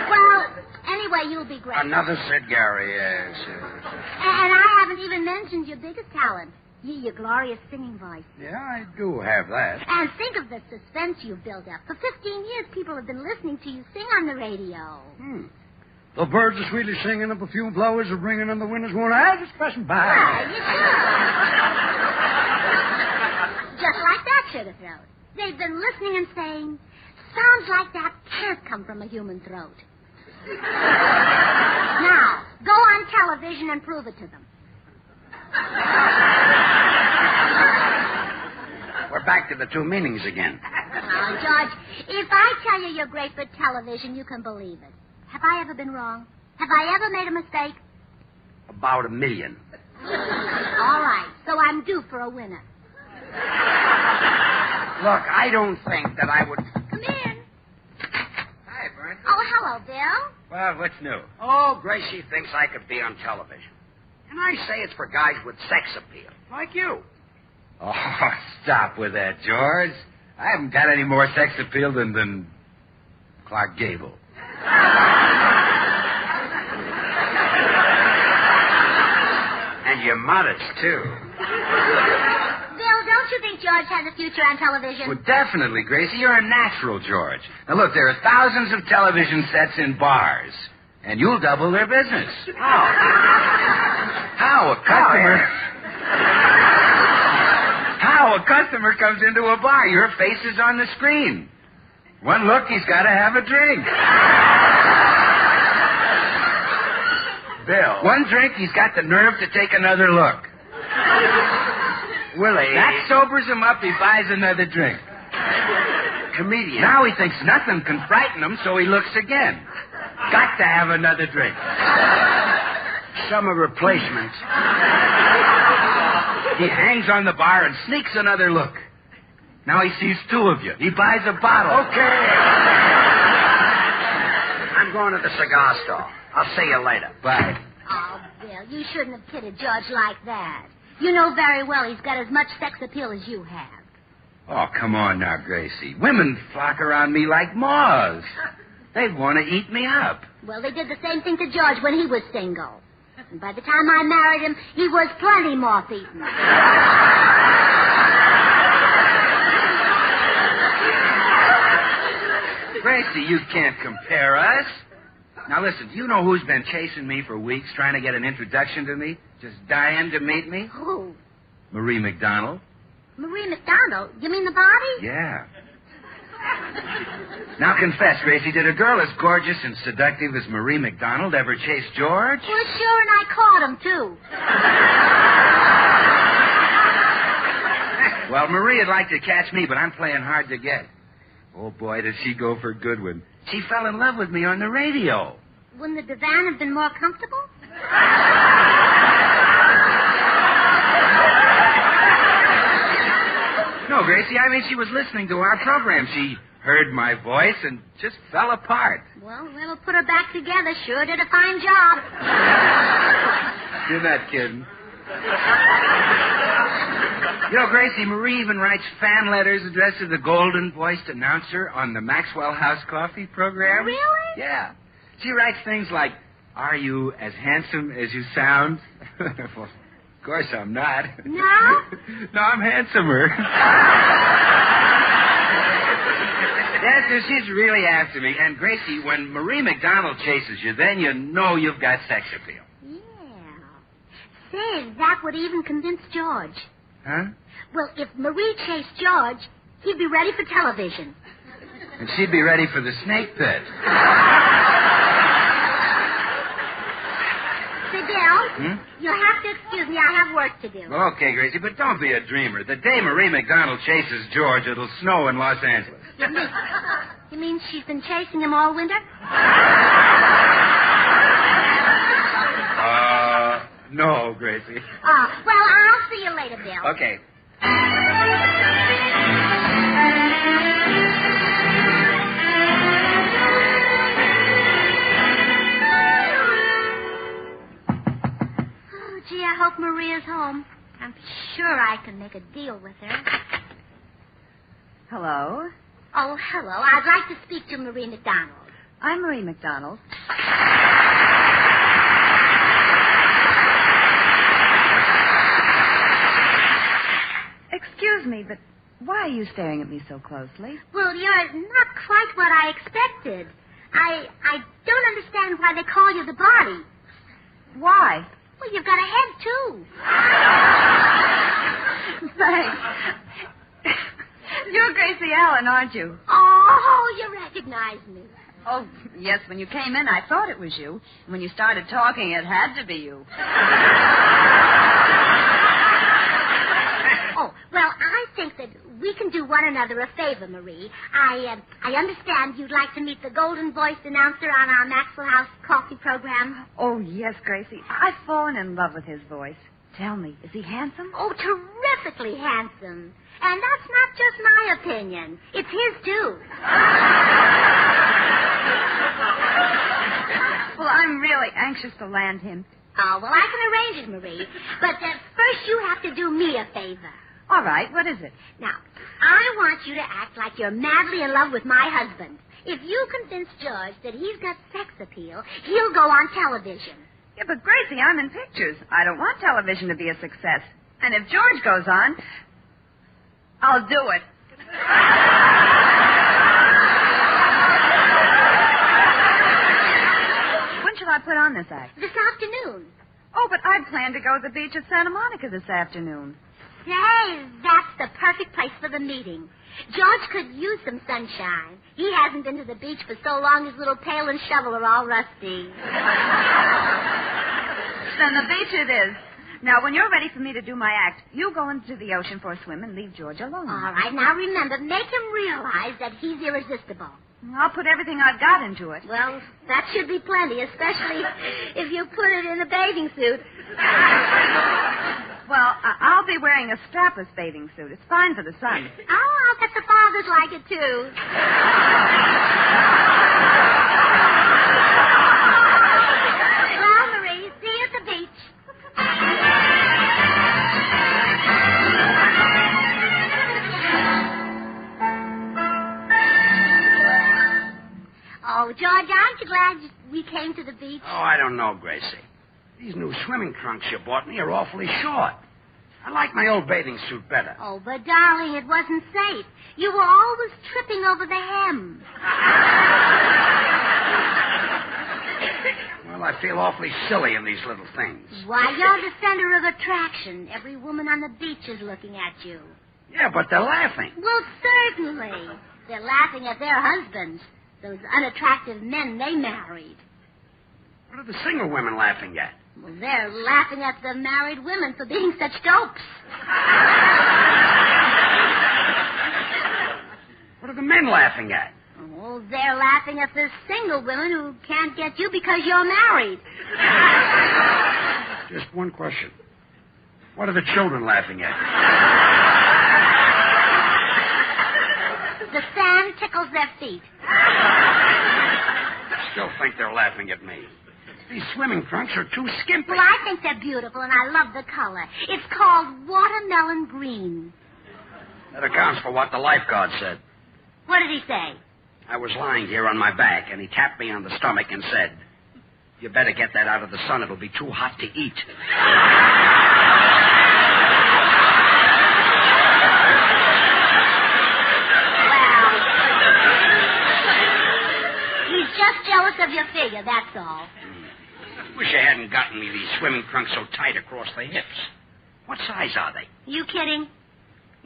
Well, anyway, you'll be great. Another Sid Gary, yes. And I haven't even mentioned your biggest talent. Your glorious singing voice. Yeah, I do have that. And think of the suspense you've built up. For 15 years, people have been listening to you sing on the radio. The birds are sweetly singing, up a few blowers are bringing in the winter's warm. I just pressing by. Yeah, you should. Just like that sugar throat. They've been listening and saying, sounds like that can't come from a human throat. Now, go on television and prove it to them. We're back to the two meanings again. Oh, George, if I tell you you're great for television, you can believe it. Have I ever been wrong? Have I ever made a mistake? About 1 million. All right, so I'm due for a winner. Look, I don't think that I would... Come in. Hi, Bert. Oh, hello, Bill. Well, what's new? Oh, Gracie thinks I could be on television. And I say it's for guys with sex appeal, like you. Oh, stop with that, George. I haven't got any more sex appeal than Clark Gable. And you're modest, too. Bill, don't you think George has a future on television? Well, definitely, Gracie. You're a natural, George. Now, look, there are thousands of television sets in bars, and you'll double their business. How a customer comes into a bar, your face is on the screen. One look, he's got to have a drink. Bill. One drink, he's got the nerve to take another look. Willie. That sobers him up, he buys another drink. Comedian. Now he thinks nothing can frighten him, so he looks again. Got to have another drink. Summer replacement. He hangs on the bar and sneaks another look. Now he sees two of you. He buys a bottle. Okay. I'm going to the cigar store. I'll see you later. Bye. Oh, Bill, you shouldn't have kidded George like that. You know very well he's got as much sex appeal as you have. Oh, come on now, Gracie. Women flock around me like moths. They want to eat me up. Well, they did the same thing to George when he was single. And by the time I married him, he was plenty moth-eaten. Gracie, you can't compare us. Now, listen, do you know who's been chasing me for weeks, trying to get an introduction to me? Just dying to meet me? Who? Marie McDonald. Marie McDonald? You mean the body? Yeah. Now, confess, Gracie, did a girl as gorgeous and seductive as Marie McDonald ever chase George? Well, sure, and I caught him, too. Well, Marie'd like to catch me, but I'm playing hard to get. Oh, boy, does she go for a good one. She fell in love with me on the radio. Wouldn't the divan have been more comfortable? No, Gracie, I mean, she was listening to our program. She heard my voice and just fell apart. Well, whoever put her back together sure did a fine job. You're not kidding. You know, Gracie, Marie even writes fan letters addressed to the golden-voiced announcer on the Maxwell House Coffee program. Really? Yeah. She writes things like, "Are you as handsome as you sound?" Well, of course I'm not. No? No, I'm handsomer. Yes, sir, she's really after me. And, Gracie, when Marie McDonald chases you, then you know you've got sex appeal. Say, that would even convince George. Huh? Well, if Marie chased George, he'd be ready for television. And she'd be ready for the snake pit. Say, Bill, you'll have to excuse me. I have work to do. Okay, Gracie, but don't be a dreamer. The day Marie McDonald chases George, it'll snow in Los Angeles. You mean she's been chasing him all winter? No, Gracie. Well, I'll see you later, Bill. Okay. Oh, gee, I hope Maria's home. I'm sure I can make a deal with her. Hello? Oh, hello. I'd like to speak to Marie McDonald. I'm Marie McDonald. Excuse me, but why are you staring at me so closely? Well, you're not quite what I expected. I don't understand why they call you the body. Why? Well, you've got a head, too. Thanks. You're Gracie Allen, aren't you? Oh, you recognize me. Oh, yes, when you came in, I thought it was you. When you started talking, it had to be you. Oh, well, I think that we can do one another a favor, Marie. I understand you'd like to meet the golden-voiced announcer on our Maxwell House Coffee program. Oh, yes, Gracie. I've fallen in love with his voice. Tell me, is he handsome? Oh, terrifically handsome. And that's not just my opinion. It's his, too. Well, I'm really anxious to land him. Oh, well, I can arrange it, Marie. But first you have to do me a favor. All right, what is it? Now, I want you to act like you're madly in love with my husband. If you convince George that he's got sex appeal, he'll go on television. Yeah, but Gracie, I'm in pictures. I don't want television to be a success. And if George goes on, I'll do it. When shall I put on this act? This afternoon. Oh, but I'd planned to go to the beach at Santa Monica this afternoon. Say, that's the perfect place for the meeting. George could use some sunshine. He hasn't been to the beach for so long his little pail and shovel are all rusty. Then the beach it is. Now, when you're ready for me to do my act, you go into the ocean for a swim and leave George alone. All right, now remember, make him realize that he's irresistible. I'll put everything I've got into it. Well, that should be plenty, especially if you put it in a bathing suit. Well, I'll be wearing a strapless bathing suit. It's fine for the sun. Oh, I'll bet the fathers like it, too. Well, Marie, see you at the beach. Oh, George, aren't you glad we came to the beach? Oh, I don't know, Gracie. These new swimming trunks you bought me are awfully short. I like my old bathing suit better. Oh, but, darling, it wasn't safe. You were always tripping over the hem. Well, I feel awfully silly in these little things. Why, you're the center of attraction. Every woman on the beach is looking at you. Yeah, but they're laughing. Well, certainly. They're laughing at their husbands, those unattractive men they married. What are the single women laughing at? Well, they're laughing at the married women for being such dopes. What are the men laughing at? Oh, they're laughing at the single women who can't get you because you're married. Just one question. What are the children laughing at? The sand tickles feet. Still think they're laughing at me. These swimming trunks are too skimpy. Well, I think they're beautiful, and I love the color. It's called watermelon green. That accounts for what the lifeguard said. What did he say? I was lying here on my back, and he tapped me on the stomach and said, "You better get that out of the sun. It'll be too hot to eat." He's just jealous of your figure, that's all. Wish I hadn't gotten me these swimming trunks so tight across the hips. What size are they? You kidding?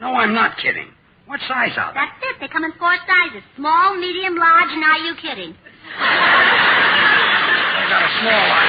No, I'm not kidding. What size are they? That's it. They come in 4 sizes. Small, medium, large, and are you kidding? I got a small one.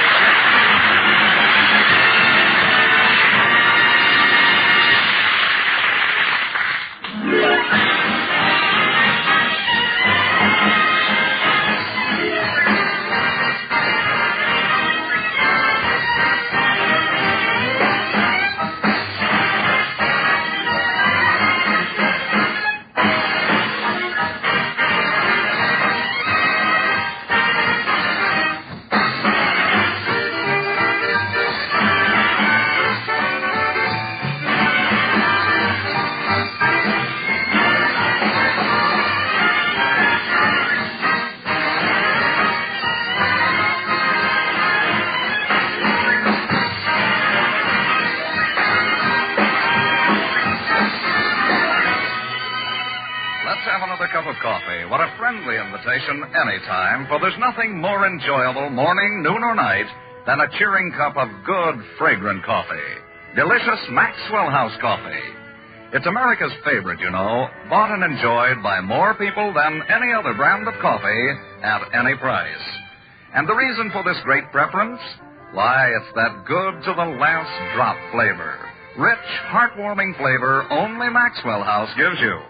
What a friendly invitation anytime, for there's nothing more enjoyable morning, noon, or night than a cheering cup of good, fragrant coffee. Delicious Maxwell House coffee. It's America's favorite, you know, bought and enjoyed by more people than any other brand of coffee at any price. And the reason for this great preference? Why, it's that good to the last drop flavor. Rich, heartwarming flavor only Maxwell House gives you.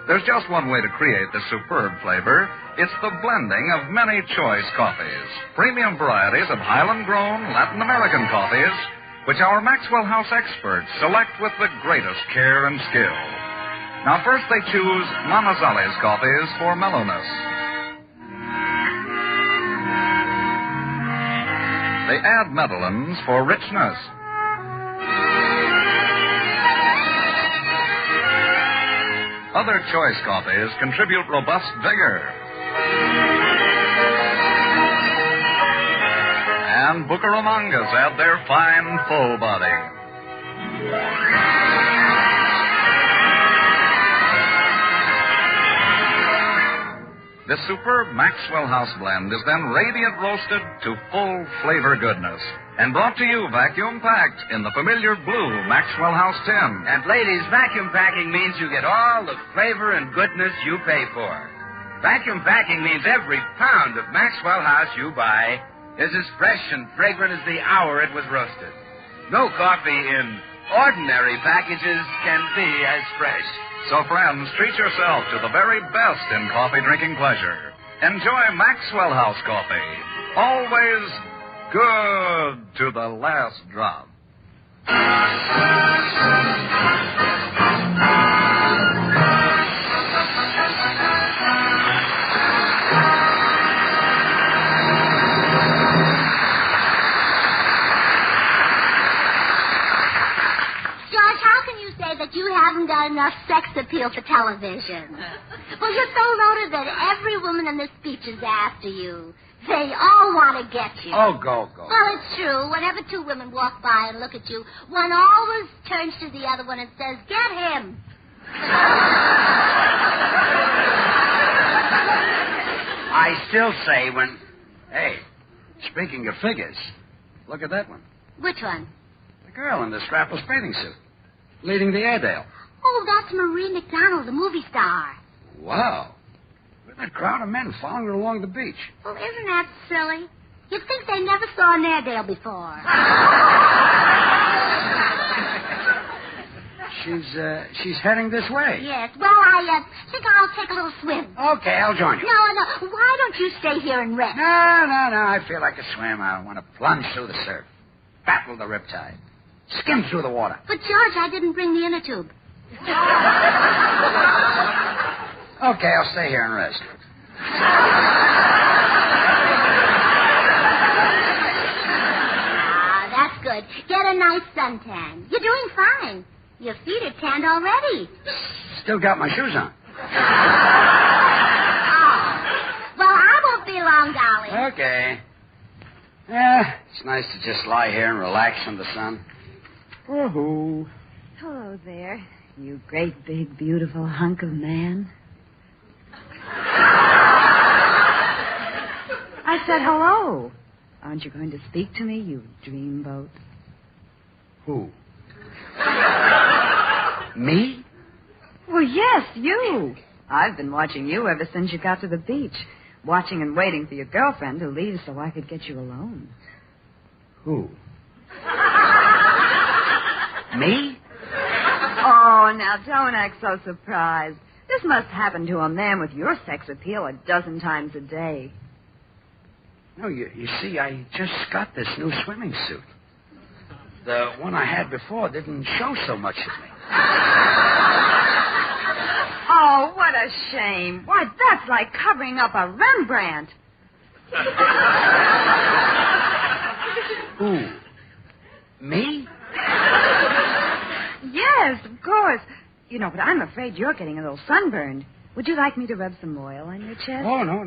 There's just one way to create this superb flavor. It's the blending of many choice coffees, premium varieties of Highland-grown Latin American coffees, which our Maxwell House experts select with the greatest care and skill. Now, first they choose Manazales coffees for mellowness. They add Medellins for richness. Other choice coffees contribute robust vigor. And Bucaramangas add their fine, full body. This superb Maxwell House blend is then radiant roasted to full flavor goodness and brought to you vacuum-packed in the familiar blue Maxwell House tin. And ladies, vacuum packing means you get all the flavor and goodness you pay for. Vacuum packing means every pound of Maxwell House you buy is as fresh and fragrant as the hour it was roasted. No coffee in ordinary packages can be as fresh. So, friends, treat yourself to the very best in coffee drinking pleasure. Enjoy Maxwell House coffee. Always good to the last drop. That you haven't got enough sex appeal for television. Well, you're so loaded that every woman in this speech is after you. They all want to get you. Oh, go. Well, it's true. Whenever 2 women walk by and look at you, one always turns to the other one and says, "Get him." I still say when... Hey, speaking of figures, look at that one. Which one? The girl in the strapless bathing suit. Leading the Airedale. Oh, that's Marie McDonald, the movie star. Wow. Look at that crowd of men following her along the beach. Well, isn't that silly? You'd think they never saw an Airedale before. She's heading this way. Yes. Well, I think I'll take a little swim. Okay, I'll join you. No. Why don't you stay here and rest? No. I feel like a swim. I want to plunge through the surf. Battle the riptide. Skim through the water. But, George, I didn't bring the inner tube. Okay, I'll stay here and rest. That's good. Get a nice suntan. You're doing fine. Your feet are tanned already. Still got my shoes on. Well, I won't be long, darling. Okay. Yeah, it's nice to just lie here and relax in the sun. Woohoo. Hello there, you great, big, beautiful hunk of man. I said hello. Aren't you going to speak to me, you dreamboat? Who? Me? Well, yes, you. I've been watching you ever since you got to the beach. Watching and waiting for your girlfriend to leave so I could get you alone. Who? Me? Oh, now don't act so surprised. This must happen to a man with your sex appeal 12 times a day. No, you see, I just got this new swimming suit. The one I had before didn't show so much of me. Oh, what a shame. Why, that's like covering up a Rembrandt. Who? Me? Yes, of course. You know, but I'm afraid you're getting a little sunburned. Would you like me to rub some oil on your chest? Oh, no.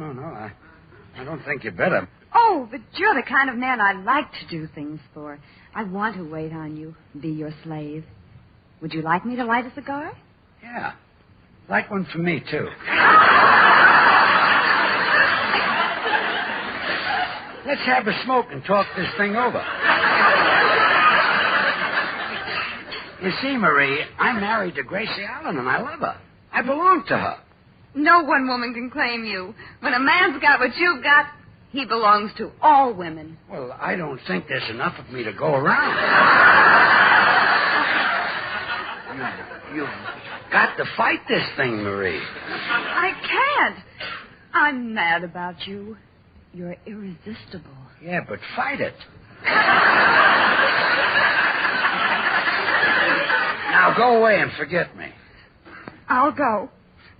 I don't think you better. Oh, but you're the kind of man I like to do things for. I want to wait on you, be your slave. Would you like me to light a cigar? Yeah. Light one for me, too. Let's have a smoke and talk this thing over. You see, Marie, I'm married to Gracie Allen, and I love her. I belong to her. No one woman can claim you. When a man's got what you've got, he belongs to all women. Well, I don't think there's enough of me to go around. You've got to fight this thing, Marie. I can't. I'm mad about you. You're irresistible. Yeah, but fight it. Now go away and forget me. I'll go,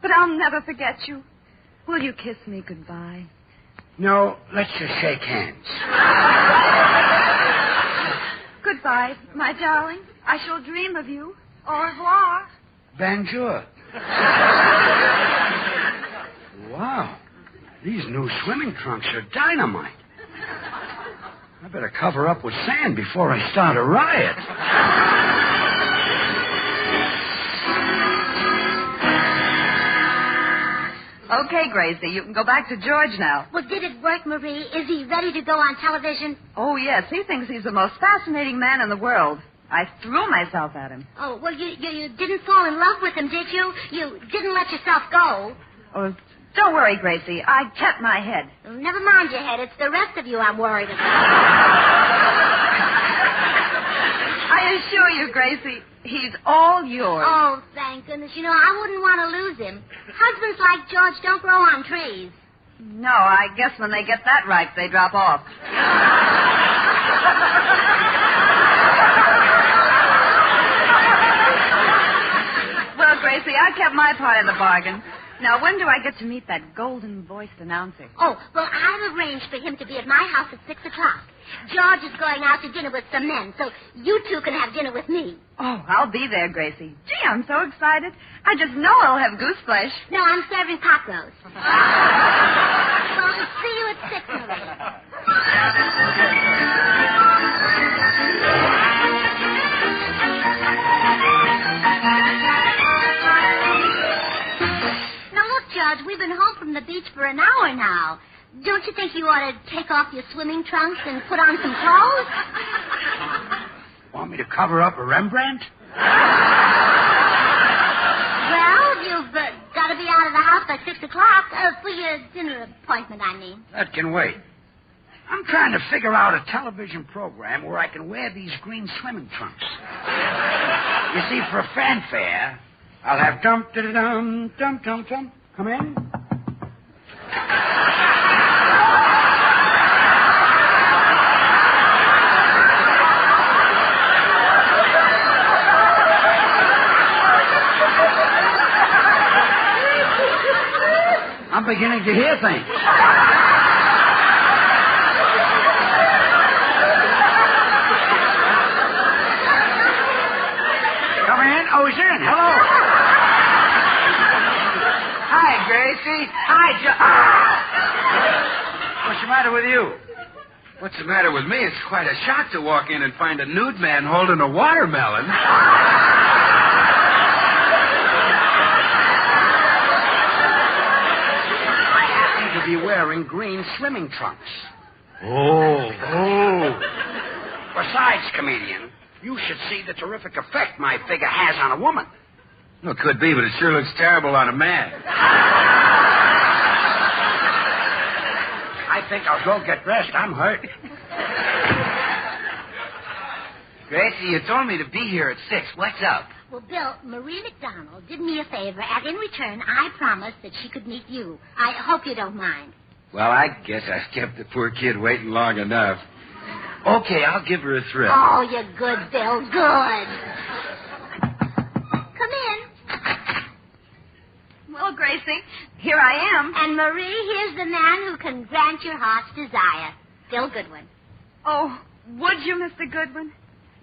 but I'll never forget you. Will you kiss me goodbye? No, let's just shake hands. Goodbye, my darling. I shall dream of you. Au revoir. Bonjour. Wow. These new swimming trunks are dynamite. I better cover up with sand before I start a riot. Okay, Gracie, you can go back to George now. Well, did it work, Marie? Is he ready to go on television? Oh, yes. He thinks he's the most fascinating man in the world. I threw myself at him. Oh, well, you didn't fall in love with him, did you? You didn't let yourself go. Oh, don't worry, Gracie. I kept my head. Well, never mind your head. It's the rest of you I'm worried about. I assure you, Gracie, he's all yours. Oh, thank goodness. You know, I wouldn't want to lose him. Husbands like George don't grow on trees. No, I guess when they get that ripe, they drop off. Well, Gracie, I kept my part of the bargain. Now, when do I get to meet that golden-voiced announcer? Oh, well, I've arranged for him to be at my house at 6 o'clock. George is going out to dinner with some men, so you two can have dinner with me. Oh, I'll be there, Gracie. Gee, I'm so excited. I just know I'll have goose flesh. No, I'm serving pot roast. Well, see you at 6, Marie. George, we've been home from the beach for an hour now. Don't you think you ought to take off your swimming trunks and put on some clothes? Want me to cover up a Rembrandt? Well, you've got to be out of the house by 6 o'clock for your dinner appointment, I mean. That can wait. I'm trying to figure out a television program where I can wear these green swimming trunks. You see, for a fanfare, I'll have dum-da-da-dum, dum-dum-dum. Come in. I'm beginning to hear things. Come in. Oh, he's in. Hello. Hi, Gracie. Hi, What's the matter with you? What's the matter with me? It's quite a shock to walk in and find a nude man holding a watermelon. I happen to be wearing green slimming trunks. Oh. Besides, comedian, you should see the terrific effect my figure has on a woman. Well, it could be, but it sure looks terrible on a man. I think I'll go get dressed. I'm hurt. Gracie, you told me to be here at 6. What's up? Well, Bill, Marie McDonald did me a favor, and in return, I promised that she could meet you. I hope you don't mind. Well, I guess I've kept the poor kid waiting long enough. Okay, I'll give her a thrill. Oh, you're good, Bill. Good. Come in. Well, Gracie, here I am. And Marie, here's the man who can grant your heart's desire. Bill Goodwin. Oh, would you, Mr. Goodwin?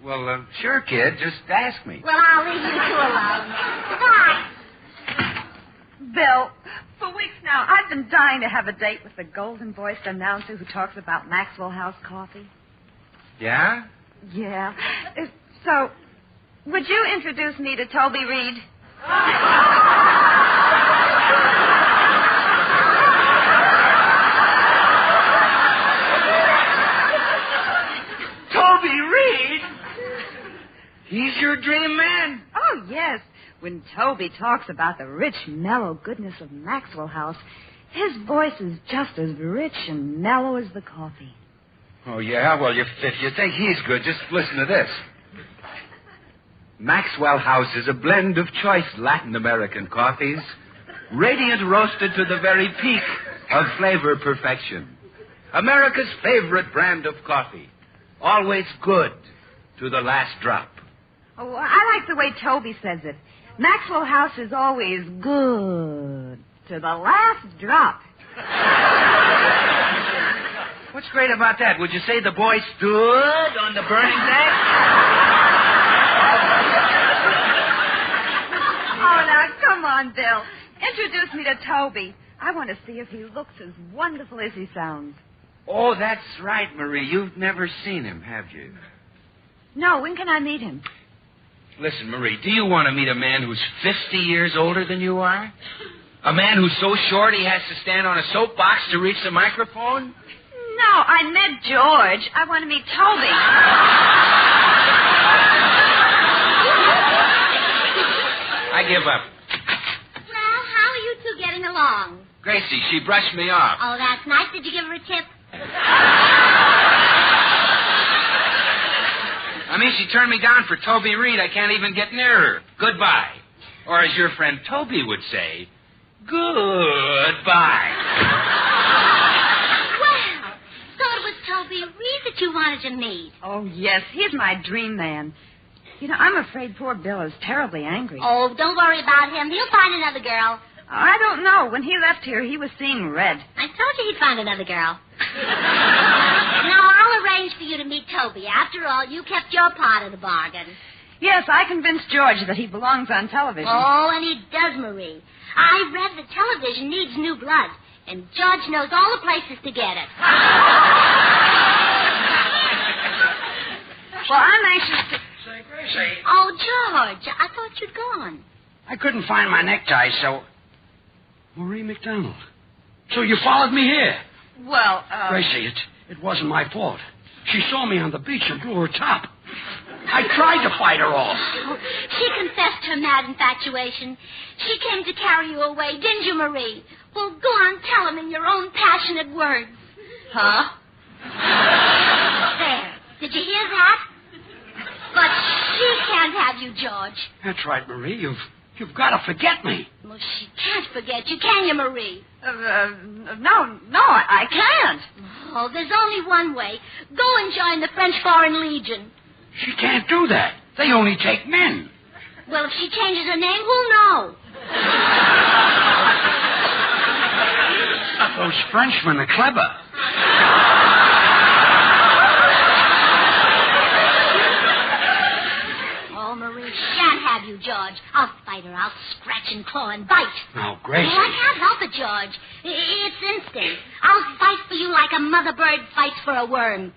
Well, sure, kid. Just ask me. Well, I'll leave you two alone. Goodbye. Bill, for weeks now, I've been dying to have a date with the golden-voiced announcer who talks about Maxwell House coffee. Yeah? Yeah. So, would you introduce me to Toby Reed? Toby Reed? He's your dream man? Oh, yes. When Toby talks about the rich, mellow goodness of Maxwell House, his voice is just as rich and mellow as the coffee. Oh, yeah? Well, if you think he's good, just listen to this. Maxwell House is a blend of choice Latin American coffees, radiant roasted to the very peak of flavor perfection. America's favorite brand of coffee. Always good to the last drop. Oh, I like the way Toby says it. Maxwell House is always good to the last drop. What's great about that? Would you say the boy stood on the burning deck? Oh, now, come on, Bill. Introduce me to Toby. I want to see if he looks as wonderful as he sounds. Oh, that's right, Marie. You've never seen him, have you? No, when can I meet him? Listen, Marie, do you want to meet a man who's 50 years older than you are? A man who's so short he has to stand on a soapbox to reach the microphone? No, I meant George. I want to meet Toby. I give up. Well, how are you two getting along? Gracie, she brushed me off. Oh, that's nice. Did you give her a tip? I mean, she turned me down for Toby Reed. I can't even get near her. Goodbye. Or as your friend Toby would say, goodbye. Well, so it was Toby Reed that you wanted to meet. Oh, yes. He's my dream man. You know, I'm afraid poor Bill is terribly angry. Oh, don't worry about him. He'll find another girl. I don't know. When he left here, he was seeing red. I told you he'd find another girl. Now, I'll arrange for you to meet Toby. After all, you kept your part of the bargain. Yes, I convinced George that he belongs on television. Oh, and he does, Marie. I read that television needs new blood, and George knows all the places to get it. Well, I'm anxious to... Say, Gracie. Oh, George, I thought you'd gone. I couldn't find my necktie, so... Marie McDonald. So you followed me here? Well, Gracie, it wasn't my fault. She saw me on the beach and blew her top. I tried to fight her off. Oh, she confessed her mad infatuation. She came to carry you away, didn't you, Marie? Well, go on, tell him in your own passionate words. Huh? There. Did you hear that? But she can't have you, George. That's right, Marie. You've got to forget me. Well, she can't forget you, can you, Marie? No, I can't. Oh, there's only one way. Go and join the French Foreign Legion. She can't do that. They only take men. Well, if she changes her name, who'll know? Those Frenchmen are clever. Oh, Marie shan't have you, George. I'll fight her. I'll scratch and claw and bite. Oh, Gracie. Oh, I can't help it, George. It's instinct. I'll fight for you like a mother bird fights for a worm.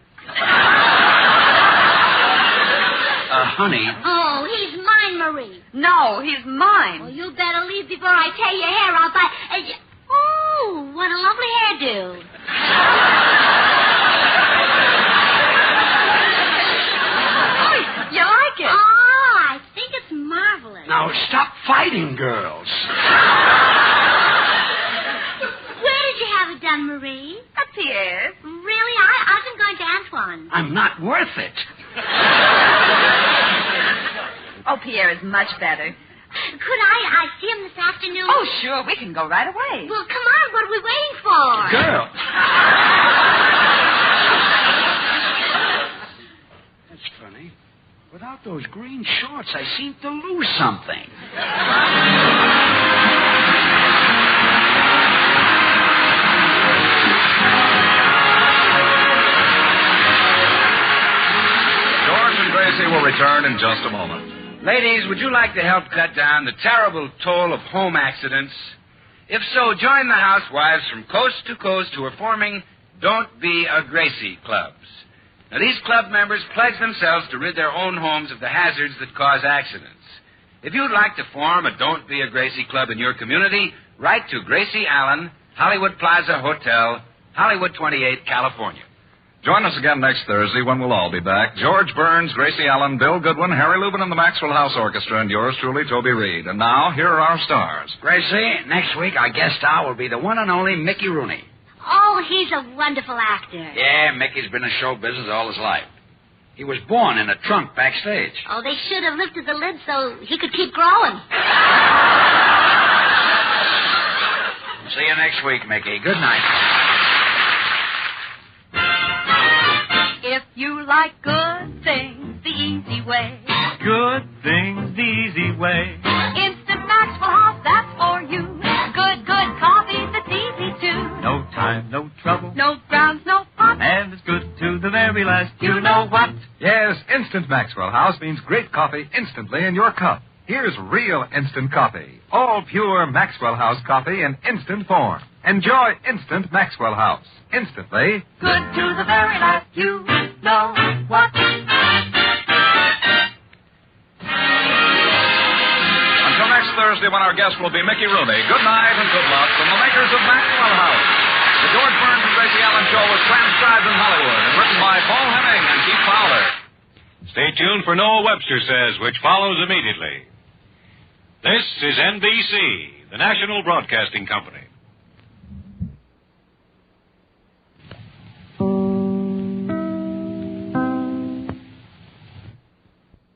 Honey. Oh, he's mine, Marie. No, he's mine. Well, you better leave before I tear your hair out. Oh, what a lovely hairdo. Oh, you like it? Oh, I think it's marvelous. Now, stop fighting, girls. Where did you have it done, Marie? At Pierre's. Really? I've been going to Antoine. I'm not worth it. Oh, Pierre is much better. Could I see him this afternoon? Oh, sure. We can go right away. Well, come on. What are we waiting for? Girl. That's funny. Without those green shorts, I seem to lose something. George and Gracie will return in just a moment. Ladies, would you like to help cut down the terrible toll of home accidents? If so, join the housewives from coast to coast who are forming Don't Be a Gracie clubs. Now, these club members pledge themselves to rid their own homes of the hazards that cause accidents. If you'd like to form a Don't Be a Gracie club in your community, write to Gracie Allen, Hollywood Plaza Hotel, Hollywood 28, California. Join us again next Thursday when we'll all be back. George Burns, Gracie Allen, Bill Goodwin, Harry Lubin, and the Maxwell House Orchestra, and yours truly, Toby Reed. And now, here are our stars. Gracie, next week our guest star will be the one and only Mickey Rooney. Oh, he's a wonderful actor. Yeah, Mickey's been in show business all his life. He was born in a trunk backstage. Oh, they should have lifted the lid so he could keep growing. See you next week, Mickey. Good night. If you like good things the easy way. Good things the easy way. Instant Maxwell House, that's for you. Good coffee that's easy too. No time, no trouble. No grounds, no pot. And it's good to the very last. You know what? Yes, Instant Maxwell House means great coffee instantly in your cup. Here's real instant coffee. All pure Maxwell House coffee in instant form. Enjoy Instant Maxwell House. Instantly. Good to the very last. You know what? Until next Thursday when our guest will be Mickey Rooney, good night and good luck from the makers of Maxwell House. The George Burns and Gracie Allen Show was transcribed in Hollywood and written by Paul Hemming and Keith Fowler. Stay tuned for Noel Webster Says, which follows immediately. This is NBC, the national broadcasting company.